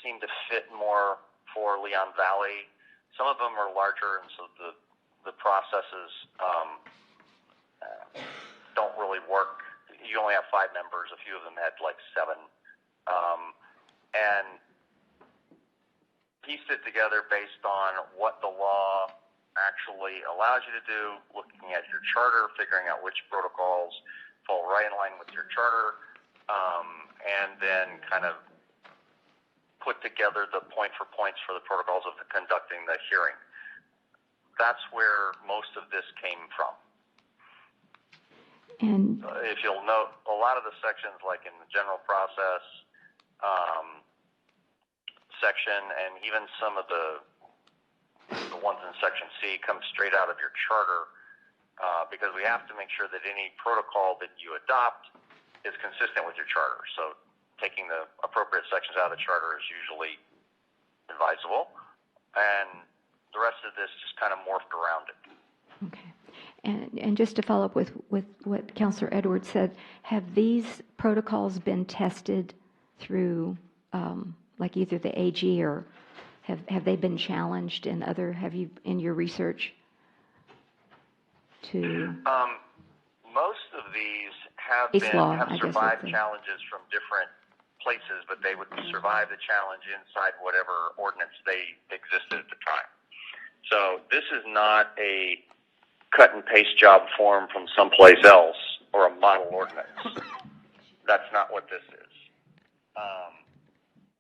seem to fit more for Leon Valley. Some of them are larger, and so the processes don't really work. You only have 5 members. A few of them had like 7. And pieced it together based on what the law actually allows you to do, looking at your charter, figuring out which protocols fall right in line with your charter, and then kind of put together the point for points for the protocols of conducting the hearing. That's where most of this came from. And if you'll note, a lot of the sections, like in the general process section, and even some of the ones in Section C, come straight out of your charter, because we have to make sure that any protocol that you adopt is consistent with your charter. So taking the appropriate sections out of the charter is usually advisable, and the rest of this just kind of morphed around it. okay. And just to follow up with what Councilor Edwards said, have these protocols been tested through, like either the AG or have they been challenged in other? Have you in your research to? Most of these have survived challenges from different places, but they would survive the challenge inside whatever ordinance they existed at the time. So this is not a cut and paste job form from someplace else or a model ordinance. That's not what this is.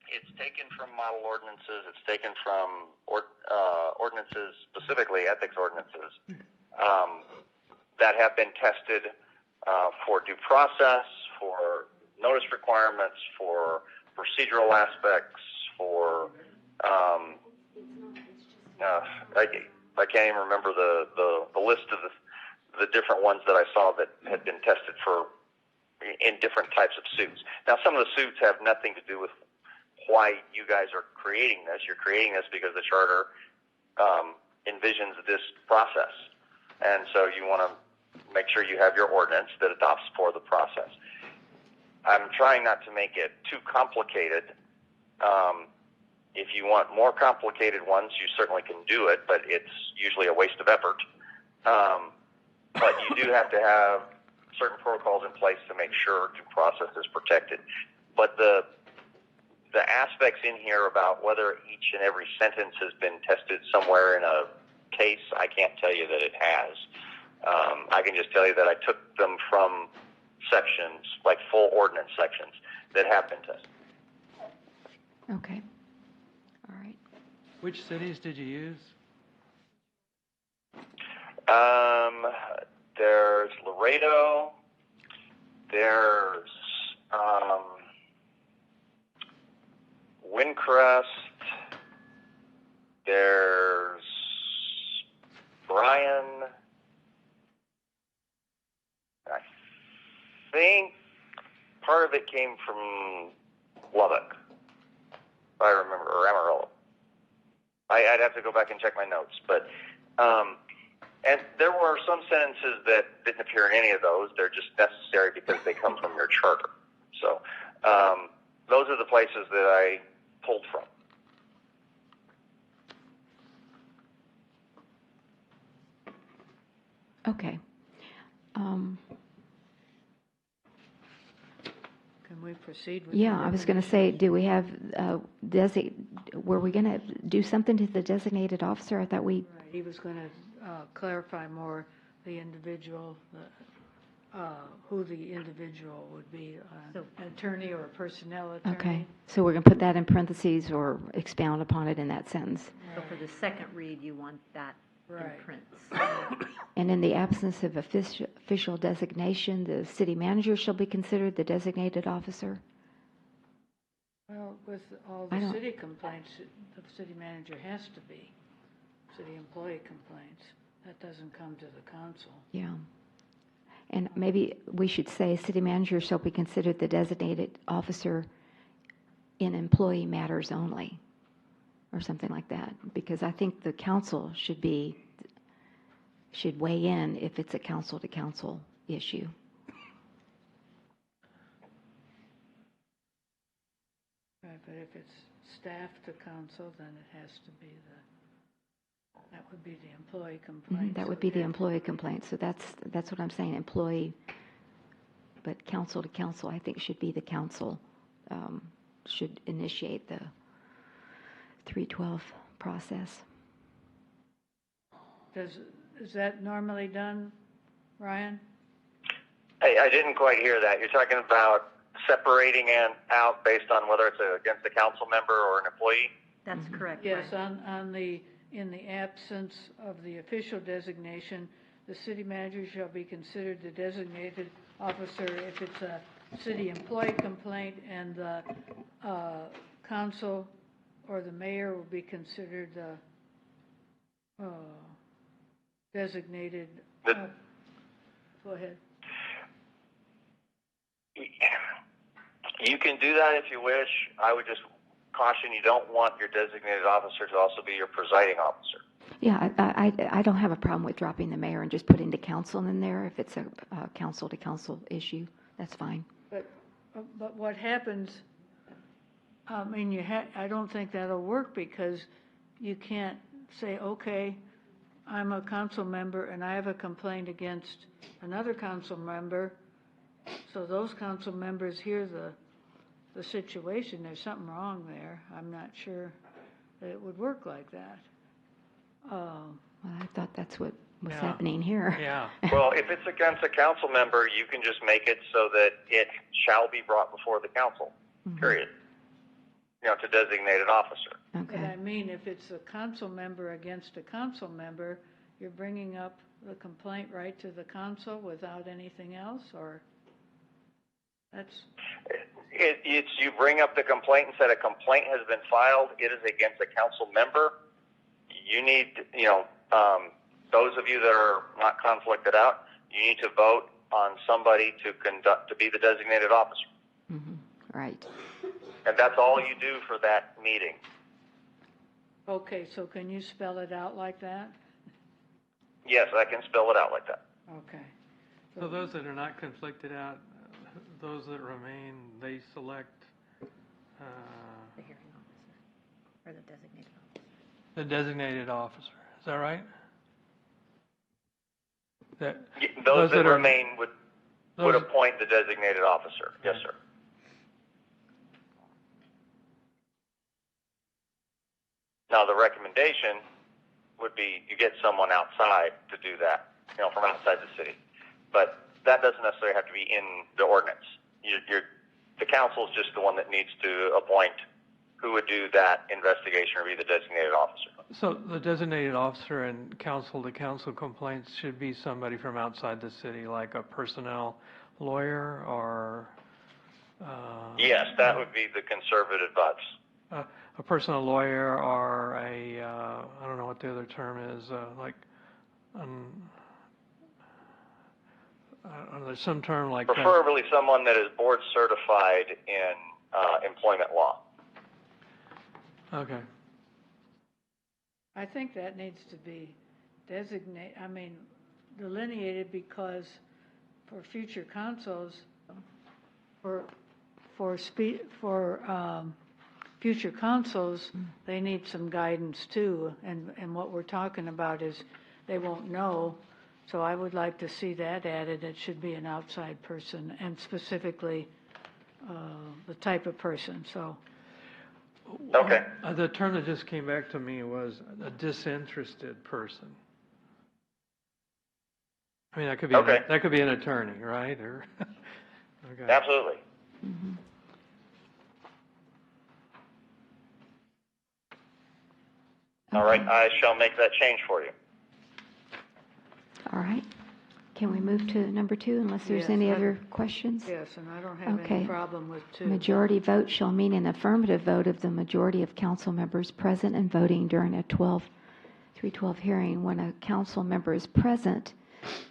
It's taken from model ordinances. It's taken from ordinances, specifically ethics ordinances, that have been tested for due process, for notice requirements, for procedural aspects, for I can't even remember the list of the different ones that I saw that had been tested for in different types of suits. Now, some of the suits have nothing to do with why you guys are creating this. You're creating this because the charter envisions this process, and so you want to make sure you have your ordinance that adopts for the process. I'm trying not to make it too complicated. If you want more complicated ones, you certainly can do it, but it's usually a waste of effort. But you do have to have certain protocols in place to make sure due process is protected. But the aspects in here about whether each and every sentence has been tested somewhere in a case, I can't tell you that it has. I can just tell you that I took them from sections, like full ordinance sections, that have been tested. Okay. All right. Which cities did you use? There's Laredo, there's Windcrest, there's Bryan. I think part of it came from Lubbock, if I remember, or Amarillo. I'd have to go back and check my notes, but and there were some sentences that didn't appear in any of those. They're just necessary because they come from your charter. So those are the places that I pulled from. Okay. Can we proceed with? Yeah, I was going to say, do we have, were we going to do something to the designated officer? I thought we. Right, he was going to clarify more the individual, who the individual would be, an attorney or a personnel attorney. Okay, so we're going to put that in parentheses or expound upon it in that sentence. So for the second read, you want that in print. And in the absence of official designation, the city manager shall be considered the designated officer? Well, with all I the don't- city complaints, the city manager has to be. City employee complaints, that doesn't come to the council. Yeah. And maybe we should say city manager shall be considered the designated officer in employee matters only, or something like that, because I think the council should weigh in if it's a council-to-council issue. Right, but if it's staff to council, then it has to be that would be the employee complaint. That would be the employee complaint, so that's what I'm saying, employee, but council-to-council, I think should be the council, should initiate the 312 process. Is that normally done, Ryan? I didn't quite hear that. You're talking about separating it out based on whether it's against a council member or an employee? That's correct. Yes, in the absence of the official designation, the city manager shall be considered the designated officer if it's a city employee complaint, and the council or the mayor will be considered the designated. Go ahead. You can do that if you wish. I would just caution you don't want your designated officer to also be your presiding officer. Yeah, I don't have a problem with dropping the mayor and just putting the council in there if it's a council-to-council issue. That's fine. But what happens, I mean, I don't think that'll work, because you can't say, okay, I'm a council member and I have a complaint against another council member, so those council members hear the situation. There's something wrong there. I'm not sure that it would work like that. Well, I thought that's what was happening here. Yeah. Well, if it's against a council member, you can just make it so that it shall be brought before the council, period. To designated officer. But I mean, if it's a council member against a council member, you're bringing up the complaint right to the council without anything else, or that's... It's you bring up the complaint and said a complaint has been filed. It is against a council member. You need, those of you that are not conflicted out, you need to vote on somebody to be the designated officer. Right. And that's all you do for that meeting. Okay, so can you spell it out like that? Yes, I can spell it out like that. Okay. So those that are not conflicted out, those that remain, they select The hearing officer, or the designated officer. the designated officer. Is that right? Those that remain would would appoint the designated officer. Yes, sir. Now, the recommendation would be you get someone outside to do that, from outside the city. But that doesn't necessarily have to be in the ordinance. The council is just the one that needs to appoint who would do that investigation or be the designated officer. So the designated officer in council-to-council complaints should be somebody from outside the city, like a personnel lawyer or... yes, that would be the conservative advice. A personnel lawyer or a, I don't know what the other term is, there's some term like Preferably someone that is board certified in employment law. Okay. I think that needs to be delineated, because for future councils, future councils, they need some guidance too, and what we're talking about is they won't know, so I would like to see that added. It should be an outside person, and specifically the type of person, so. Okay. The term that just came back to me was a disinterested person. I mean, that could be that could be an attorney, right? Or okay. Absolutely. Mm-hmm. All right, I shall make that change for you. All right. Can we move to number 2 unless there's Yes, any other questions? Yes, and I don't have any problem with 2. Majority vote shall mean an affirmative vote of the majority of council members present and voting during a 312 hearing. When a council member is present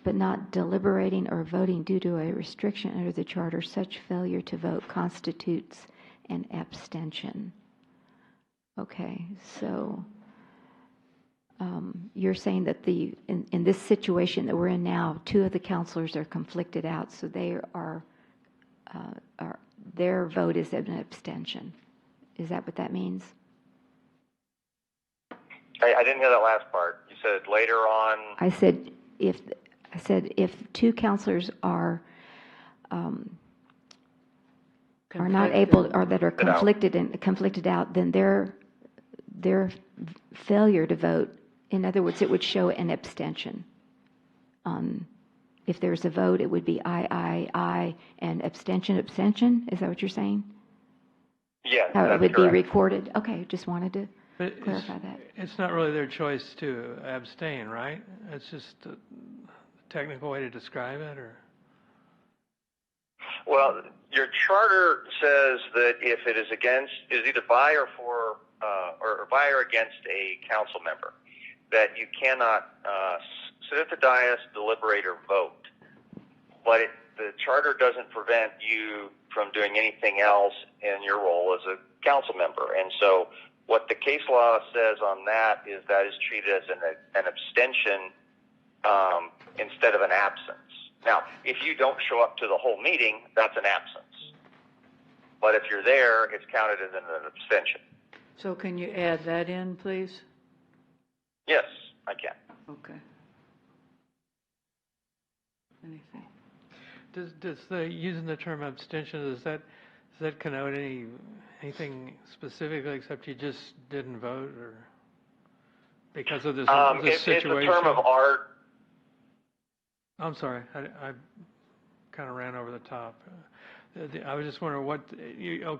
but not deliberating or voting due to a restriction under the charter, such failure to vote constitutes an abstention. Okay, so you're saying that in this situation that we're in now, 2 of the counselors are conflicted out, so they are their vote is an abstention. Is that what that means? I didn't hear that last part. You said later on. I said if 2 counselors are not able, or that are conflicted out, then their failure to vote, in other words, it would show an abstention. If there's a vote, it would be aye, and abstention. Is that what you're saying? Yes, How that's it would correct. be recorded? Okay, just wanted to clarify that. It's not really their choice to abstain, right? It's just a technical way to describe it, or? Well, your charter says that if it is either by or for, or by or against a council member, that you cannot sit at the dais, deliberate, or vote. But the charter doesn't prevent you from doing anything else in your role as a council member. And so what the case law says on that is treated as an abstention instead of an absence. Now, if you don't show up to the whole meeting, that's an absence. But if you're there, it's counted as an abstention. So can you add that in, please? Yes, I can. Okay. Anything? Does using the term abstention, does that connote anything specifically except you just didn't vote, or because of this situation? It's a term of art. I'm sorry, I kind of ran over the top. I was just wondering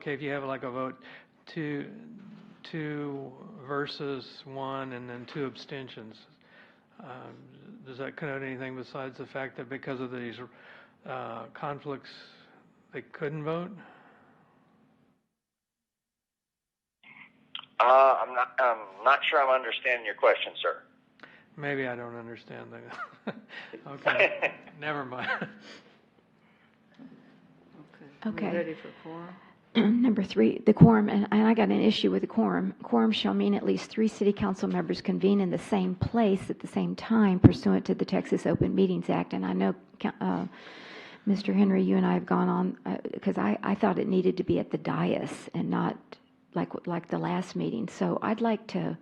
if you have like a vote two versus 1 and then 2 abstentions, does that connote anything besides the fact that because of these conflicts they couldn't vote? I'm not sure I'm understanding your question, sir. Maybe I don't understand that. Okay, never mind. Okay. Ready for quorum? Number 3, the quorum, and I got an issue with the quorum. Quorum shall mean at least 3 city council members convene in the same place at the same time pursuant to the Texas Open Meetings Act. And I know, Mr. Henry, you and I have gone on, because I thought it needed to be at the dais and not like the last meeting. So I'd like to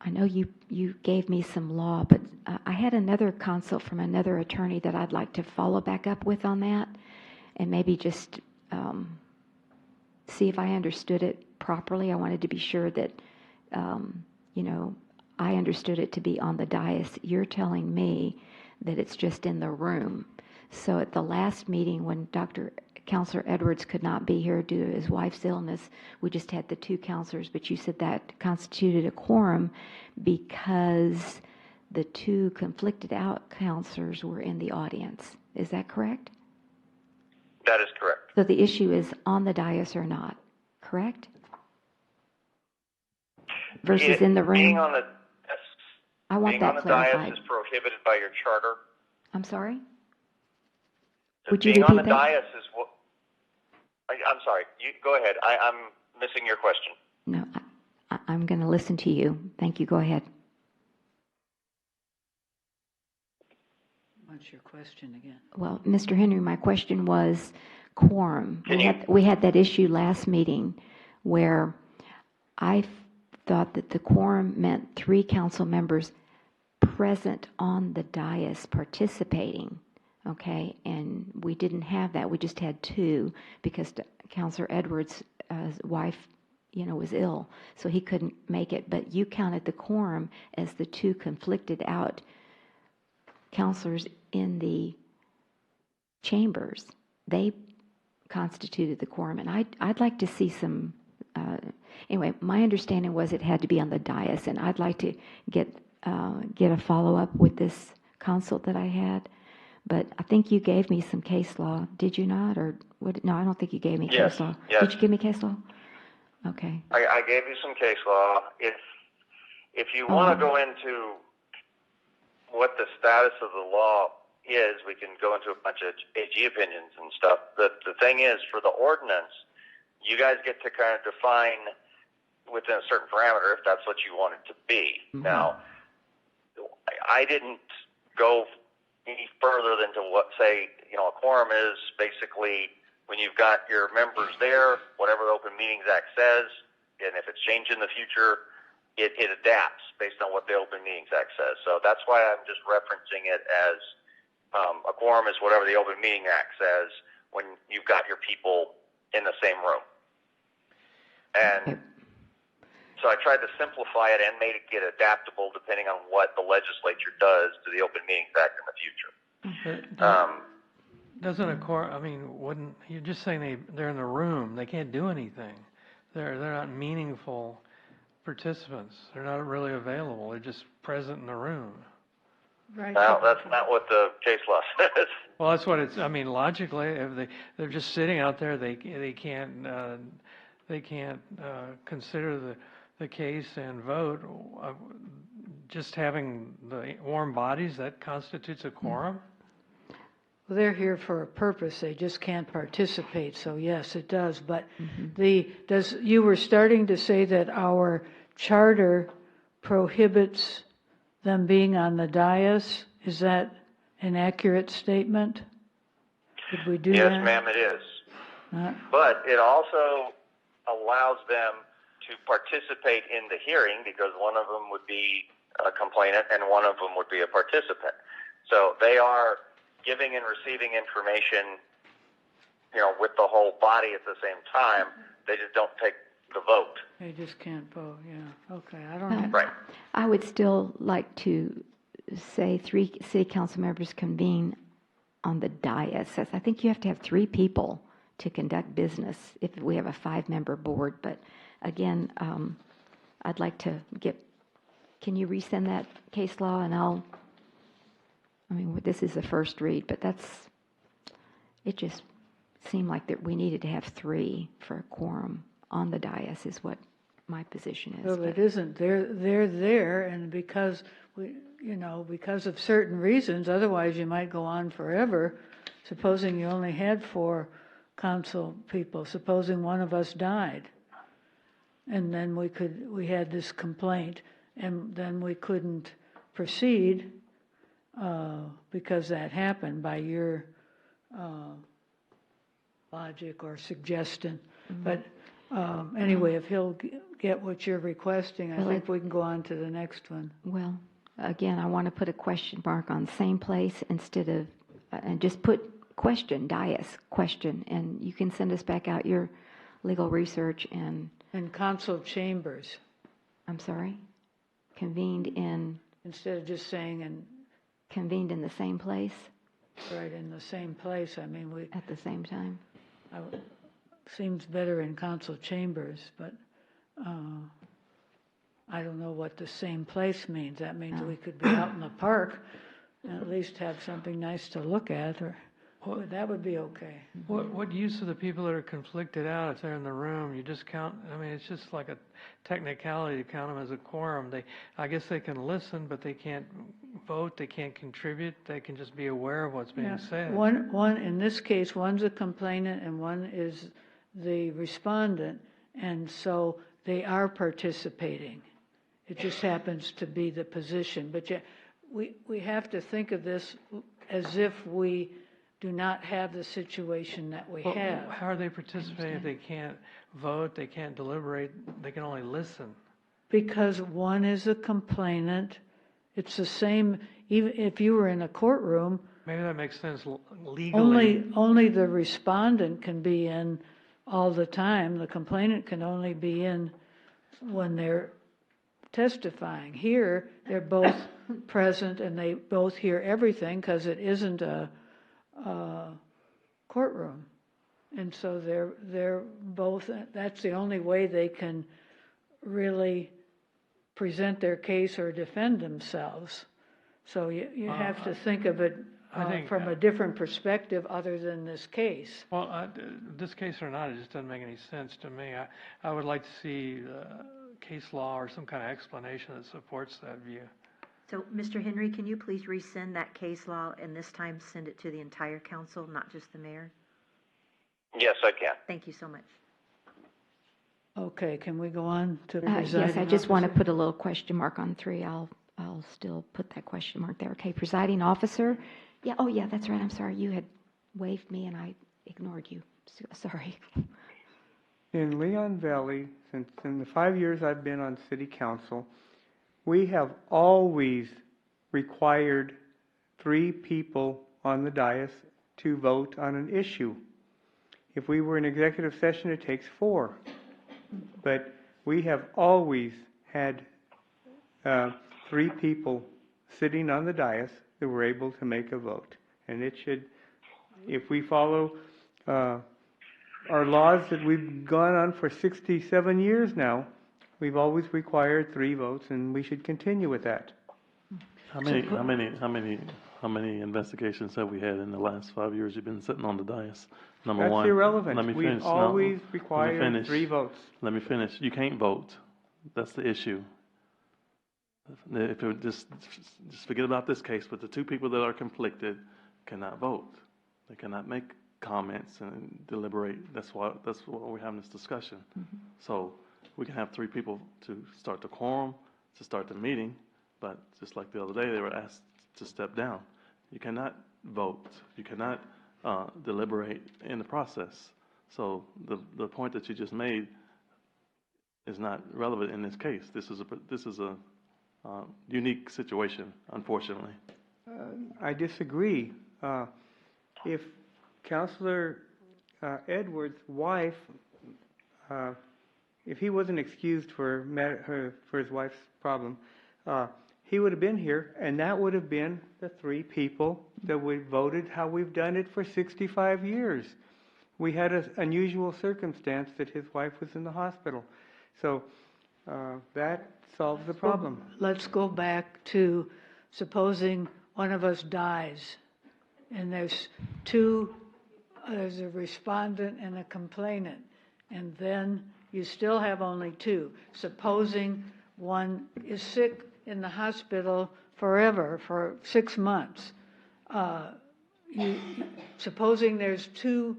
I know you gave me some law, but I had another consult from another attorney that I'd like to follow back up with on that, and maybe just see if I understood it properly. I wanted to be sure that, I understood it to be on the dais. You're telling me that it's just in the room. So at the last meeting, when Counselor Edwards could not be here due to his wife's illness, we just had the two counselors, but you said that constituted a quorum because the two conflicted out counselors were in the audience. Is that correct? That is correct. So the issue is on the dais or not, correct? Versus in the room? Being on the, yes. I want that clarified. Being on the dais is prohibited by your charter. I'm sorry? Would you Being on repeat the that? dais is what, I'm sorry, you go ahead. I'm missing your question. No, I'm going to listen to you. Thank you. Go ahead. What's your question again? Well, Mr. Henry, my question was quorum. We had that issue last meeting where I thought that the quorum meant 3 council members present on the dais participating, okay? And we didn't have that. We just had 2 because Counselor Edwards' wife, was ill, so he couldn't make it. But you counted the quorum as the 2 conflicted out counselors in the chambers. They constituted the quorum, and I'd like to see some. Anyway, my understanding was it had to be on the dais, and I'd like to get a follow up with this consult that I had. But I think you gave me some case law, did you not? Or what? No, I don't think you gave me case law. Yes. Did you give me case law? Okay. I gave you some case law. If you want to go into what the status of the law is, we can go into a bunch of AG opinions and stuff. But the thing is, for the ordinance, you guys get to kind of define within a certain parameter if that's what you want it to be. Mm-hmm. Now, I didn't go any further than to what, say, a quorum is basically when you've got your members there, whatever the Open Meetings Act says, and if it's changed in the future, it adapts based on what the Open Meetings Act says. So that's why I'm just referencing it as a quorum is whatever the Open Meeting Act says when you've got your people in the same room. And so I tried to simplify it and made it get adaptable depending on what the legislature does to the Open Meetings Act in the future. Doesn't a quorum, wouldn't, you're just saying they're in the room, they can't do anything. They're not meaningful participants. They're not really available. They're just present in the room. Right. Well, that's not what the case law says. Well, that's what it's. Logically, if they're just sitting out there, they can't consider the case and vote. Just having the warm bodies, that constitutes a quorum. Well, they're here for a purpose. They just can't participate. So yes, it does. But you were starting to say that our charter prohibits them being on the dais. Is that an accurate statement? Did we do that? Yes, ma'am, it is. But it also allows them to participate in the hearing because one of them would be a complainant and one of them would be a participant. So they are giving and receiving information, with the whole body at the same time. They just don't take the vote. They just can't vote, yeah. Okay, I don't know. Right. I would still like to say 3 city council members convene on the dais. I think you have to have 3 people to conduct business if we have a 5-member board. But again, I'd like to can you resend that case law and this is the first read, but it just seemed like that we needed to have 3 for a quorum on the dais is what my position is. Well, it isn't. They're there, and because because of certain reasons, otherwise you might go on forever. Supposing you only had 4 council people, supposing one of us died, and then we had this complaint, and then we couldn't proceed because that happened by your logic or suggestion. Mm-hmm. But Anyway, if he'll get what you're requesting, I Well, think we can go on to the next one. Well, again, I want to put a question mark on same place instead of, and just put question, question, and you can send us back out your legal research and, And council chambers, I'm sorry, convened in instead of just saying and the same place right in the same place. I mean, we, at the same time. seems better in council chambers, but I don't know what the same place means. That means we could be out in the park and at least have something nice to look at, or that would be okay. What use of the people that are conflicted out if they're in the room? You just count, I mean, it's just like a technicality to count them as a quorum. I guess they can listen, but they can't vote, they can't contribute, they can just be aware of what's being said. One, in this case, one's a complainant and one is the respondent, and so they are participating. It just happens to be the position. But we have to think of this as if we do not have the situation that we have. How are they participating if they can't vote, they can't deliberate, they can only listen? Because one is a complainant. It's the same, even if you were in a courtroom. Maybe that makes sense legally. Only the respondent can be in all the time. The complainant can only be in when they're testifying. Here, they're both present and they both hear everything because it isn't a courtroom. And so they're both, that's the only way they can really present their case or defend themselves. So you have to think of it from a different perspective other than this case. Well, this case or not, it just doesn't make any sense to me. I would like to see case law or some kind of explanation that supports that view. So, Mr. Henry, can you please resend that case law and this time send it to the entire council, not just the mayor? Yes, I can. Thank you so much. Okay, can we go on to Yes, presiding I just want to officer? put a little question mark on 3. I'll still put that question mark there. Okay, presiding officer. Yeah, oh yeah, that's right. I'm sorry. You had waved me and I ignored you. Sorry. In Leon Valley, since in the 5 years I've been on city council, we have always required 3 people on the dais to vote on an issue. If we were in executive session, it takes 4. But we have always had 3 people sitting on the dais that were able to make a vote. And it should, if we follow our laws that we've gone on for 67 years now, we've always required 3 votes, and we should continue with that. How many investigations have we had in the last 5 years you've been sitting on the dais? Number That's one. irrelevant. Let me We've finish. No, always let me required finish. 3 votes. Let me finish. You can't vote. That's the issue. If it just forget about this case, but the 2 people that are conflicted cannot vote. They cannot make comments and deliberate. That's why we're having this discussion. Mm-hmm. So we can have 3 people to start the quorum, to start the meeting, but just like the other day, they were asked to step down. You cannot vote. You cannot deliberate in the process. So the point that you just made is not relevant in this case. This is a unique situation, unfortunately. I disagree. If Councilor Edwards' wife, if he wasn't excused for his wife's problem, he would have been here, and that would have been the 3 people that we voted how we've done it for 65 years. We had an unusual circumstance that his wife was in the hospital. So that solves the problem. Let's go back to supposing one of us dies and there's a respondent and a complainant, and then you still have only 2. Supposing one is sick in the hospital forever, for 6 months. Supposing there's 2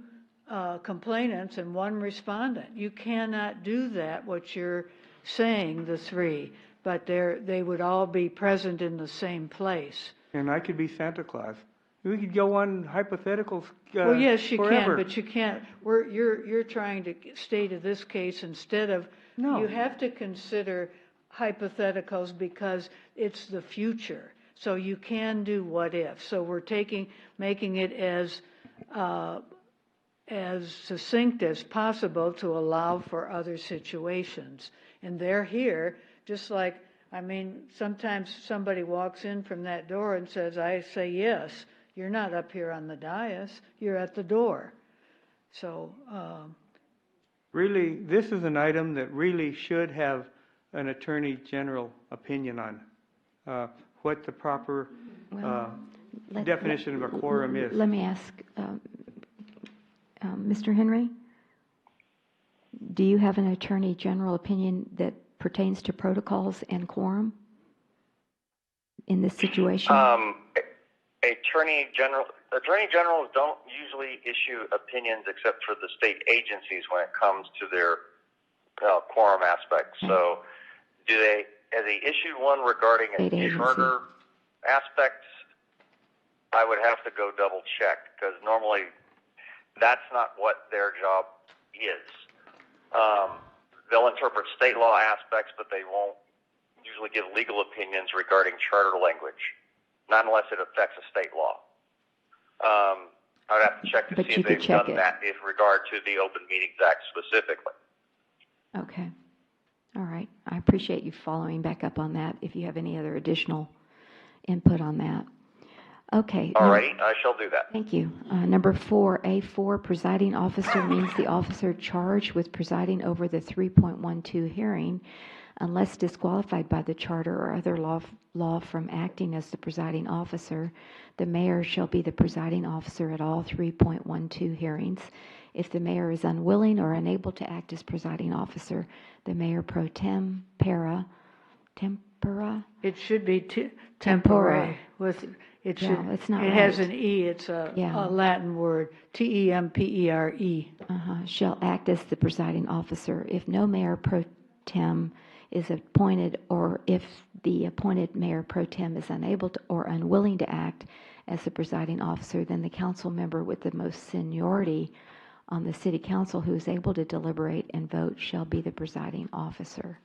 complainants and 1 respondent. You cannot do that, what you're saying, the 3, but they would all be present in the same place. And I could be Santa Claus. We could go on hypotheticals Well, yes, you can, forever. but you can't, you're trying to stay to this case instead of, No. you have to consider hypotheticals because it's the future. So you can do what if. So we're making it as succinct as possible to allow for other situations. And they're here, just like, I mean, sometimes somebody walks in from that door and says, I say yes. You're not up here on the dais, you're at the door. So, Really, this is an item that really should have an Attorney General opinion on, what the proper definition of a quorum is. Let me ask, Mr. Henry, do you have an Attorney General opinion that pertains to protocols and quorum in this situation? Attorney generals don't usually issue opinions except for the state agencies when it comes to their quorum aspects. So, have they issued one regarding a charter aspect? I would have to go double check because normally that's not what their job is. They'll interpret state law aspects, but they won't usually give legal opinions regarding charter language, not unless it affects a state law. I'd have to check to see if they've done that in regard to the Open Meetings Act specifically. Okay. All right. I appreciate you following back up on that if you have any other additional input on that. Okay. All righty. I shall do that. Thank you. Number 4A4, presiding officer means the officer charged with presiding over the 3.12 hearing, unless disqualified by the charter or other law from acting as the presiding officer. The mayor shall be the presiding officer at all 3.12 hearings. If the mayor is unwilling or unable to act as presiding officer, the mayor pro tempora. it should be Tempora. tempore. It should. Yeah, it's not It has right. an E. It's a Latin word. Tempere. Shall act as the presiding officer. If no mayor pro tem is appointed, or if the appointed mayor pro tem is unable to or unwilling to act as the presiding officer, then the council member with the most seniority on the city council who is able to deliberate and vote shall be the presiding officer.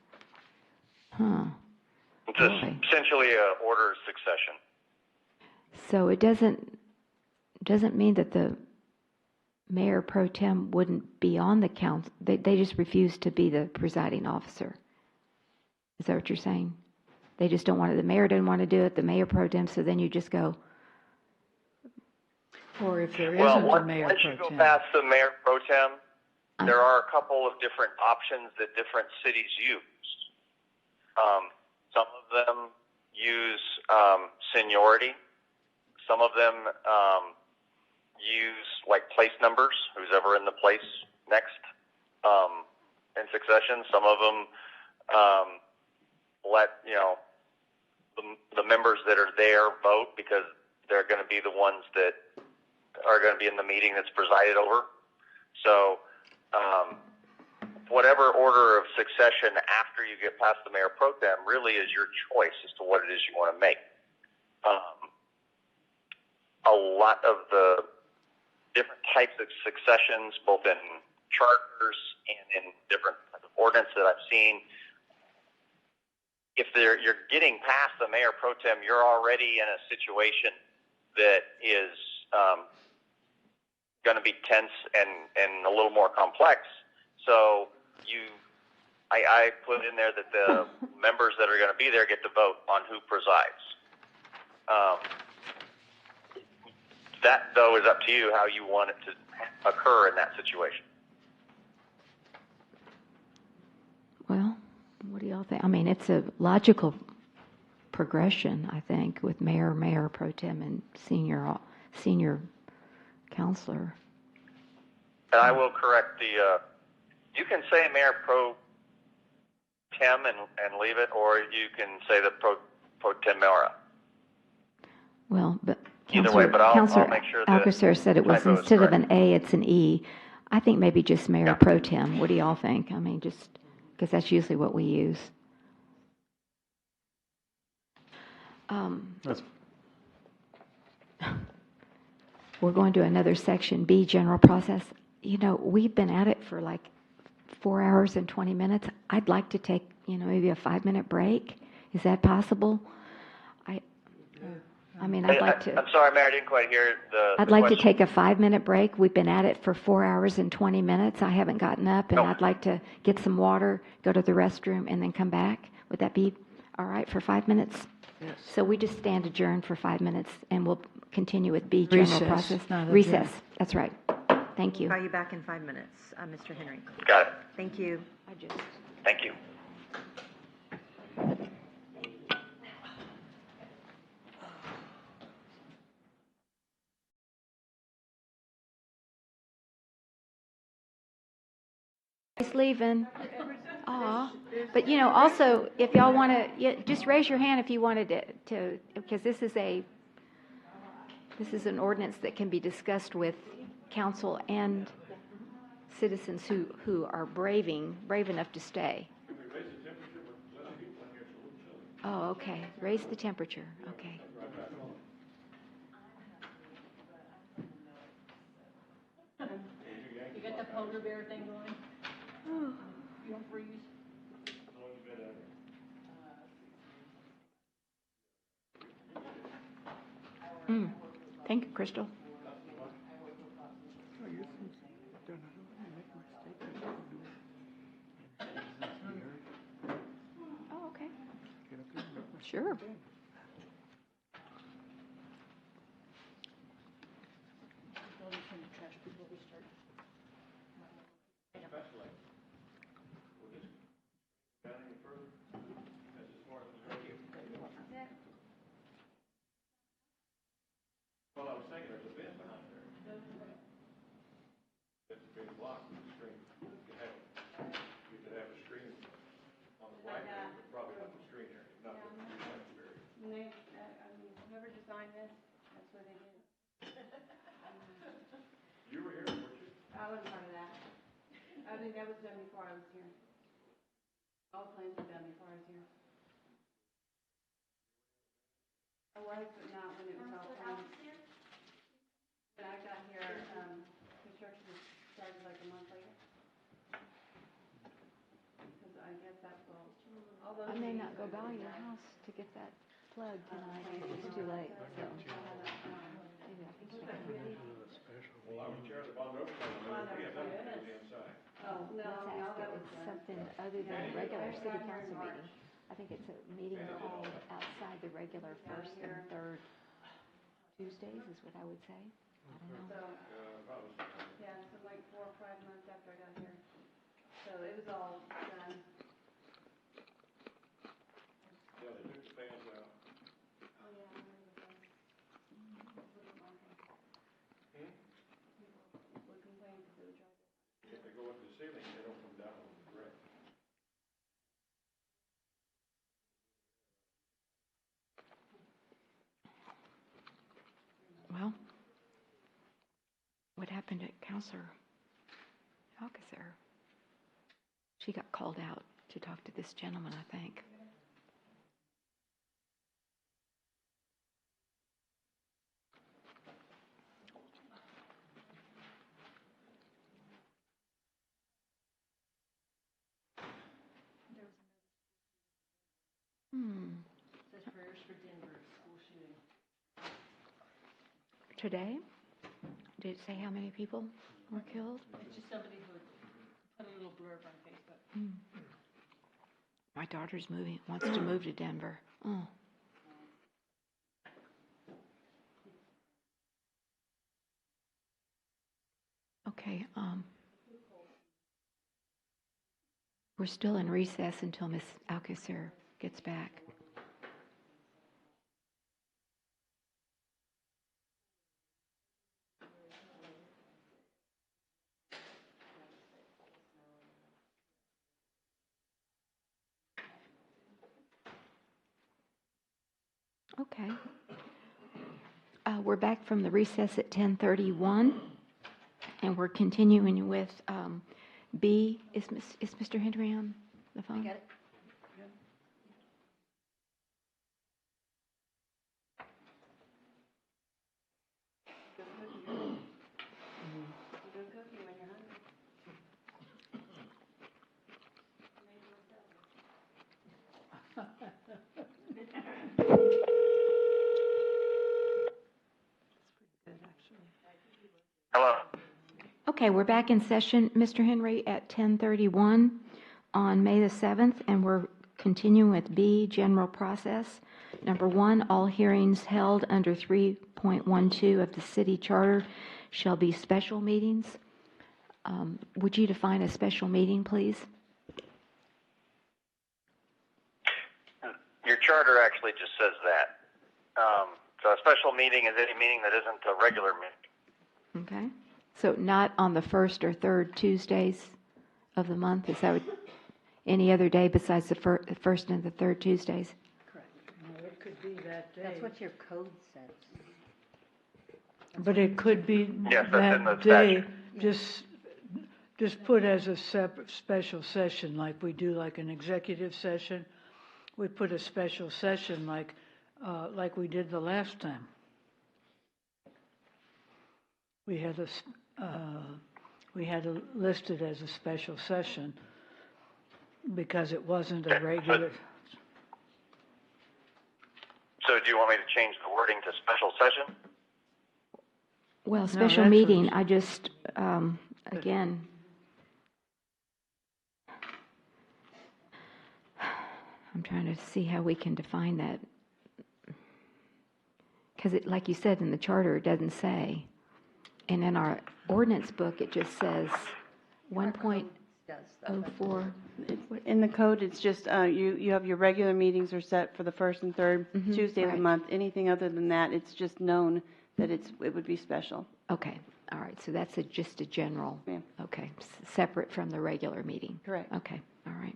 It's essentially an order of succession. So it doesn't mean that the mayor pro tem wouldn't be on the council. They just refuse to be the presiding officer. Is that what you're saying? They just don't want it. The mayor doesn't want to do it, the mayor pro tem, so then you just go. Or if there Well, isn't a mayor once pro you go tem. past the mayor pro tem, there are a couple of different options that different cities use. Some of them use seniority. Some of them use like place numbers, who's ever in the place next in succession. Some of them let the members that are there vote because they're going to be the ones that are going to be in the meeting that's presided over. So whatever order of succession after you get past the mayor pro tem really is your choice as to what it is you want to make. A lot of the different types of successions, both in charters and in different ordinance that I've seen, if you're getting past the mayor pro tem, you're already in a situation that is going to be tense and a little more complex. So I put in there that the members that are going to be there get to vote on who presides. That, though, is up to you how you want it to occur in that situation. Well, what do y'all think? I mean, it's a logical progression, I think, with mayor pro tem, and senior counselor. And I will correct you can say mayor pro tem and leave it, or you can say the pro temora. Well, but Either way, but I'll Counselor make sure that Alcacer said it was typo is instead of correct. an A, it's an E. I think maybe just mayor pro tem. What do y'all think? I mean, just because that's usually what we use. we're going to another section, B, general process. You know, we've been at it for like 4 hours and 20 minutes. I'd like to take, maybe a 5-minute break. Is that possible? I mean, I'd like to. I'm sorry, Mayor, I didn't quite hear I'd like to take a 5-minute break. We've been at it for 4 hours and 20 minutes. I haven't gotten up, and I'd like to get some water, go to the restroom, and then come back. Would that be all right for 5 minutes? Yes. So we just stand adjourned for 5 minutes, and we'll continue with B, general Recess, process. not adjourn. Recess, that's right. Thank you. Call you back in 5 minutes, Mr. Henry. Got it. Thank you. Thank you. He's leaving. Aw. But, also, if y'all want to, just raise your hand if you wanted to, because this is an ordinance that can be discussed with council and citizens who are brave enough to stay. Oh, okay. Raise the temperature. Okay. You got the polar bear thing going? You don't freeze? Thank you, Crystal. Oh, okay. Sure. Well, I was thinking there's a bin behind there. It's been blocked with a screen. You could have a screen on the white, but probably not the screen area, not the area. Whoever designed this, that's what they did. You were here, weren't you? I wasn't part of that. I think that was done before I was here. All plans were done before I was here. I was, but not when it was all planned. When I got here, construction started like a month later. Because I guess that's all those. I may not go by your house to get that plug tonight if it's too late. So. Well, I was chair of the bond oversight committee. We have nothing to do with the inside. Oh, let's ask if it's something other than a regular city council meeting. I think it's a meeting called outside the regular first and third Tuesdays is what I would say. I don't know. Yeah, so like 4 or 5 months after I got here. So it was all done. Yeah, they took the fans out. Oh, yeah, I remember that. People would complain because it would drive it. If they go up to the ceiling, they don't come down on the brick. Well, what happened at Counselor Alcacer? She got called out to talk to this gentleman, I think. Says prayers for Denver school shooting. Today? Did it say how many people were killed? It's just somebody who put a little blurb on Facebook. My daughter's wants to move to Denver. Oh. Okay, we're still in recess until Miss Alcacer gets back. Okay. We're back from the recess at 10:31, and we're continuing with B. Is Mr. Henry on the phone? I got it. Okay, we're back in session, Mr. Henry, at 10:31 on May the 7th, and we're continuing with B, general process. Number 1, all hearings held under 3.12 of the city charter shall be special meetings. Would you define a special meeting, please? Your charter actually just says that. So a special meeting is any meeting that isn't a regular meeting. Okay. So not on the first or third Tuesdays of the month? Is that what, any other day besides the first and the third Tuesdays? Correct. No, it could be that day. That's what your code says. But it could be Yes, that's in the that day, statute. just put as a separate special session, like we do like an executive session. We put a special session like we did the last time. We had it listed as a special session because it wasn't a regular. So do you want me to change the wording to special session? Well, No, special that's meeting, what- I just, again, I'm trying to see how we can define that. Because it, like you said, in the charter, it doesn't say. And in our ordinance book, it just says 1.04. In the code, it's just, you have your regular meetings are set for the first and third Tuesday of the right. month. Anything other than that, it's just known that it would be special. Okay, all right, so that's just a general, Yeah. okay, separate from the regular meeting. Correct. Okay, all right.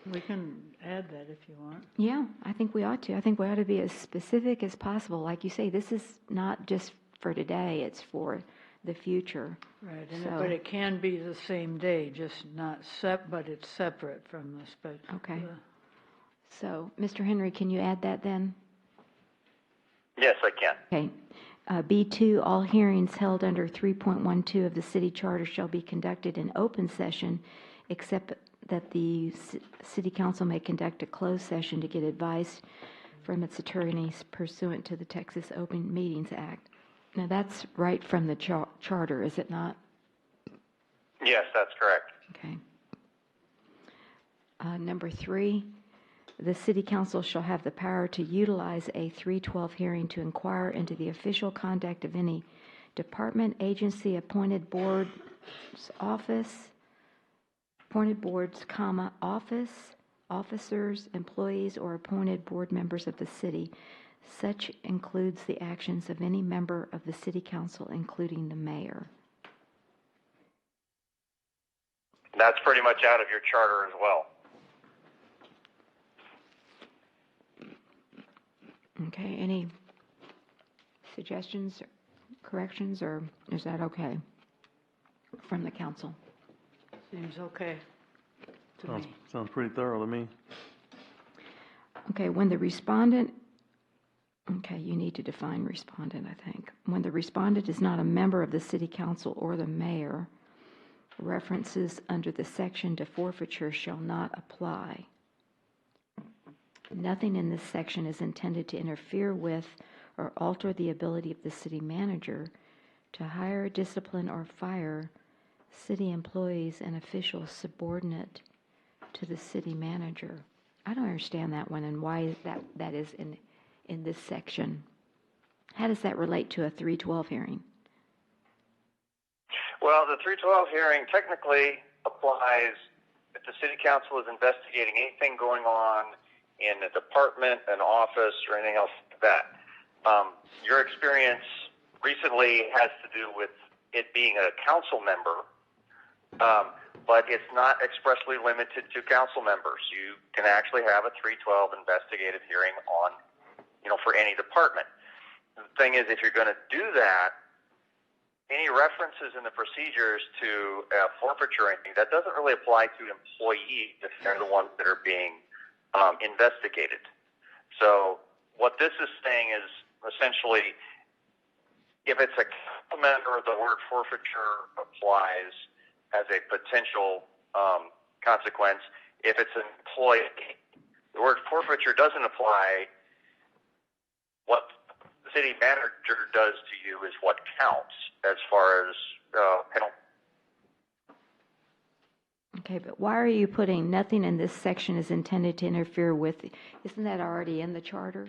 We can add that if you want. Yeah, I think we ought to. I think we ought to be as specific as possible. Like you say, this is not just for today, it's for the future. Right, So- but it can be the same day, just not but it's separate from the special. Okay. So, Mr. Henry, can you add that then? Yes, I can. Okay. B2, all hearings held under 3.12 of the city charter shall be conducted in open session, except that the city council may conduct a closed session to get advice from its attorneys pursuant to the Texas Open Meetings Act. Now, that's right from the charter, is it not? Yes, that's correct. Okay. Number 3, the city council shall have the power to utilize a 312 hearing to inquire into the official conduct of any department, agency, appointed board's office, appointed boards, office, officers, employees, or appointed board members of the city. Such includes the actions of any member of the city council, including the mayor. That's pretty much out of your charter as well. Okay, any suggestions, corrections, or is that okay from the council? Seems okay to me. Sounds pretty thorough to me. Okay, when the respondent, okay, you need to define respondent, I think. When the respondent is not a member of the city council or the mayor, references under the section to forfeiture shall not apply. Nothing in this section is intended to interfere with or alter the ability of the city manager to hire, discipline, or fire city employees and officials subordinate to the city manager. I don't understand that one and why that is in this section. How does that relate to a 312 hearing? Well, the 312 hearing technically applies if the city council is investigating anything going on in a department, an office, or anything else like that. Your experience recently has to do with it being a council member, but it's not expressly limited to council members. You can actually have a 312 investigative hearing on, for any department. The thing is, if you're going to do that, any references in the procedures to forfeiture or anything, that doesn't really apply to employees if they're the ones that are being investigated. So what this is saying is essentially, if it's a council member, the word forfeiture applies as a potential consequence. If it's an employee, the word forfeiture doesn't apply. What the city manager does to you is what counts as far as Okay, but why are you putting nothing in this section is intended to interfere with, isn't that already in the charter?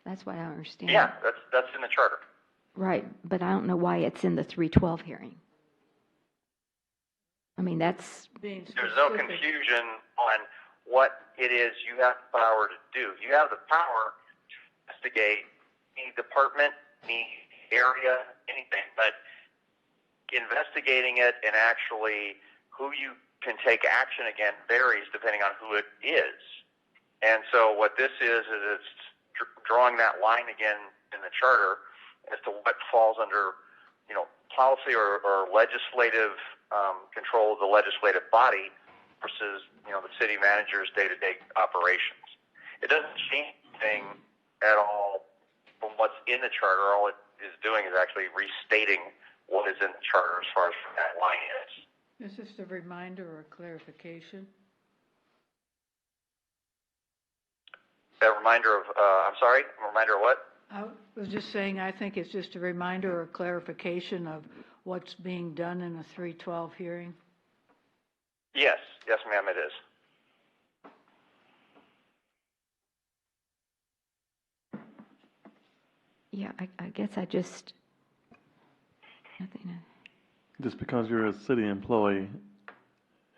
That's what I don't understand. Yeah, that's in the charter. Right, but I don't know why it's in the 312 hearing. I mean, that's, There's no confusion on what it is you have the power to do. You have the power to investigate any department, any area, anything, but investigating it and actually who you can take action against varies depending on who it is. And so what this is it's drawing that line again in the charter as to what falls under, policy or legislative control of the legislative body versus, the city manager's day-to-day operations. It doesn't change anything at all from what's in the charter. All it is doing is actually restating what is in the charter as far as where that line is. Is this a reminder or clarification? A reminder of, a reminder of what? I was just saying, I think it's just a reminder or clarification of what's being done in a 312 hearing. Yes, ma'am, it is. yeah, I guess I just, nothing. Just because you're a city employee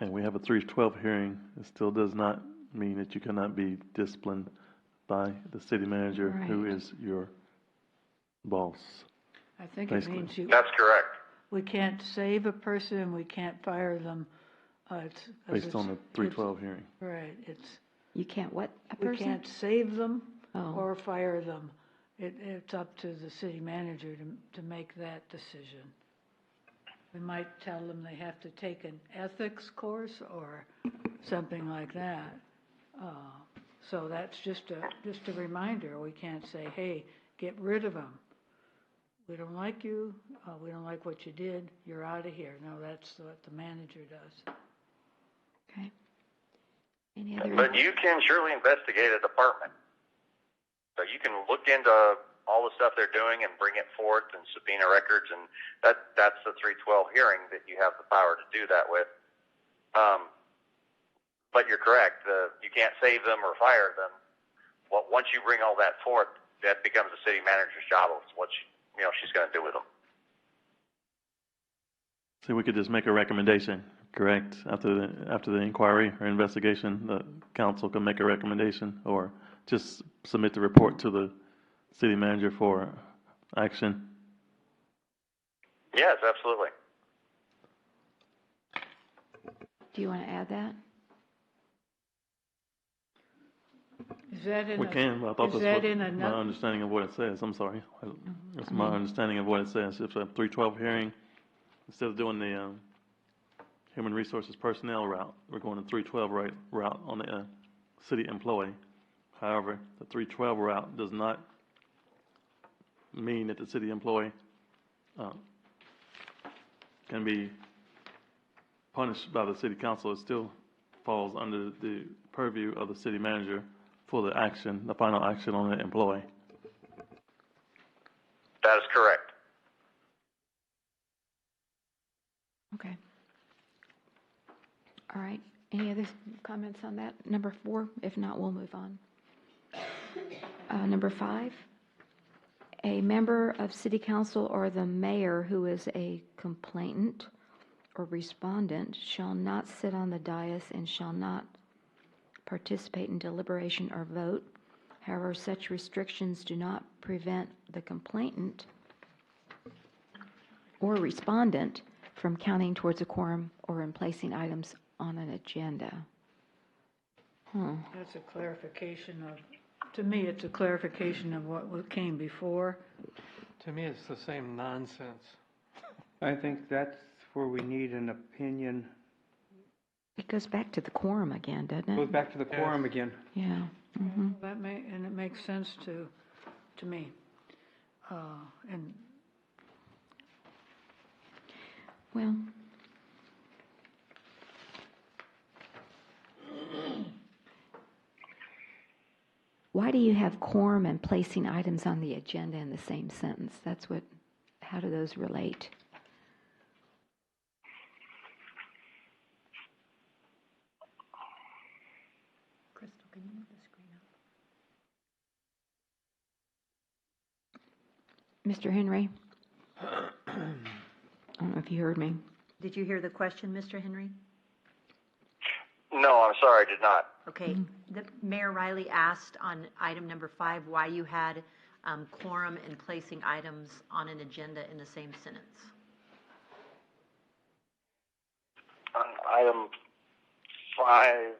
and we have a 312 hearing, it still does not mean that you cannot be disciplined by the city manager, who Right. is your boss. I think Basically. it means That's correct. we can't save a person, we can't fire them. Based on the 312 hearing. Right, You can't what, a we person? can't save them Oh. or fire them. It's up to the city manager to make that decision. We might tell them they have to take an ethics course or something like that. So that's just a reminder. We can't say, hey, get rid of them. We don't like you. We don't like what you did. You're out of here. No, that's what the manager does. Okay. Any other? But you can surely investigate a department. So you can look into all the stuff they're doing and bring it forth and subpoena records, and that's the 312 hearing that you have the power to do that with. But you're correct. You can't save them or fire them. Well, once you bring all that forth, that becomes the city manager's job of what she's going to do with them. See, we could just make a recommendation, correct? After the inquiry or investigation, the council can make a recommendation or just submit the report to the city manager for action. Yes, absolutely. Do you want to add that? Is that in We can, but I thought is that's that what in a my nut- understanding of what it says. I'm sorry. That's I my mean- understanding of what it says. If a 312 hearing, instead of doing the human resources personnel route, we're going the 312 route on the city employee. However, the 312 route does not mean that the city employee can be punished by the city council. It still falls under the purview of the city manager for the action, the final action on the employee. That is correct. Okay. All right. Any other comments on that? Number 4? If not, we'll move on. Number 5, a member of city council or the mayor who is a complainant or respondent shall not sit on the dais and shall not participate in deliberation or vote. However, such restrictions do not prevent the complainant or respondent from counting towards a quorum or in placing items on an agenda. That's a clarification of, to me, it's a clarification of what came before. To me, it's the same nonsense. I think that's where we need an opinion. It goes back to the quorum again, doesn't it? Goes back to the quorum again. Yeah. Mm-hmm. And it makes sense to me. And Well, why do you have quorum and placing items on the agenda in the same sentence? How do those relate? Mr. Henry? I don't know if you heard me. Did you hear the question, Mr. Henry? No, I'm sorry, I did not. Okay. Mayor Riley asked on item number 5 why you had quorum in placing items on an agenda in the same sentence. On item 5.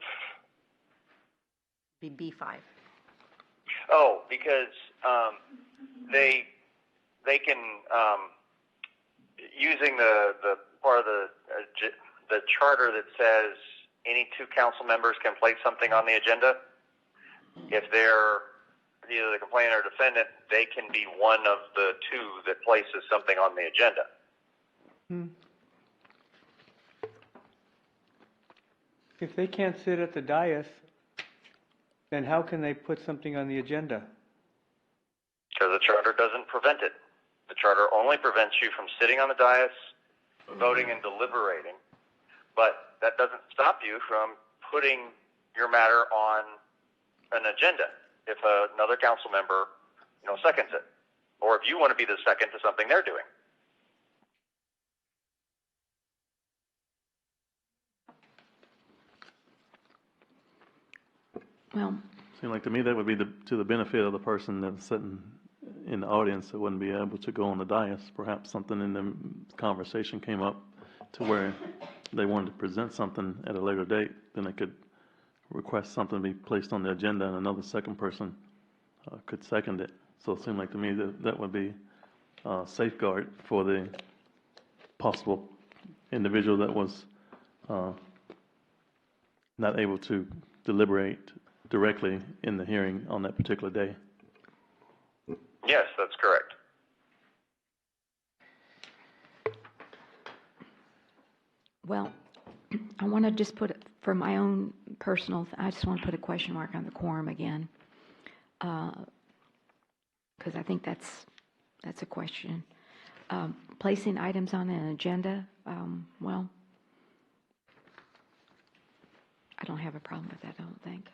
Be B5. Oh, because they can using the part of the charter that says any 2 council members can place something on the agenda. If they're either the complainant or defendant, they can be one of the 2 that places something on the agenda. If they can't sit at the dais, then how can they put something on the agenda? Because the charter doesn't prevent it. The charter only prevents you from sitting on the dais, voting and deliberating. But that doesn't stop you from putting your matter on an agenda if another council member, seconds it. Or if you want to be the second to something they're doing. Well, Seemed like to me that would be to the benefit of the person that's sitting in the audience that wouldn't be able to go on the dais. Perhaps something in the conversation came up to where they wanted to present something at a later date, then they could request something to be placed on the agenda and another second person could second it. So it seemed like to me that would be a safeguard for the possible individual that was not able to deliberate directly in the hearing on that particular day. Yes, that's correct. Well, I want to just put, for my own personal, I just want to put a question mark on the quorum again, because I think that's a question. Placing items on an agenda, well, I don't have a problem with that, I don't think.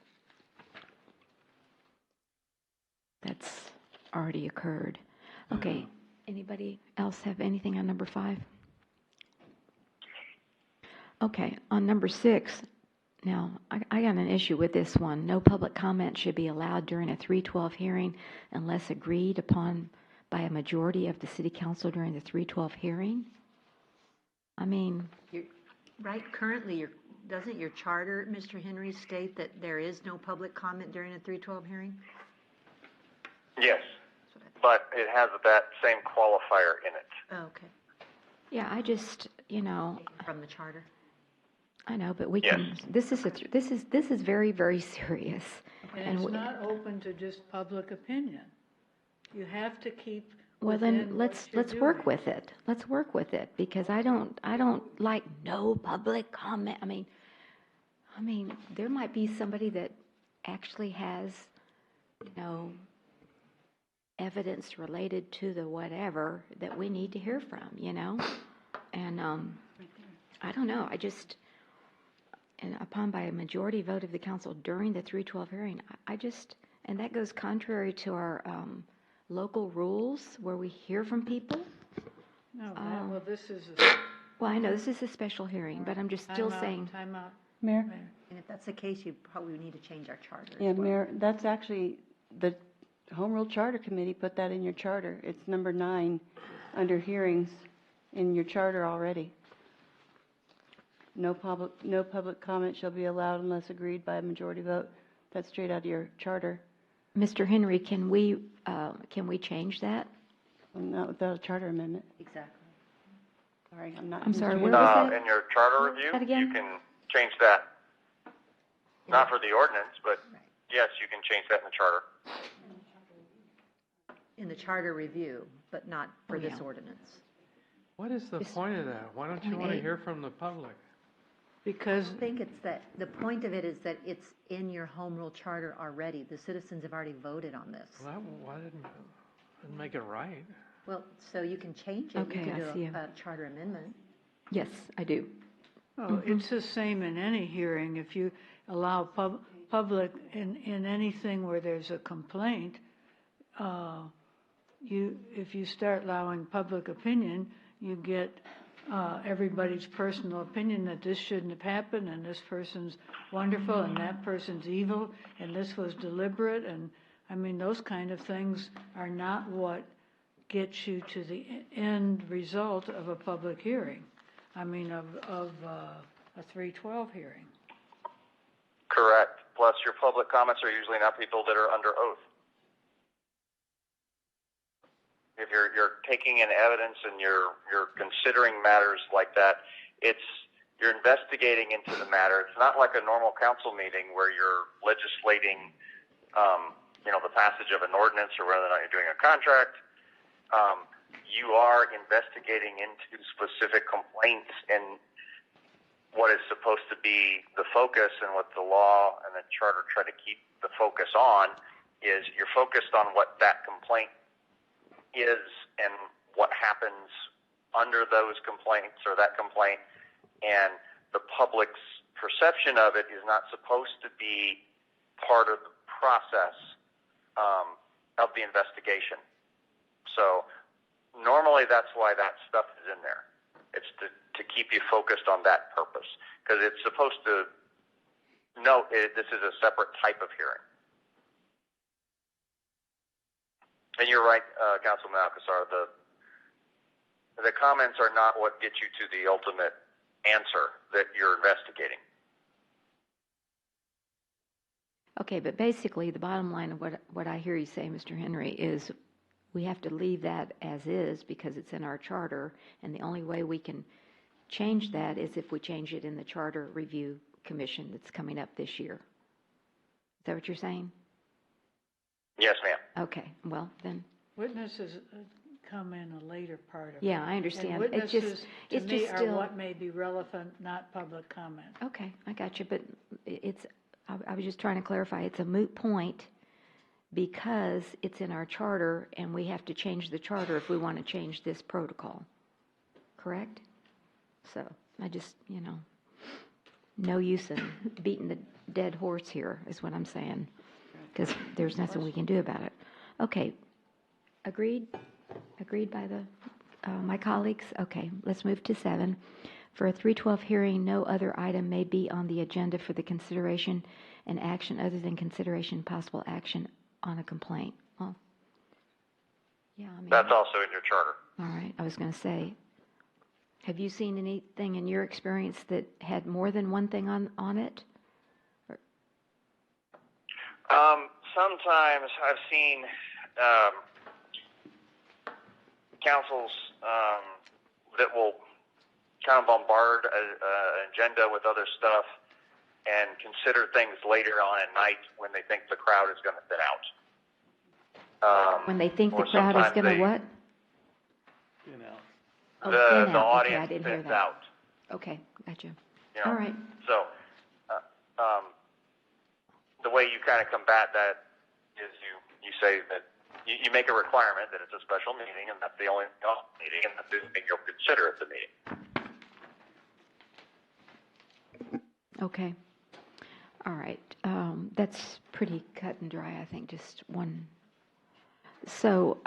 That's already occurred. Okay, anybody else have anything on number 5? Okay, on number 6, now, I got an issue with this one. No public comment should be allowed during a 312 hearing unless agreed upon by a majority of the city council during the 312 hearing. I mean... Right, currently, doesn't your charter, Mr. Henry, state that there is no public comment during a 312 hearing? Yes, but it has that same qualifier in it. Oh, okay. Yeah, I just, From the charter? I know, but we can, this is very, very serious. And it's not open to just public opinion. You have to keep Well, then, within what let's you're work doing. with it. Let's work with it, because I don't like no public comment. I mean, there might be somebody that actually has, evidence related to the whatever that we need to hear from, And, I don't know, and upon by a majority vote of the council during the 312 hearing, and that goes contrary to our, local rules where we hear from people. No, well, this is Well, I know this is a special hearing, but I'm just still saying. Time out. Mayor? And if that's the case, you probably need to change our charter as Yeah, well. Mayor, that's actually, the Home Rule Charter Committee put that in your charter. It's number 9 under hearings in your charter already. No public comment shall be allowed unless agreed by a majority vote. That's straight out of your charter. Mr. Henry, can we change that? Not without a charter amendment. Exactly. Sorry, I'm not. I'm sorry, where was that? In your charter review, That again? you can change that. Not for the ordinance, but yes, you can change that in the charter. In the charter review, but not for this yeah. ordinance. What is the point of that? Why don't you want to hear from the public? Because I think it's that, the point of it is that it's in your home rule charter already. The citizens have already voted on this. Well, why didn't make it right? Well, so you can change it. Okay, You can I see do it. a charter amendment. Yes, I do. Oh, it's the same in any hearing. If you allow public in anything where there's a complaint, if you start allowing public opinion, you get everybody's personal opinion that this shouldn't have happened, and this person's wonderful, and that person's evil, and this was deliberate, and I mean, those kind of things are not what gets you to the end result of a public hearing. I mean, of a 312 hearing. Correct. Plus, your public comments are usually not people that are under oath. If you're taking in evidence and you're considering matters like that, you're investigating into the matter. It's not like a normal council meeting where you're legislating, the passage of an ordinance or whether or not you're doing a contract. You are investigating into specific complaints, and what is supposed to be the focus and what the law and the charter try to keep the focus on is you're focused on what that complaint is and what happens under those complaints or that complaint, and the public's perception of it is not supposed to be part of the process of the investigation. So normally that's why that stuff is in there. It's to keep you focused on that purpose, because it's supposed to note this is a separate type of hearing. And you're right, Councilman Alcazar, the comments are not what gets you to the ultimate answer that you're investigating. Okay, but basically the bottom line of what I hear you say, Mr. Henry, is we have to leave that as is because it's in our charter, and the only way we can change that is if we change it in the Charter Review Commission that's coming up this year. Is that what you're saying? Yes, ma'am. Okay, well, then. Witnesses come in a later part of it. Yeah, I understand. And witnesses, it's to me, just are still what may be relevant, not public comment. Okay, I got you, but I was just trying to clarify, it's a moot point because it's in our charter and we have to change the charter if we want to change this protocol, correct? So, I just, no use in beating the dead horse here is what I'm saying, because there's nothing we can do about it. Okay, agreed? Agreed by my colleagues? Okay, let's move to 7. For a 312 hearing, no other item may be on the agenda for the consideration and action other than consideration and possible action on a complaint. Well, yeah, that's also in your charter. All right, I was going to say, have you seen anything in your experience that had more than one thing on it? Sometimes I've seen councils that will kind of bombard an agenda with other stuff and consider things later on at night when they think the crowd is going to thin out. When they think the crowd is going to what? Oh, thin the out. audience Okay, I didn't hear thins that. out. Okay, gotcha. You know? All right. So the way you kind of combat that is you say that you make a requirement that it's a special meeting and that's the only meeting and that's the thing you'll consider at the meeting. Okay. All right. That's pretty cut and dry, I think, just one. So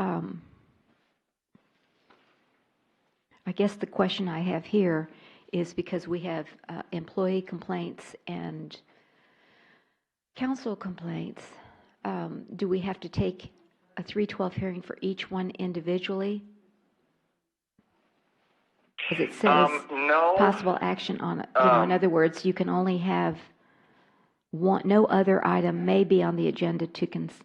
I guess the question I have here is because we have employee complaints and council complaints, do we have to take a 312 hearing for each one individually? Because it says no. Possible action on it. In other words, you can only have one. No other item may be on the agenda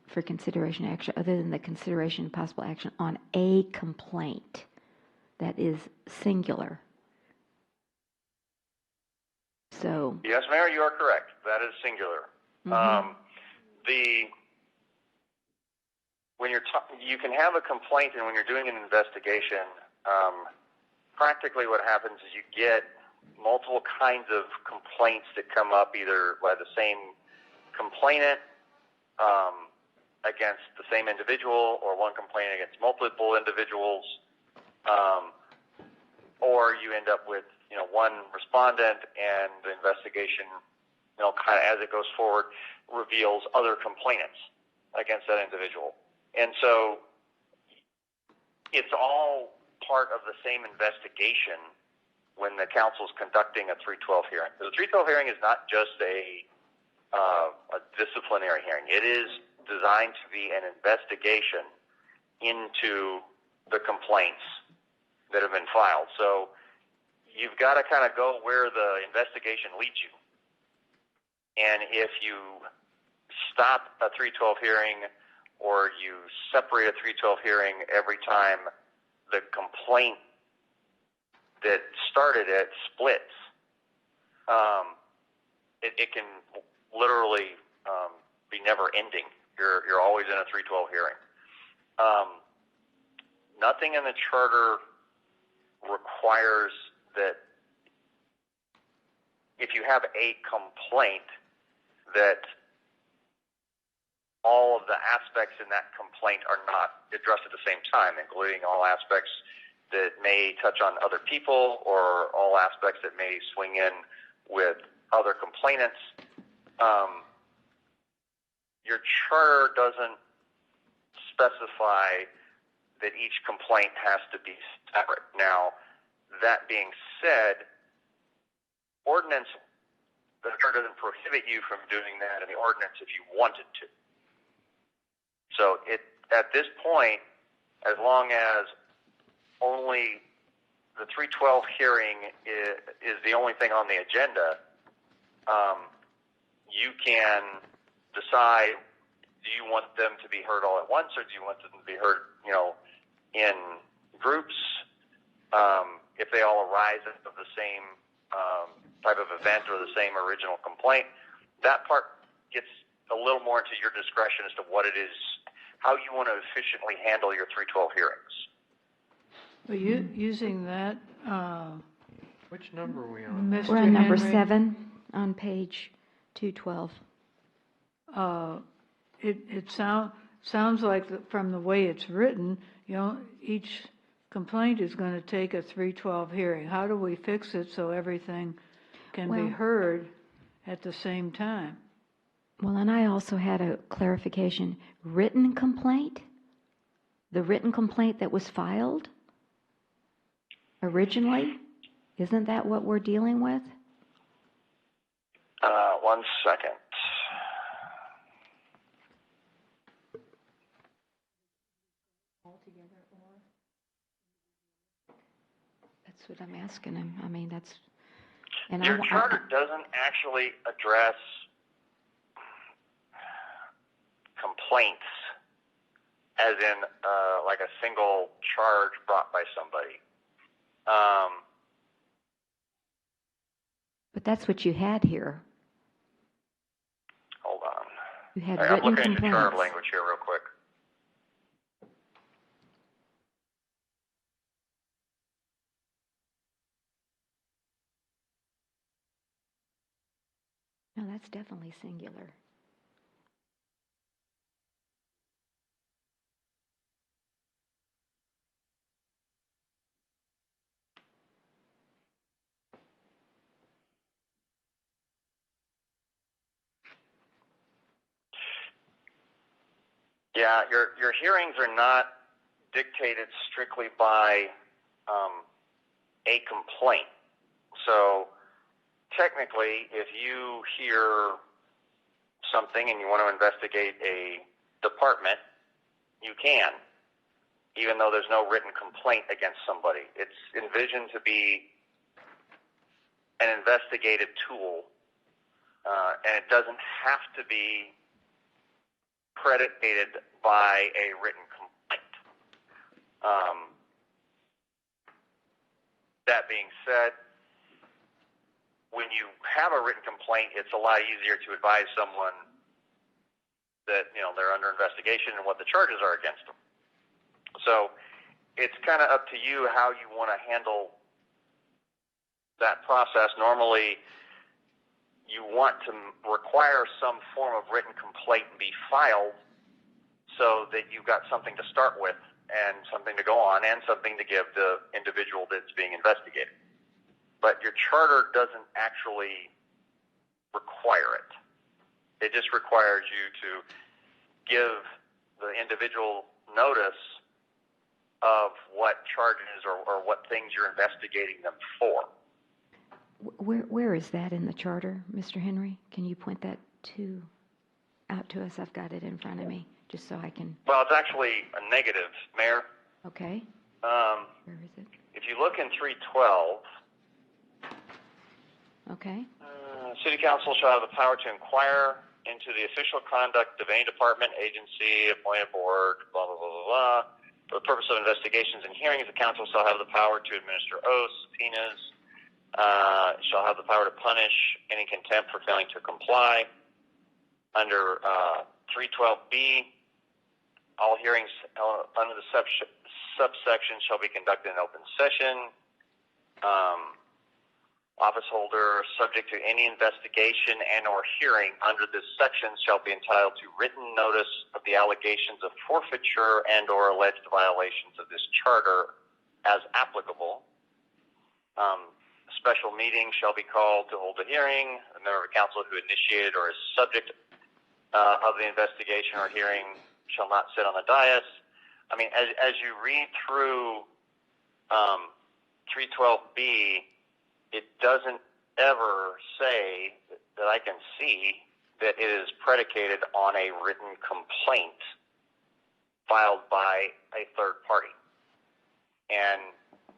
for consideration action other than the consideration of possible action on a complaint. That is singular. So. Yes, Mayor, you are correct. That is singular. Mm-hmm. When you can have a complaint, and when you're doing an investigation, practically what happens is you get multiple kinds of complaints that come up either by the same complainant against the same individual, or one complainant against multiple individuals, or you end up with one respondent, and the investigation, kind of as it goes forward, reveals other complainants against that individual. And so it's all part of the same investigation when the council's conducting a 312 hearing. The 312 hearing is not just a disciplinary hearing. It is designed to be an investigation into the complaints that have been filed. So you've got to kind of go where the investigation leads you. And if you stop a 312 hearing or you separate a 312 hearing every time the complaint that started it splits, it can literally be never ending. You're always in a 312 hearing. Nothing in the charter requires that if you have a complaint that all of the aspects in that complaint are not addressed at the same time, including all aspects that may touch on other people or all aspects that may swing in with other complainants. Your charter doesn't specify that each complaint has to be separate. Now, that being said, the charter doesn't prohibit you from doing that in the ordinance if you wanted to. So at this point, as long as only the 312 hearing is the only thing on the agenda, you can decide, do you want them to be heard all at once, or do you want them to be heard, in groups, if they all arise out of the same type of event or the same original complaint. That part gets a little more into your discretion as to what it is, how you want to efficiently handle your 312 hearings. Well, using that, Which number are we on? Mr. We're on number Henry, 7 on page 212. It sounds like from the way it's written, each complaint is going to take a 312 hearing. How do we fix it so everything can be heard at the same time? Well, and I also had a clarification. Written complaint? The written complaint that was filed originally? Isn't that what we're dealing with? 1 second. That's what I'm asking him. I mean, that's... And Your charter doesn't actually address complaints as in like a single charge brought by somebody. But that's what you had here. Hold on. You had I'm written looking at your complaints. charter language here real quick. No, that's definitely singular. Yeah, your hearings are not dictated strictly by a complaint. So technically, if you hear something and you want to investigate a department, you can, even though there's no written complaint against somebody. It's envisioned to be an investigative tool, and it doesn't have to be predicated by a written complaint. That being said, when you have a written complaint, it's a lot easier to advise someone that they're under investigation and what the charges are against them. So it's kind of up to you how you want to handle that process. Normally, you want to require some form of written complaint be filed so that you've got something to start with and something to go on and something to give the individual that's being investigated. But your charter doesn't actually require it. It just requires you to give the individual notice of what charges or what things you're investigating them for. Where is that in the charter, Mr. Henry? Can you point that out to us? I've got it in front of me, just so I can. Well, it's actually a negative, Mayor. Okay. Where is it? If you look in 312, Okay. City Council shall have the power to inquire into the official conduct of any department, agency, appointed board, blah, blah, blah, blah, blah. For the purpose of investigations and hearings, the council shall have the power to administer oaths, subpoenas, shall have the power to punish any contempt for failing to comply. Under 312B, all hearings under the subsection shall be conducted in open session. Office holder subject to any investigation and or hearing under this section shall be entitled to written notice of the allegations of forfeiture and or alleged violations of this charter as applicable. Special meeting shall be called to hold a hearing. A member of council who initiated or is subject of the investigation or hearing shall not sit on the dais. I mean, as you read through 312B, it doesn't ever say that I can see that it is predicated on a written complaint filed by a third party. And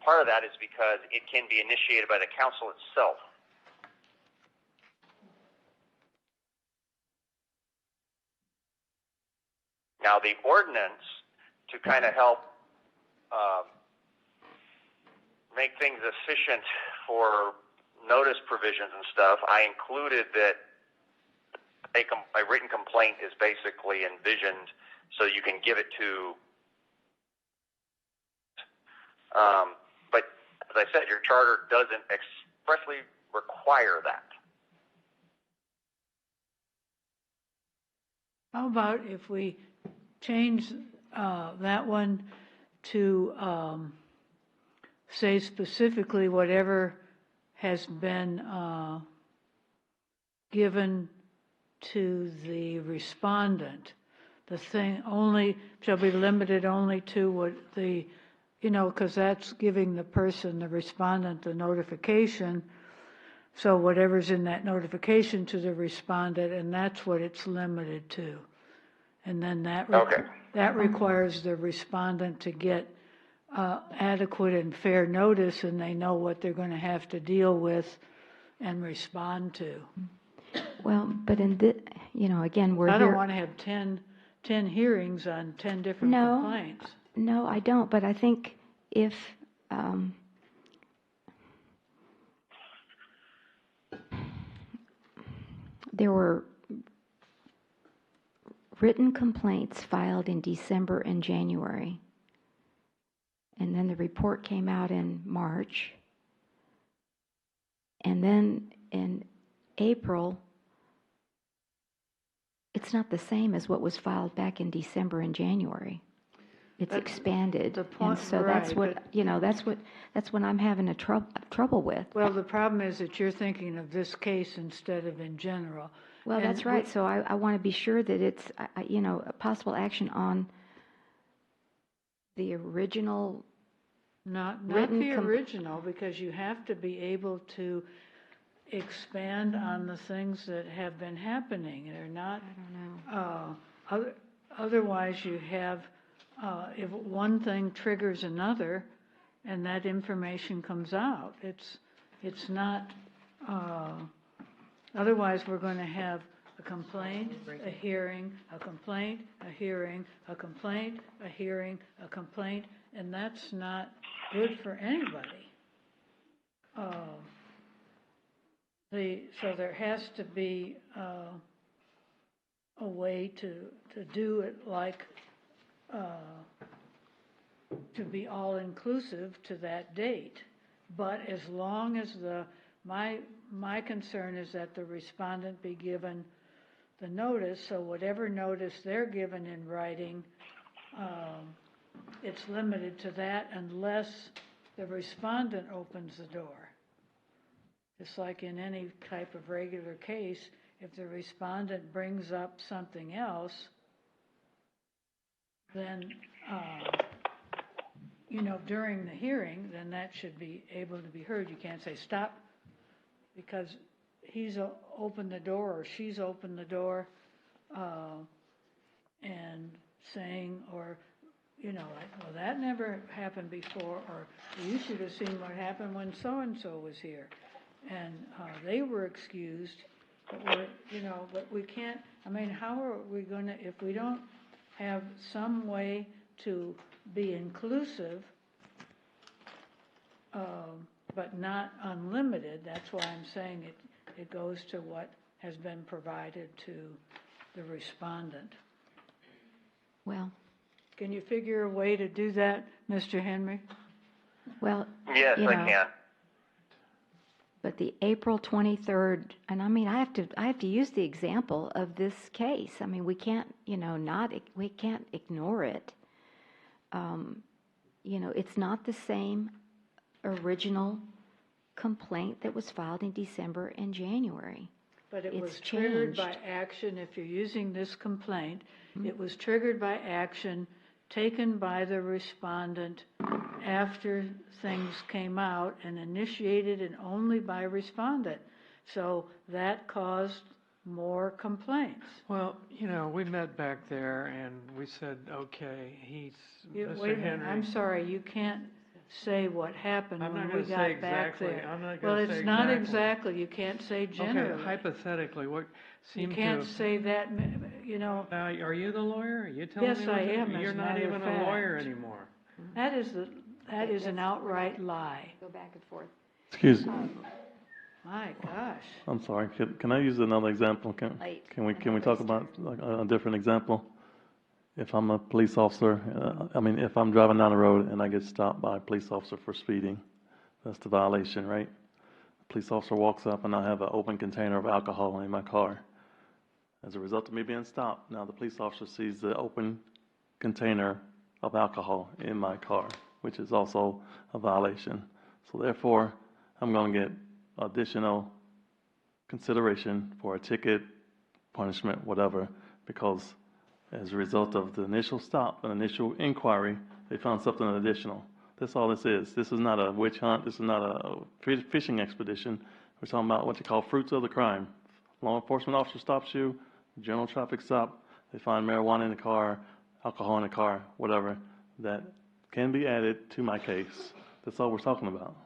part of that is because it can be initiated by the council itself. Now, the ordinance, to kind of help make things efficient for notice provisions and stuff, I included that a written complaint is basically envisioned so you can give it to, but as I said, your charter doesn't expressly require that. How about if we change that one to say specifically whatever has been given to the respondent. The thing only shall be limited only to what the, because that's giving the person, the respondent, the notification. So whatever's in that notification to the respondent, and that's what it's limited to. And then that requires the respondent to get adequate and fair notice, and they know what they're going to have to deal with and respond to. Well, but in this, again, we're I don't here. want to have 10 hearings on 10 different complaints. No, I don't. But I think if there were written complaints filed in December and January, and then the report came out in March, and then in April, it's not the same as what was filed back in December and January. It's expanded, and so that's what that's what I'm having a trouble with. Well, the problem is that you're thinking of this case instead of in general. Well, And that's right. So I want to be sure that it's a possible action on the original. Not the original, because you have to be able to expand on the things that have been happening. They're not. I don't know. Otherwise, you have if one thing triggers another, and that information comes out. It's not. Otherwise, we're going to have a complaint, a hearing, a complaint, a hearing, a complaint, a hearing, a complaint, and that's not good for anybody. So there has to be a way to do it like to be all inclusive to that date. But as long as my concern is that the respondent be given the notice, so whatever notice they're given in writing, it's limited to that unless the respondent opens the door. Just like in any type of regular case, if the respondent brings up something else, then you know, during the hearing, then that should be able to be heard. You can't say, stop, because he's opened the door or she's opened the door, and saying, or, you know, like, well, that never happened before, or you should have seen what happened when so-and-so was here. And they were excused, but we're, you know, but we can't, I mean, how are we going to, if we don't have some way to be inclusive, but not unlimited, that's why I'm saying it goes to what has been provided to the respondent. Well, can you figure a way to do that, Mr. Henry? Well, Yes, you I know, can. but the April 23rd, and I mean, I have to use the example of this case. I mean, we can't, you know, we can't ignore it. You know, it's not the same original complaint that was filed in December and January. But it It's was triggered changed. by action, if you're using this complaint, it was triggered by action taken by the respondent after things came out and initiated and only by respondent. So that caused more complaints. Well, you know, we met back there and we said, okay, Mr. Wait a minute, Henry. I'm sorry, you can't say what happened I'm when not we gonna got say back exactly. there. I'm not Well, gonna say it's not exactly. exactly, you can't say generally. Okay, hypothetically, what You seemed to can't have... say that, you know. Now, are you the lawyer? Are you telling Yes, me? I am, as You're a not matter even of a lawyer fact. anymore. That is an outright lie. Go back and forth. Excuse me. My gosh. I'm sorry. Can I use another example? Can we talk about like a different example? If I'm a police officer, I mean, if I'm driving down the road and I get stopped by a police officer for speeding, that's the violation, right? The police officer walks up and I have an open container of alcohol in my car. As a result of me being stopped, now the police officer sees the open container of alcohol in my car, which is also a violation. So therefore, I'm going to get additional consideration for a ticket, punishment, whatever, because as a result of the initial stop, an initial inquiry, they found something additional. That's all this is. This is not a witch hunt. This is not a fishing expedition. We're talking about what you call fruits of the crime. Law enforcement officer stops you, general traffic stop, they find marijuana in the car, alcohol in the car, whatever, that can be added to my case. That's all we're talking about.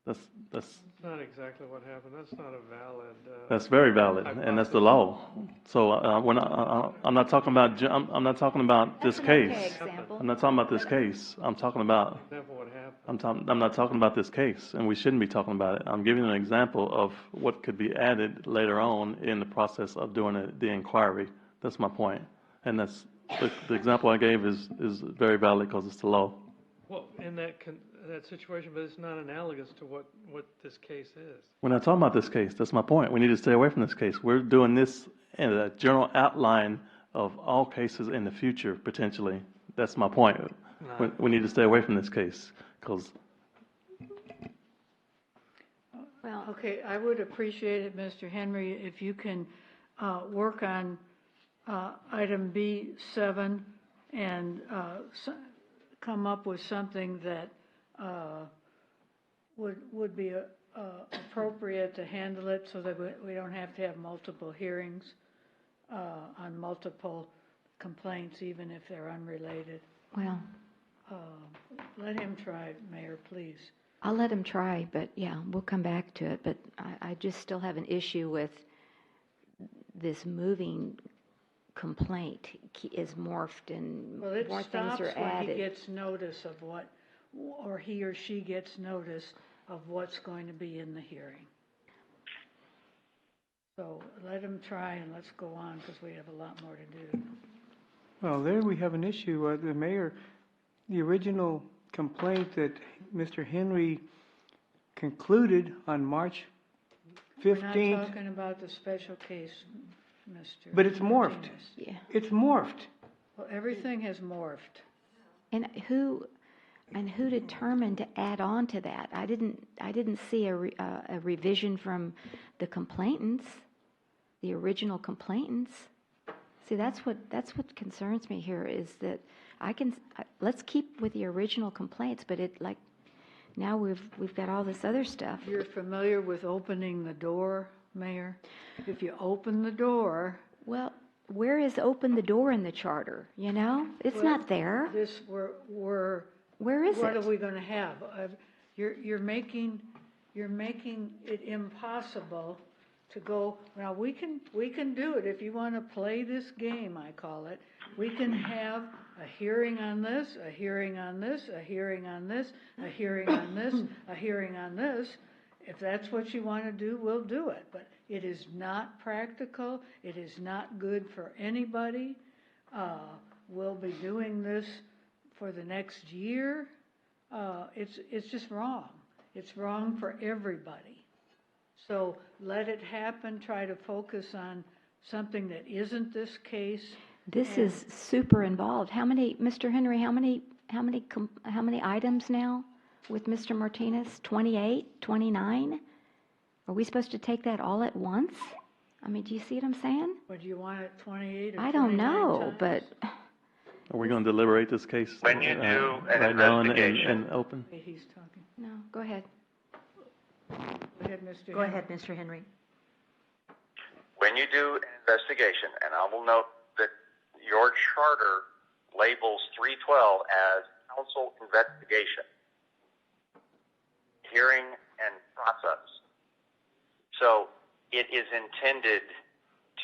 That's That's not exactly what happened. That's not a valid... That's very valid, and that's the law. So I'm not talking about I'm not talking about this case. I'm not talking about this case. I'm talking about. Example what happened. I'm not talking about this case, and we shouldn't be talking about it. I'm giving an example of what could be added later on in the process of doing the inquiry. That's my point, and that's the example I gave is very valid because it's the law. Well, in that situation, but it's not analogous to what this case is. We're not talking about this case. That's my point. We need to stay away from this case. We're doing this in a general outline of all cases in the future, potentially. That's my point. We need to stay away from this case because... Well, okay, I would appreciate it, Mr. Henry, if you can work on item B7 and come up with something that would be appropriate to handle it so that we don't have to have multiple hearings on multiple complaints, even if they're unrelated. Well, let him try, Mayor, please. I'll let him try, but yeah, we'll come back to it. But I just still have an issue with this moving complaint is morphed and Well, it more things stops are when he added. gets notice of what, or he or she gets notice of what's going to be in the hearing. So let him try and let's go on because we have a lot more to do. Well, there we have an issue. The mayor, the original complaint that Mr. Henry concluded on March 15th. We're not talking about the special case, Mr. But it's morphed. Martinez. Yeah. It's morphed. Well, everything has morphed. And who determined to add on to that? I didn't see a revision from the complainants, the original complainants. See, that's what concerns me here is that let's keep with the original complaints, but now we've got all this other stuff. You're familiar with opening the door, Mayor? If you open the door. Well, where is open the door in the charter, you know? It's not there. Where is it? What are we gonna have? You're making it impossible to go, now we can do it if you wanna play this game, I call it. We can have a hearing on this, a hearing on this, a hearing on this, a hearing on this, a hearing on this. If that's what you wanna do, we'll do it, but it is not practical, it is not good for anybody. We'll be doing this for the next year. It's just wrong. It's wrong for everybody. So let it happen, try to focus on something that isn't this case. This is super involved. Mr. Henry, how many items now with Mr. Martinez? 28, 29? Are we supposed to take that all at once? I mean, do you see what I'm saying? Or do you want it 28 or 29 I don't know, times? but Are we going to deliberate this case When you do an right now investigation. and open? He's talking. No, go ahead. Go ahead, Mr. Go ahead, Mr. Henry. When you do an investigation, and I will note that your charter labels 312 as council investigation, hearing and process. So it is intended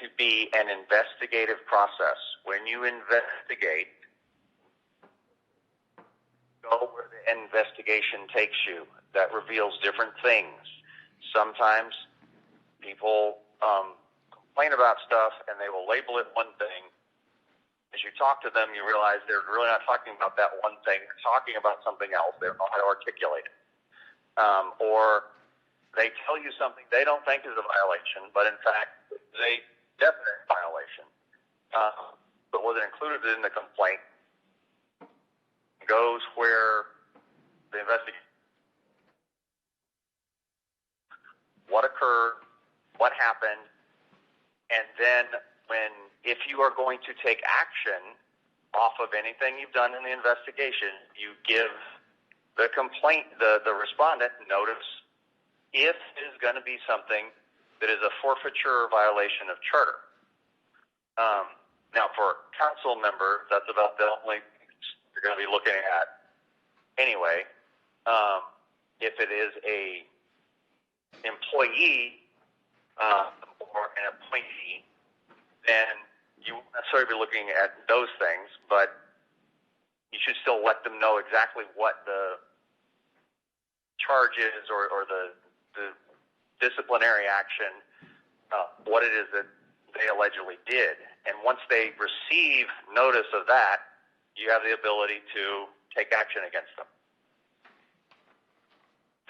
to be an investigative process. When you investigate, go where the investigation takes you. That reveals different things. Sometimes people complain about stuff and they will label it one thing. As you talk to them, you realize they're really not talking about that one thing. They're talking about something else. They don't know how to articulate it. Or they tell you something they don't think is a violation, but in fact, is a definite violation. But was it included in the complaint? Goes where the investigation. What occurred, what happened, and then if you are going to take action off of anything you've done in the investigation, you give the respondent notice if it is going to be something that is a forfeiture or violation of charter. Now, for council members, that's about the only thing you're going to be looking at anyway. If it is a employee or an appointee, then you won't necessarily be looking at those things, but you should still let them know exactly what the charge is or the disciplinary action, what it is that they allegedly did. And once they receive notice of that, you have the ability to take action against them.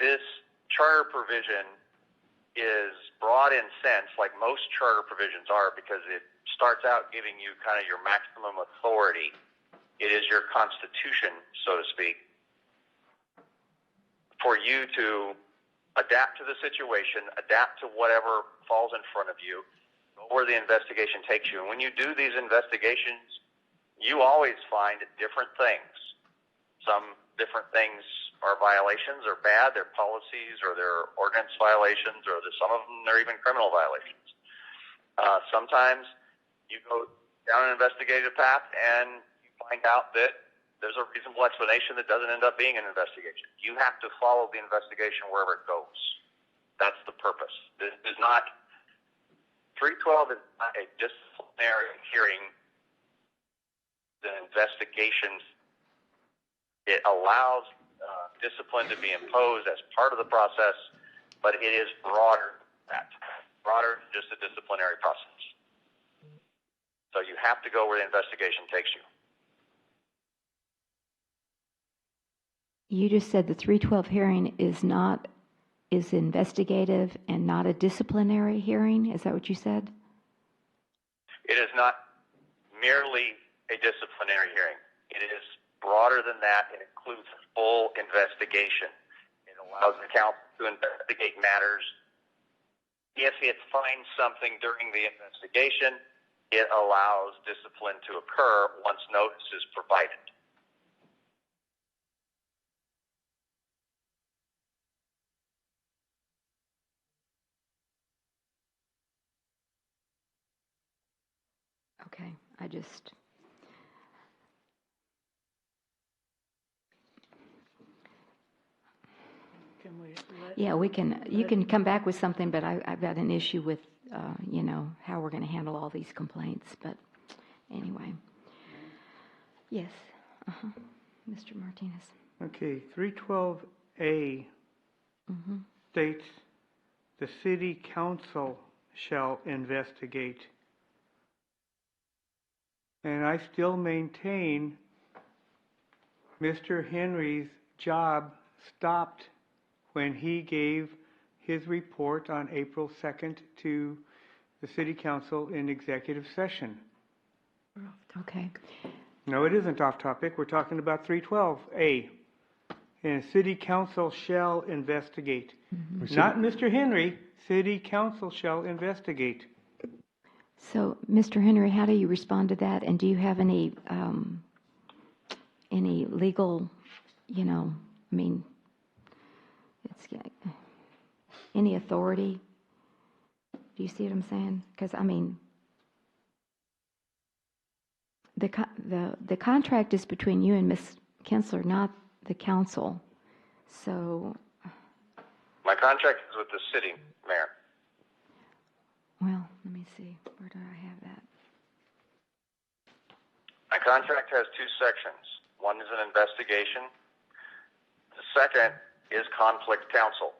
This charter provision is broad in sense, like most charter provisions are, because it starts out giving you kind of your maximum authority. It is your constitution, so to speak, for you to adapt to the situation, adapt to whatever falls in front of you, go where the investigation takes you. And when you do these investigations, you always find different things. Some different things are violations or bad, they're policies or they're ordinance violations, or some of them are even criminal violations. Sometimes you go down an investigative path and you find out that there's a reasonable explanation that doesn't end up being an investigation. You have to follow the investigation wherever it goes. That's the purpose. This is not, 312 is not a disciplinary hearing. The investigations, it allows discipline to be imposed as part of the process, but it is broader than that, broader than just a disciplinary process. So you have to go where the investigation takes you. You just said the 312 hearing is investigative and not a disciplinary hearing. Is that what you said? It is not merely a disciplinary hearing. It is broader than that. It includes full investigation. It allows the council to investigate matters. If it finds something during the investigation it allows discipline to occur once notice is provided. Okay, I just, Can we let? yeah, we can, you can come back with something, but I've got an issue with, you know, how we're going to handle all these complaints, but anyway. Yes, Mr. Martinez. Okay, 312A Mm-hmm. states the city council shall investigate. And I still maintain Mr. Henry's job stopped when he gave his report on April 2nd to the city council in executive session. Okay. No, it isn't off topic. We're talking about 312A. And city council shall investigate. Mm-hmm. Not Mr. Henry, city council shall investigate. So, Mr. Henry, how do you respond to that? And do you have any legal, you know, I mean, it's any authority? Do you see what I'm saying? Because I mean, the contract is between you and Ms. Kinsler, not the council. So, My contract is with the city, Mayor. well, let me see. Where do I have that? My contract has two sections. One is an investigation. The second is conflict counsel.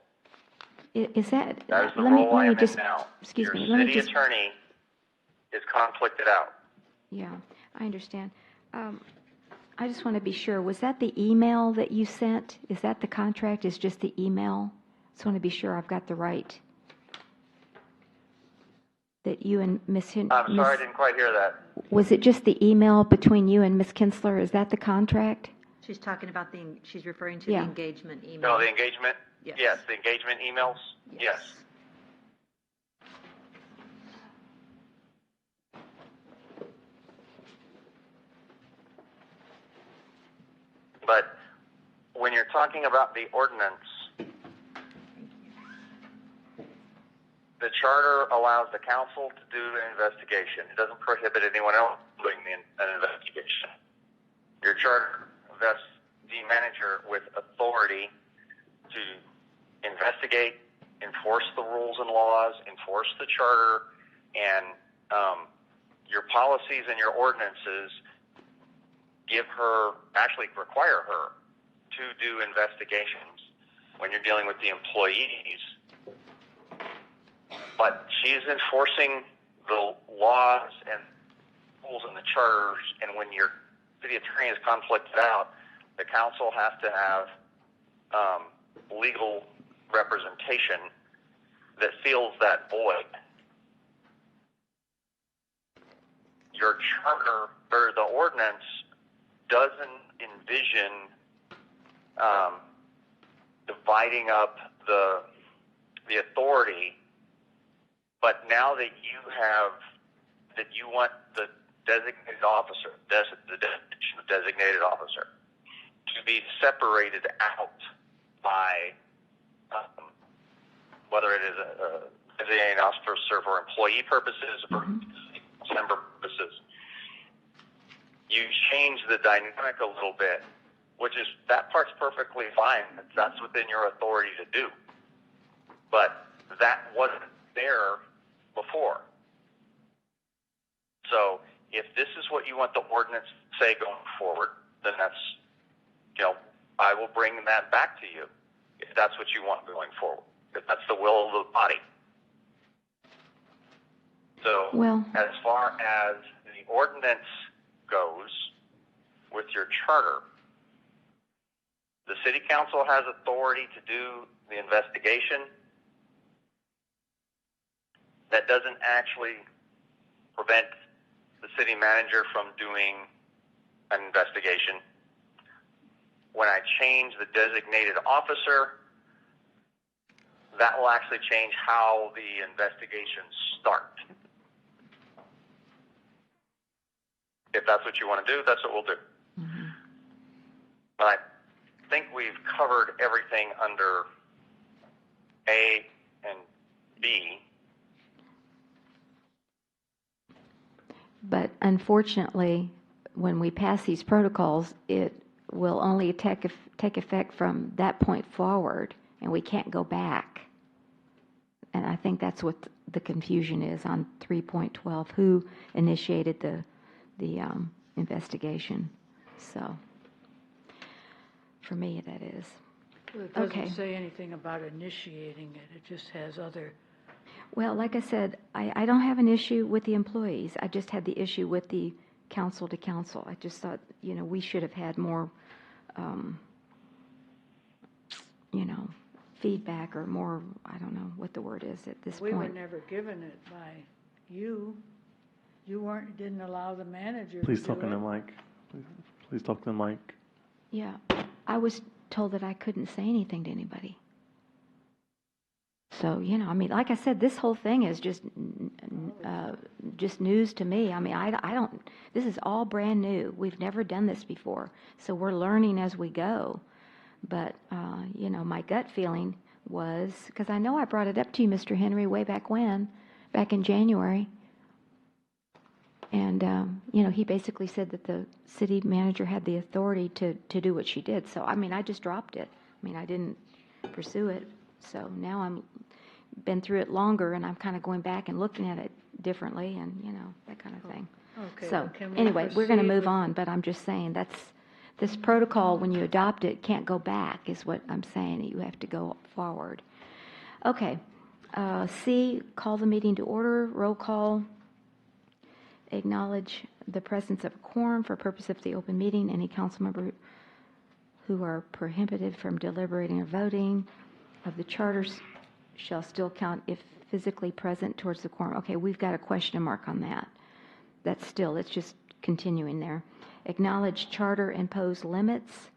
Is that? That is the let me role I am just, in now. excuse Your me. Let me city just. attorney is conflicted out. Yeah, I understand. I just want to be sure. Was that the email that you sent? Is that the contract? Is just the email? Just want to be sure I've got the right. That you and Miss. I'm sorry, I didn't quite hear that. Was it just the email between you and Miss Kinsler? Is that the contract? She's talking about she's referring to Yeah. the engagement email. No, the engagement? Yes. Yes, the engagement emails? Yes. But when you're talking about the ordinance, the charter allows the council to do an investigation. It doesn't prohibit anyone else doing an investigation. Your charter vests the manager with authority to investigate, enforce the rules and laws, enforce the charter, and your policies and your ordinances actually require her to do investigations when you're dealing with the employees. But she's enforcing the laws and rules and the charters, and when your city attorney is conflicted out, the council has to have legal representation that fills that void. Your charter, or the ordinance, doesn't envision dividing up the authority, but now that you want the designated officer, the definition of designated officer, to be separated out by whether it is a designated officer for employee purposes or member purposes, you change the dynamic a little bit, that part's perfectly fine. That's within your authority to do. But that wasn't there before. So if this is what you want the ordinance to say going forward, then that's, I will bring that back to you if that's what you want going forward, if that's the will of the body. So as far as the ordinance goes with your charter, the city council has authority to do the investigation. That doesn't actually prevent the city manager from doing an investigation. When I change the designated officer, that will actually change how the investigations start. if that's what you want to do, that's what we'll do. But I think we've covered everything under A and B. But unfortunately, when we pass these protocols, it will only take effect from that point forward, and we can't go back. And I think that's what the confusion is on 3.12, who initiated the investigation. So, for me, that is. Well, it doesn't Okay. say anything about initiating it. It just has other. Well, like I said, I don't have an issue with the employees. I just had the issue with the council to council. I just thought, we should have had more, feedback or more, I don't know what the word is at this We were point. never given it by you. You didn't allow the manager to Please do talk in it. the mic. Please talk to the mic. Yeah, I was told that I couldn't say anything to anybody. So, like I said, this whole thing is just news to me. I mean, I don't, this is all brand new. We've never done this before. So we're learning as we go. But, my gut feeling was, because I know I brought it up to you, Mr. Henry, way back in January. And, he basically said that the city manager had the authority to do what she did. So, I just dropped it. I didn't pursue it. So now I'm been through it longer, and I'm kind of going back and looking at it differently and, that kind of thing. Okay, So, well, can we anyway, we're going to proceed move with- on, but I'm just saying this protocol, when you adopt it, can't go back, is what I'm saying. You have to go forward. Okay. C, call the meeting to order. Roll call. Acknowledge the presence of a quorum for purpose of the open meeting. Any council member who are prohibited from deliberating or voting of the charters shall still count if physically present towards the quorum. Okay, we've got a question mark on that. It's just continuing there. Acknowledge charter imposed limits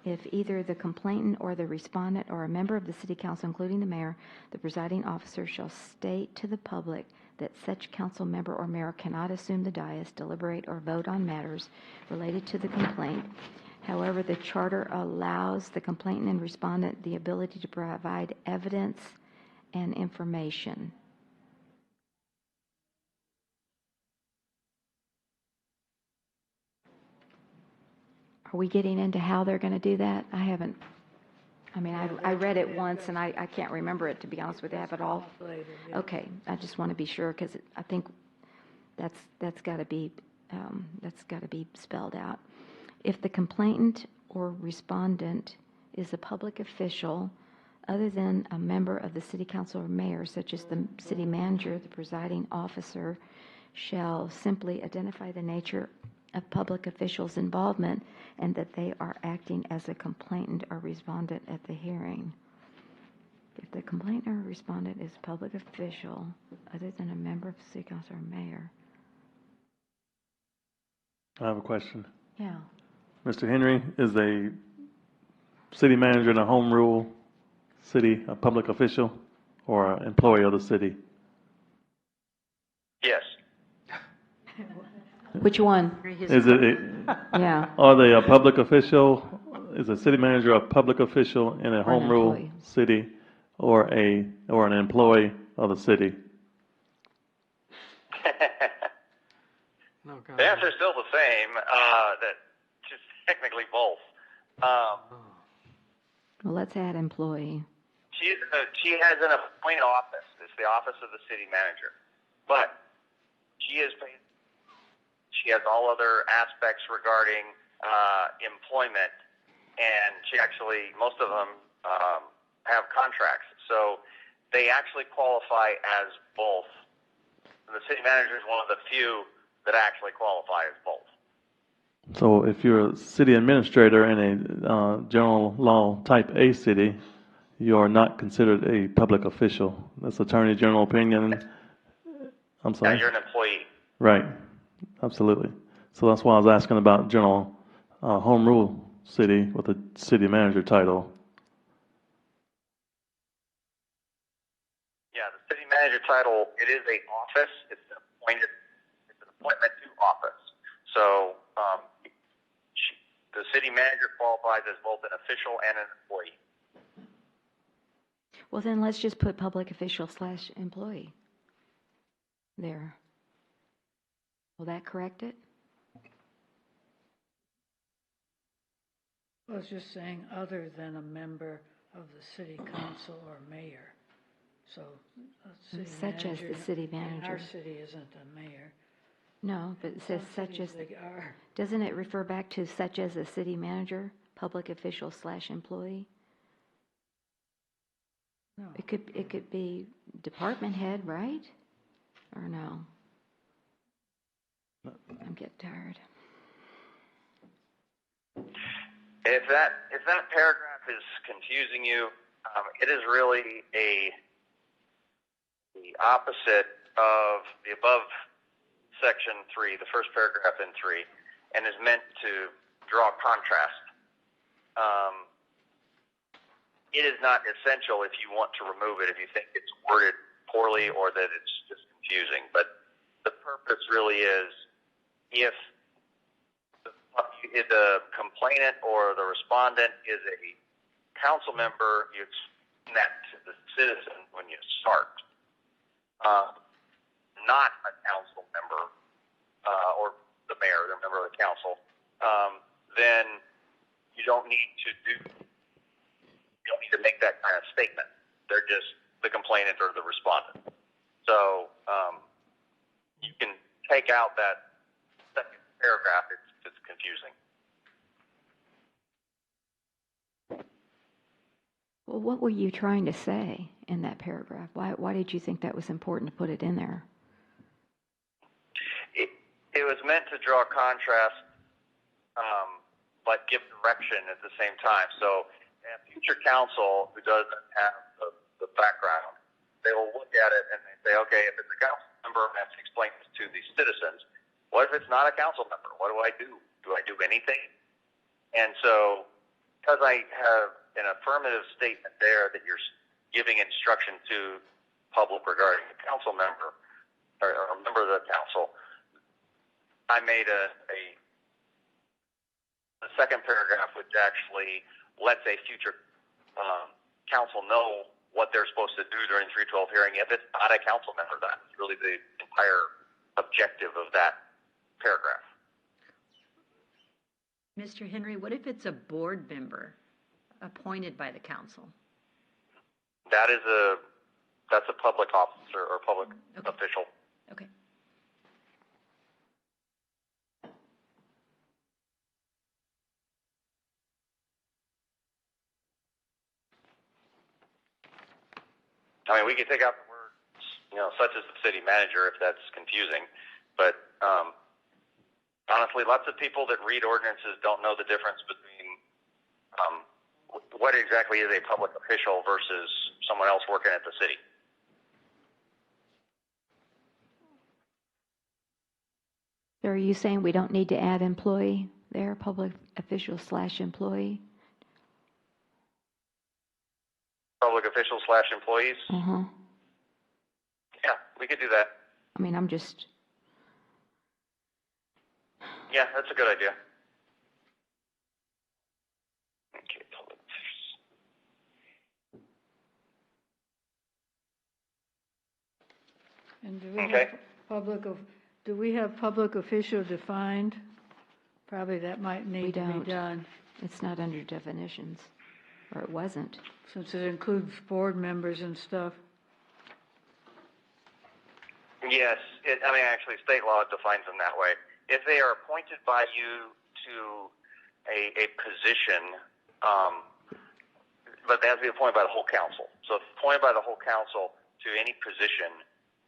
if either the complainant or the respondent or a member of the city council, including the mayor, the presiding officer, shall state to the public that such council member or mayor cannot assume the dais, deliberate, or vote on matters related to the complaint. However, the charter allows the complainant and respondent the ability to provide evidence and information. Are we getting into how they're going to do that? I haven't. I read it once, and I can't remember it, to be honest with you. I have it all. Later, yeah. Okay, I just want to be sure, because I think that's got to be spelled out. If the complainant or respondent is a public official other than a member of the city council or mayor, such as the city manager, the presiding officer, shall simply identify the nature of public officials' involvement and that they are acting as a complainant or respondent at the hearing. If the complainant or respondent is a public official other than a member of the city council or mayor. I have a question. Yeah. Mr. Henry, is a city manager in a home rule city a public official or an employee of the city? Yes. Which one? Is it? Yeah. Are they a public official? Is a city manager a public official in a home rule employee. city, or an employee of the city? No The comment. answer is still the same. That just technically both. Well, let's add employee. She has an appointed office. It's the office of the city manager, but she is paid. She has all other aspects regarding employment, and most of them have contracts, so they actually qualify as both. And the city manager is one of the few that actually qualify as both. So if you're a city administrator in a general law type A city, you are not considered a public official. That's Attorney General opinion. I'm sorry. Yeah, you're an employee. Right. Absolutely. So that's why I was asking about general home rule city with a city manager title. Yeah, the city manager title, it is an office. It's an appointment to office. So the city manager qualifies as both an official and an employee. Well, then let's just put public official / employee there. Will that correct it? I was just saying, other than a member of the city council or mayor. So, a city Such as manager. the city In our manager. city isn't a mayor. No, but it says Some such as, cities they are. doesn't it refer back to such as a city manager, public official / employee? No. It could be department head, right? Or no? I'm getting tired. If that paragraph is confusing you, it is really the opposite of the above section 3, the first paragraph in 3, and is meant to draw contrast. It is not essential if you want to remove it, if you think it's worded poorly or that it's just confusing. But the purpose really is if the complainant or the respondent is a council member, you explain that to the citizen when you start. Not a council member or the mayor, the member of the council, then you don't need to make that kind of statement. They're just the complainant or the respondent. So you can take out that second paragraph. It's confusing. Well, what were you trying to say in that paragraph? Why did you think that was important to put it in there? It was meant to draw contrast, but give direction at the same time. So a future council who doesn't have the background, they will look at it and they say, okay, if it's a council member and I have to explain this to the citizens, what if it's not a council member? What do I do? Do I do anything? And so, because I have an affirmative statement there that you're giving instruction to public regarding a council member or a member of the council, I made a second paragraph which actually lets a future council know what they're supposed to do during 312 hearing if it's not a council member. That's really the entire objective of that paragraph. Mr. Henry, what if it's a board member appointed by the council? That's a public officer or public official. Okay. I mean, we could take out the words, such as the city manager if that's confusing, but honestly, lots of people that read ordinances don't know the difference between what exactly is a public official versus someone else working at the city. So are you saying we don't need to add employee there, public official / employee? Public officials / employees? Uh-huh. Yeah, we could do that. I mean, I'm just... Yeah, that's a good idea. Okay, public officials. And do we have public official defined? Probably that might need to be done. It's not under definitions, or it wasn't. Since it includes board members and stuff. Yes, actually state law defines them that way. If they are appointed by you to a position, but they have to be appointed by the whole council. So if appointed by the whole council to any position,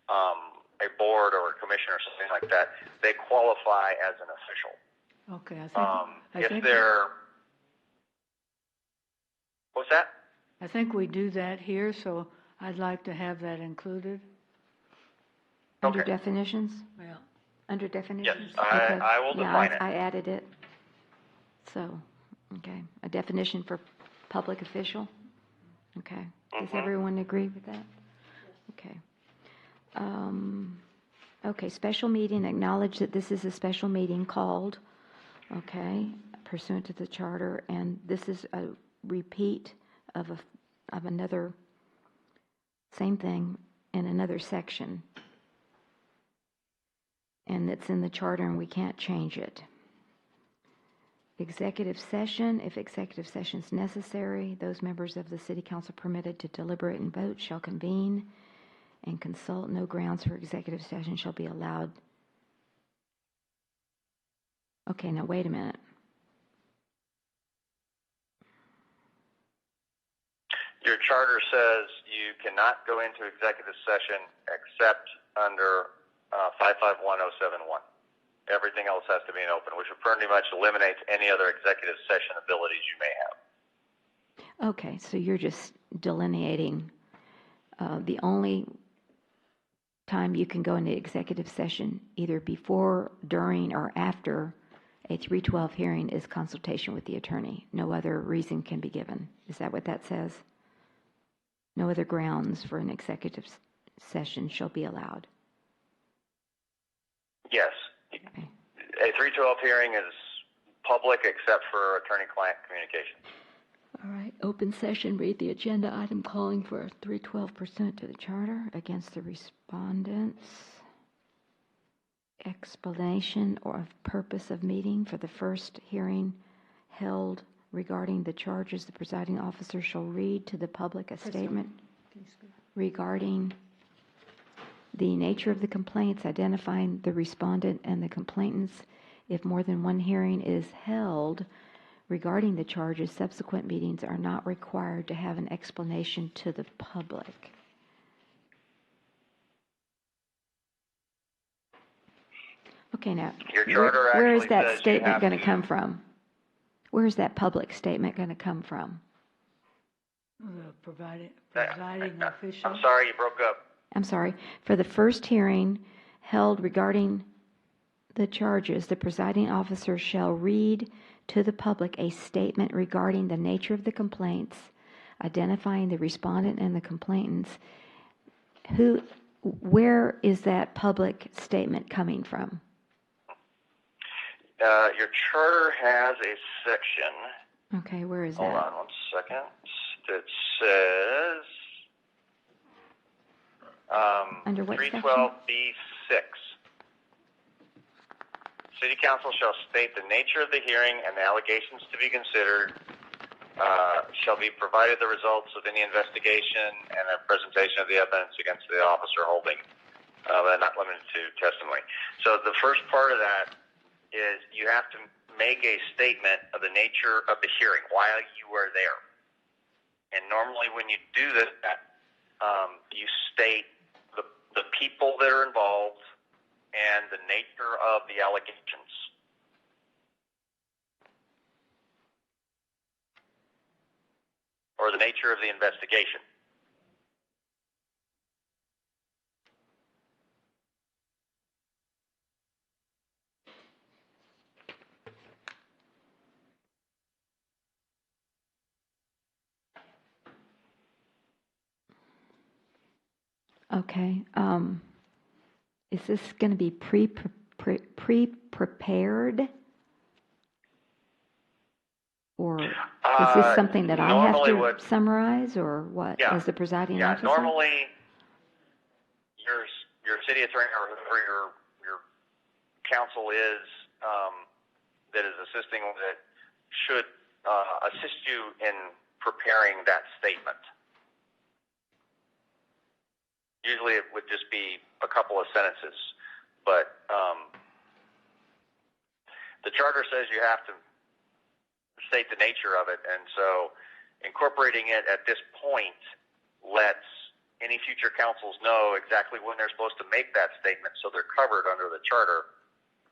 a board or a commission or something like that, they qualify as an official. Okay, What's that? I think we do that here, so I'd like to have that included. Under definitions? Yeah. Under definitions? Yes, I will define it. I added it. So, okay, a definition for public official? Okay. Does everyone agree with that? Okay. Okay, special meeting, acknowledge that this is a special meeting called, okay, pursuant to the charter, and this is a repeat of another, same thing in another section. And it's in the charter and we can't change it. Executive session, if executive session is necessary, those members of the city council permitted to deliberate and vote shall convene and consult. No grounds for executive session shall be allowed. Okay, now wait a minute. Your charter says you cannot go into executive session except under 551071. Everything else has to be in open, which pretty much eliminates any other executive session abilities you may have. Okay, so you're just delineating the only time you can go into executive session, either before, during, or after a 312 hearing, is consultation with the attorney. No other reason can be given. Is that what that says? No other grounds for an executive session shall be allowed. Yes. Okay. A 312 hearing is public except for attorney-client communication. All right, open session, read the agenda item calling for a 312% to the charter against the respondents. Explanation or of purpose of meeting for the first hearing held regarding the charges. The presiding officer shall read to the public a statement regarding the nature of the complaints, identifying the respondent and the complainants. If more than one hearing is held regarding the charges, subsequent meetings are not required to have an explanation to the public. Okay, now, Your charter where is actually that says you statement have going to to- come from? Where is that public statement going to come from? The presiding official. I'm sorry, you broke up. I'm sorry, for the first hearing held regarding the charges, the presiding officer shall read to the public a statement regarding the nature of the complaints, identifying the respondent and the complainants. Where is that public statement coming from? Your charter has a section. Okay, where is Hold that? on 1 second. It says Under what section? 312B6. City Council shall state the nature of the hearing and the allegations to be considered, shall be provided the results of any investigation and a presentation of the evidence against the officer holding, but not limited to testimony. So the first part of that is you have to make a statement of the nature of the hearing while you are there. And normally when you do this, you state the people that are involved and the nature of the allegations. Or the nature of the investigation. Okay. Is this going to be pre-prepared? Or is this something that I have to summarize, or what, as the presiding officer? Normally, your city attorney or whoever your counsel is that is assisting with it should assist you in preparing that statement. Usually it would just be a couple of sentences, but the charter says you have to state the nature of it, and so incorporating it at this point lets any future councils know exactly when they're supposed to make that statement, so they're covered under the charter.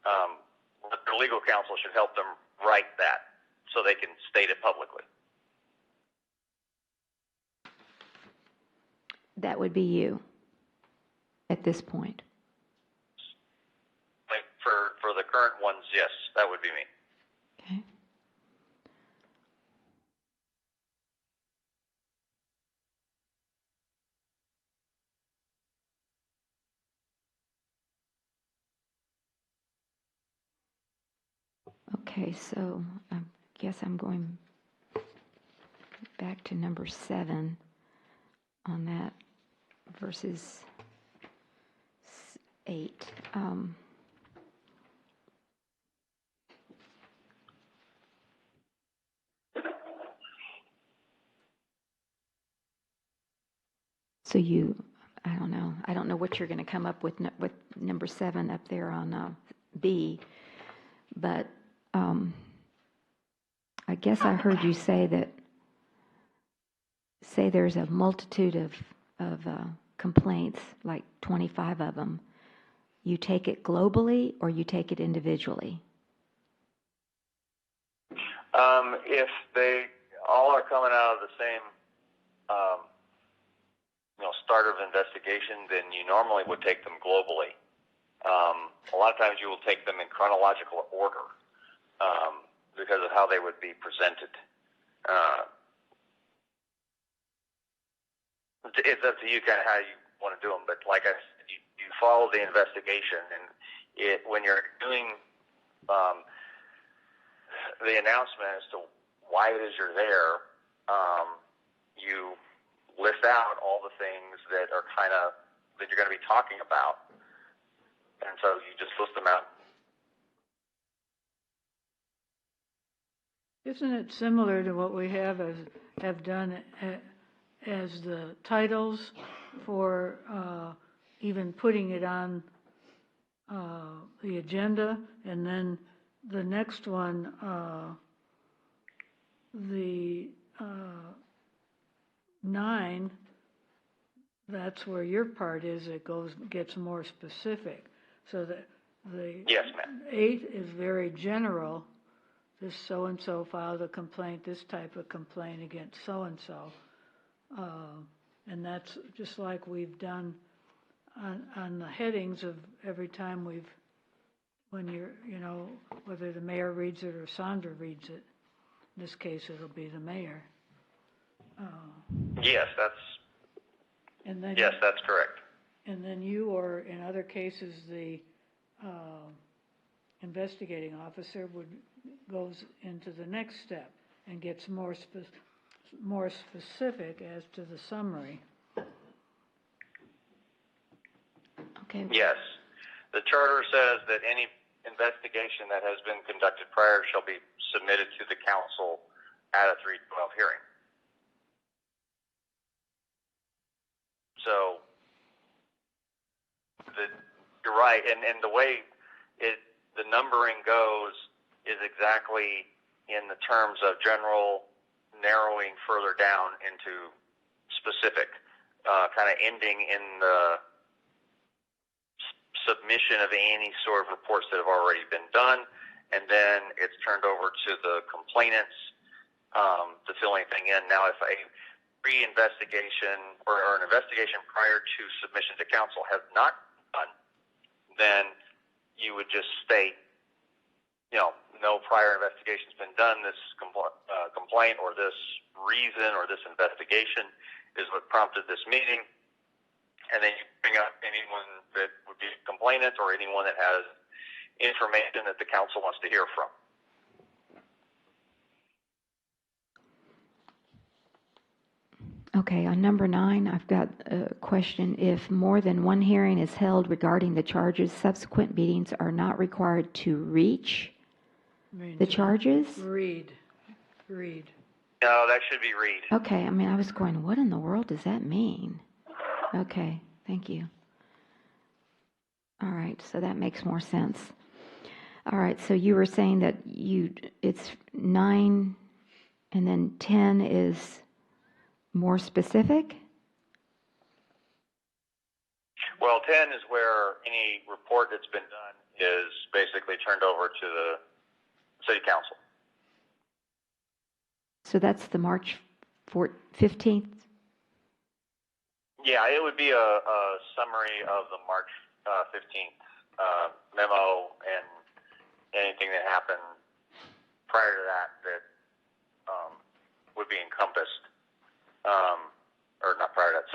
But their legal counsel should help them write that so they can state it publicly. That would be you at this point. Like for the current ones, yes, that would be me. Okay. Okay, so I guess I'm going back to number 7 on that versus 8. So I don't know. I don't know what you're going to come up with number 7 up there on B, but I guess I heard you say there's a multitude of complaints, like 25 of them. You take it globally or you take it individually? If they all are coming out of the same, start of investigation, then you normally would take them globally. A lot of times you will take them in chronological order because of how they would be presented. It's up to you kind of how you want to do them, but like I said, you follow the investigation, and when you're doing the announcement as to why it is you're there, you list out all the things that are that you're going to be talking about, and so you just list them out. Isn't it similar to what we have done as the titles for even putting it on the agenda, and then the next one, the 9, that's where your part is. It gets more specific. So that the Yes, ma'am. 8 is very general. This so-and-so filed a complaint, this type of complaint against so-and-so. And that's just like we've done on the headings of every time when whether the mayor reads it or Sandra reads it. In this case, it'll be the mayor. Yes, that's correct. And then you, or in other cases, the investigating officer goes into the next step and gets more specific as to the summary. Okay. Yes. The charter says that any investigation that has been conducted prior shall be submitted to the council at a 312 hearing. So you're right, and the way the numbering goes is exactly in the terms of general, narrowing further down into specific, kind of ending in the submission of any sort of reports that have already been done, and then it's turned over to the complainants to fill anything in. Now, if a pre-investigation or an investigation prior to submission to council has not done, then you would just state, no prior investigation's been done. This complaint or this reason or this investigation is what prompted this meeting. And then you bring up anyone that would be a complainant or anyone that has information that the council wants to hear from. Okay, on number 9, I've got a question. If more than one hearing is held regarding the charges, subsequent meetings are not required to reach the charges? Read. No, that should be read. Okay, I was going, what in the world does that mean? Okay, thank you. All right, so that makes more sense. All right, so you were saying that it's 9 and then 10 is more specific? Well, 10 is where any report that's been done is basically turned over to the city council. So that's the March 15th? Yeah, it would be a summary of the March 15th memo and anything that happened prior to that would be encompassed, or not prior to that,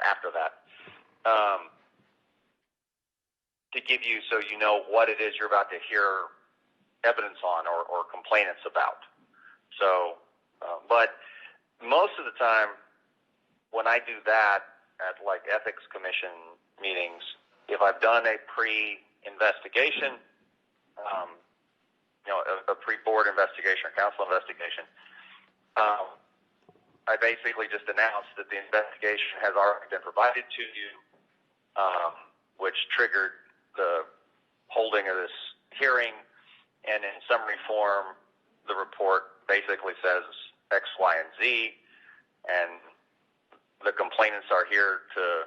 after that, to give you so you know what it is you're about to hear evidence on or complainants about. So, but most of the time when I do that at like ethics commission meetings, if I've done a pre-investigation, a pre-board investigation or council investigation, I basically just announce that the investigation has already been provided to you, which triggered the holding of this hearing, and in summary form, the report basically says X, Y, and Z, and the complainants are here to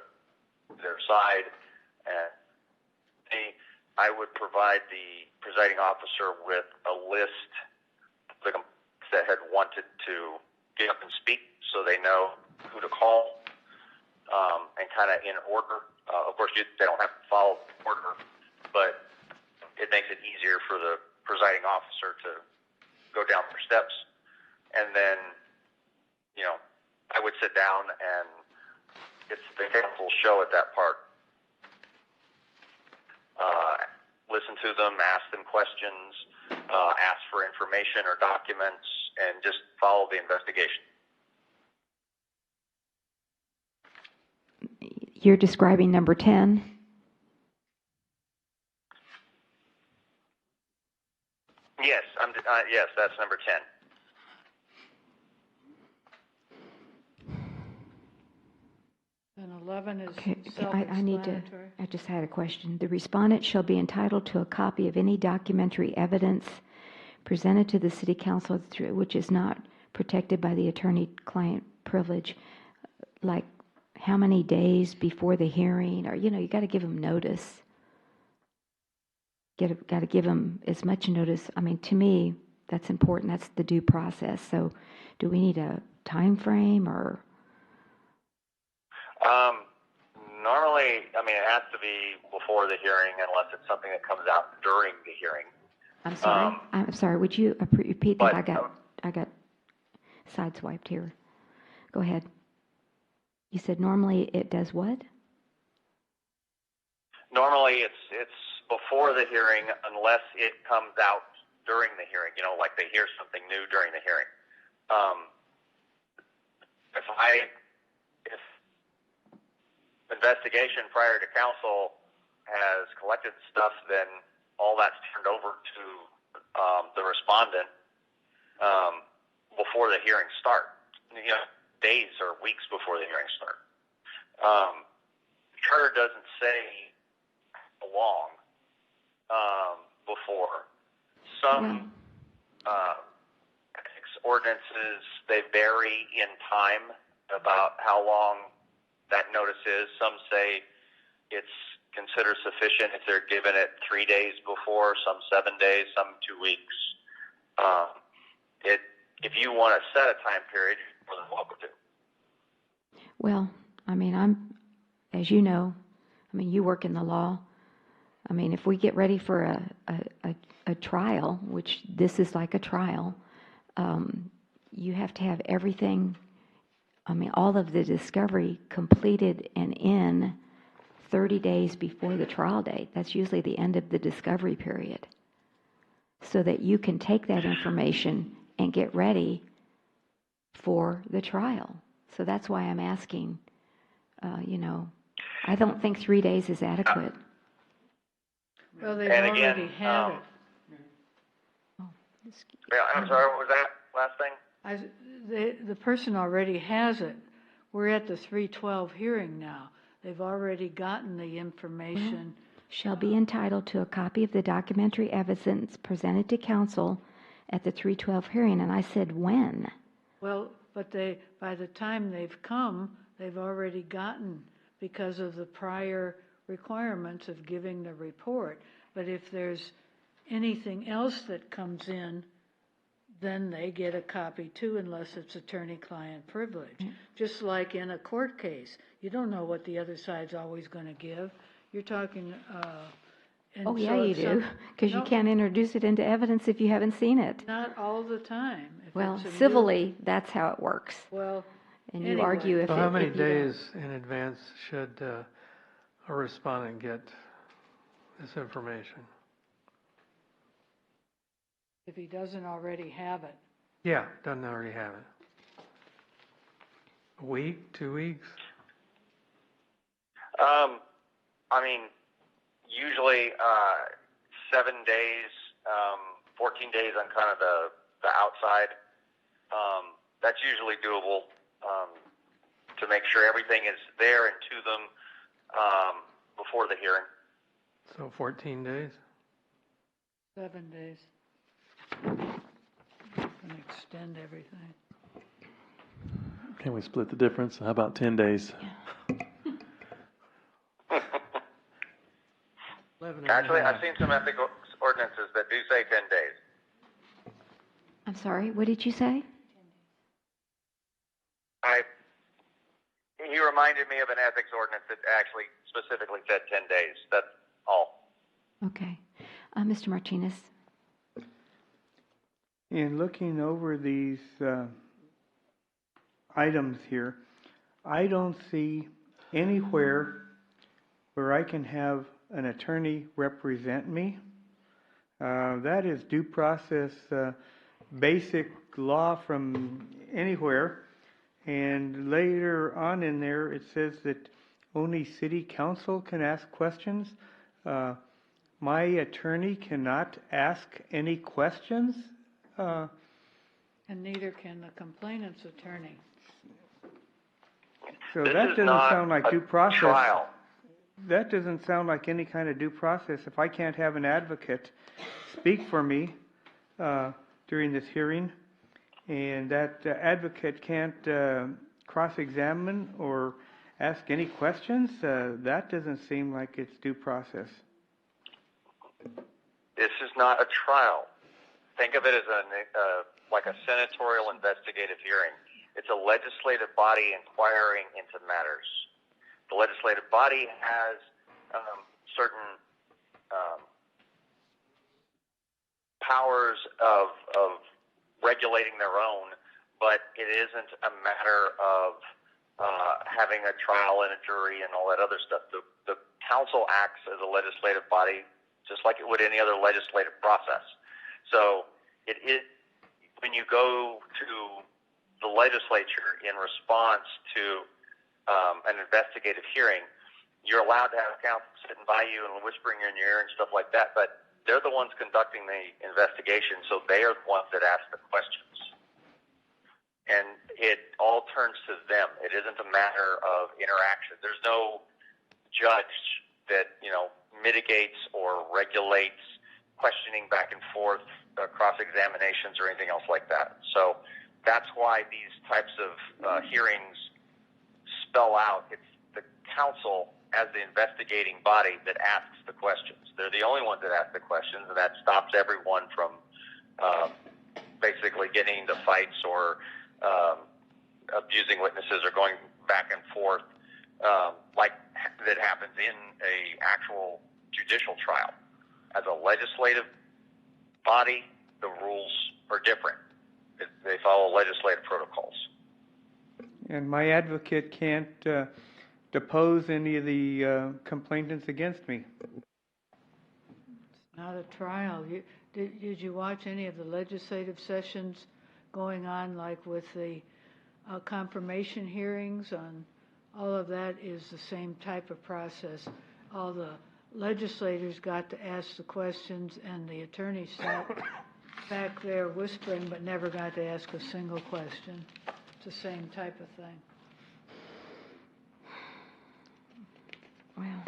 their side, and I would provide the presiding officer with a list of the complainants that had wanted to get up and speak so they know who to call, and kind of in order. Of course, they don't have to follow the order, but it makes it easier for the presiding officer to go down their steps. And then, I would sit down and it's the council's show at that part. Listen to them, ask them questions, ask for information or documents, and just follow the investigation. You're describing number 10? Yes, yes, that's number 10. And 11 is Okay, I need to, self-explanatory. I just had a question. The respondent shall be entitled to a copy of any documentary evidence presented to the city council which is not protected by the attorney-client privilege, like how many days before the hearing, or, you got to give them notice. Got to give them as much notice. I mean, to me, that's important. That's the due process. So do we need a time frame or? Normally, it has to be before the hearing unless it's something that comes out during the hearing. I'm sorry. I'm sorry. Would you repeat that? I got sideswiped here. Go ahead. You said normally it does what? Normally, it's before the hearing unless it comes out during the hearing. Like they hear something new during the hearing. If investigation prior to council has collected stuff, then all that's turned over to the respondent before the hearing starts. Days or weeks before the hearing start. Charter doesn't say how long before. Some ethics ordinances, they vary in time about how long that notice is. Some say it's considered sufficient if they're given it 3 days before, some 7 days, some 2 weeks. If you want to set a time period, you're more than welcome to. Well, as you know, you work in the law. If we get ready for a trial, which this is like a trial, you have to have everything, all of the discovery completed and in 30 days before the trial date. That's usually the end of the discovery period. So that you can take that information and get ready for the trial. So that's why I'm asking, I don't think 3 days is adequate. Well, they already have it. I'm sorry, what was that last thing? The person already has it. We're at the 312 hearing now. They've already gotten the information. Shall be entitled to a copy of the documentary evidence presented to council at the 312 hearing. And I said, when? Well, but by the time they've come, they've already gotten, because of the prior requirements of giving the report. But if there's anything else that comes in, then they get a copy too, unless it's attorney-client privilege. Just like in a court case, you don't know what the other side's always going to give. You're talking. Oh yeah, you do, because you can't introduce it into evidence if you haven't seen it. Not all the time. Well, civilly, that's how it works. Well, and you argue if. So how many days in advance should a respondent get this information? if he doesn't already have it? Yeah, doesn't already have it. A week, 2 weeks? I mean, usually 7 days, 14 days on kind of the outside. That's usually doable to make sure everything is there and to them before the hearing. So 14 days? 7 days. And extend everything. Can we split the difference? How about 10 days? Actually, I've seen some ethics ordinances that do say 10 days. I'm sorry, what did you say? He reminded me of an ethics ordinance that actually specifically said 10 days. That's all. Okay. Mr. Martinez? In looking over these items here, I don't see anywhere where I can have an attorney represent me. That is due process, basic law from anywhere. And later on in there, it says that only city council can ask questions. My attorney cannot ask any questions. And neither can the complainant's attorney. So This that is doesn't not sound like a due process. trial. That doesn't sound like any kind of due process. If I can't have an advocate speak for me during this hearing, and that advocate can't cross-examine or ask any questions, that doesn't seem like it's due process. This is not a trial. Think of it as like a senatorial investigative hearing. It's a legislative body inquiring into matters. The legislative body has certain powers of regulating their own, but it isn't a matter of having a trial and a jury and all that other stuff. The council acts as a legislative body just like it would any other legislative process. So it is, when you go to the legislature in response to an investigative hearing, you're allowed to have counsel sitting by you and whispering in your ear and stuff like that, but they're the ones conducting the investigation, so they are the ones that ask the questions. And it all turns to them. It isn't a matter of interaction. There's no judge that, mitigates or regulates questioning back and forth, cross-examinations or anything else like that. So that's why these types of hearings spell out it's the council as the investigating body that asks the questions. They're the only ones that ask the questions, and that stops everyone from basically getting into fights or abusing witnesses or going back and forth like that happens in a actual judicial trial. As a legislative body, the rules are different. They follow legislative protocols. And my advocate can't depose any of the complainants against me. It's not a trial. Did you watch any of the legislative sessions going on, like with the confirmation hearings on all of that is the same type of process. All the legislators got to ask the questions, and the attorneys sat back there whispering, but never got to ask a single question. It's the same type of thing. Well,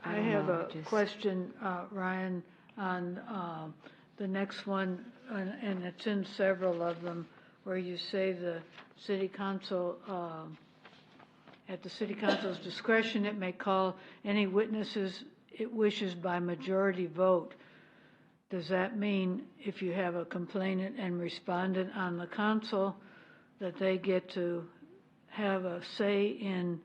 I have a question, Ryan, on the next one, and it's in several of them, where you say the city council, at the city council's discretion, it may call any witnesses it wishes by majority vote. Does that mean if you have a complainant and respondent on the council, that they get to have a say in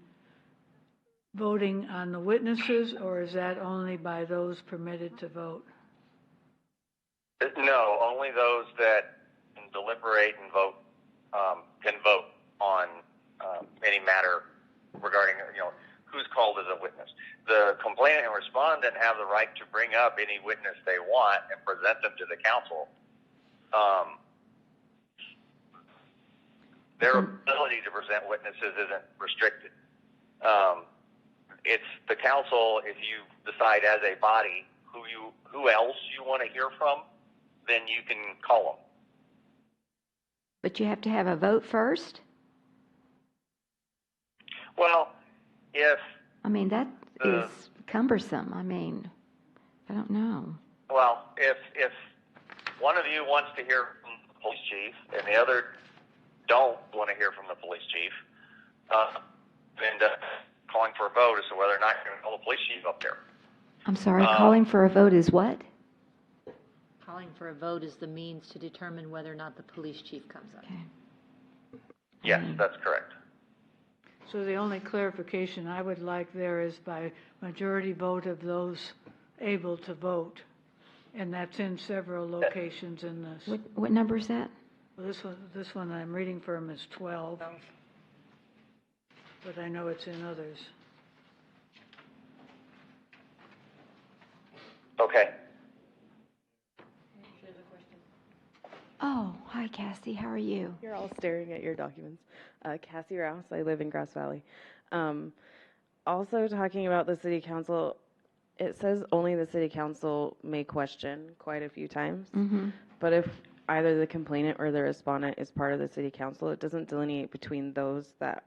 voting on the witnesses, or is that only by those permitted to vote? No, only those that can deliberate and vote can vote on any matter regarding, who's called as a witness. The complainant and respondent have the right to bring up any witness they want and present them to the council. Their ability to present witnesses isn't restricted. It's the council, if you decide as a body who else you want to hear from, then you can call them. But you have to have a vote first? Well, if... I mean, that is cumbersome. I mean, I don't know. Well, if one of you wants to hear from the police chief and the other don't want to hear from the police chief, then calling for a vote as to whether or not you're going to call the police chief up there. I'm sorry, calling for a vote is what? Calling for a vote is the means to determine whether or not the police chief comes up. Okay. Yes, that's correct. So the only clarification I would like there is by majority vote of those able to vote. And that's in several locations in this. What number is that? Well, this one I'm reading from is 12. But I know it's in others. Okay. Oh, hi, Cassie. How are you? You're all staring at your documents. Cassie Rouse, I live in Grass Valley. Also talking about the city council, it says only the city council may question quite a few times. Mm-hmm. But if either the complainant or the respondent is part of the city council, it doesn't delineate between those that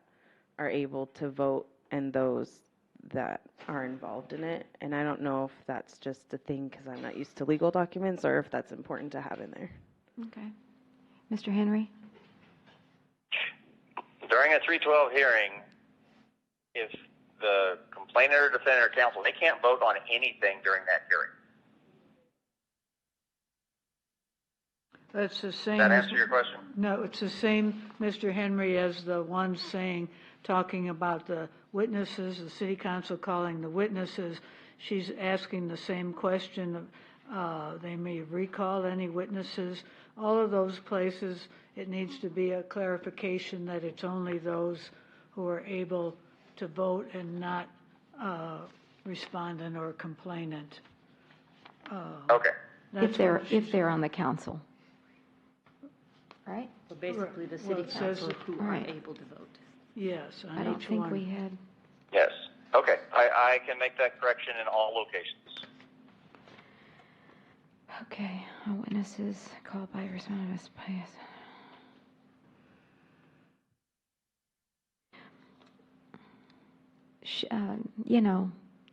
are able to vote and those that are involved in it. And I don't know if that's just a thing because I'm not used to legal documents or if that's important to have in there. Okay. Mr. Henry? During a 312 hearing, if the complainant or defendant or counsel, they can't vote on anything during that hearing. That's the same. Does that answer your question? No, it's the same, Mr. Henry, as the one talking about the witnesses, the city council calling the witnesses. She's asking the same question. They may recall any witnesses. All of those places, it needs to be a clarification that it's only those who are able to vote and not respondent or complainant. Okay. If they're on the council. Right? So basically, the city council who are able to vote. Yes, on I don't each think one. we had. Yes. Okay. I can make that correction in all locations. Okay. Witnesses called by respondent.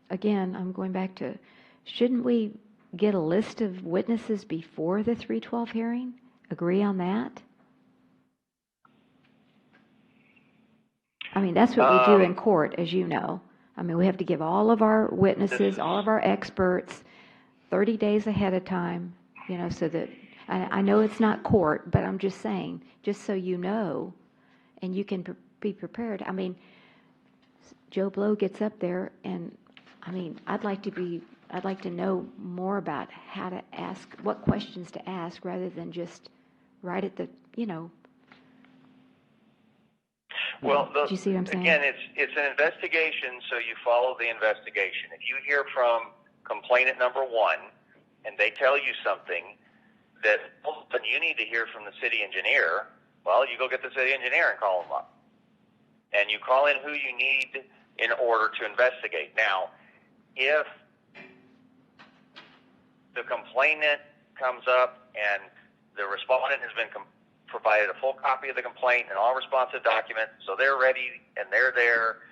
Again, I'm going back to, shouldn't we get a list of witnesses before the 312 hearing? Agree on that? I mean, that's what we do in court, as you know. I mean, we have to give all of our witnesses, all of our experts, 30 days ahead of time, so that, I know it's not court, but I'm just saying, just so you know, and you can be prepared. I mean, Joe Blow gets up there, and, I mean, I'd like to know more about how to ask, what questions to ask, rather than just right at the, Well, do you see what I'm saying? Again, it's an investigation, so you follow the investigation. If you hear from complainant number one, and they tell you something that you need to hear from the city engineer, well, you go get the city engineer and call them up. And you call in who you need in order to investigate. Now, if the complainant comes up and the respondent has been provided a full copy of the complaint and all responsive documents, so they're ready and they're there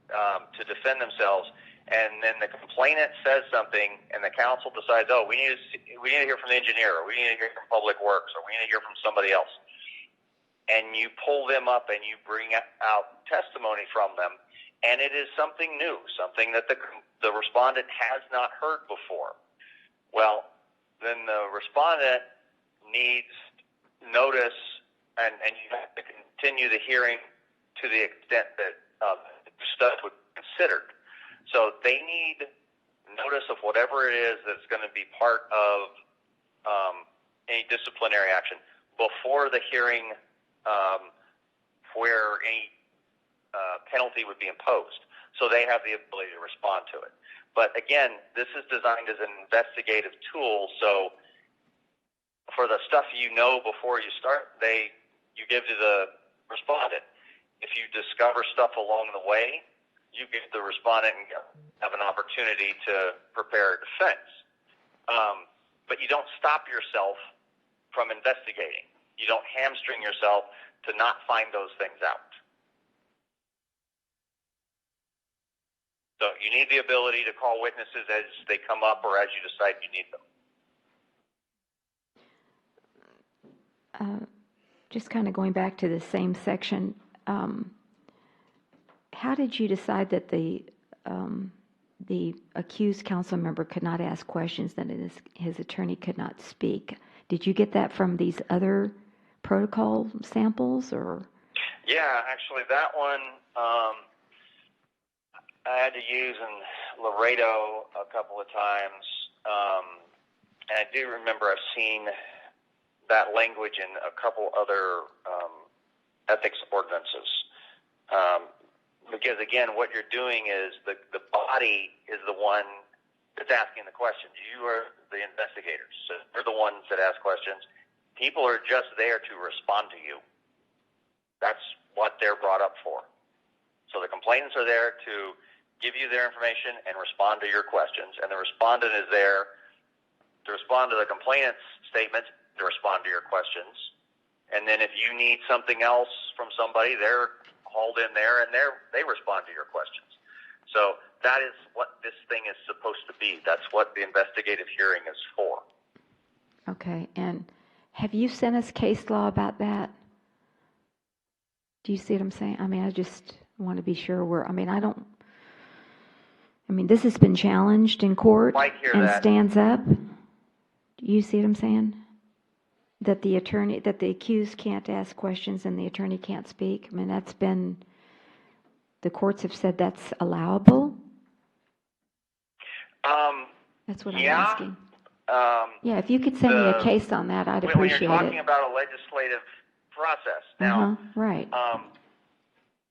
to defend themselves, and then the complainant says something and the council decides, we need to hear from the engineer, or we need to hear from Public Works, or we need to hear from somebody else, and you pull them up and you bring out testimony from them, and it is something new, something that the respondent has not heard before, well, then the respondent needs notice, and you have to continue the hearing to the extent that stuff would be considered. So they need notice of whatever it is that's going to be part of any disciplinary action before the hearing where any penalty would be imposed. So they have the ability to respond to it. But again, this is designed as an investigative tool, so for the stuff you know before you start, you give to the respondent. If you discover stuff along the way, you give the respondent and have an opportunity to prepare a defense. But you don't stop yourself from investigating. You don't hamstring yourself to not find those things out. So you need the ability to call witnesses as they come up or as you decide you need them. Just kind of going back to the same section, how did you decide that the accused council member could not ask questions, that his attorney could not speak? Did you get that from these other protocol samples, or? Yeah, actually, that one I had to use in Laredo a couple of times, and I do remember I've seen that language in a couple other ethics ordinances. Because again, what you're doing is the body is the one that's asking the questions. You are the investigators. So they're the ones that ask questions. People are just there to respond to you. That's what they're brought up for. So the complainants are there to give you their information and respond to your questions. And the respondent is there to respond to the complainant's statement, to respond to your questions. And then if you need something else from somebody, they're hauled in there and they respond to your questions. So that is what this thing is supposed to be. That's what the investigative hearing is for. Okay, and have you sent us case law about that? Do you see what I'm saying? I mean, I just want to be sure this has been challenged in court and stands up. Do you see what I'm saying? That the accused can't ask questions and the attorney can't speak. I mean, the courts have said that's allowable. That's what I'm asking. Yeah, if you could send me a case on that, I'd appreciate it. When you're talking about a legislative process. Now, right.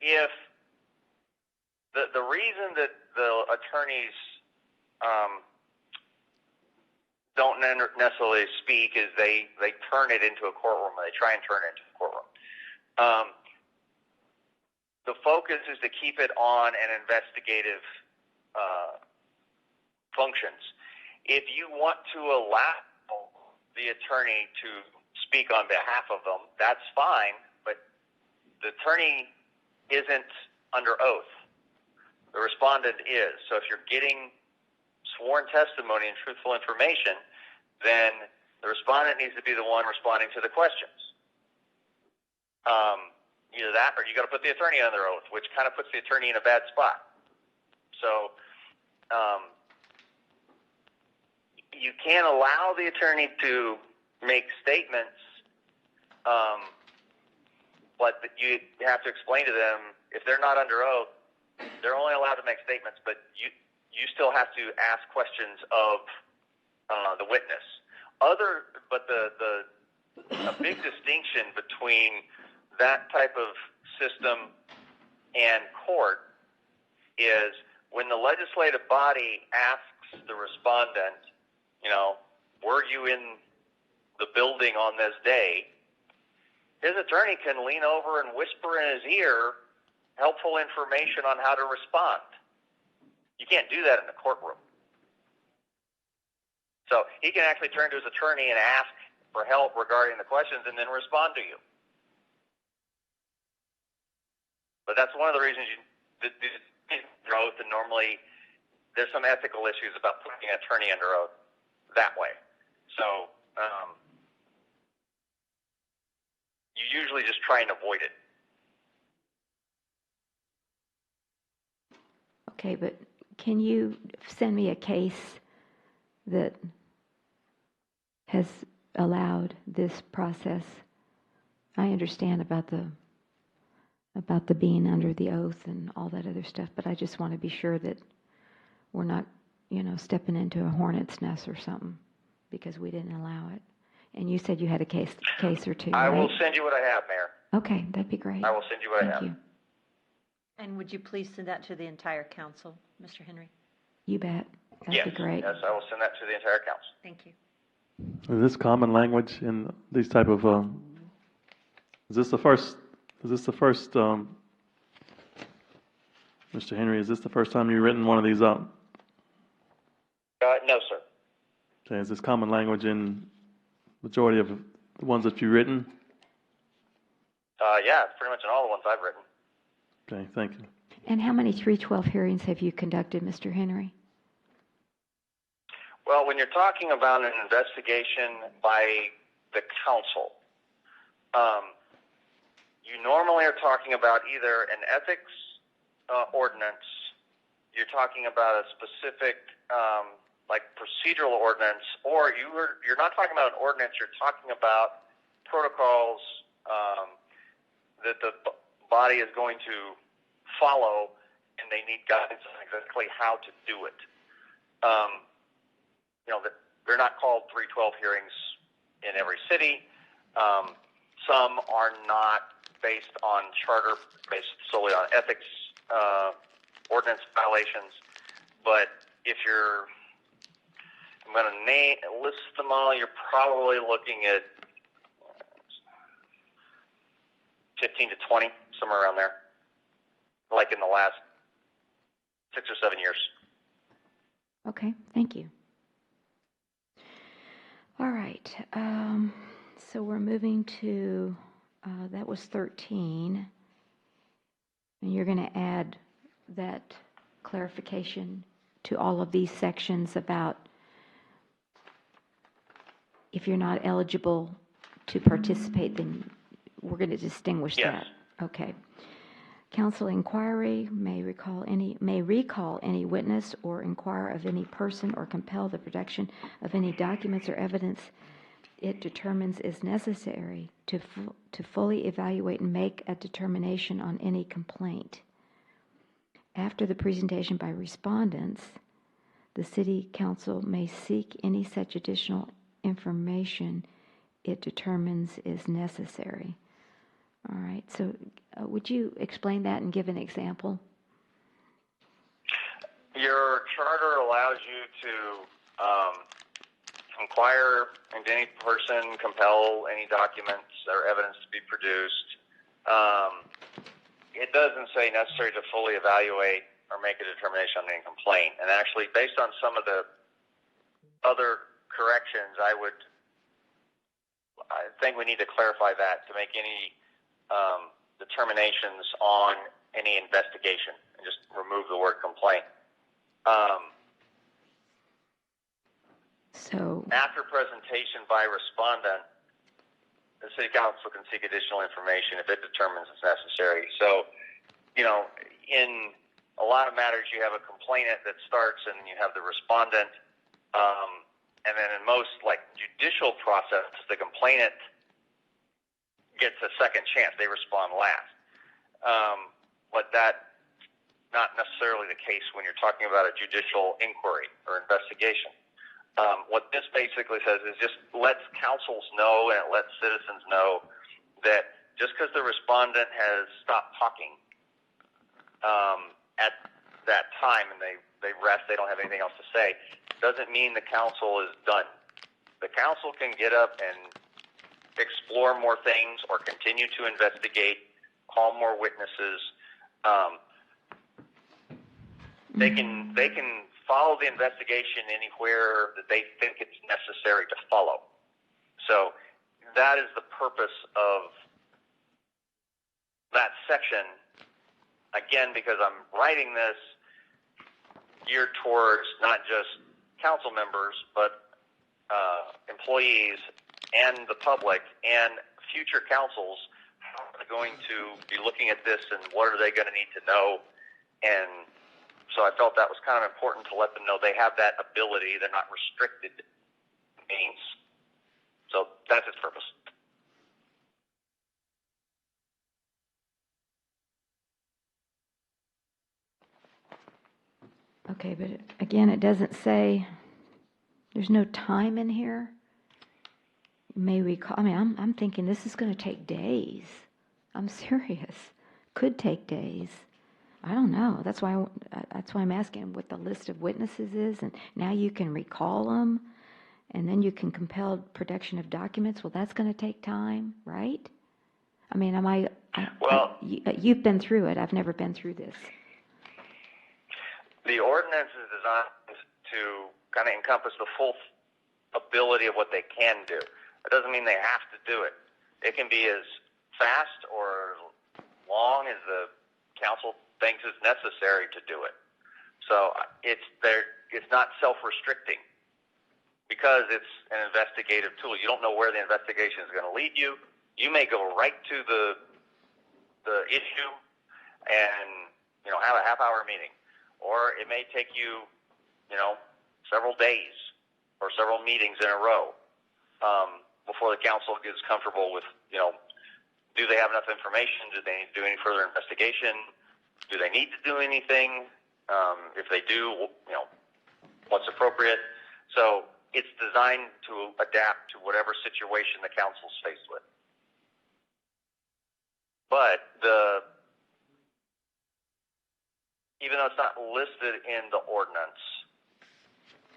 If the reason that the attorneys don't necessarily speak is they turn it into a courtroom, or they try and turn it into a courtroom. The focus is to keep it on an investigative functions. If you want to allow the attorney to speak on behalf of them, that's fine, but the attorney isn't under oath. The respondent is. So if you're getting sworn testimony and truthful information, then the respondent needs to be the one responding to the questions. Either that, or you got to put the attorney under oath, which kind of puts the attorney in a bad spot. So you can't allow the attorney to make statements, but you have to explain to them, if they're not under oath, they're only allowed to make statements, but you still have to ask questions of the witness. But a big distinction between that type of system and court is when the legislative body asks the respondent, were you in the building on this day? His attorney can lean over and whisper in his ear helpful information on how to respond. You can't do that in the courtroom. So he can actually turn to his attorney and ask for help regarding the questions and then respond to you. But that's one of the reasons the oath, and normally there's some ethical issues about putting an attorney under oath that way. So you usually just try and avoid it. Okay, but can you send me a case that has allowed this process? I understand about the being under the oath and all that other stuff, but I just want to be sure that we're not, stepping into a hornet's nest or something because we didn't allow it. And you said you had a case or two, I right? will send you what I have, Mayor. Okay, that'd be great. I will send you what I have. Thank you. And would you please send that to the entire council, Mr. Henry? You bet. That'd Yes, be great. yes, I will send that to the entire council. Thank you. Is this common language in these type of, is this the first, Mr. Henry, is this the first time you've written one of these up? No, sir. Okay, is this common language in majority of the ones that you've written? Yeah, pretty much in all the ones I've written. Okay, thank you. And how many 312 hearings have you conducted, Mr. Henry? Well, when you're talking about an investigation by the council, you normally are talking about either an ethics ordinance, you're talking about a specific like procedural ordinance, or you're not talking about an ordinance, you're talking about protocols that the body is going to follow, and they need guidance on exactly how to do it. They're not called 312 hearings in every city. Some are not based on charter, based solely on ethics ordinance violations. But if I'm going to list them all, you're probably looking at 15 to 20, somewhere around there, like in the last 6 or 7 years. Okay, thank you. All right, so we're moving to, that was 13, and you're going to add that clarification to all of these sections about if you're not eligible to participate, then we're going to distinguish that. Okay. Council inquiry may recall any witness or inquire of any person or compel the production of any documents or evidence it determines is necessary to fully evaluate and make a determination on any complaint. After the presentation by respondents, the City Council may seek any such additional information it determines is necessary. All right, so would you explain that and give an example? Your charter allows you to inquire into any person, compel any documents or evidence to be produced. It doesn't say necessary to fully evaluate or make a determination on any complaint. And actually, based on some of the other corrections, I think we need to clarify that to make any determinations on any investigation and just remove the word complaint. So after presentation by respondent, the City Council can seek additional information if it determines it's necessary. So, in a lot of matters, you have a complainant that starts and you have the respondent. And then in most, like, judicial process, the complainant gets a second chance. They respond last. But that's not necessarily the case when you're talking about a judicial inquiry or investigation. What this basically says is just lets councils know and it lets citizens know that just because the respondent has stopped talking at that time and they rest, they don't have anything else to say, doesn't mean the council is done. The council can get up and explore more things or continue to investigate, call more witnesses. They can follow the investigation anywhere that they think it's necessary to follow. So that is the purpose of that section. Again, because I'm writing this geared towards not just council members, but employees and the public and future councils how are they going to be looking at this and what are they going to need to know. And so I felt that was kind of important to let them know they have that ability. They're not restricted means. So that's its purpose. Okay, but again, it doesn't say, there's no time in here. May recall, I'm thinking this is going to take days. I'm serious. Could take days. I don't know. That's why I'm asking what the list of witnesses is, and now you can recall them, and then you can compel production of documents. Well, that's going to take time, right? I mean, you've been through it. I've never been through this. The ordinance is designed to kind of encompass the full ability of what they can do. It doesn't mean they have to do it. It can be as fast or long as the council thinks is necessary to do it. So it's not self-restricting because it's an investigative tool. You don't know where the investigation is going to lead you. You may go right to the issue and have a half-hour meeting, or it may take you several days or several meetings in a row before the council gets comfortable with do they have enough information? Do they need to do any further investigation? Do they need to do anything? If they do, what's appropriate? So it's designed to adapt to whatever situation the council's faced with. But even though it's not listed in the ordinance,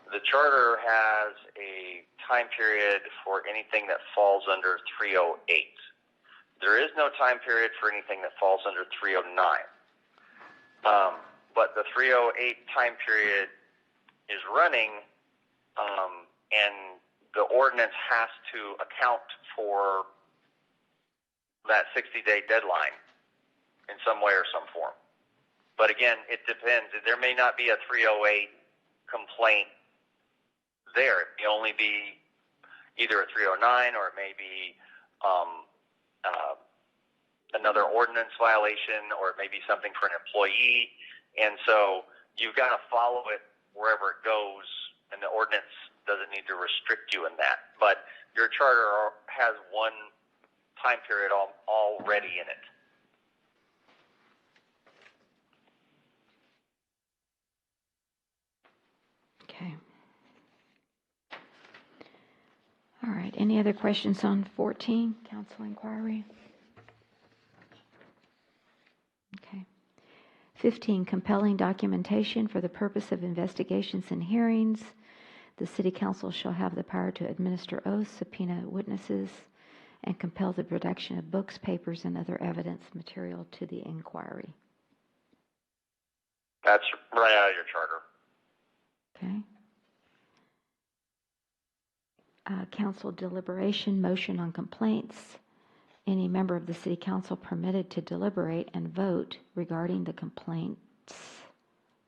the charter has a time period for anything that falls under 308. There is no time period for anything that falls under 309. But the 308 time period is running, and the ordinance has to account for that 60-day deadline in some way or some form. But again, it depends. There may not be a 308 complaint there. It may only be either a 309 or it may be another ordinance violation, or it may be something for an employee. And so you've got to follow it wherever it goes, and the ordinance doesn't need to restrict you in that. But your charter has one time period already in it. Okay. All right. Any other questions on 14, council inquiry? Okay. 15, compelling documentation for the purpose of investigations and hearings. The city council shall have the power to administer oaths, subpoena witnesses, and compel the production of books, papers, and other evidence material to the inquiry. That's right out of your charter. Okay. Council deliberation, motion on complaints. Any member of the city council permitted to deliberate and vote regarding the complaints.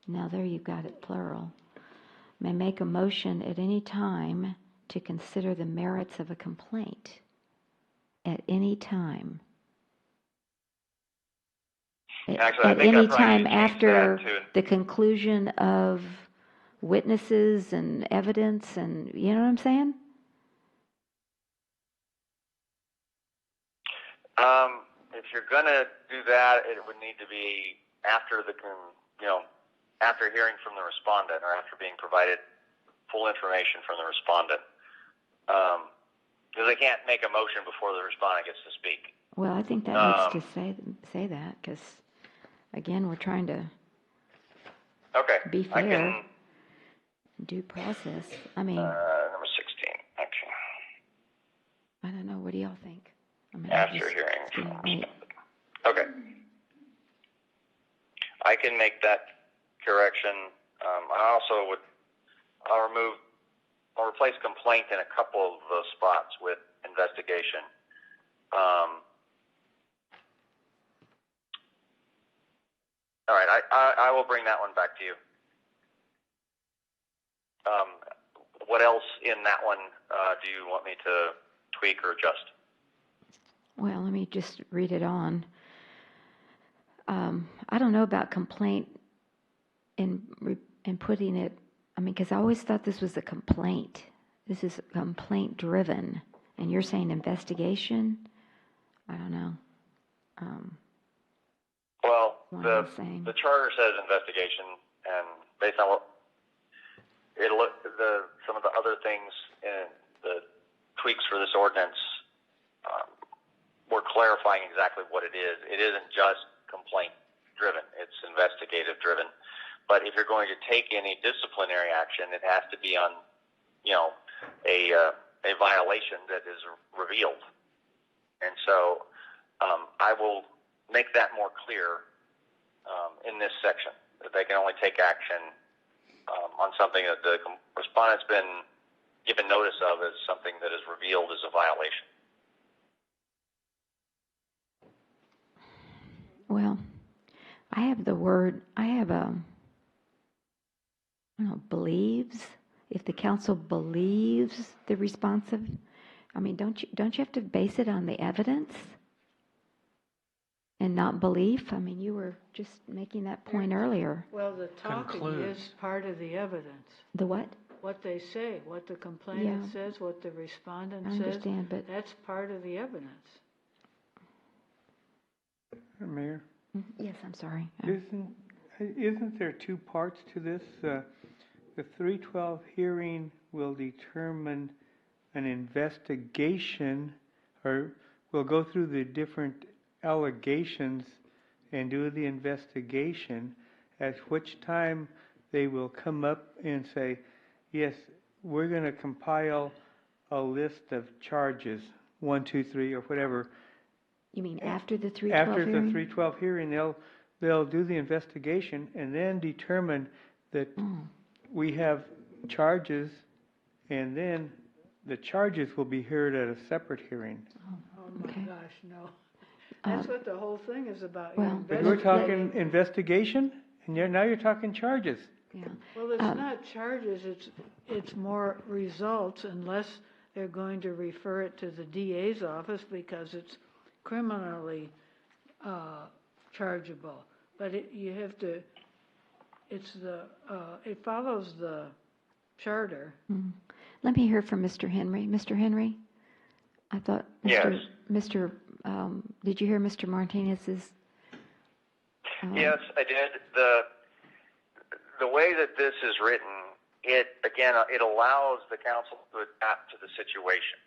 Now there you've got it plural. May make a motion at any time to consider the merits of a complaint. At any time. Actually, at any time after the conclusion of witnesses and evidence, and you know what I'm saying? If you're going to do that, it would need to be after after hearing from the respondent, or after being provided full information from the respondent. Because they can't make a motion before the respondent gets to speak. Well, I think that needs to say that, because again, we're trying to be fair. Due process. I mean, number 16. Okay. I don't know. What do y'all think? I mean, After hearing from okay. I can make that correction. I'll replace complaint in a couple of those spots with investigation. All right, I will bring that one back to you. What else in that one do you want me to tweak or adjust? Well, let me just read it on. I don't know about complaint and putting it, I mean, because I always thought this was a complaint. This is complaint driven. And you're saying investigation? I don't know. Well, the charter says investigation, and based on what some of the other things in the tweaks for this ordinance we're clarifying exactly what it is. It isn't just complaint-driven. It's investigative-driven. But if you're going to take any disciplinary action, it has to be on, a violation that is revealed. And so I will make that more clear in this section, that they can only take action on something that the respondent's been given notice of as something that is revealed as a violation. Well, I have believes. If the council believes the responsive, don't you have to base it on the evidence and not belief? You were just making that point earlier. Well, the talking Concludes. is part of the evidence. The what? What they say, what the complainant Yeah. says, what the respondent I says. understand, but That's part of the evidence. Mayor, yes, I'm sorry. isn't there two parts to this? The 312 hearing will determine an investigation, or will go through the different allegations and do the investigation, at which time they will come up and say, yes, we're going to compile a list of charges, 1, 2, 3, or whatever. You mean after the 312 After hearing? the 312 hearing, they'll do the investigation and then determine that we have charges, and then the charges will be heard at a separate hearing. Oh my Okay. gosh, no. That's what the whole thing is about. You're well, But we're investigating. talking investigation, and now you're talking charges. Yeah. Well, it's not charges, it's more results, unless they're going to refer it to the DA's office because it's criminally chargeable. But it follows the charter. Let me hear from Mr. Henry. Mr. Henry, I thought Yes. Did you hear Mr. Martinez's? Yes, I did. The way that this is written, it allows the council to adapt to the situation.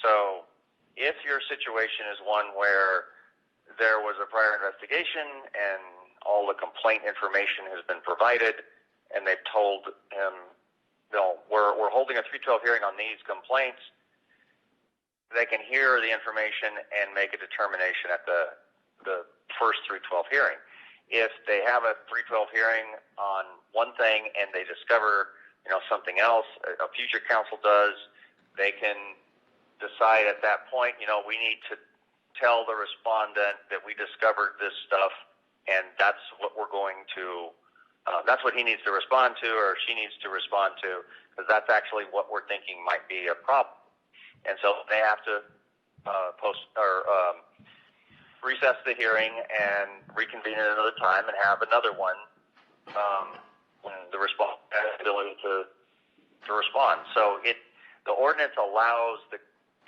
So if your situation is one where there was a prior investigation and all the complaint information has been provided, and they've told him, we're holding a 312 hearing on these complaints, they can hear the information and make a determination at the first 312 hearing. If they have a 312 hearing on one thing and they discover, something else, a future council does, they can decide at that point, we need to tell the respondent that we discovered this stuff, and that's what we're going to, that's what he needs to respond to, or she needs to respond to, because that's actually what we're thinking might be a problem. And so they have to recess the hearing and reconvene at another time and have another one when the respondent has the ability to respond. So the ordinance allows the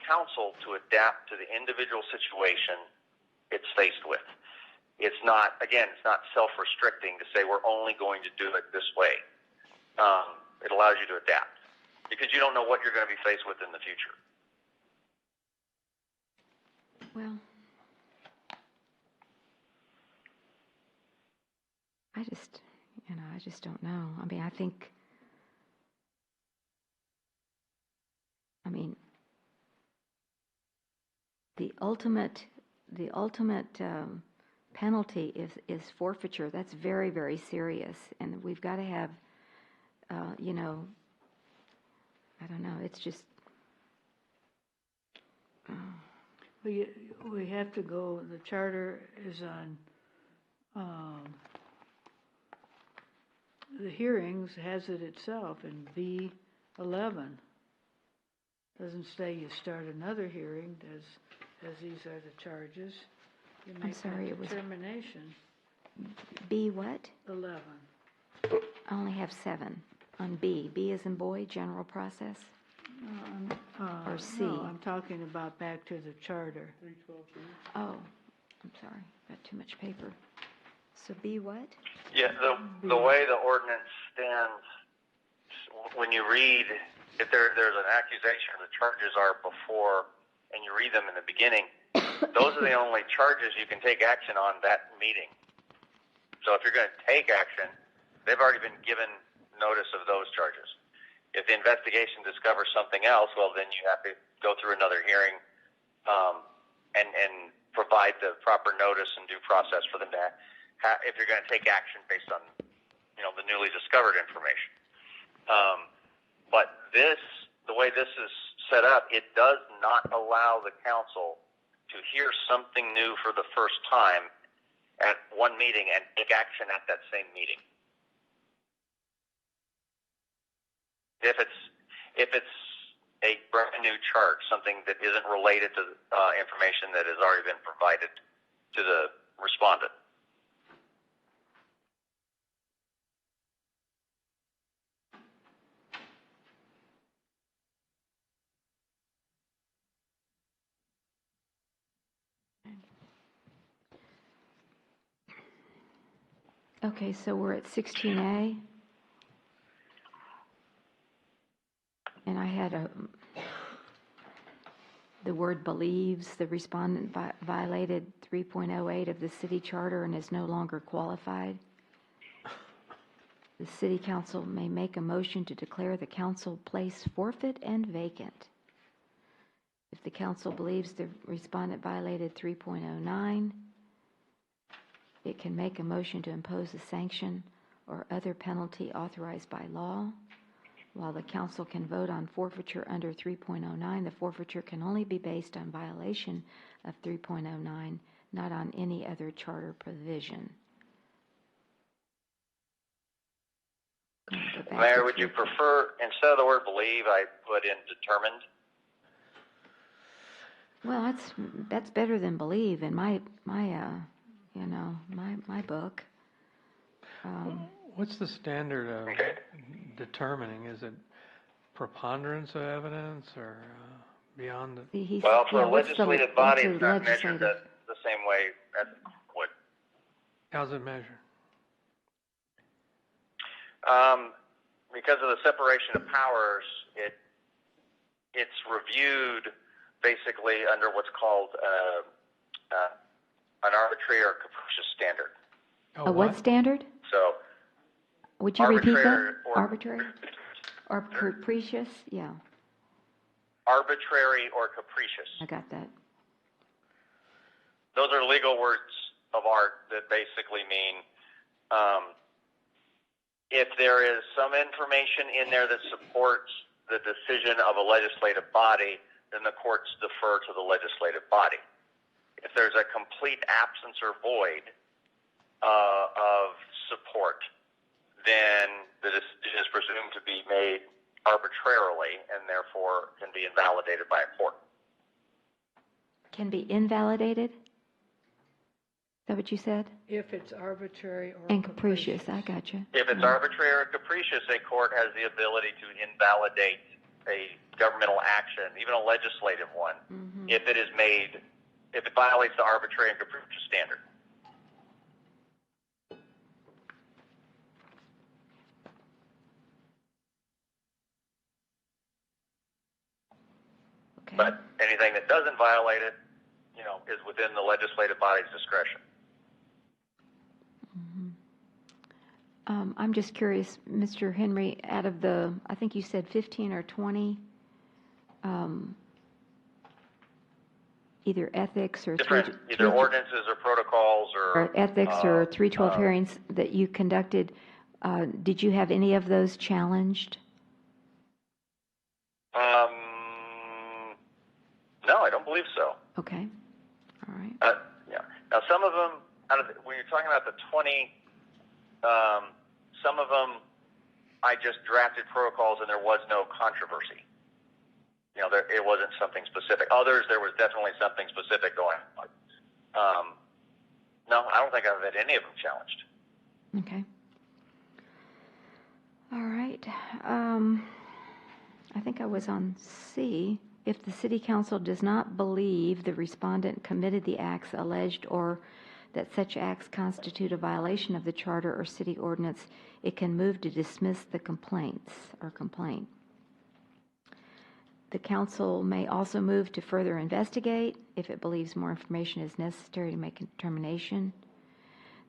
council to adapt to the individual situation it's faced with. It's not self-restricting to say we're only going to do it this way. It allows you to adapt because you don't know what you're going to be faced with in the future. Well, I just don't know. I think, the ultimate penalty is forfeiture. That's very, very serious, and we've got to have, I don't know. It's just. We have to go, the charter is on, the hearings has it itself in B11. Doesn't say you start another hearing, as these are the charges. You make sorry, a it was- determination. B what? 11. I only have 7 on B. B as in boy, general process. Or C. No, I'm talking about back to the charter. Oh, I'm sorry. Got too much paper. So B what? Yeah, the way the ordinance stands, when you read, if there's an accusation, the charges are before, and you read them in the beginning, those are the only charges you can take action on that meeting. So if you're going to take action, they've already been given notice of those charges. If the investigation discovers something else, well, then you have to go through another hearing and provide the proper notice and due process for them to if you're going to take action based on, the newly discovered information. But the way this is set up, it does not allow the council to hear something new for the first time at one meeting and take action at that same meeting. If it's a brand new charge, something that isn't related to information that has already been provided to the respondent. Okay, so we're at 16A. And I had the word believes the respondent violated 3.08 of the city charter and is no longer qualified. The city council may make a motion to declare the council place forfeit and vacant. If the council believes the respondent violated 3.09, it can make a motion to impose a sanction or other penalty authorized by law. While the council can vote on forfeiture under 3.09, the forfeiture can only be based on violation of 3.09, not on any other charter provision. Mayor, would you prefer, instead of the word believe, I put in determined? Well, that's better than believe in my book. What's the standard of determining? Is it preponderance of evidence or beyond it? Well, for a legislative body, it's not measured the same way as it would. How's it measured? Because of the separation of powers, it's reviewed basically under what's called an arbitrary or capricious standard. A what standard? So, would you repeat that? Arbitrary or capricious? Yeah. Arbitrary or capricious. I got that. Those are legal words of art that basically mean if there is some information in there that supports the decision of a legislative body, then the courts defer to the legislative body. If there's a complete absence or void of support, then the decision is presumed to be made arbitrarily and therefore can be invalidated by a court. Can be invalidated? Is that what you said? If it's arbitrary or and capricious. I got you. If it's arbitrary or capricious, a court has the ability to invalidate a governmental action, even a legislative one, if it violates the arbitrary and capricious standard. Okay. But anything that doesn't violate it, is within the legislative body's discretion. I'm just curious, Mr. Henry, out of the, I think you said 15 or 20, either ethics or Either ordinances or protocols or ethics or 312 hearings that you conducted, did you have any of those challenged? No, I don't believe so. Okay. All right. Yeah. Now, some of them, when you're talking about the 20, some of them I just drafted protocols and there was no controversy. It wasn't something specific. Others, there was definitely something specific going on. No, I don't think I've had any of them challenged. Okay. All right. I think I was on C. If the city council does not believe the respondent committed the acts alleged or that such acts constitute a violation of the charter or city ordinance, it can move to dismiss the complaint. The council may also move to further investigate if it believes more information is necessary to make a determination.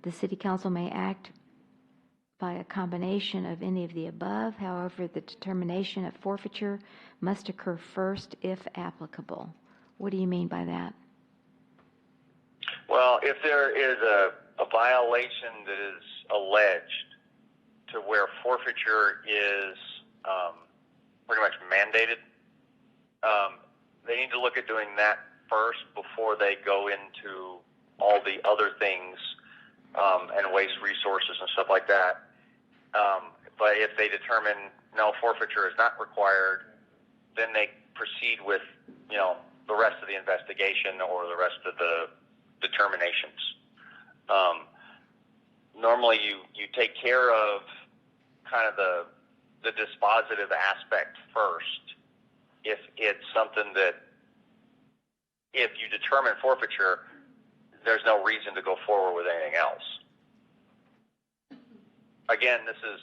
The city council may act by a combination of any of the above. However, the determination of forfeiture must occur first if applicable. What do you mean by that? Well, if there is a violation that is alleged to where forfeiture is pretty much mandated, they need to look at doing that first before they go into all the other things and waste resources and stuff like that. But if they determine no, forfeiture is not required, then they proceed with, the rest of the investigation or the rest of the determinations. Normally you take care of kind of the dispositive aspect first. If it's something that, if you determine forfeiture, there's no reason to go forward with anything else. Again, this is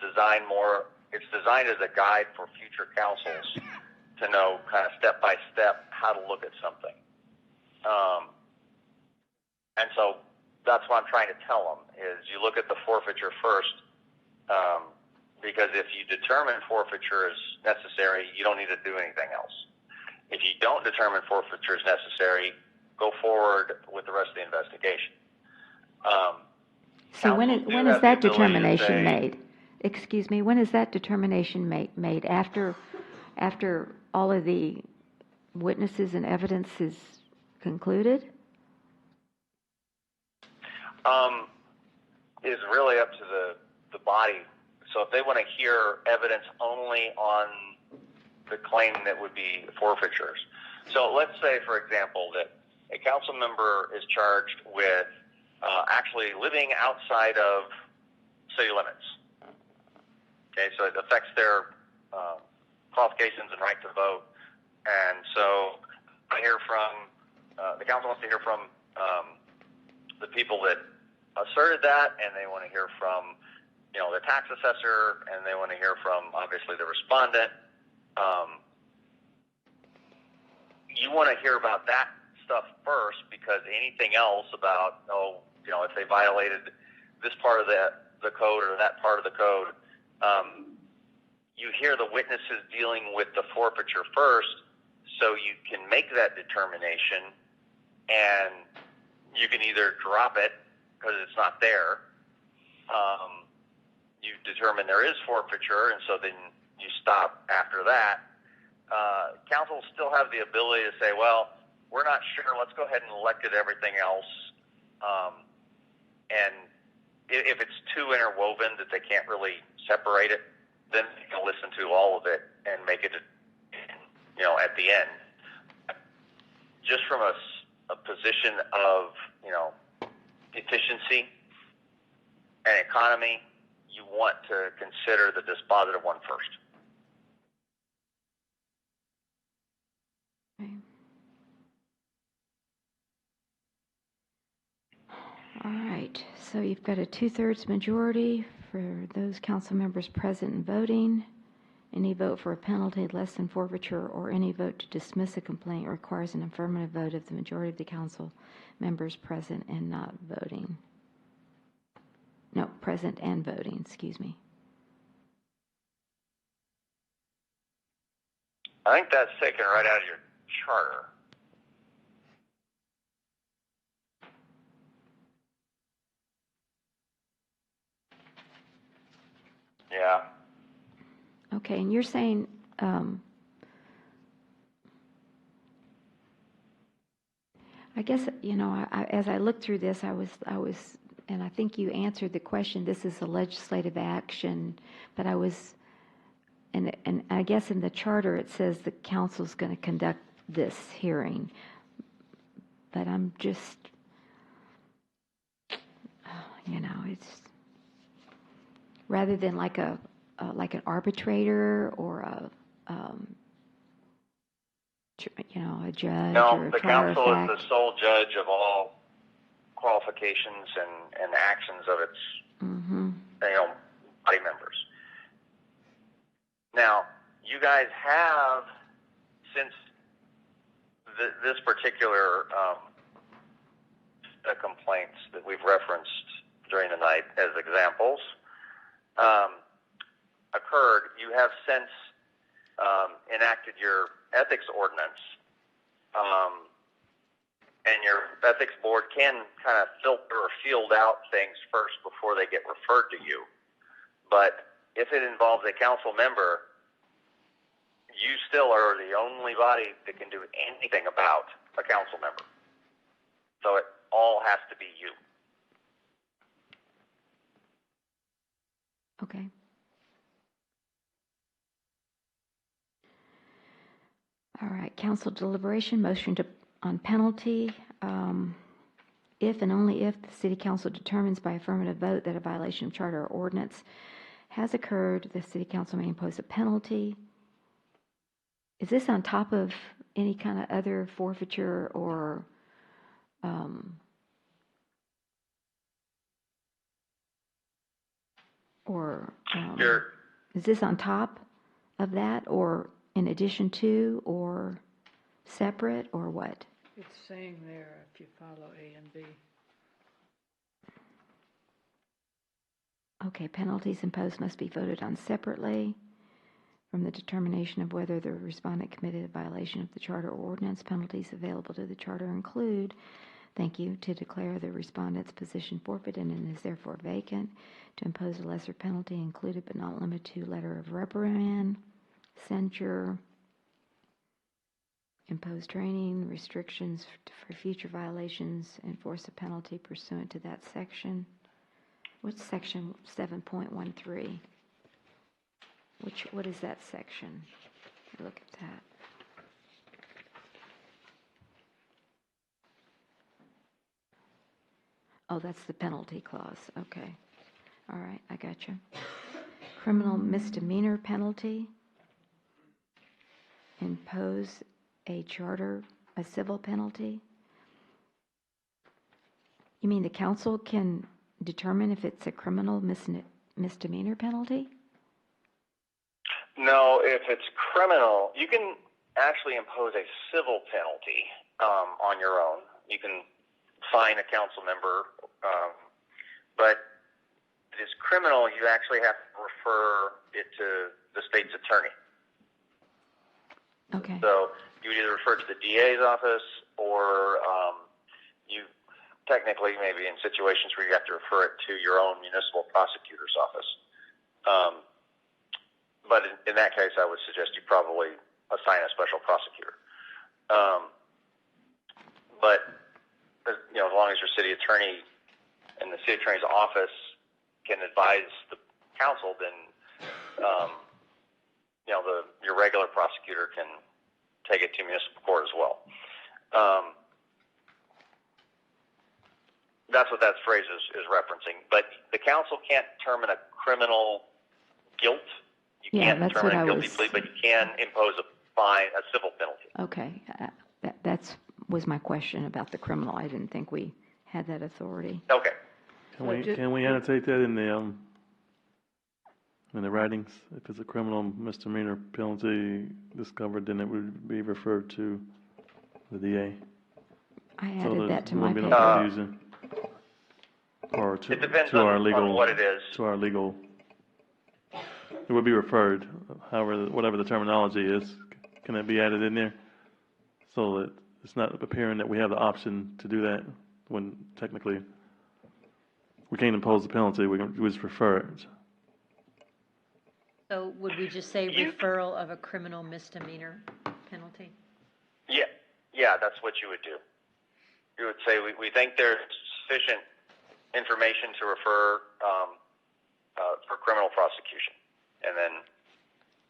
designed it's designed as a guide for future councils to know kind of step by step how to look at something. And so that's what I'm trying to tell them is you look at the forfeiture first, because if you determine forfeiture is necessary, you don't need to do anything else. If you don't determine forfeiture is necessary, go forward with the rest of the investigation. So when is that determination made? Excuse me, when is that determination made? After all of the witnesses and evidence is concluded? Is really up to the body. So if they want to hear evidence only on the claim that would be forfeitures. So let's say, for example, that a council member is charged with actually living outside of city limits. Okay, so it affects their qualifications and right to vote. And so I hear from, the council wants to hear from the people that asserted that, and they want to hear from, the tax assessor, and they want to hear from, obviously, the respondent. You want to hear about that stuff first, because anything else about, if they violated this part of the code or that part of the code, you hear the witnesses dealing with the forfeiture first, so you can make that determination, and you can either drop it because it's not there. You determine there is forfeiture, and so then you stop after that. Council still have the ability to say, well, we're not sure, let's go ahead and elect everything else. And if it's too interwoven that they can't really separate it, then you can listen to all of it and make it, at the end. Just from a position of, efficiency and economy, you want to consider the dispositive one first. Okay. All right, so you've got a 2/3 majority for those council members present and voting. Any vote for a penalty less than forfeiture or any vote to dismiss a complaint requires an affirmative vote of the majority of the council members present and not voting. No, present and voting, excuse me. I think that's taken right out of your charter. Yeah. Okay, and you're saying, I guess, as I looked through this, I was, and I think you answered the question, this is a legislative action, but I was, and I guess in the charter it says the council's going to conduct this hearing, but I'm just, it's, rather than like an arbitrator or a judge No, or a the trier of council is fact. the sole judge of all qualifications and actions of its body members. Now, you guys have since this particular complaints that we've referenced during the night as examples occurred, you have since enacted your ethics ordinance, and your ethics board can kind of filter or field out things first before they get referred to you. But if it involves a council member, you still are the only body that can do anything about a council member. So it all has to be you. Okay. All right, council deliberation, motion on penalty. If and only if the city council determines by affirmative vote that a violation of charter or ordinance has occurred, the city council may impose a penalty. Is this on top of any kind of other forfeiture or is this on top of that, or in addition to, or separate, or what? It's saying there, if you follow A and B. Okay, penalties imposed must be voted on separately from the determination of whether the respondent committed a violation of the charter or ordinance. Penalties available to the charter include, thank you, to declare the respondent's position forfeited and is therefore vacant, to impose a lesser penalty included but not limited to letter of reprimand, censure, impose training, restrictions for future violations, enforce a penalty pursuant to that section. What's section 7.13? What is that section? Look at that. Oh, that's the penalty clause. Okay. All right, I got you. Criminal misdemeanor penalty. Impose a civil penalty. You mean the council can determine if it's a criminal misdemeanor penalty? No, if it's criminal, you can actually impose a civil penalty on your own. You can fine a council member, but if it's criminal, you actually have to refer it to the state's attorney. Okay. So you would either refer it to the DA's office, or you technically maybe in situations where you have to refer it to your own municipal prosecutor's office. But in that case, I would suggest you probably assign a special prosecutor. But as long as your city attorney and the city attorney's office can advise the council, then your regular prosecutor can take it to municipal court as well. That's what that phrase is referencing. But the council can't determine a criminal guilt. You can't determine a guilty plea, but you can impose a fine, a civil penalty. Okay, that was my question about the criminal. I didn't think we had that authority. Okay. Can we annotate that in the writings? If it's a criminal misdemeanor penalty discovered, then it would be referred to the DA. I added that to my paper. paper. No confusion. Or it depends on what it is. To our legal. It would be referred, however, whatever the terminology is. Can it be added in there? So that it's not appearing that we have the option to do that when technically we can't impose the penalty, we just refer it. So would we just say referral of a criminal misdemeanor penalty? Yeah, that's what you would do. You would say, we think there's sufficient information to refer for criminal prosecution. And then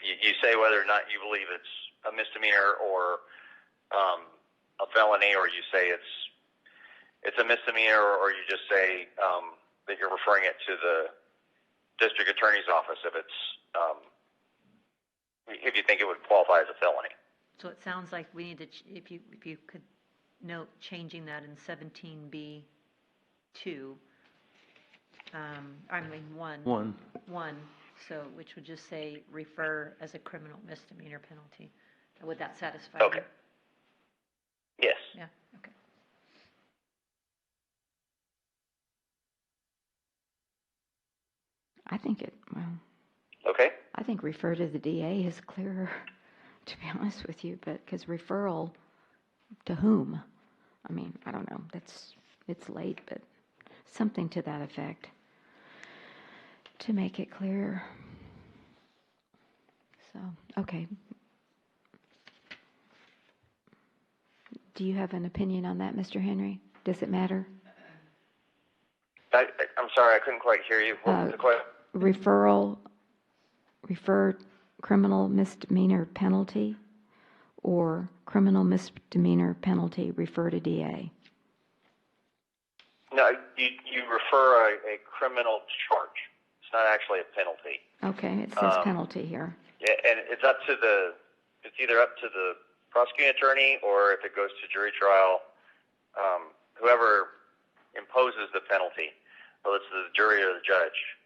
you say whether or not you believe it's a misdemeanor or a felony, or you say it's a misdemeanor, or you just say that you're referring it to the district attorney's office if you think it would qualify as a felony. So it sounds like we need to, if you could note changing that in 17B2, 1, so which would just say refer as a criminal misdemeanor penalty Would that satisfy? Okay. you? Yes. Yeah, okay. I think well, Okay. I think refer to the DA is clearer, to be honest with you, but, because referral to whom? I mean, I don't know, it's late, but something to that effect, to make it clearer. So, okay. Do you have an opinion on that, Mr. Henry? Does it matter? I'm sorry, I couldn't quite hear you. What was the question? Refer criminal misdemeanor penalty, or criminal misdemeanor penalty, refer to DA? No, you refer a criminal charge. It's not actually a penalty. Okay, it says penalty here. Yeah, and it's either up to the prosecuting attorney, or if it goes to jury trial, whoever imposes the penalty, whether it's the jury or the judge,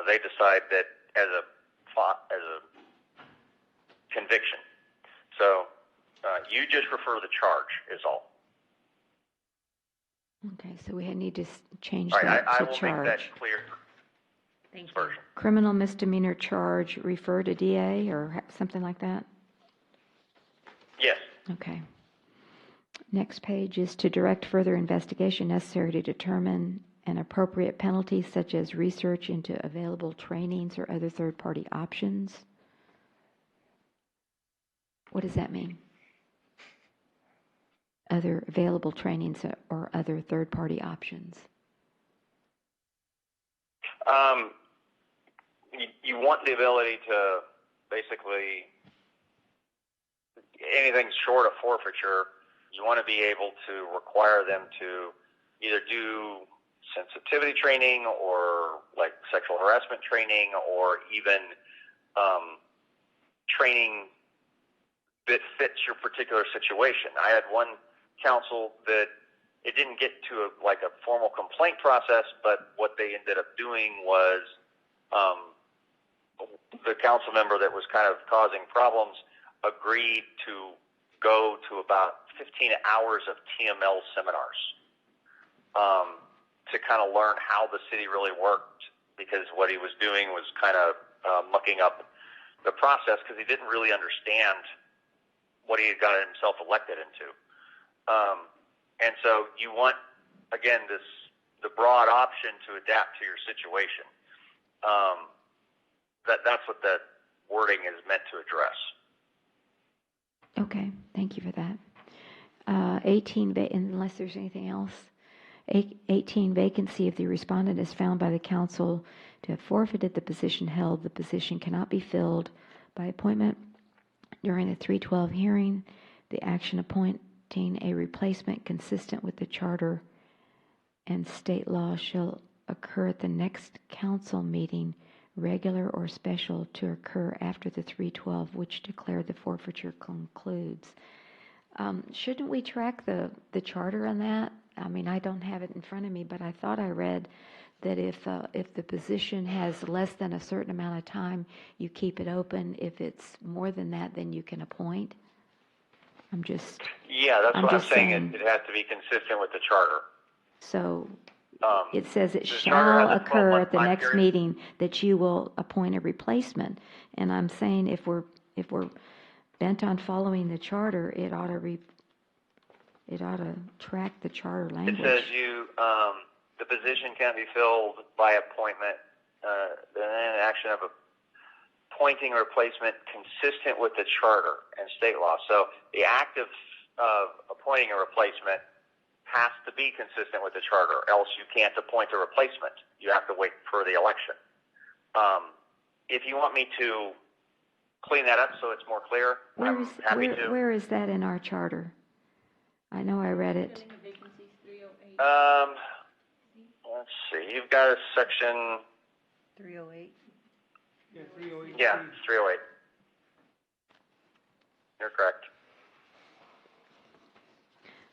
they decide that as a conviction. So you just refer the charge is all. Okay, so we need to change All right, that I to will charge. make that clear. Thank you. Version. Criminal misdemeanor charge, refer to DA, or something like that? Yes. Okay. Next page is to direct further investigation necessary to determine an appropriate penalty, such as research into available trainings or other third-party options. What does that mean? Other available trainings or other third-party options? You want the ability to basically, anything short of forfeiture, you want to be able to require them to either do sensitivity training, or like sexual harassment training, or even training that fits your particular situation. I had one counsel that it didn't get to a formal complaint process, but what they ended up doing was the council member that was kind of causing problems agreed to go to about 15 hours of TML seminars to kind of learn how the city really worked, because what he was doing was kind of mucking up the process, because he didn't really understand what he had got himself elected into. And so you want, again, the broad option to adapt to your situation. That's what that wording is meant to address. Okay, thank you for that. 18, unless there's anything else. 18, vacancy. If the respondent is found by the council to have forfeited the position held, the position cannot be filled by appointment during the 312 hearing. The action appointing a replacement consistent with the charter and state law shall occur at the next council meeting, regular or special, to occur after the 312, which declared the forfeiture concludes. Shouldn't we track the charter on that? I mean, I don't have it in front of me, but I thought I read that if the position has less than a certain amount of time, you keep it open. If it's more than that, then you can appoint. Yeah, that's what I'm saying. It has to be consistent with the charter. So it says it the charter shall has a occur 12-month at the time next period. meeting that you will appoint a replacement. And I'm saying if we're bent on following the charter, it ought to track the charter language. It says the position can't be filled by appointment, then an action of appointing a replacement consistent with the charter and state law. So the act of appointing a replacement has to be consistent with the charter, else you can't appoint a replacement. You have to wait for the election. If you want me to clean that up so it's more clear, I'm happy to. Where is that in our charter? I know I read it. Let's see. You've got a section 308. Yeah, 308. Yeah, 308. You're correct.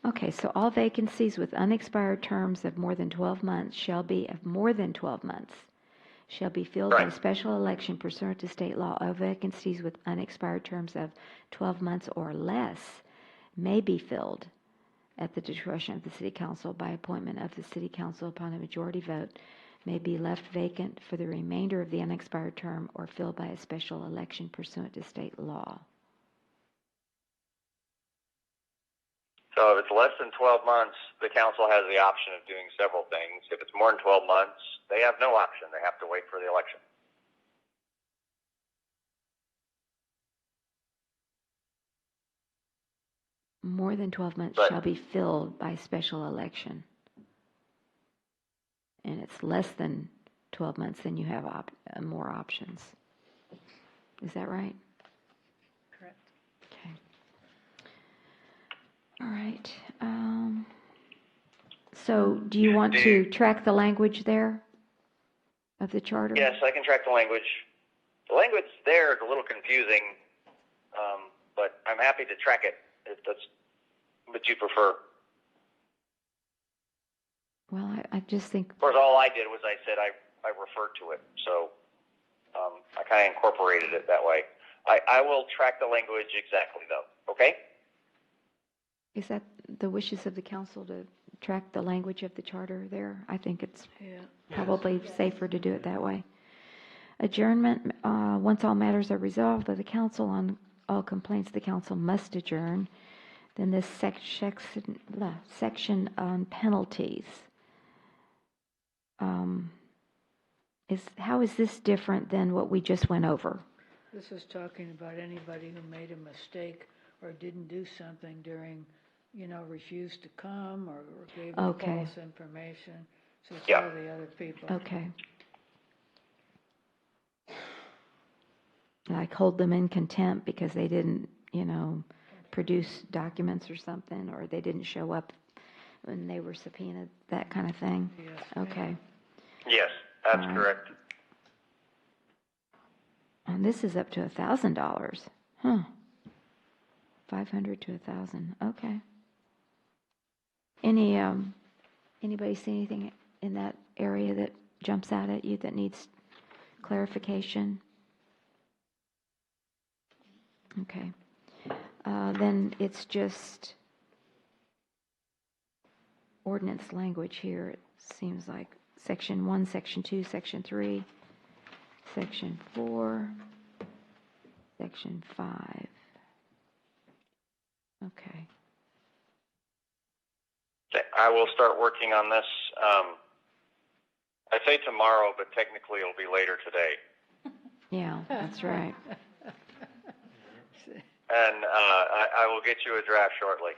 Okay, so all vacancies with unexpired terms of more than 12 months shall be shall be filled by special election pursuant to state law. All vacancies with unexpired terms of 12 months or less may be filled at the discretion of the city council by appointment of the city council upon a majority vote, may be left vacant for the remainder of the unexpired term or filled by a special election pursuant to state law. So if it's less than 12 months, the council has the option of doing several things. If it's more than 12 months, they have no option. They have to wait for the election. More than 12 months shall be filled by special election. And it's less than 12 months, then you have more options. Is that right? Correct. Okay. All right. So do you want to track the language there of the charter? Yes, I can track the language. The language there is a little confusing, but I'm happy to track it if that's what you prefer. Well, I just think... Of course, all I did was I said I referred to it, so I kind of incorporated it that way. I will track the language exactly, though, okay? Is that the wishes of the council to track the language of the charter there? I think it's probably safer to do it that way. Adjournment, once all matters are resolved by the council on all complaints, the council must adjourn. Then this section on penalties. How is this different than what we just went over? This is talking about anybody who made a mistake or didn't do something during, refused to come or gave false information. So it's all the other people. Okay. Like hold them in contempt because they didn't, produce documents or something, or they didn't show up when they were subpoenaed, that kind of thing? Yes. Okay. Yes, that's correct. And this is up to $1,000. Huh. 500 to 1,000. Okay. Anybody see anything in that area that jumps out at you that needs clarification? Okay. Then it's just ordinance language here. It seems like Section 1, Section 2, Section 3, Section 4, Section 5. Okay. I will start working on this. I say tomorrow, but technically it'll be later today. Yeah, that's right. And I will get you a draft shortly.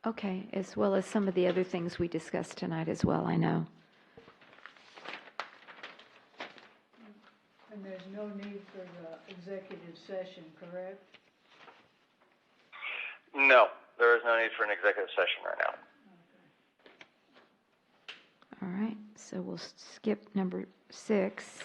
Okay, as well as some of the other things we discussed tonight as well, I know. And there's no need for the executive session, correct? No, there is no need for an executive session right now. All right, so we'll skip number 6,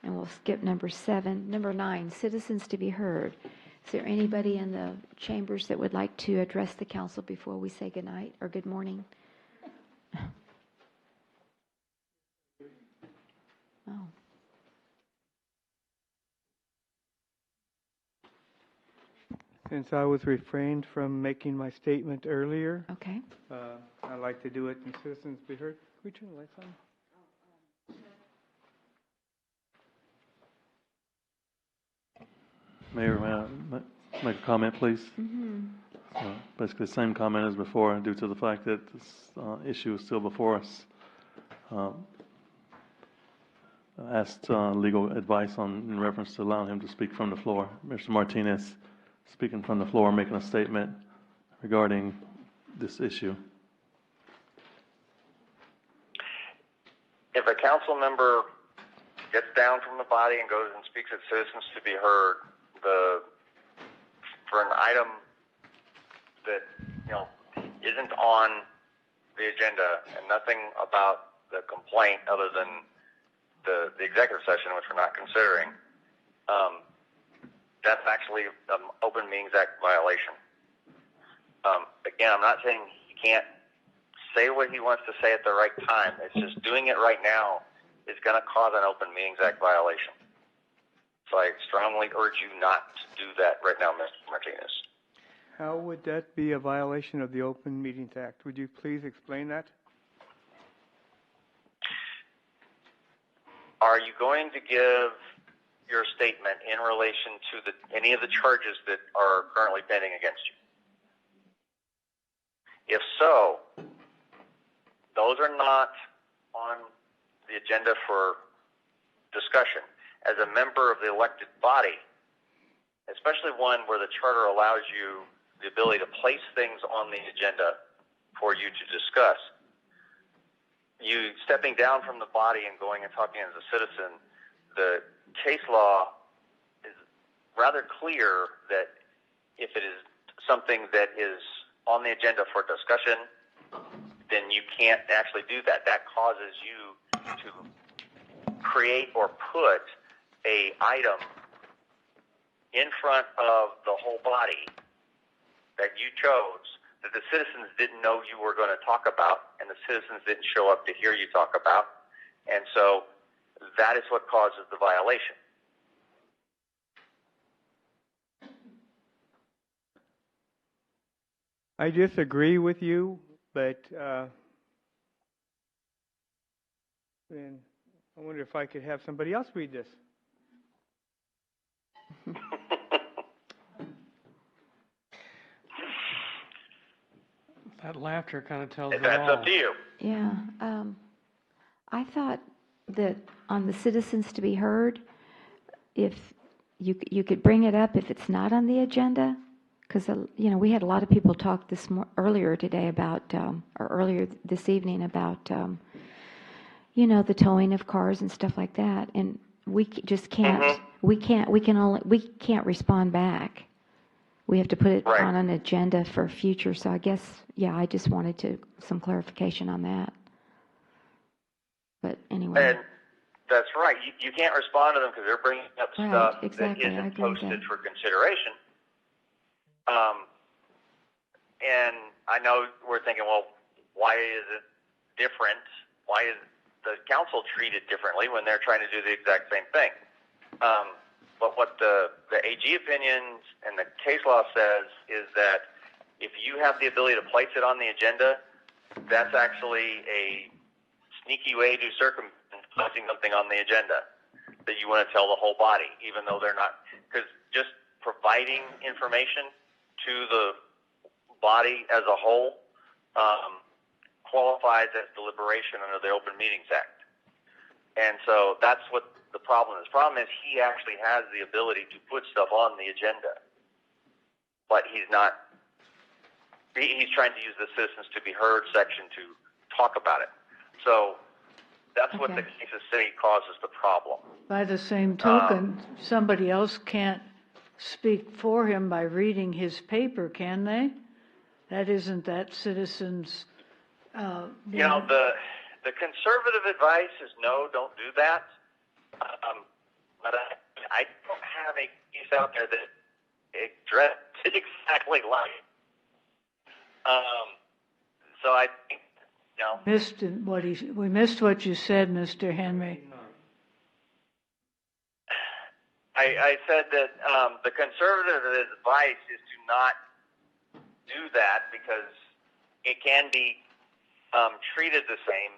and we'll skip number 7. Number 9, citizens to be heard. Is there anybody in the chambers that would like to address the council before we say good night or good morning? Oh. Since I was refrained from making my statement earlier, okay. I'd like to do it in citizens be heard. Can we turn the lights on? Mayor, may I make a comment, please? Mm-hmm. Basically, the same comment as before, due to the fact that this issue is still before us. I asked legal advice in reference to allowing him to speak from the floor. Mr. Martinez speaking from the floor, making a statement regarding this issue. If a council member gets down from the body and goes and speaks at citizens to be heard, for an item that isn't on the agenda and nothing about the complaint other than the executive session, which we're not considering, that's actually an Open Meetings Act violation. Again, I'm not saying he can't say what he wants to say at the right time. It's just doing it right now is going to cause an Open Meetings Act violation. So I strongly urge you not to do that right now, Mr. Martinez. How would that be a violation of the Open Meetings Act? Would you please explain that? Are you going to give your statement in relation to any of the charges that are currently pending against you? If so, those are not on the agenda for discussion. As a member of the elected body, especially one where the charter allows you the ability to place things on the agenda for you to discuss, you stepping down from the body and going and talking as a citizen, the case law is rather clear that if it is something that is on the agenda for discussion, then you can't actually do that. That causes you to create or put a item in front of the whole body that you chose that the citizens didn't know you were going to talk about, and the citizens didn't show up to hear you talk about. And so that is what causes the violation. I disagree with you, but then I wonder if I could have somebody else read this. That laughter kind of tells it That's all. up to you. Yeah, I thought that on the citizens to be heard, if you could bring it up if it's not on the agenda, because we had a lot of people talk earlier today about, or earlier this evening about, the towing of cars and stuff like that, and we just can't. We can't respond back. We have to put it on an agenda for future. So I guess, I just wanted some clarification on that. But anyway. And that's right. You can't respond to them because they're bringing up stuff exactly. that isn't posted for consideration. And I know we're thinking, well, why is it different? Why is the council treated differently when they're trying to do the exact same thing? But what the AG opinions and the case law says is that if you have the ability to place it on the agenda, that's actually a sneaky way to circumvent placing something on the agenda that you want to tell the whole body, even though they're not. Because just providing information to the body as a whole qualifies as deliberation under the Open Meetings Act. And so that's what the problem is. The problem is he actually has the ability to put stuff on the agenda, but he's not. He's trying to use the citizens to be heard section to talk about it. So that's what the Kansas City causes the problem. By the same token, somebody else can't speak for him by reading his paper, can they? That isn't that citizen's. The conservative advice is no, don't do that. But I don't have a case out there that addressed it exactly like. So I think, We missed what you said, Mr. Henry. I said that the conservative advice is to not do that because it can be treated the same.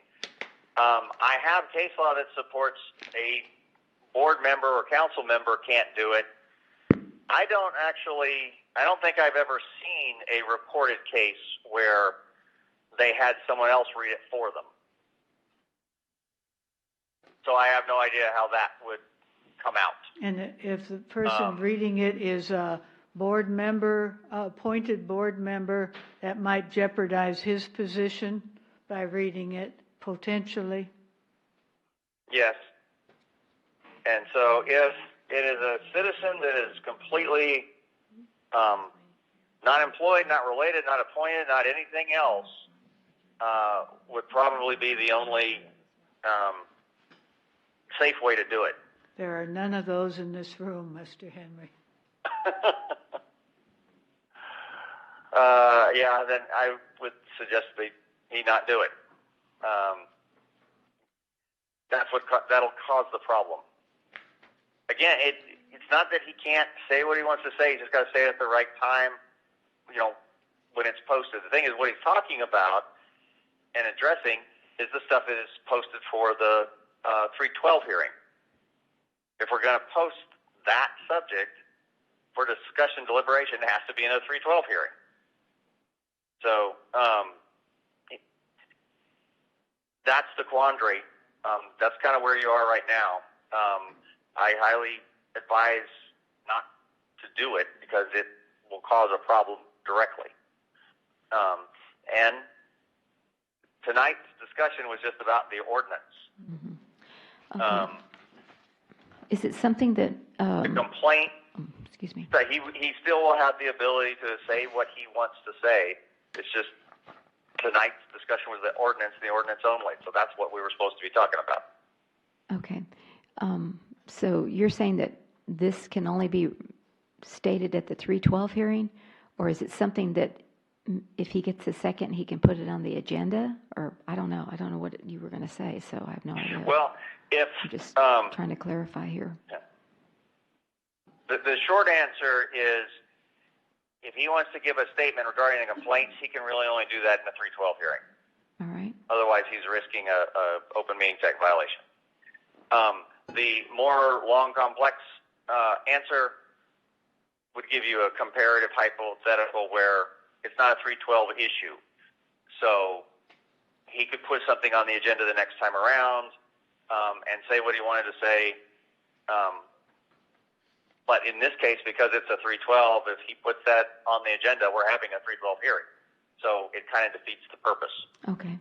I have case law that supports a board member or council member can't do it. I don't think I've ever seen a reported case where they had someone else read it for them. So I have no idea how that would come out. And if the person reading it is a board member, appointed board member, that might jeopardize his position by reading it, potentially? Yes. And so if it is a citizen that is completely not employed, not related, not appointed, not anything else, would probably be the only safe way to do it. There are none of those in this room, Mr. Henry. Then I would suggest he not do it. that'll cause the problem. Again, it's not that he can't say what he wants to say. He's just got to say it at the right time, when it's posted. The thing is, what he's talking about and addressing is the stuff that is posted for the 312 hearing. If we're going to post that subject for discussion deliberation, it has to be in a 312 hearing. So that's the quandary. That's kind of where you are right now. I highly advise not to do it because it will cause a problem directly. And tonight's discussion was just about the ordinance. Okay. Is it something that, the complaint, excuse me. that he still will have the ability to say what he wants to say. It's just tonight's discussion was the ordinance and the ordinance only. So that's what we were supposed to be talking about. Okay. So you're saying that this can only be stated at the 312 hearing? Or is it something that if he gets a second, he can put it on the agenda? Or I don't know. I don't know what you were going to say, so I have no idea. Well, I'm just trying to clarify here. The short answer is if he wants to give a statement regarding the complaints, he can really only do that in the 312 hearing. All right. Otherwise, he's risking a open meeting act violation. The more long, complex answer would give you a comparative hypothetical where it's not a 312 issue. So he could put something on the agenda the next time around and say what he wanted to say. But in this case, because it's a 312, if he puts that on the agenda, we're having a 312 hearing. So it kind of defeats the purpose. Okay.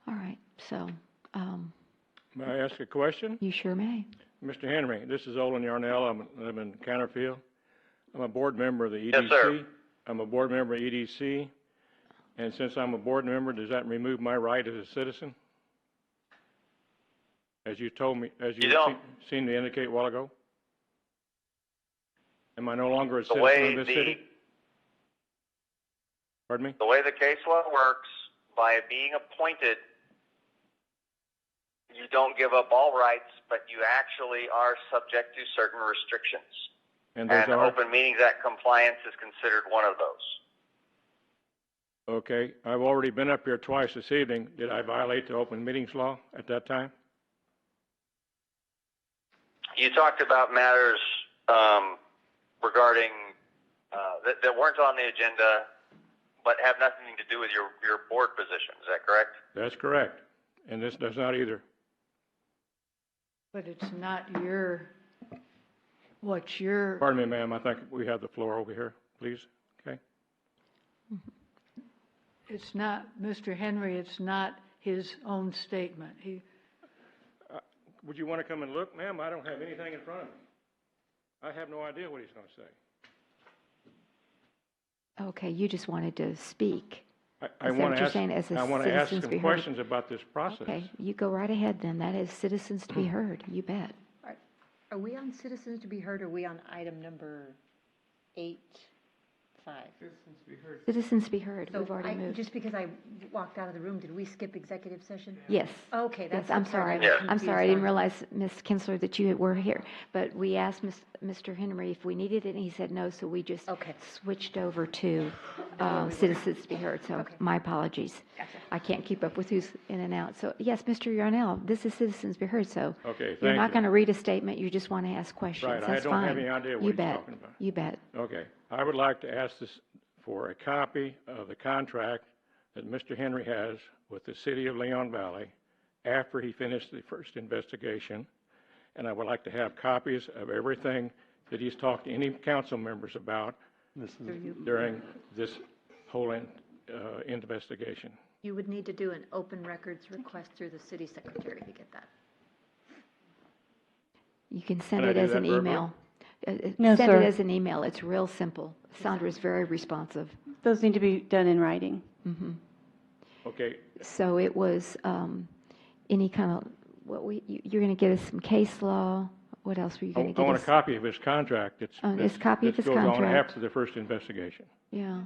All right. So May I ask a question? you sure may. Mr. Henry, this is Olin Yarnell. I live in Canterfield. I'm a board member of the EDC. Yes, sir. I'm a board member of EDC. And since I'm a board member, does that remove my right as a citizen? As you told me, as you seemed to indicate a while ago? Am I no longer a citizen of this city? Pardon me? The way the case law works, by being appointed, you don't give up all rights, but you actually are subject to certain restrictions. And those are? Open Meetings Act compliance is considered one of those. Okay. I've already been up here twice this evening. Did I violate the open meetings law at that time? You talked about matters regarding that weren't on the agenda, but have nothing to do with your board position. Is that correct? That's correct. And this does not either. But it's not what's your... Pardon me, ma'am. I think we have the floor over here, please. Okay. It's not, Mr. Henry, it's not his own statement. Would you want to come and look, ma'am? I don't have anything in front of me. I have no idea what he's going to say. Okay, you just wanted to speak. I want to ask citizens some be heard? questions about this process. Okay, you go right ahead then. That is citizens to be heard. You bet. Are we on citizens to be heard, or are we on item number 8.5? Citizens to be heard. Citizens to be heard. So We've already moved. just because I walked out of the room, did we skip executive session? Yes. Okay, that's Yes, I'm the part sorry. I was I'm confused sorry. I didn't on. realize, Ms. Kinsler, that you were here. But we asked Mr. Henry if we needed it, and he said no, so we just switched over to citizens to be heard. So my apologies. I can't keep up with who's in and out. So yes, Mr. Yarnell, this is citizens to be heard. So Okay, you're thank not you. going to read a statement. You just want to ask questions. Right, That's I don't fine. have any idea what You he's bet. talking about. You bet. Okay. I would like to ask this for a copy of the contract that Mr. Henry has with the City of Leon Valley after he finished the first investigation. And I would like to have copies of everything that he's talked to any council members about during this whole investigation. You would need to do an open records request through the city secretary to get that. You can send Can I it do as that an verbally? email. No, Send sir. it as an email. It's real simple. Sandra's very responsive. Those need to be done in writing. Mm-hmm. Okay. So it was any kind of, you're going to get us some case law. What else were you going to I get want us? a copy of his contract. His copy of his goes on contract. after the first investigation. Yeah.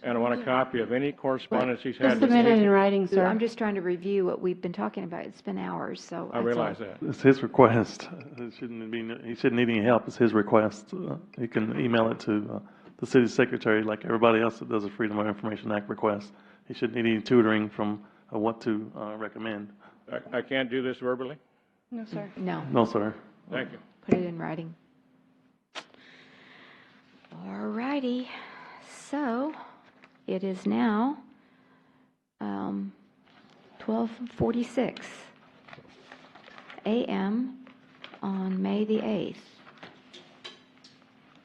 And I want a copy of any correspondence he's had Just with submit it city. in writing, sir. I'm just trying to review what we've been talking about. It's been hours, so. I that's realize all. that. It's his request. It shouldn't be, he shouldn't need any help. It's his request. He can email it to the city secretary like everybody else that does a Freedom of Information Act request. He shouldn't need any tutoring from what to recommend. I can't do this verbally? No, sir. No, No, sir. Thank you. put it in writing. All righty. So it is now 12:46 a.m. on May the 8th,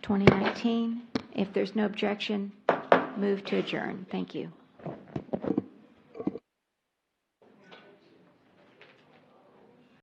2019. If there's no objection, move to adjourn. Thank you.